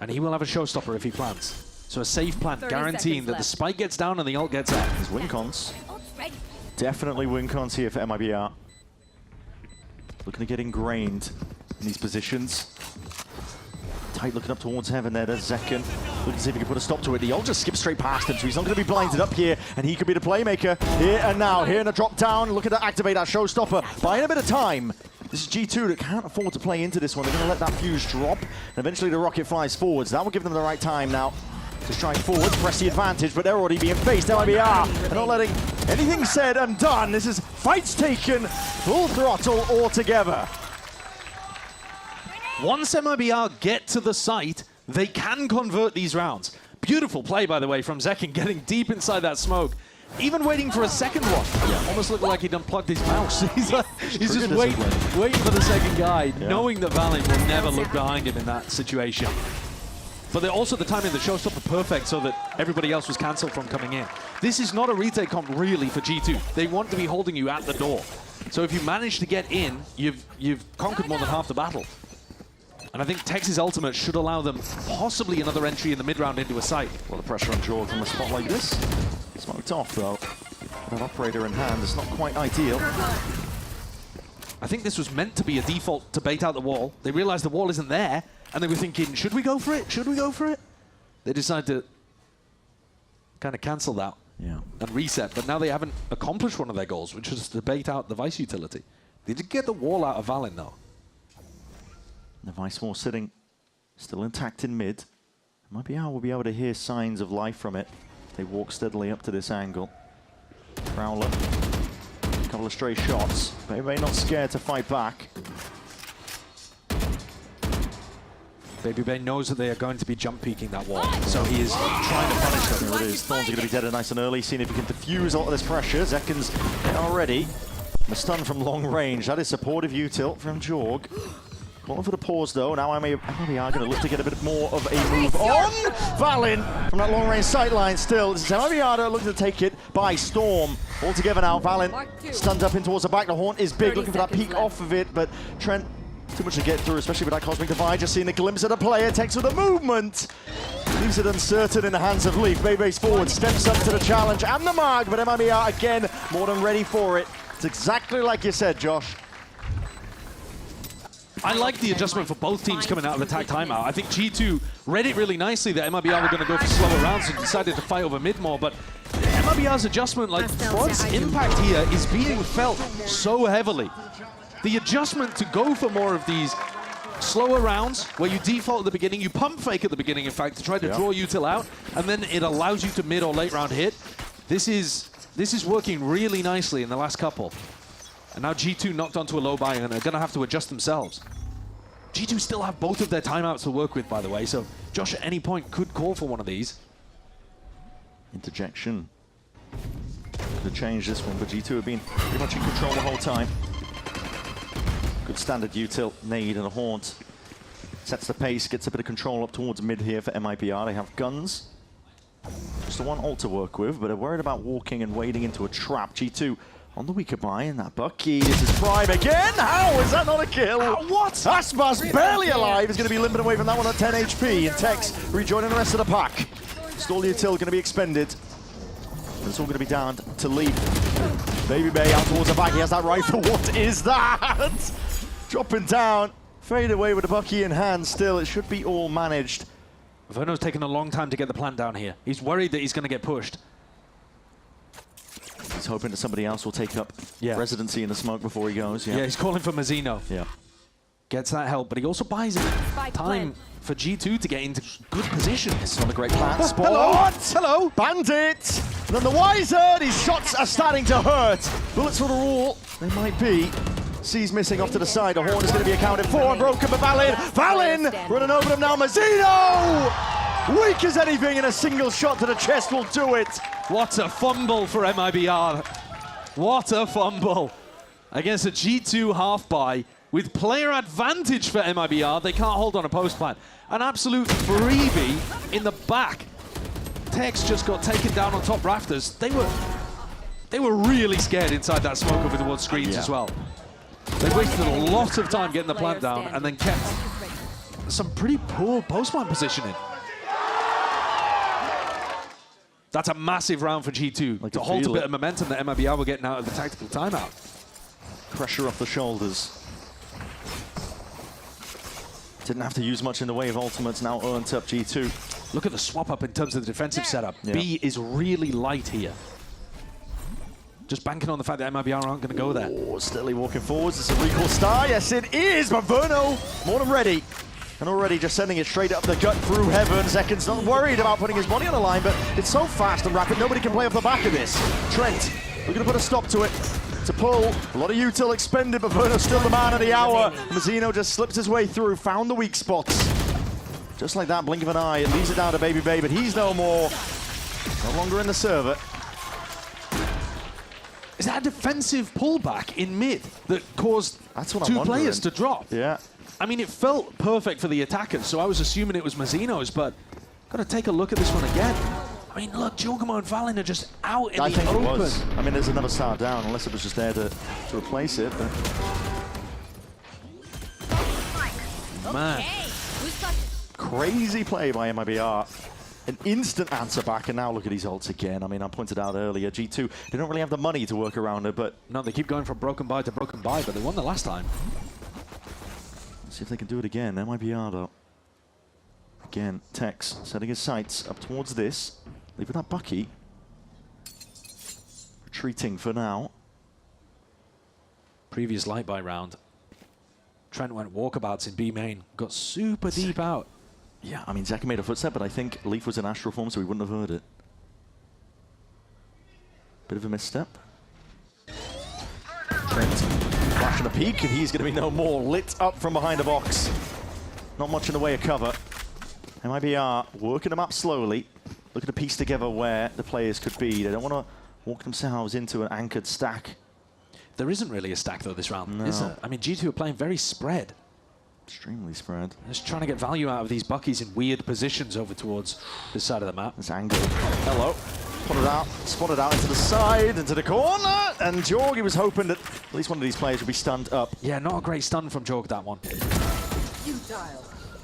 And he will have a showstopper if he plants. So a safe plant, guaranteeing that the spike gets down and the ult gets out. There's win cons. Definitely win cons here for MIBR. Looking to get ingrained in these positions. Tight looking up towards heaven there. There's Zekken. Looking to see if he can put a stop to it. The ult just skips straight past him, so he's not going to be blinded up here, and he could be the playmaker here and now. Here in a drop down, looking to activate that showstopper. Buying a bit of time. This is G2 that can't afford to play into this one. They're going to let that fuse drop, and eventually the rocket flies forwards. That will give them the right time now to strike forward, press the advantage, but they're already being faced. MIBR are not letting anything said and done. This is fights taken, full throttle altogether. Once MIBR get to the site, they can convert these rounds. Beautiful play, by the way, from Zekken, getting deep inside that smoke. Even waiting for a second one. Yeah. Almost looked like he'd unplugged his mouse. he's just waiting for the second guy, knowing that Valent will never look behind him in that situation. But also the timing of the showstopper perfect so that everybody else was cancelled from coming in. This is not a retake comp really for G2. They want to be holding you at the door. So if you manage to get in, you've conquered more than half the battle. And I think Tex's ultimate should allow them possibly another entry in the mid-round into a site. A lot of pressure on Jorg from a spot like this. Smoked off though. That operator in hand is not quite ideal. I think this was meant to be a default to bait out the wall. They realized the wall isn't there, and they were thinking, should we go for it? Should we go for it? They decided to kind of cancel that and reset, but now they haven't accomplished one of their goals, which was to bait out the Vice utility. They did get the wall out of Valent though. The Vice wall sitting still intact in mid. MIBR will be able to hear signs of life from it. They walk steadily up to this angle. Prowler, a couple of stray shots. Baby not scared to fight back. Baby Bay knows that they are going to be jump peeking that wall, so he is trying to punish them. There it is. Thorns are going to be dead nice and early, seeing if he can diffuse a lot of this pressure. Zekken's already a stun from long range. That is supportive util from Jorg. Calling for the pause though. Now MIBR going to look to get a bit more of a move on Valent from that long range sightline still. This is MIBR looking to take it by storm. All together now, Valent stunned up in towards the back. The Haunt is big, looking for that peek off of it, but Trent too much to get through, especially with that Cosmic Divide. Just seeing a glimpse of the player, takes with the movement. Leaves it uncertain in the hands of Leaf. Bebe's forward, steps up to the challenge and the mark, but MIBR again more than ready for it. It's exactly like you said, Josh. I like the adjustment for both teams coming out of the tag timeout. I think G2 read it really nicely that MIBR were going to go for slower rounds and decided to fight over mid more, but MIBR's adjustment, like Frod's impact here is being felt so heavily. The adjustment to go for more of these slower rounds where you default at the beginning, you pump fake at the beginning, in fact, to try to draw util out, and then it allows you to mid or late round hit. This is working really nicely in the last couple. And now G2 knocked onto a low buy and are going to have to adjust themselves. G2 still have both of their timeouts to work with, by the way, so Josh at any point could call for one of these. Interjection. Could have changed this one, but G2 have been pretty much in control the whole time. Good standard util, nade and a haunt. Sets the pace, gets a bit of control up towards mid here for MIBR. They have guns. Just the one ult to work with, but they're worried about walking and wading into a trap. G2 on the weaker buy, and that Bucky, this is Prime again! How is that not a kill? What? Aspas barely alive, is going to be limping away from that one at 10 HP, and Tex rejoining the rest of the pack. Stall util going to be expended. And it's all going to be down to Leaf. Baby Bay out towards the back, he has that rifle, what is that? Dropping down, fade away with the Bucky in hand still, it should be all managed. Verno's taken a long time to get the plant down here. He's worried that he's going to get pushed. He's hoping that somebody else will take up residency in the smoke before he goes. Yeah, he's calling for Mazzino. Yeah. Gets that help, but he also buys time for G2 to get into good position. This is not a great plan. Hello! Bandit! None the wiser, these shots are starting to hurt. Bullets for the wall, they might be. Sees missing off to the side. A horn is going to be accounted for and broken by Valin running over them now. Mazzino! Weak as anything, and a single shot to the chest will do it. What a fumble for MIBR. What a fumble. Against a G2 half buy with player advantage for MIBR. They can't hold on a post plant. An absolute freebie in the back. Tex just got taken down on top rafters. They were really scared inside that smoke over towards screens as well. They wasted a lot of time getting the plant down and then kept some pretty poor post plant positioning. That's a massive round for G2 to hold a bit of momentum that MIBR were getting out of the tactical timeout. Pressure off the shoulders. Didn't have to use much in the way of ultimates, now earned up G2. Look at the swap up in terms of the defensive setup. B is really light here. Just banking on the fact that MIBR aren't going to go there. Oh, steadily walking forwards. It's a recall star. Yes, it is. But Verno, more than ready. And already just sending it straight up the gut through heaven. Zekken's not worried about putting his body on the line, but it's so fast and rapid, nobody can play off the back of this. Trent, we're going to put a stop to it. To pull, a lot of util expended, but Verno's still the man of the hour. Mazzino just slips his way through, found the weak spots. Just like that, blink of an eye, it leaves it down to Baby Bay, but he's no more. No longer in the server. Is that a defensive pullback in mid that caused two players to drop? Yeah. I mean, it felt perfect for the attackers, so I was assuming it was Mazzino's, but got to take a look at this one again. I mean, look, Giacomo and Valin are just out in the open. I think it was. I mean, there's another star down, unless it was just there to replace it. But. Man. Crazy play by MIBR. An instant answer back, and now look at these ults again. I mean, I pointed out earlier, G2, they don't really have the money to work around it, but... No, they keep going from broken buy to broken buy, but they won the last time. Let's see if they can do it again. MIBR, though. Again, Tex setting his sights up towards this. Leaving that Bucky. Retreating for now. Previous light buy round. Trent went walkabouts in B main. Got super deep out. Yeah, I mean, Zekken made a footstep, but I think Leaf was in astral form, so he wouldn't have heard it. Bit of a misstep. Trent flashing a peek, and he's going to be no more. Lit up from behind a box. Not much in the way of cover. MIBR working them up slowly, looking to piece together where the players could be. They don't want to walk themselves into an anchored stack. There isn't really a stack, though, this round, no. is there? I mean, G2 are playing very spread. Extremely spread. Just trying to get value out of these Buckies in weird positions over towards this side of the map. This angle. Hello. Put it out, spotted out into the side, into the corner, and Jorg, he was hoping that at least one of these players would be stunned up. Yeah, not a great stun from Jorg, that one.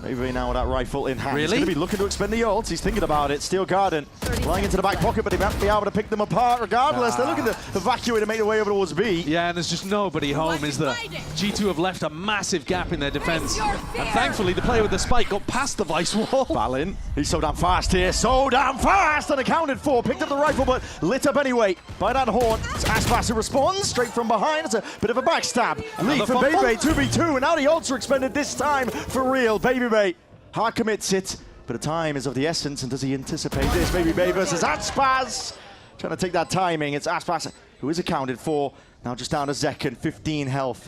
Maybe now with that rifle in hand. Really? He's going to be looking to expend the ult. He's thinking about it. Steel Garden flying into the back pocket, but he might be able to pick them apart regardless. They're looking to evacuate and make their way over towards B. Yeah, and there's just nobody home, is there? G2 have left a massive gap in their defense. And thankfully, the player with the spike got past the vice wall. Valin, he's so damn fast here. So damn fast! Unaccounted for. Picked up the rifle, but lit up anyway by that horn. It's Aspas who responds straight from behind. It's a bit of a backstab. Leaf and Baby 2v2, and now the ults are expended this time for real. Baby Bay hard commits it, but the time is of the essence, and does he anticipate this? Baby Bay versus Aspas. Trying to take that timing. It's Aspas who is accounted for. Now just down to Zekken, 15 health.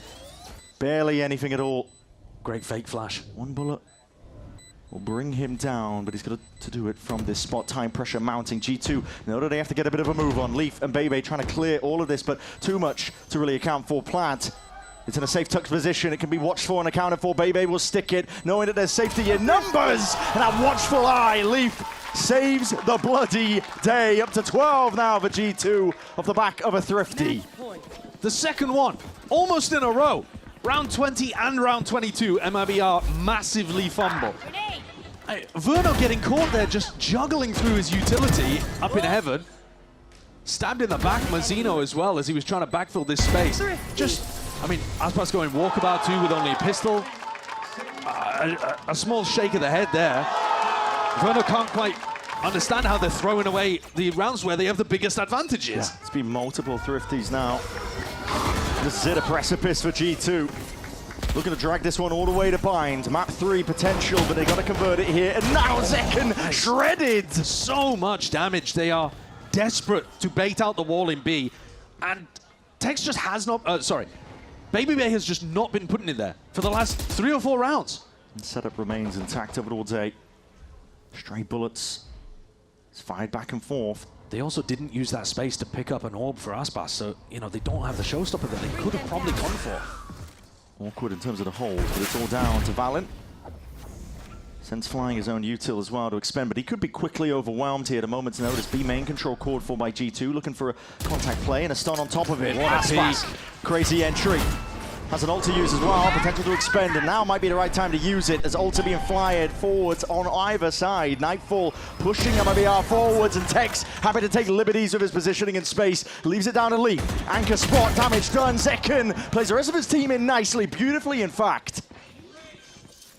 Barely anything at all. Great fake flash. One bullet will bring him down, but he's got to do it from this spot. Time pressure mounting. G2 know that they have to get a bit of a move on. Leaf and Bebe trying to clear all of this, but too much to really account for. Plant. It's in a safe tucked position. It can be watched for and accounted for. Bebe will stick it, knowing that there's safety in numbers. And that watchful eye. Leaf saves the bloody day. Up to 12 now for G2 off the back of a thrifty. The second one, almost in a row. Round 20 and round 22, MIBR massively fumble. Verno getting caught there, just juggling through his utility up in heaven. Stabbed in the back, Mazzino as well, as he was trying to backfill this space. Just, I mean, Aspas going walkabout too with only a pistol. A small shake of the head there. Verno can't quite understand how they're throwing away the rounds where they have the biggest advantages. Yeah, it's been multiple thrifties now. This is it, a precipice for G2. Looking to drag this one all the way to bind. Map 3 potential, but they got to convert it here. And now Zekken shredded. So much damage. They are desperate to bait out the wall in B. And Tex just has not... BabyBay has just not been putting it there for the last 3 or 4 rounds. And setup remains intact over towards A. Stray bullets. It's fired back and forth. They also didn't use that space to pick up an orb for Aspas, so, you know, they don't have the showstopper that they could have probably gone for. Awkward in terms of the hold, but it's all down to Valent. Sense flying his own util as well to expend, but he could be quickly overwhelmed here at a moment's notice. B main control called for by G2, looking for a contact play and a stun on top of it. Aspas, crazy entry. Has an ult to use as well, potential to expend, and now might be the right time to use it as ults are being fired forwards on either side. Nightfall pushing MIBR forwards, and Tex happy to take liberties with his positioning in space. Leaves it down to Lee. Anchor spot, damage done. Zekken plays the rest of his team in nicely, beautifully in fact.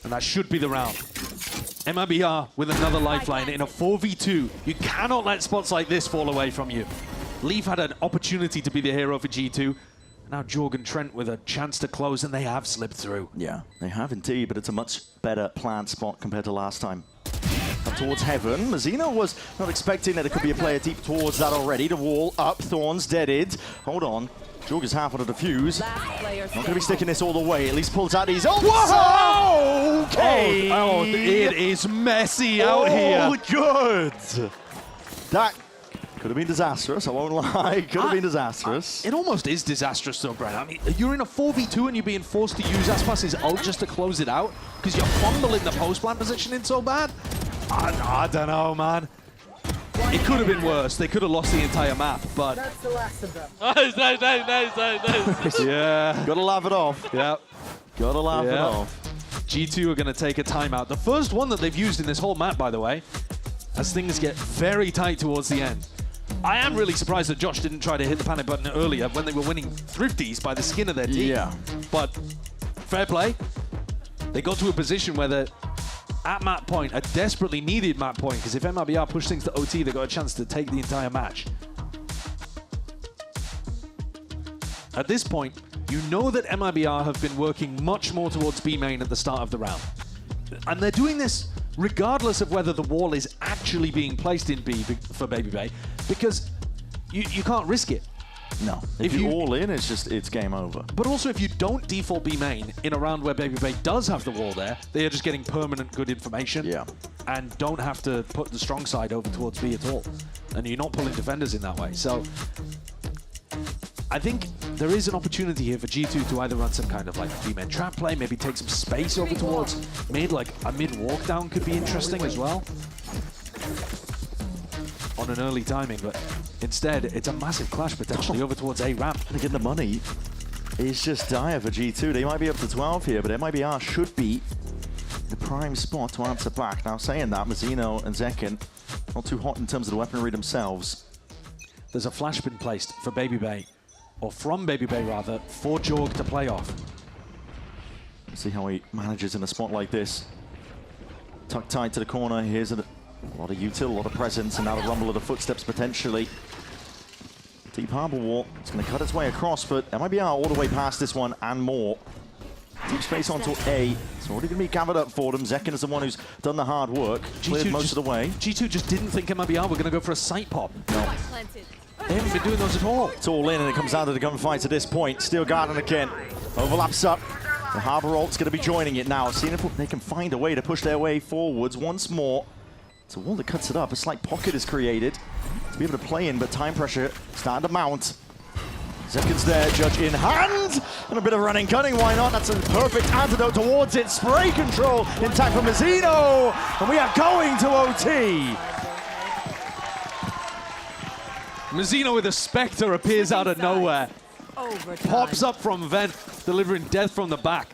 And that should be the round. MIBR with another lifeline in a 4v2. You cannot let spots like this fall away from you. Leaf had an opportunity to be the hero for G2. Now Jorg and Trent with a chance to close, and they have slipped through. Yeah, they have indeed, but it's a much better planned spot compared to last time. Up towards Heaven. Mazino was not expecting that it could be a player deep towards that already. The wall up, Thorns deaded. Hold on. Jorg is half on a defuse. Not going to be sticking this all the way. At least pulls out these. Oh, whoa! Okay. Oh, it is messy out here. Oh, good. That could have been disastrous, I won't lie. Could have been disastrous. It almost is disastrous though, Brent. I mean, you're in a 4v2 and you're being forced to use Aspas' ult just to close it out because you're fumbling the post-plant positioning so bad. I don't know, man. It could have been worse. They could have lost the entire map, but... That's the last of them. Nice. Yeah. Gotta laugh it off. Yeah. Gotta laugh it off. G2 are going to take a timeout. The first one that they've used in this whole map, by the way, as things get very tight towards the end. I am really surprised that Josh didn't try to hit the panic button earlier when they were winning Thrifties by the skin of their teeth. Yeah. But fair play. They got to a position where they're at map point, a desperately needed map point, because if MIBR push things to OT, they got a chance to take the entire match. At this point, you know that MIBR have been working much more towards B main at the start of the round. And they're doing this regardless of whether the wall is actually being placed in B for BabyBay, because you can't risk it. No, if you all in, it's game over. But also, if you don't default B main in a round where BabyBay does have the wall there, they are just getting permanent good information. Yeah. And don't have to put the strong side over towards B at all. And you're not pulling defenders in that way. So I think there is an opportunity here for G2 to either run some kind of like B-main trap play, maybe take some space over towards mid, like a mid walk down could be interesting as well. On an early timing, but instead it's a massive clash potentially over towards A ramp. And again, the money is just dire for G2. They might be up to 12 here, but MIBR should be the prime spot to answer back. Now saying that, Mazino and Zekken not too hot in terms of the weaponry themselves. There's a flash been placed for BabyBay, or from BabyBay rather, for Jorg to play off. Let's see how he manages in a spot like this. Tucked tight to the corner. Here's a lot of util, a lot of presence, and now the rumble of the footsteps potentially. Deep harbor wall. It's going to cut its way across, but MIBR all the way past this one and more. Deep space onto A. It's already going to be gathered up for them. Zekken is the one who's done the hard work. Cleared most of the way. G2 just didn't think MIBR were going to go for a sight pop. No. They haven't been doing those at all. It's all in, and it comes down to the gunfights at this point. Steel Garden again. Overlaps up. The Harbor ult's going to be joining it now. Seeing if they can find a way to push their way forwards once more. It's a wall that cuts it up. A slight pocket is created to be able to play in, but time pressure starting to mount. Zekken's there, Judge in hand. And a bit of running cutting, why not? That's a perfect antidote towards it. Spray control intact from Mazino. And we are going to OT. Mazino with a Spectre appears out of nowhere. Overtime. Pops up from vent, delivering death from the back.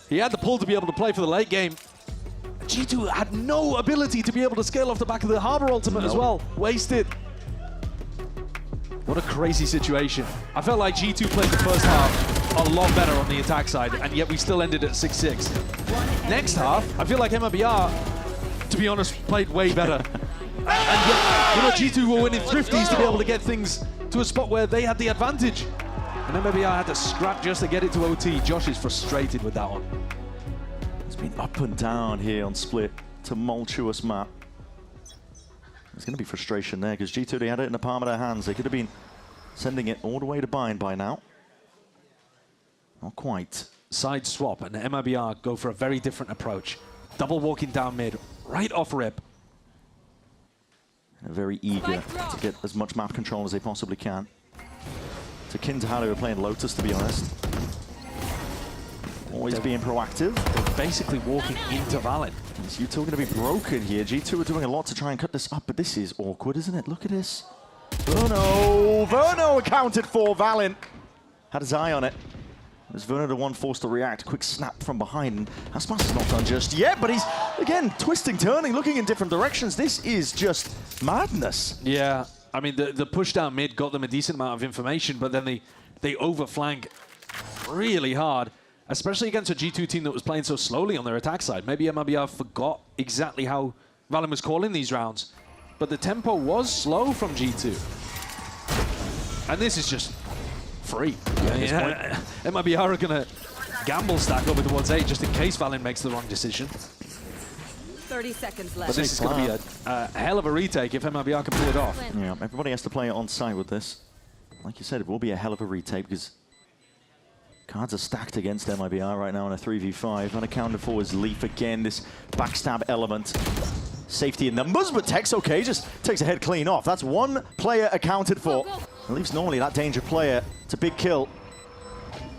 He had the pull to be able to play for the late game. G2 had no ability to be able to scale off the back of the Harbor ultimate as well. Wasted. What a crazy situation. I felt like G2 played the first half a lot better on the attack side, and yet we still ended at 6-6. Next half, I feel like MIBR, to be honest, played way better. And yet, you know, G2 were winning Thrifties to be able to get things to a spot where they had the advantage. And MIBR had to scrap just to get it to OT. Josh is frustrated with that one. It's been up and down here on Split. Tumultuous map. There's going to be frustration there because G2, they had it in the palm of their hands. They could have been sending it all the way to bind by now. Not quite. Side swap, and MIBR go for a very different approach. Double walking down mid, right off rip. They're very eager to get as much map control as they possibly can. It's akin to how they were playing Lotus, to be honest. Always being proactive. They're basically walking into Valin. So U2 are going to be broken here. G2 are doing a lot to try and cut this up, but this is awkward, isn't it? Look at this. Verno accounted for. Valin had his eye on it. It was Verno the one forced to react. Quick snap from behind. And Aspas is not done just yet, but he's, again, twisting, turning, looking in different directions. This is just madness. Yeah, I mean, the push down mid got them a decent amount of information, but then they overflank really hard, especially against a G2 team that was playing so slowly on their attack side. Maybe MIBR forgot exactly how Valin was calling these rounds, but the tempo was slow from G2. And this is just free. Yeah. MIBR are going to gamble stack over towards A just in case Valin makes the wrong decision. 30 seconds left. But this is going to be a hell of a retake if MIBR can pull it off. Yeah, everybody has to play it on side with this. Like you said, it will be a hell of a retake because cards are stacked against MIBR right now in a 3v5. Unaccounted for is Leaf again, this backstab element. Safety in numbers, but Tech's okay, just takes a head clean off. That's one player accounted for. Leaf's normally that danger player. It's a big kill.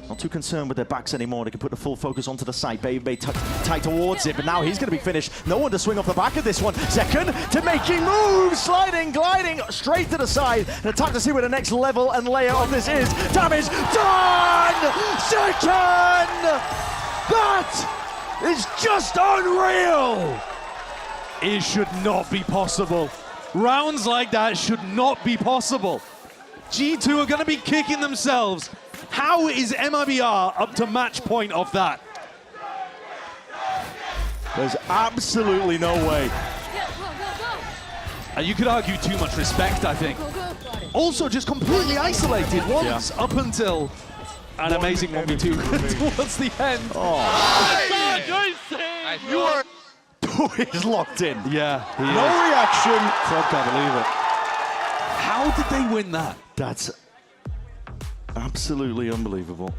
Not too concerned with their backs anymore. They can put the full focus onto the site. Baby tight towards it, but now he's going to be finished. No one to swing off the back of this one. Second to making moves, sliding, gliding straight to the side. And a time to see where the next level and layer of this is. Damage done! Second! That is just unreal! It should not be possible. Rounds like that should not be possible. G2 are going to be kicking themselves. How is MIBR up to match point of that? There's absolutely no way. You could argue too much respect, I think. Also, just completely isolated once up until an amazing 1v2 towards the end. You are... He's locked in. Yeah, he is. No reaction. Frog can't believe it. How did they win that? That's absolutely unbelievable.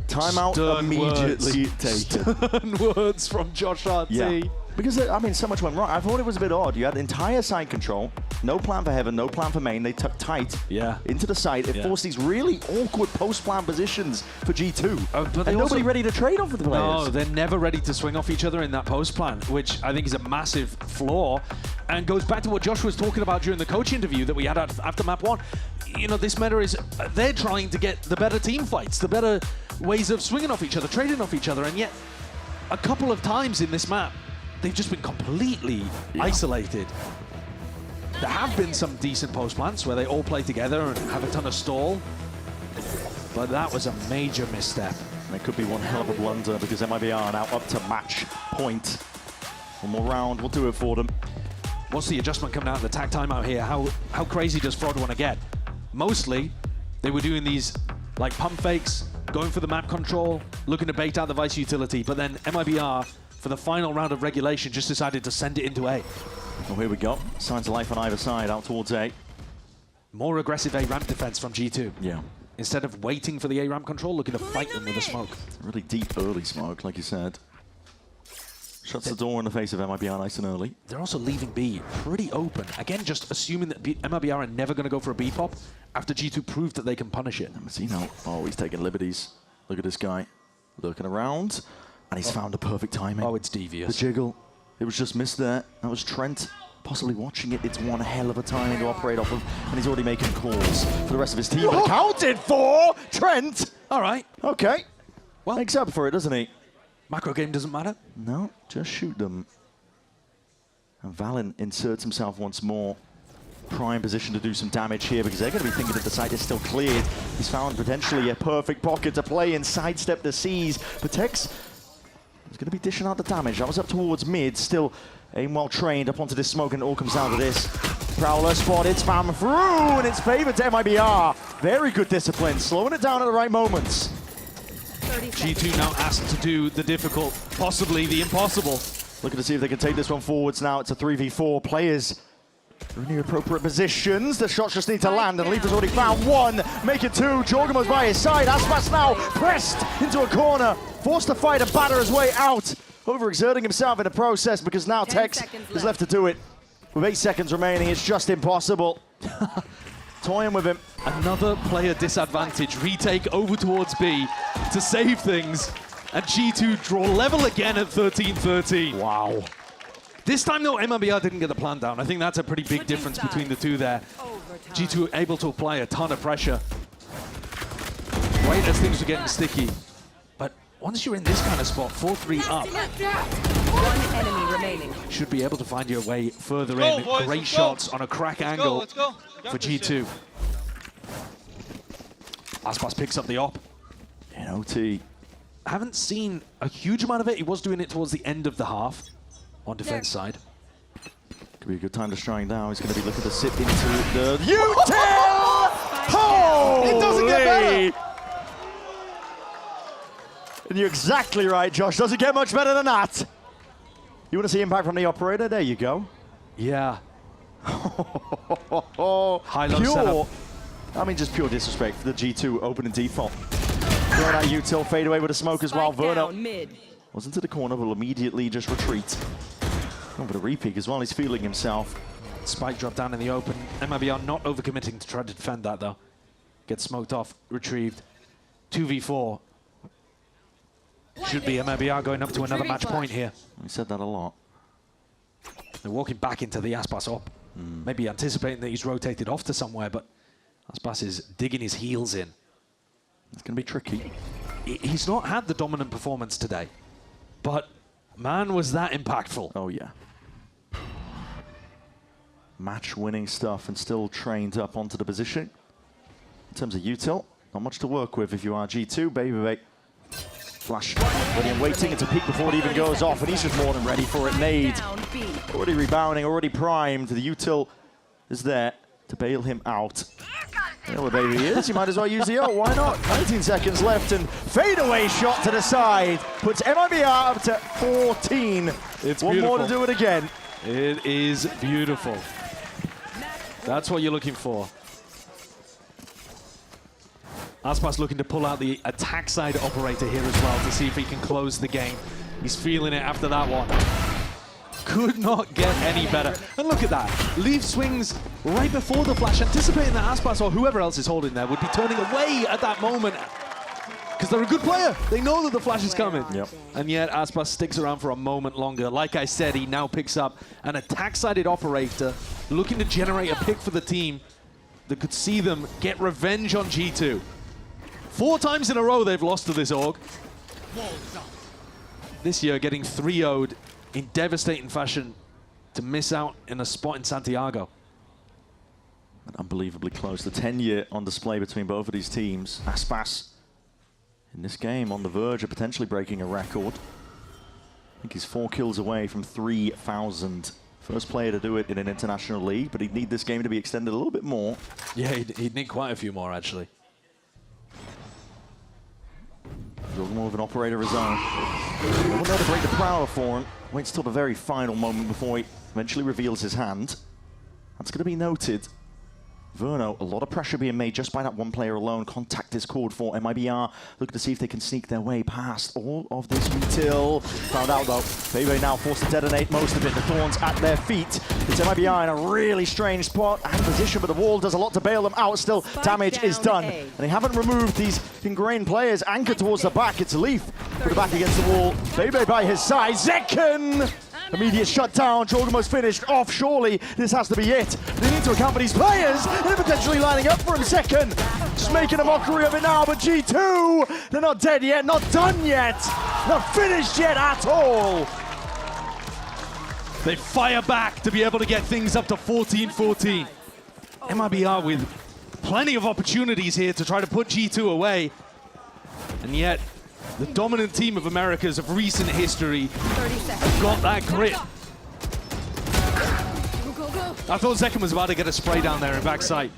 Timeout Stern immediately words. taken. Stern words from Josh RT. Yeah. Because, I mean, so much went wrong. I thought it was a bit odd. You had entire side control, no plan for heaven, no plan for main. They took tight into the side. It forced these really awkward post-plan positions for G2. But and nobody ready to trade off with the players. No, they're never ready to swing off each other in that post-plan, which I think is a massive flaw. And goes back to what Josh was talking about during the coach interview that we had after map 1. You know, this meta is, they're trying to get the better team fights, the better ways of swinging off each other, trading off each other, and yet a couple of times in this map, they've just been completely isolated. There have been some decent post-plants where they all play together and have a ton of stall, but that was a major misstep. And it could be one hell of a blunder because MIBR are now up to match point. One more round, we'll do it for them. What's the adjustment coming out of the tag timeout here? How crazy does Frog want to get? Mostly, they were doing these like pump fakes, going for the map control, looking to bait out the Vice utility, but then MIBR, for the final round of regulation, just decided to send it into A. Well, here we go. Signs of life on either side, out towards A. More aggressive A ramp defense from G2. Yeah. Instead of waiting for the A ramp control, looking to fight them with a smoke. Really deep early smoke, like you said. Shuts the door in the face of MIBR nice and early. They're also leaving B pretty open. Again, just assuming that MIBR are never going to go for a B pop after G2 proved that they can punish it. Messino, oh, he's taking liberties. Look at this guy. Looking around, and he's found the perfect timing. Oh, it's devious. The jiggle. It was just missed there. That was Trent possibly watching it. It's one hell of a timing to operate off of, and he's already making calls for the rest of his team. But accounted for! Trent! All right. Okay. Well, makes up for it, doesn't he? Macro game doesn't matter. No, just shoot them. And Valin inserts himself once more. Prime position to do some damage here because they're going to be thinking that the site is still cleared. He's found potentially a perfect pocket to play and sidestep the C's. But Tex is going to be dishing out the damage. That was up towards mid, still aim well trained up onto this smoke, and it all comes down to this. Prowler spotted, spam through, and it's favored to MIBR. Very good discipline, slowing it down at the right moments. G2 now asked to do the difficult, possibly the impossible. Looking to see if they can take this one forwards now. It's a 3v4. Players They're in the appropriate positions. The shots just need to land, and Leaper's already found one. Make it two. Jorgamo's by his side. Aspas now pressed into a corner, forced to fight and batter his way out, overexerting himself in the process because now Tex is left to do it. With 8 seconds remaining, it's just impossible. Toying with him. Another player disadvantage. Retake over towards B to save things. And G2 draw level again at 13-13. Wow. This time, though, MIBR didn't get the plan down. I think that's a pretty big difference between the two there. G2 able to apply a ton of pressure right as things were getting sticky. But once you're in this kind of spot, 4-3 up, One enemy remaining. should be able to find your way further in. Boys, Great let's shots go. on a crack Let's angle go. for G2. Aspas picks up the op. In OT. Haven't seen a huge amount of it. He was doing it towards the end of the half on defense side. Could be a good time to strike now. He's going to be looking to sit into the util. Holy! It doesn't get better. And you're exactly right, Josh. Doesn't get much better than that. You want to see impact from the operator? There you go. Yeah. High-low Pure. setup. I mean, just pure disrespect for the G2 opening default. Throwing out util, fade away with a smoke as well. Verno was into the corner, will immediately just retreat. Over the repeat as well, he's feeling himself. Spike drop down in the open. MIBR not overcommitting to try to defend that, though. Gets smoked off, retrieved. 2v4. Should be MIBR going up to another match point here. We said that a lot. They're walking back into the Aspas op. Maybe anticipating that he's rotated off to somewhere, but Aspas is digging his heels in. It's going to be tricky. He's not had the dominant performance today, but man, was that impactful. Oh, yeah. Match-winning stuff and still trained up onto the position. In terms of util, not much to work with if you are G2. Baby flash ready and waiting. It's a peek before it even goes off, and he's just more than ready for it. Nade. Already rebounding, already primed. The util is there to bail him out. You know where Baby is, you might as well use the ult, why not? 19 seconds left, and fadeaway shot to the side. Puts MIBR up to 14. It's one beautiful. more to do it again. It is beautiful. That's what you're looking for. Aspas looking to pull out the attack side operator here as well to see if he can close the game. He's feeling it after that one. Could not get any better. And look at that. Leaf swings right before the flash, anticipating that Aspas or whoever else is holding there would be turning away at that moment. Because they're a good player. They know that the flash is coming. Yep. And yet Aspas sticks around for a moment longer. Like I said, he now picks up an attack-sided operator looking to generate a pick for the team that could see them get revenge on G2. 4 times in a row they've lost to this org. This year getting 3-0'd in devastating fashion to miss out in a spot in Santiago. Unbelievably close. The 10-year on display between both of these teams. Aspas in this game on the verge of potentially breaking a record. I think he's 4 kills away from 3,000. First player to do it in an international league, but he'd need this game to be extended a little bit more. Yeah, he'd need quite a few more, actually. More of an operator of his own. They won't know to break the prowler for him. Waits till the very final moment before he eventually reveals his hand. That's going to be noted. Verno, a lot of pressure being made just by that one player alone. Contact is called for. MIBR looking to see if they can sneak their way past all of this util. Found out though. Bebe now forced to detonate most of it. The Thorns at their feet. It's MIBR in a really strange spot and position, but the wall does a lot to bail them out. Still, damage is done. And they haven't removed these ingrained players. Anchored towards the back. It's Leaf. Put it back against the wall. Bebe by his side. Zekken! Immediate shutdown. Jorgamo's finished off. Surely this has to be it. They need to account for these players. They're potentially lining up for him second. Just making a mockery of it now, but G2, they're not dead yet, not done yet, not finished yet at all. They fire back to be able to get things up to 14-14. MIBR with plenty of opportunities here to try to put G2 away. And yet, the dominant team of Americas of recent history have got that grit. I thought Zekken was about to get a spray down there in backside.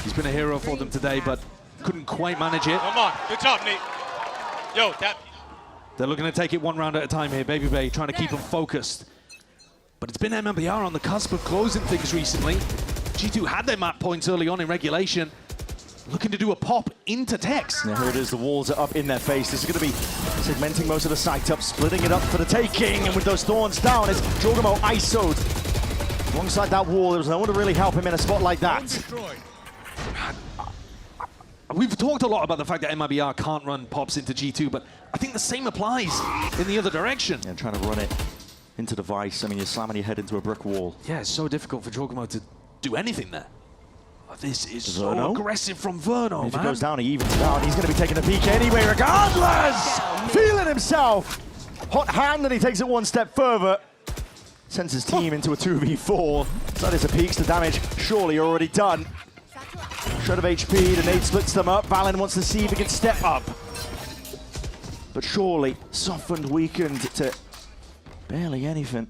He's been a hero for them today, but couldn't quite manage it. Come on, good job, Nate. Yo, that. They're looking to take it one round at a time here. Baby Bay trying to keep them focused. But it's been MIBR on the cusp of closing things recently. G2 had their map points early on in regulation, looking to do a pop into Tex. Now here it is, the walls are up in their face. This is going to be segmenting most of the site up, splitting it up for the taking, and with those thorns down, it's Jorgamo ISO'd. Alongside that wall, there was no one to really help him in a spot like that. We've talked a lot about the fact that MIBR can't run pops into G2, but I think the same applies in the other direction. And trying to run it into the vice. I mean, you're slamming your head into a brick wall. Yeah, it's so difficult for Jorgamo to do anything there. Oh, this is Verno? so aggressive from Verno, If man. he goes down, he evens it out. He's going to be taking a peek anyway, regardless! Feeling himself! Hot hand, and he takes it one step further. Sends his team into a 2v4. So there's a peaks, the damage surely already done. Shred of HP, the nade splits them up. Valen wants to see if he can step up. But surely softened, weakened to barely anything.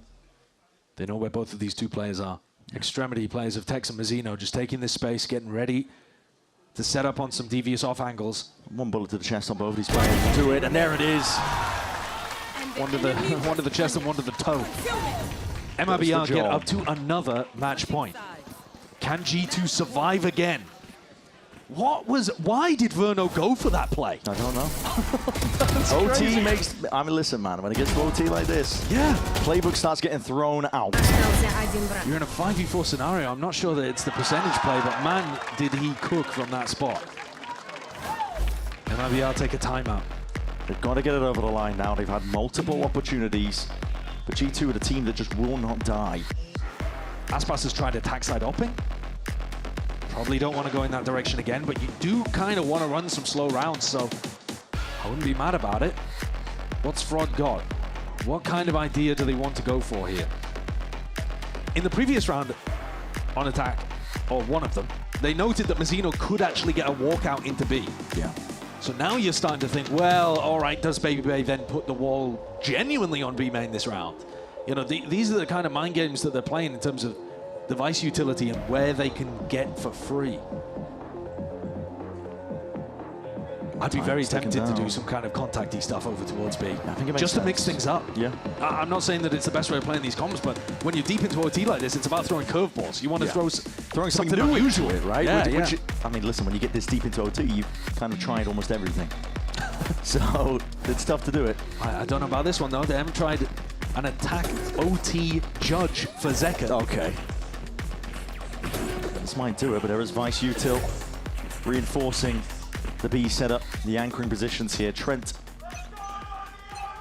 They know where both of these two players are. Extremity players of Tex and Mazzino just taking this space, getting ready to set up on some devious off angles. One bullet to the chest on both of these players. Do it, and there it is. One to the chest and one to the toe. MIBR get up to another match point. Can G2 survive again? Why did Verno go for that play? I don't know. OT makes, I mean, listen, man, when it gets to OT like this, yeah, playbook starts getting thrown out. You're in a 5v4 scenario. I'm not sure that it's the percentage play, but man, did he cook from that spot. MIBR take a timeout. They've got to get it over the line now. They've had multiple opportunities, but G2 are the team that just will not die. Aspas has tried attack side opping. Probably don't want to go in that direction again, but you do kind of want to run some slow rounds, so I wouldn't be mad about it. What's Frod got? What kind of idea do they want to go for here? In the previous round on attack, or one of them, they noted that Mazzino could actually get a walkout into B. Yeah. So now you're starting to think, well, all right, does Baby Bay then put the wall genuinely on B main this round? You know, these are the kind of mind games that they're playing in terms of device utility and where they can get for free. I'd be very tempted to do some kind of contacty stuff over towards B, just to mix things up. Yeah. I'm not saying that it's the best way of playing these comps, but when you're deep into OT like this, it's about throwing curveballs. You want to throw something unusual, right? Yeah, Which, I mean, listen, when you get this deep into OT, you've kind of tried almost everything. So it's tough to do it. I don't know about this one though. They haven't tried an attack OT judge for Zeka. Okay. This might do it, but there is Vice Util reinforcing the B setup, the anchoring positions here. Trent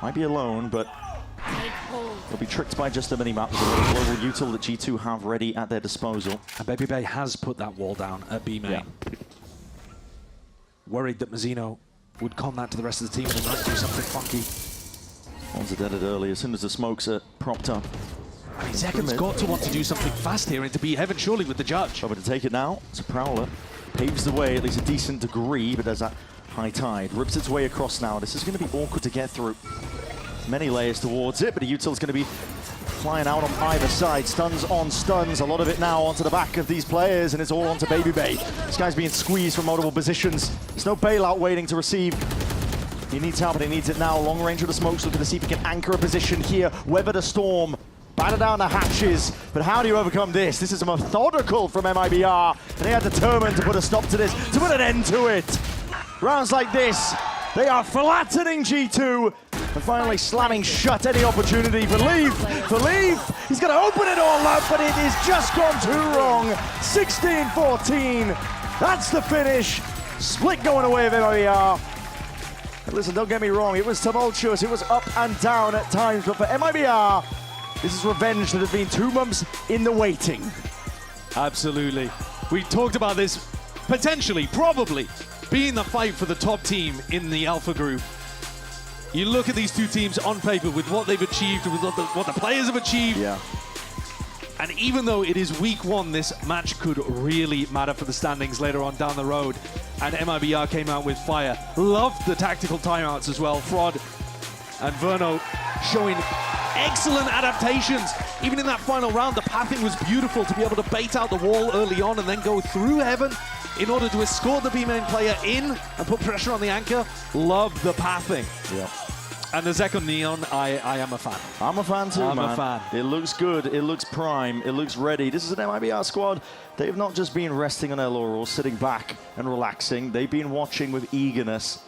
might be alone, but he'll be tricked by just a mini-map with a little global util that G2 have ready at their disposal. And Baby Bay has put that wall down at B main. Yeah. Worried that Mazzino would con that to the rest of the team and they might do something funky. One's are deaded early as soon as the smokes are propped up. I mean, Zeken's got to want to do something fast here into B heaven, surely, with the judge. Over to take it now. It's a Prowler. Paves the way, at least a decent degree, but there's that high tide. Rips its way across now. This is going to be awkward to get through. Many layers towards it, but a util's going to be flying out on either side. Stuns on stuns. A lot of it now onto the back of these players, and it's all onto Baby Bay. This guy's being squeezed from multiple positions. There's no bailout waiting to receive. He needs help, and he needs it now. Long range with the smokes, looking to see if he can anchor a position here. Weather the storm. Batter down the hatches, but how do you overcome this? This is methodical from MIBR, and they are determined to put a stop to this, to put an end to it. Rounds like this, they are flattening G2, and finally slamming shut any opportunity for Leaf. He's gonna open it all up, but it has just gone too wrong. 16-14, that's the finish. Split going away of MIBR. And listen, don't get me wrong, it was tumultuous, it was up and down at times, but for MIBR, this is revenge that has been 2 months in the waiting. Absolutely. We talked about this potentially, probably, being the fight for the top team in the Alpha group. You look at these two teams on paper with what they've achieved, with what the players have achieved. Yeah. And even though it is week 1, this match could really matter for the standings later on down the road. And MIBR came out with fire. Loved the tactical timeouts as well. Frod and Verno showing excellent adaptations. Even in that final round, the pathing was beautiful to be able to bait out the wall early on and then go through heaven in order to escort the B main player in and put pressure on the anchor. Love the pathing. Yeah. And the second Neon, I am a fan. I'm a fan too, I'm man. a fan. It looks good. It looks prime. It looks ready. This is an MIBR squad. They've not just been resting on their laurels, sitting back and relaxing. They've been watching with eagerness,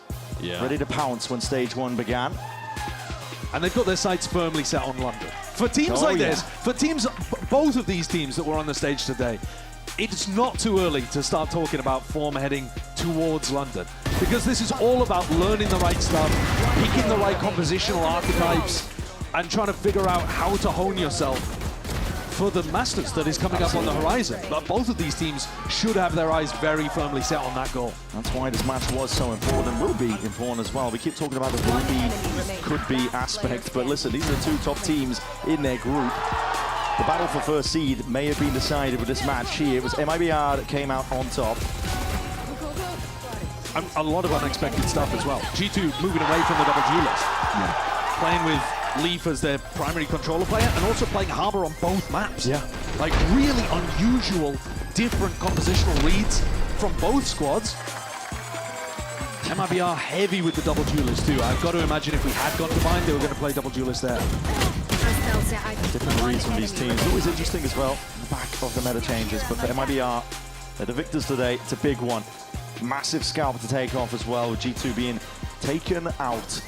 ready to pounce when stage 1 began. And they've got their sights firmly set on London. For teams like this, for teams, both of these teams that were on the stage today, it's not too early to start talking about form heading towards London, because this is all about learning the right stuff, picking the right compositional archetypes, and trying to figure out how to hone yourself for the Masters that is coming up on the horizon. But both of these teams should have their eyes very firmly set on that goal. That's why this match was so important and will be important as well. We keep talking about the will be, could be aspect, but listen, these are the 2 top teams in their group. The battle for first seed may have been decided with this match here. It was MIBR that came out on top. A lot of unexpected stuff as well. G2 moving away from the double duelist. Playing with Leaf as their primary controller player, and also playing Harbor on both maps. Like really unusual, different compositional reads from both squads. MIBR heavy with the double duelist too. I've got to imagine if we had gone combined, they were going to play double duelist there. Different reads from these teams. Always interesting as well, the back of the meta changes. But for MIBR, they're the victors today. It's a big one. Massive scalp to take off as well, with G2 being taken out.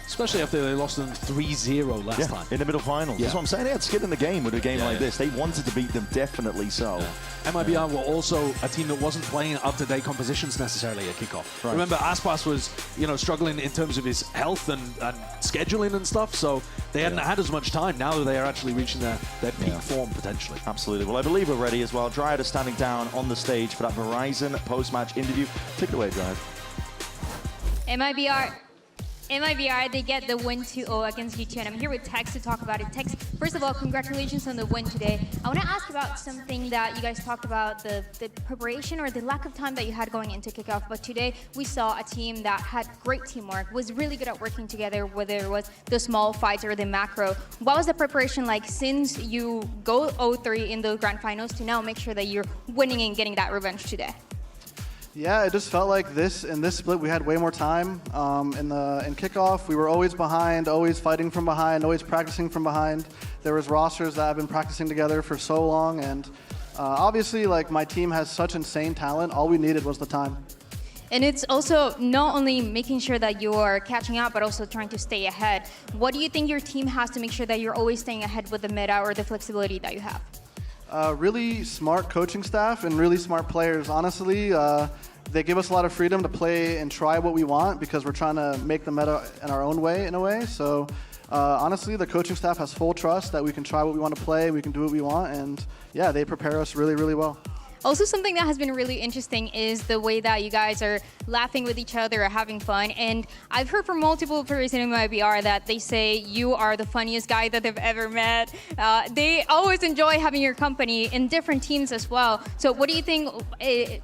Especially after they lost them 3-0 last time. In the middle finals. That's what I'm saying. They had skin in the game with a game like this. They wanted to beat them, definitely so. MIBR were also a team that wasn't playing up-to-date compositions necessarily at kickoff. Remember, Aspas was, struggling in terms of his health and scheduling and stuff, so they hadn't had as much time. Now they are actually reaching their peak form, potentially. Absolutely. Well, I believe we're ready as well. Dryad is standing down on the stage for that Verizon post-match interview. Take it away, Dryad. MIBR, they get the win 2-0 against G2, and I'm here with Tex to talk about it. Tex, first of all, congratulations on the win today. I want to ask about something that you guys talked about, the preparation or the lack of time that you had going into kickoff. But today, we saw a team that had great teamwork, was really good at working together, whether it was the small fights or the macro. What was the preparation like since you go 0-3 in the grand finals to now make sure that you're winning and getting that revenge today? Yeah, it just felt like in this split we had way more time. In kickoff, we were always behind, always fighting from behind, always practicing from behind. There was rosters that have been practicing together for so long, and obviously, like, my team has such insane talent. All we needed was the time. And it's also not only making sure that you're catching up, but also trying to stay ahead. What do you think your team has to make sure that you're always staying ahead with the meta or the flexibility that you have? Really smart coaching staff and really smart players. Honestly, they give us a lot of freedom to play and try what we want because we're trying to make the meta in our own way, in a way. So honestly, the coaching staff has full trust that we can try what we want to play, we can do what we want, and yeah, they prepare us really, really well. Also, something that has been really interesting is the way that you guys are laughing with each other or having fun. And I've heard from multiple players in MIBR that they say you are the funniest guy that they've ever met. They always enjoy having your company in different teams as well. So what do you think, what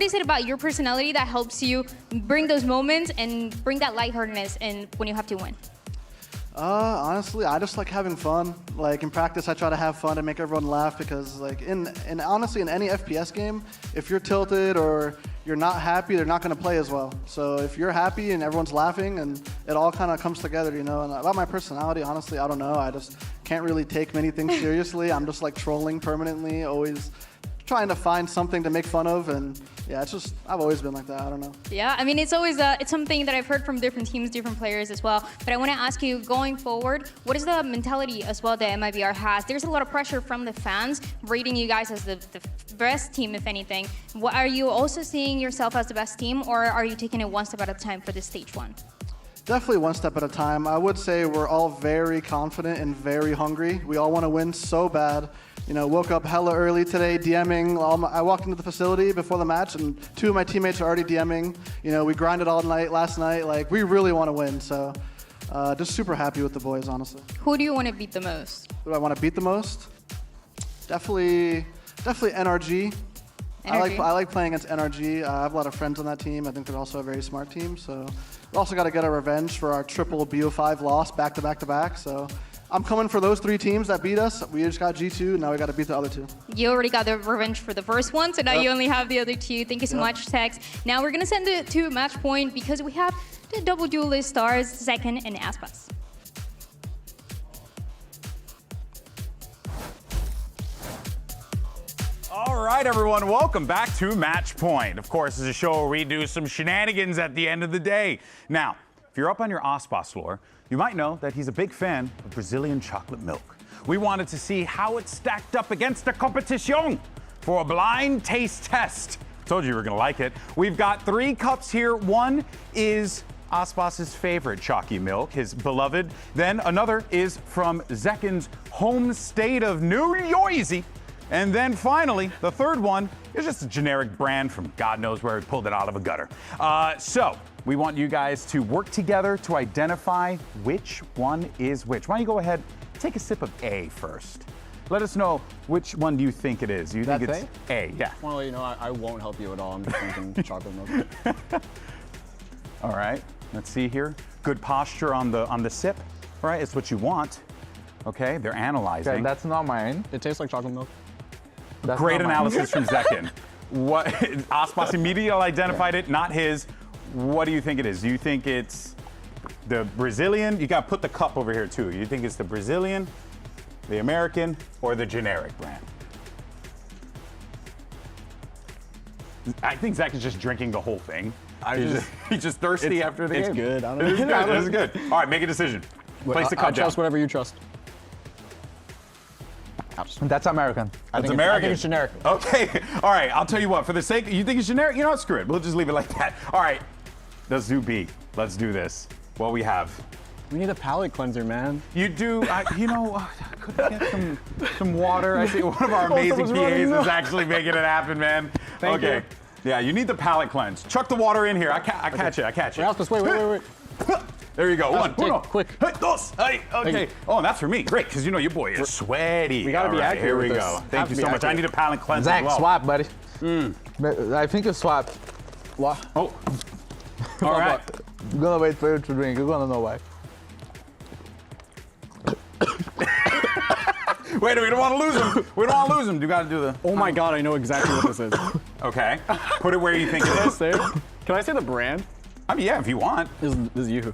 is it about your personality that helps you bring those moments and bring that lightheartedness in when you have to win? Honestly, I just like having fun. Like in practice, I try to have fun and make everyone laugh because, like, honestly, in any FPS game, if you're tilted or you're not happy, they're not going to play as well. So if you're happy and everyone's laughing, and it all kind of comes together, you know. And about my personality, honestly, I don't know. I just can't really take many things seriously. I'm just like trolling permanently, always trying to find something to make fun of, and yeah, it's just, I've always been like that. I don't know. Yeah, I mean, it's always it's something that I've heard from different teams, different players as well. But I want to ask you, going forward, what is the mentality as well that MIBR has? There's a lot of pressure from the fans, rating you guys as the best team, if anything. Are you also seeing yourself as the best team, or are you taking it one step at a time for this stage one? Definitely one step at a time. I would say we're all very confident and very hungry. We all want to win so bad. You know, woke up hella early today, DMing. I walked into the facility before the match, and 2 of my teammates are already DMing. You know, we grinded all night last night. Like, we really want to win. So, just super happy with the boys, honestly. Who do you want to beat the most? Who do I want to beat the most? Definitely NRG. I like playing against NRG. I have a lot of friends on that team. I think they're also a very smart team. So, we also got to get our revenge for our triple BO5 loss back to back to back. So, I'm coming for those 3 teams that beat us. We just got G2, now we got to beat the other 2. You already got the revenge for the first one, so now you only have the other 2. Thank you so much, Tex. Now we're going to send it to match point because we have the double duelist stars, Second and Aspas. All right, everyone, welcome back to Match Point. Of course, this is a show where we do some shenanigans at the end of the day. Now, if you're up on your Aspas lore, you might know that he's a big fan of Brazilian chocolate milk. We wanted to see how it stacked up against the competition for a blind taste test. Told you we were gonna like it. We've got 3 cups here. One is Aspas's favorite chalky milk, his beloved. Then another is from Zekin's home state of New Jersey. And then finally, the third one is just a generic brand from God knows where he pulled it out of a gutter. So we want you guys to work together to identify which one is which. Why don't you go ahead, take a sip of A first. Let us know which one do you think it is. You think it's A? Yeah. Well, you know, I won't help you at all. I'm just drinking chocolate milk. All right, let's see here. Good posture on the sip. All right, it's what you want. Okay, they're analyzing. Okay, that's not mine. It tastes like chocolate milk. That's great analysis from Zekin. What Aspas immediately identified it, not his. What do you think it is? Do you think it's the Brazilian? You got to put the cup over here too. You think it's the Brazilian, the American, or the generic brand? I think Zach is just drinking the whole thing. He's just thirsty after the game. It's good. I don't It's good. It's good. All right, make a decision. Place the cup I trust whatever you trust. That's American. That's American. I think it's generic. Okay. All right. I'll tell you what. For the sake, you think it's generic? You know what? Screw it. We'll just leave it like that. All right. Let's do B. Let's do this. What we have. We need a palate cleanser, man. You do. You know, could I get some water? I see one of our amazing PAs is actually making it happen, man. Thank you. Yeah. You need the palate cleanse. Chuck the water in here. I catch it. I catch it. Wait. There you go. One. Quick. Hey, dos. Hey, okay. Oh, and that's for me. Great, because you know your boy is sweaty. We gotta be accurate. Here we with go. This. Thank you so much. I need a palate cleanse Zach, as well. swap, buddy. I think you swap. What? Oh. All right. I'm gonna wait for you to drink. You're gonna know why. Wait, we don't want to lose him. We don't want to lose him. You got to do the. Oh my God, I know exactly what this is. Okay. Put it where you think it is. Can I say the brand? I mean, yeah, if you want. This is Yoo-Hoo.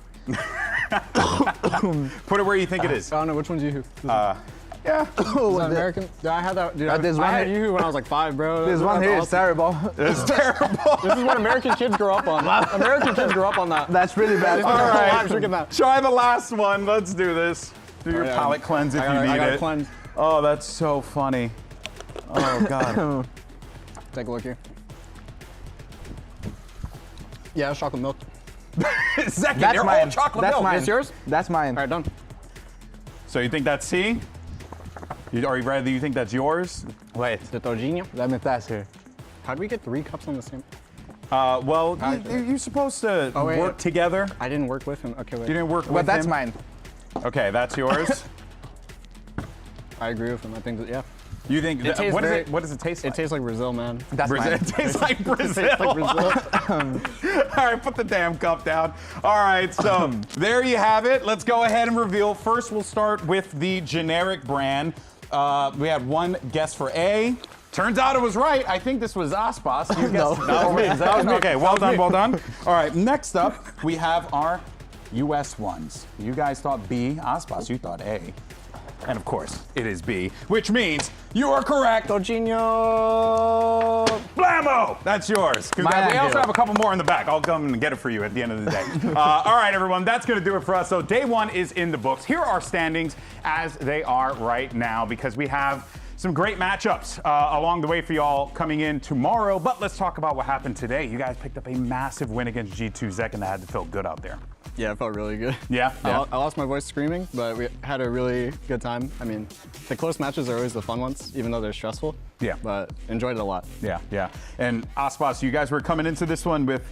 Put it where you think it is. I don't know which one's Yoo-Hoo. Yeah. Oh, American? Dude, I had that. Dude, I had Yoo-Hoo when I was like 5, bro. This one here is terrible. It's terrible. This is what American kids grow up on. American kids grow up on that. That's really bad. All right. Try the last one. Let's do this. Do your palate cleanse if you need it. Cleanse. Oh, that's so funny. Oh, God. Take a look here. Yeah, it's chocolate milk. Second, That's they're mine. all chocolate That's milk. mine. It's yours? That's mine. All right, done. So you think that's C? Are you ready? You think that's yours? Wait. The Tojinho? Let me test here. How do we get 3 cups on the same? Well, you're supposed to work together. I didn't work with him. Okay, wait. You didn't work with him? But that's mine. Okay, that's yours. I agree with him. I think that, yeah. You think, what does it taste like? It tastes like Brazil, man. That's Brazil. mine. It tastes like Brazil. It tastes like Brazil. All right, put the damn cup down. All right, so there you have it. Let's go ahead and reveal. First, we'll start with the generic brand. We had one guess for A. Turns out it was right. I think this was Aspas. You guessed that was me. Okay, well done, well done. All right, next up, we have our US ones. You guys thought B. Aspas, you thought A. And of course, it is B, which means you are correct. Tojinho. Blammo! That's yours. We also have a couple more in the back. I'll come and get it for you at the end of the day. All right, everyone, that's going to do it for us. So day 1 is in the books. Here are standings as they are right now because we have some great matchups along the way for y'all coming in tomorrow. But let's talk about what happened today. You guys picked up a massive win against G2 Zek, and that had to feel good out there. Yeah, it felt really good. Yeah? I lost my voice screaming, but we had a really good time. I mean, the close matches are always the fun ones, even though they're stressful. Yeah. But enjoyed it a lot. Yeah. And Aspas, you guys were coming into this one with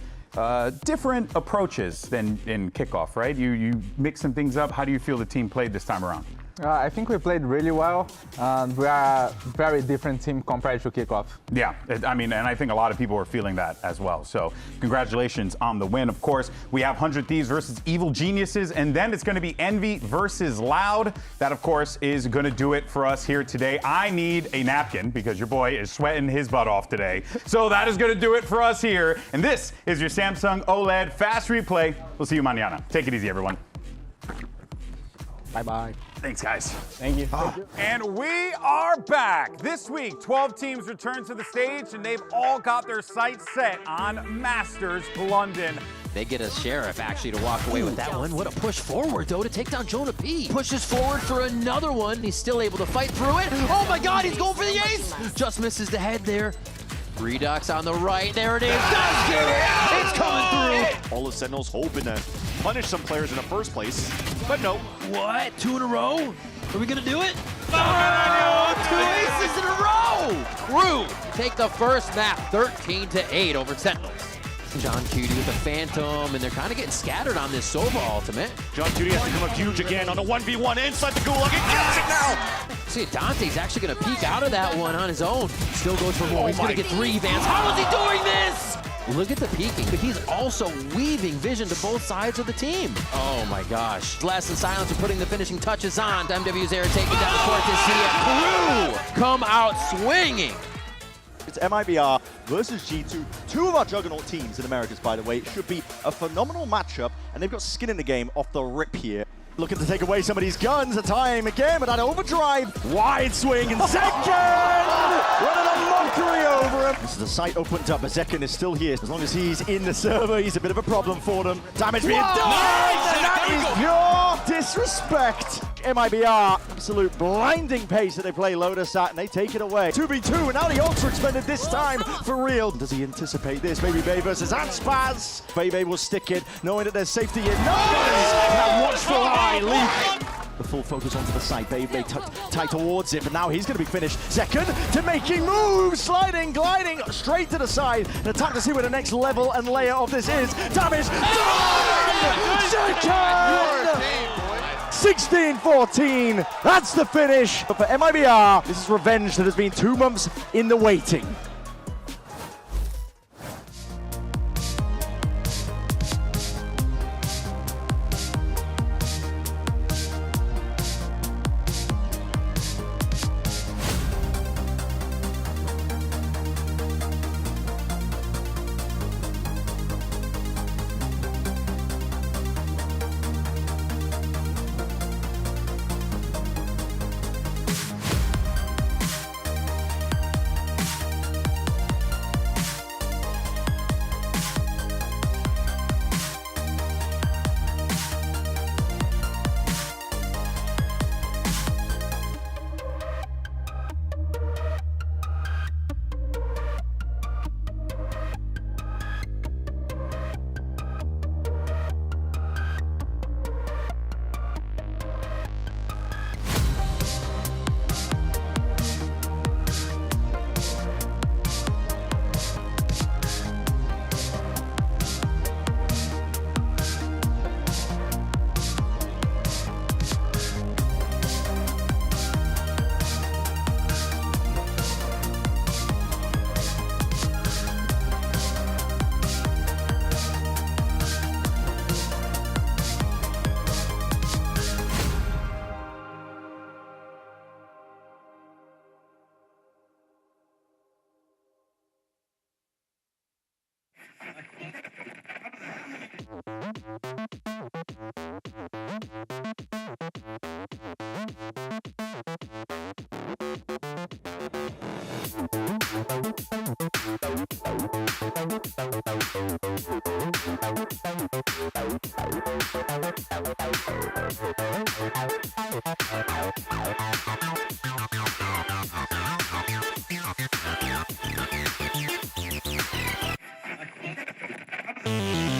different approaches than in kickoff, right? You mix some things up. How do you feel the team played this time around? I think we played really well. We are a very different team compared to kickoff. Yeah, and I think a lot of people are feeling that as well. So congratulations on the win. Of course, we have 100 Thieves versus Evil Geniuses, and then it's going to be Envy versus Loud. That, of course, is going to do it for us here today. I need a napkin because your boy is sweating his butt off today. So that is going to do it for us here. And this is your Samsung OLED Fast Replay. We'll see you mañana. Take it easy, everyone. Bye-bye. Thanks, guys. Thank you. And we are back. This week, 12 teams return to the stage, and they've all got their sights set on Masters London. They get a Sheriff actually to walk away with that one. What a push forward, though, to take down Jonah P. Pushes forward for another one. He's still able to fight through it. Oh my God, he's going for the ace. Just misses the head there. Redux on the right. There it is. Does get it. It's coming through. All the Sentinels hoping to punish some players in the first place, but no. What? 2 in a row? Are we gonna do it? Oh, 2 aces in a row! KRÜ take the first map, 13-8 over Sentinels. John Cutie with the Phantom, and they're kind of getting scattered on this Sova ultimate. John Cutie has to come up huge again on a 1v1 inside the gulag. He gets it now! See, Dante's actually going to peek out of that one on his own. Still goes for more. He's going to get 3 Vans. How is he doing this? Look at the peeking, but he's also weaving vision to both sides of the team. Oh my gosh. Blast and Silence are putting the finishing touches on. MW's Air taking down the court to see it. KRÜ come out swinging. It's MIBR versus G2. 2 of our juggernaut teams in Americas, by the way. It should be a phenomenal matchup, and they've got skin in the game off the rip here. Looking to take away some of these guns. A time again, but that overdrive. Wide swing, and Zekken! Running a mockery over him. This is the site opened up, but Zekken is still here. As long as he's in the server, he's a bit of a problem for them. Damage being done! And that is pure disrespect. MIBR, absolute blinding pace that they play Lotus at, and they take it away. 2v2, and now the ultra expended this time for real. Does he anticipate this? Maybe Bay versus Aspas. Bay will stick it, knowing that there's safety in. No! That watchful eye leap. The full focus onto the side. Bay tight towards it, but now he's going to be finished. Second to making moves, sliding, gliding straight to the side. An attack to see where the next level and layer of this is. Damage done! Second! 16-14, that's the finish. But for MIBR, this is revenge that has been 2 months in the waiting. Yeah.